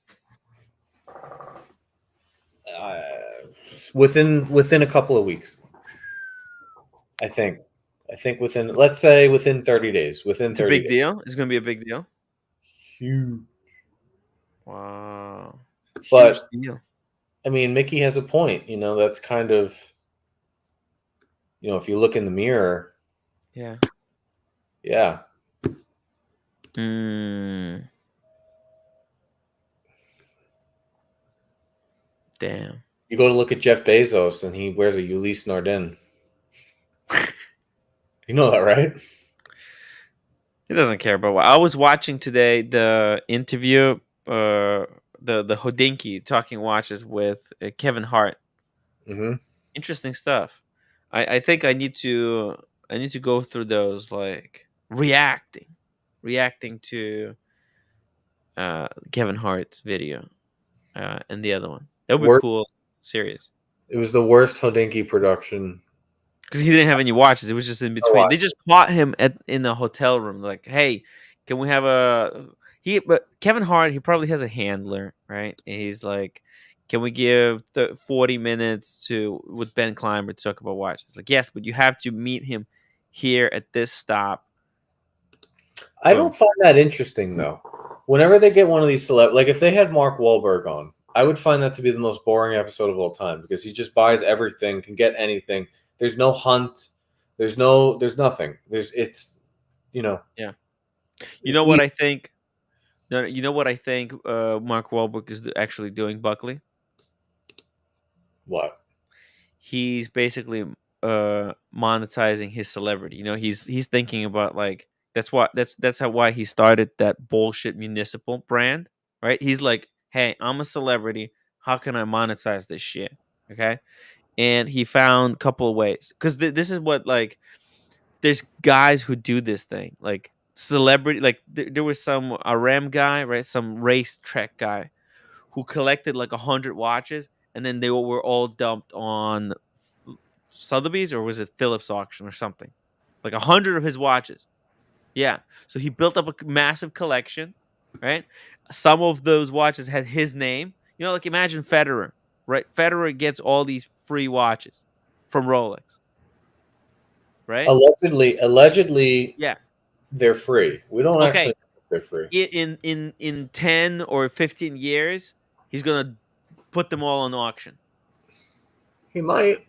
Uh, within a couple of weeks. I think within, let's say, within 30 days. Within It's a 30 big days. deal. It's gonna be a big deal. Huge. Wow. Huge But deal. I mean, Mickey has a point. That's kind of, if you look in the mirror, Yeah. yeah. Damn. You go to look at Jeff Bezos, and he wears a Ulysse Nardin. You know that, right? He doesn't care about what. I was watching today the interview, the Hodinky talking watches with Kevin Hart. Mm-hmm. Interesting stuff. I think I need to go through those, like reacting to Kevin Hart's video and the other one. That would be cool. Serious. It was the worst Hodinky production. Because he didn't have any watches. It was just in between. They just caught him in the hotel room. Like, hey, can we have but Kevin Hart, he probably has a handler, right? And he's like, can we give the 40 minutes with Ben Clymer to talk about watches? Like, yes, but you have to meet him here at this stop. I don't find that interesting, though. Whenever they get one of these like if they had Mark Wahlberg on, I would find that to be the most boring episode of all time, because he just buys everything, can get anything. There's no hunt. There's nothing. Yeah. You know what I think? No, you know what I think Mark Wahlberg is actually doing, Buckley? What? He's basically monetizing his celebrity. He's thinking about, like, that's why he started that bullshit municipal brand, right? He's like, hey, I'm a celebrity. How can I monetize this shit? Okay. And he found a couple of ways, because this is what, like, there's guys who do this thing, like celebrity, like there was a Ram guy, right? Some racetrack guy who collected like 100 watches, and then they were all dumped on Sotheby's, or was it Phillips auction or something, like 100 of his watches. Yeah. So he built up a massive collection, right? Some of those watches had his name. Like, imagine Federer, right? Federer gets all these free watches from Rolex, right? Allegedly, Yeah. they're free. We don't actually know if they're free. In 10 or 15 years, he's gonna put them all on auction. He might.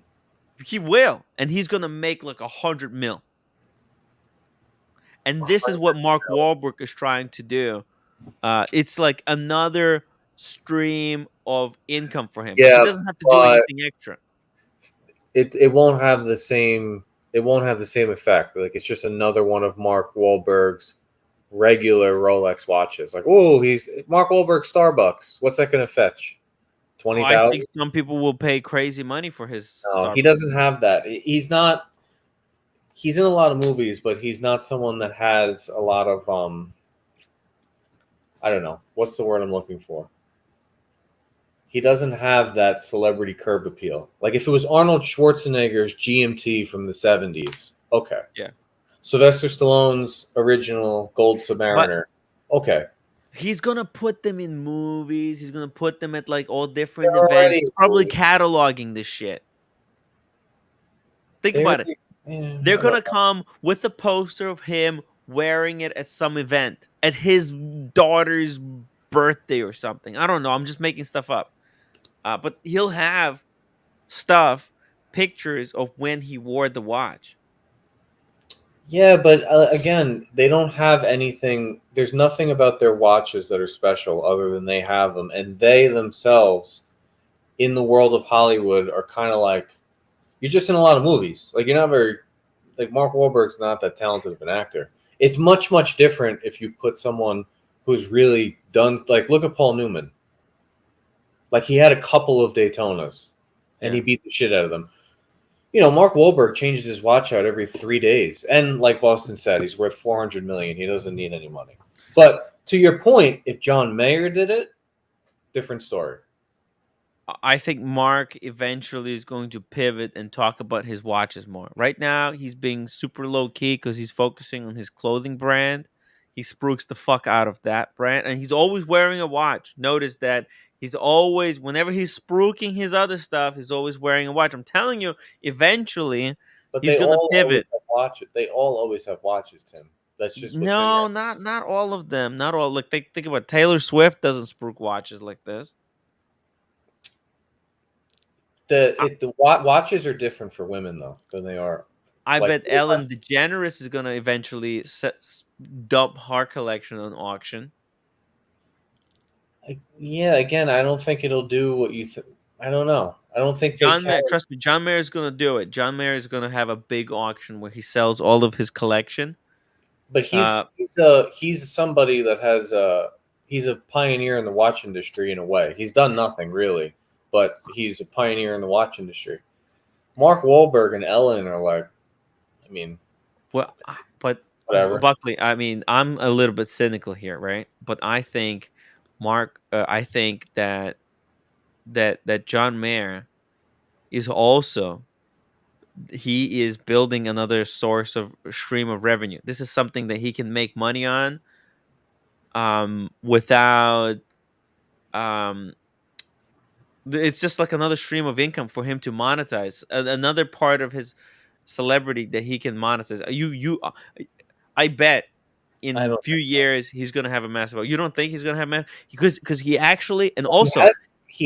He will, and he's gonna make like 100 mil. And this is what Mark Wahlberg is trying to do. It's like another stream of income for him. Yeah, he doesn't have to do anything extra. It won't have the same. It won't have the same effect. Like, it's just another one of Mark Wahlberg's regular Rolex watches. Like, oh, he's Mark Wahlberg Starbucks. What's that going to fetch? 20,000. I think some people will pay crazy money for his. No, he doesn't have that. He's not. He's in a lot of movies, but he's not someone that has a lot of I don't know. What's the word I'm looking for? He doesn't have that celebrity curb appeal. Like, if it was Arnold Schwarzenegger's GMT from the 70s, okay. Yeah. Sylvester Stallone's original Gold Submariner, okay. He's gonna put them in movies. He's gonna put them at like all different events. He's probably cataloging this shit. Think about it. Yeah, they're gonna come with a poster of him wearing it at some event, at his daughter's birthday or something. I don't know. I'm just making stuff up. But he'll have pictures of when he wore the watch. Yeah, but again, they don't have anything. There's nothing about their watches that are special other than they have them, and they themselves, in the world of Hollywood, are kind of like you're just in a lot of movies. Like you're not very like Mark Wahlberg's not that talented of an actor. It's much different if you put someone who's really done. Like look at Paul Newman. Like he had a couple of Daytonas, and he Yeah. beat the shit out of them. You know, Mark Wahlberg changes his watch out every 3 days, and like Boston said, he's worth $400 million. He doesn't need any money. But to your point, if John Mayer did it, different story. I think Mark eventually is going to pivot and talk about his watches more. Right now, he's being super low key because he's focusing on his clothing brand. He spruiks the fuck out of that brand, and he's always wearing a watch. Notice that he's always, whenever he's spruiking his other stuff, he's always wearing a watch. I'm telling you, eventually, But he's they gonna all always pivot. have watches. They all always have watches, Tim. That's just what's in No, there. not all of them. Not all. Like think about Taylor Swift doesn't spruik watches like this. The watches are different for women though than they are. I Like bet Ellen DeGeneres is gonna eventually dump her collection on auction. yeah, again, I don't think it'll do what you think. I don't know. I don't think they can. Trust me, John Mayer is gonna do it. John Mayer is gonna have a big auction where he sells all of his collection. But Uh, he's somebody that has he's a pioneer in the watch industry in a way. He's done nothing really, but he's a pioneer in the watch industry. Mark Wahlberg and Ellen are like, I mean, well, but whatever. Buckley, I mean, I'm a little bit cynical here, right? But I think I think that John Mayer is also he is building another source of stream of revenue. This is something that he can make money on without um it's just like another stream of income for him to monetize. Another part of his celebrity that he can monetize. I bet I in don't few think so. years he's gonna have a massive. You don't think he's gonna have because he actually and He also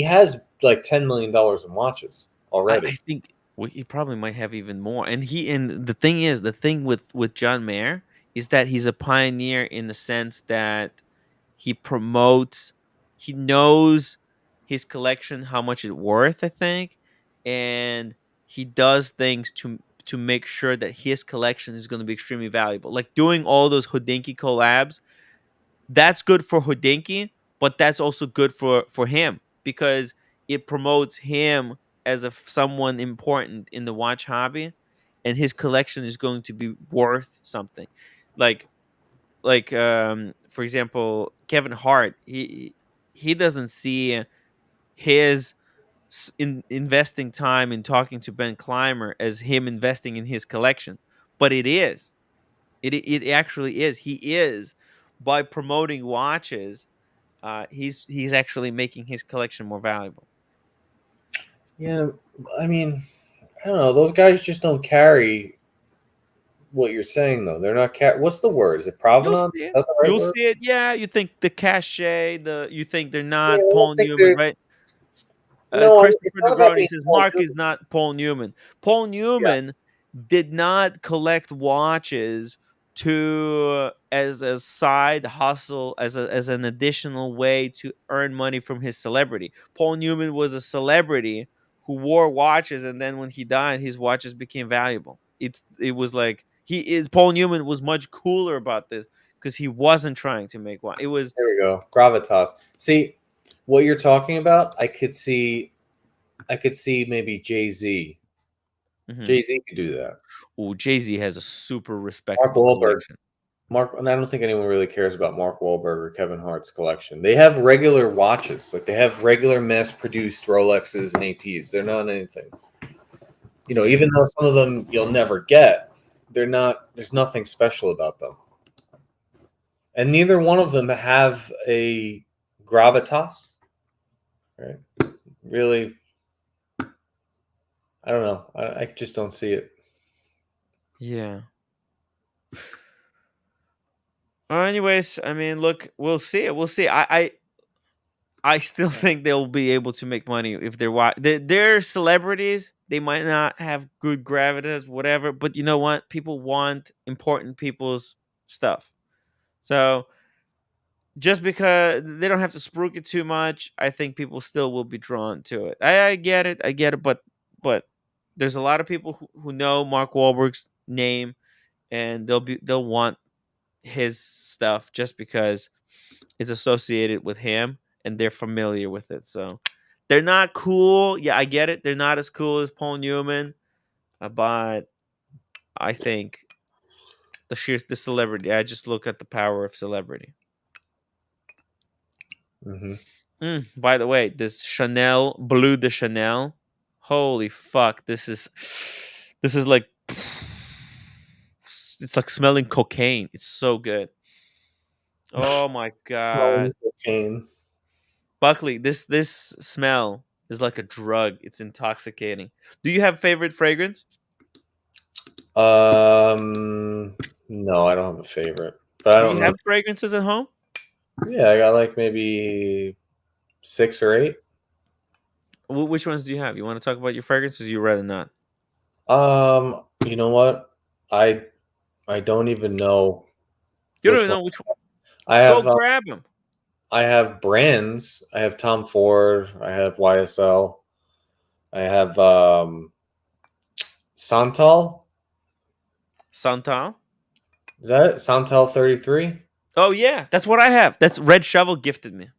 has like $10 million in watches already. I think he probably might have even more. And the thing is, the thing with John Mayer is that he's a pioneer in the sense that he promotes, he knows his collection how much it's worth, I think, and he does things to make sure that his collection is going to be extremely valuable. Like doing all those Hodinkee collabs, that's good for Hodinkee, but that's also good for him because it promotes him as someone important in the watch hobby, and his collection is going to be worth something. Like for example, Kevin Hart, he doesn't see his investing time in talking to Ben Clymer as him investing in his collection, but it is. It actually is. He is by promoting watches. He's actually making his collection more valuable. Yeah, I mean, I don't know. Those guys just don't carry what you're saying though. They're not what's the word? Is it You'll provenance? see Is it. that the right You'll word? see it. Yeah, you think the cachet, you think they're Yeah, not I don't Paul think Newman, they're. right? No, it's Christopher not about Negroni being says Paul Mark Newman. is not Paul Newman. Paul Yeah, Newman did not collect watches to as a side hustle, as an additional way to earn money from his celebrity. Paul Newman was a celebrity who wore watches, and then when he died, his watches became valuable. It was like Paul Newman was much cooler about this because he wasn't trying to make one. It was there we go. Gravitas. See what you're talking about? I could see maybe Jay-Z. Jay-Z could do that. Oh, Jay-Z has a super Mark respectable Wahlberg. collection. And I don't think anyone really cares about Mark Wahlberg or Kevin Hart's collection. They have regular watches, like they have regular mass-produced Rolexes and APs. They're not anything. You know, even though some of them you'll never get, they're not. There's nothing special about them, and neither one of them have a gravitas. Right? Really, I don't know. I just don't see it. Yeah. Anyways, I mean, look, we'll see. We'll see. I I still think they'll be able to make money if they're celebrities. They might not have good gravitas, whatever. But you know what? People want important people's stuff. So just because they don't have to spruik it too much, I think people still will be drawn to it. I get it. I get it. But there's a lot of people who know Mark Wahlberg's name, and they'll want his stuff just because it's associated with him and they're familiar with it. So they're not cool. Yeah, I get it. They're not as cool as Paul Newman, but I think the celebrity. I just look at the power of celebrity. By the way, this Chanel Bleu de Chanel, holy fuck! This is like it's like smelling cocaine. It's so good. Oh my god, Cocaine. Buckley, this smell is like a drug. It's intoxicating. Do you have favorite fragrance? No, I don't have a favorite. But I Do don't you know. have fragrances at home? Yeah, I got like maybe 6 or 8. Which ones do you have? You want to talk about your fragrances? You rather not? You know what? I don't even know. You don't which even know one. which one. I have Go grab them. I have brands. I have Tom Ford. I have YSL. I have Santal. Santal. Is that it? Santal 33? Oh yeah, that's what I have. That's Red Shovel gifted me.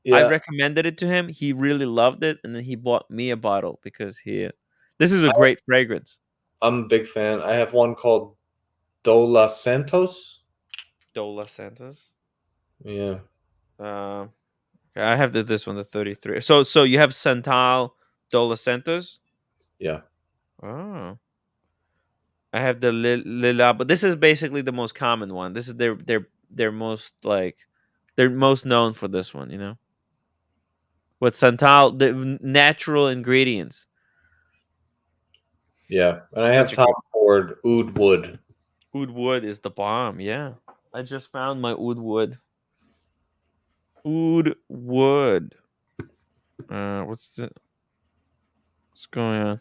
Yeah. I recommended it to him. He really loved it, and then he bought me a bottle because this is a great fragrance. I'm a big fan. I have one called Dola Santos. Dola Santos. Yeah. I have this one, the 33. So you have Santal Dola Santos. Yeah. Oh. I have the Lila, but this is basically the most common one. This is their most they're most known for this one, you know. With Santal, the natural ingredients. Yeah. And I have Such a Tom Ford Oud Wood. Oud Wood is the bomb. Yeah, I just found my Oud Wood. Oud Wood. What's going on?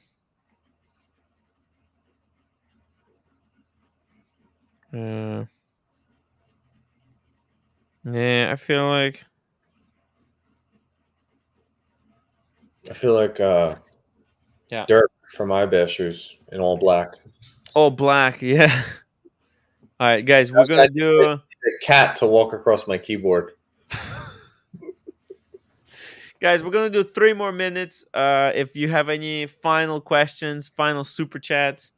Yeah, I feel like yeah. Dirk from Eye Bashers in all black. Oh, black, yeah. All right, guys, we're gonna do a cat to walk across my keyboard. Guys, we're gonna do 3 more minutes. If you have any final questions, final super chats,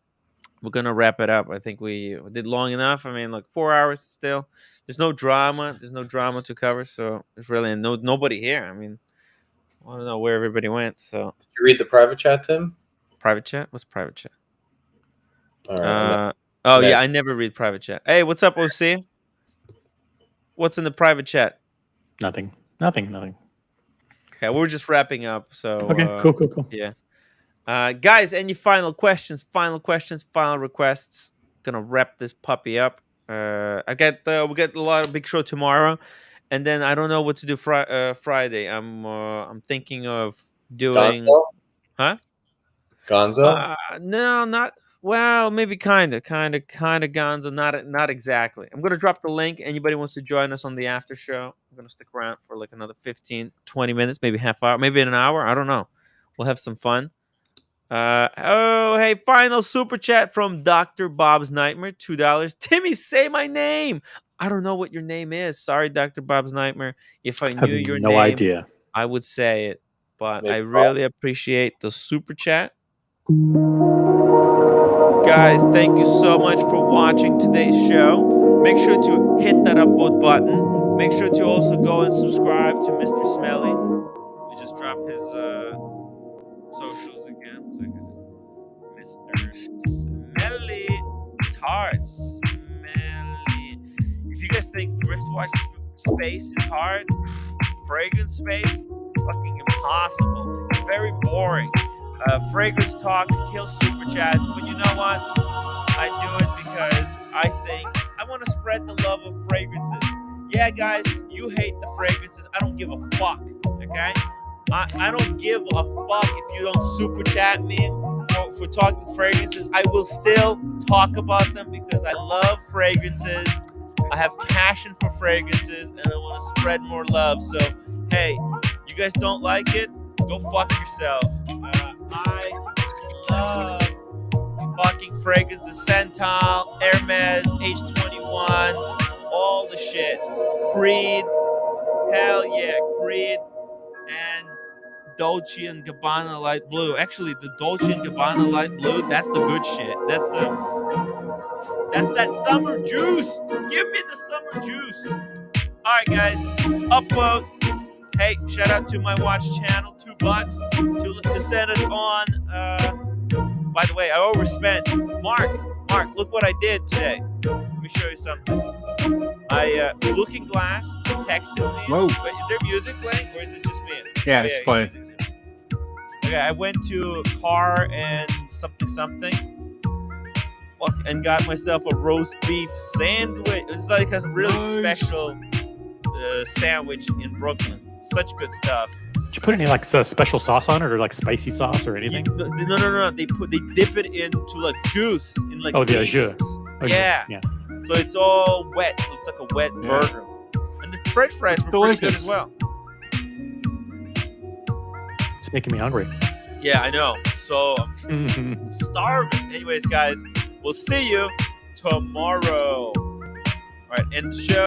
we're gonna wrap it up. I think we did long enough. I mean, like 4 hours still. There's no drama. There's no drama to cover, so there's really nobody here. I mean, I don't know where everybody went. So Did you read the private chat, Tim? private chat? What's private chat? All right. Oh yeah, I never read private chat. Hey, what's up, OC? What's in the private chat? Nothing. Okay, we're just wrapping up. So Okay, cool. Yeah. Guys, any final questions, final requests? Gonna wrap this puppy up. we got a lot of big show tomorrow, and then I don't know what to do Friday. I'm thinking of doing Gonzo? Huh? Gonzo? No, not well, maybe kind of Gonzo, not exactly. I'm gonna drop the link. Anybody wants to join us on the after show, I'm gonna stick around for like another 15, 20 minutes, maybe half hour, maybe an hour. I don't know. We'll have some fun. Hey, final super chat from Dr. Bob's Nightmare, $2. Timmy, say my name. I don't know what your name is. Sorry, Dr. Bob's Nightmare. If I knew your no name, idea. I would say it. But Maybe I really appreciate the super chat. Guys, thank you so much for watching today's show. Make sure to hit that upvote button. Make sure to also go and subscribe to Mr. Smelly. We just dropped his socials again. Mr. Smelly. It's hard. Smelly. If you guys think wristwatch space is hard, fragrance space, fucking impossible. It's very boring. Fragrance talk kills super chats, but you know what? I do it because I think I want to spread the love of fragrances. Yeah, guys, you hate the fragrances. I don't give a fuck. Okay, I don't give a fuck if you don't super chat me for talking fragrances. I will still talk about them because I love fragrances. I have passion for fragrances and I want to spread more love. So hey, you guys don't like it? Go fuck yourself. I love fucking fragrances, Santal, Hermes, H21, all the shit. Creed, hell yeah, Creed, and Dolce & Gabbana Light Blue. Actually, the Dolce & Gabbana Light Blue, that's the good shit. That's that summer juice. Give me the summer juice. All right, guys, upload. Hey, shout out to my watch channel, $2 to send us on. By the way, I overspent. Mark, look what I did today. Let me show you something. Looking Glass texted me. Whoa. Wait, is there music playing or is it just me? Yeah, Oh, it's playing. music. Okay, I went to Car and something. Fuck, and got myself a roast beef sandwich. It's like a really special sandwich in Brooklyn. Such good stuff. Did you put any like special sauce on it, or like spicy sauce or anything? No. They dip it into like juice in like. Oh, the beans. jus. Yeah. So it's all wet. It's like a wet burger. And the French fries were pretty good as well. It's making me hungry. Yeah, I know. So I'm starving. Anyways, guys, we'll see you tomorrow. All right, end the show.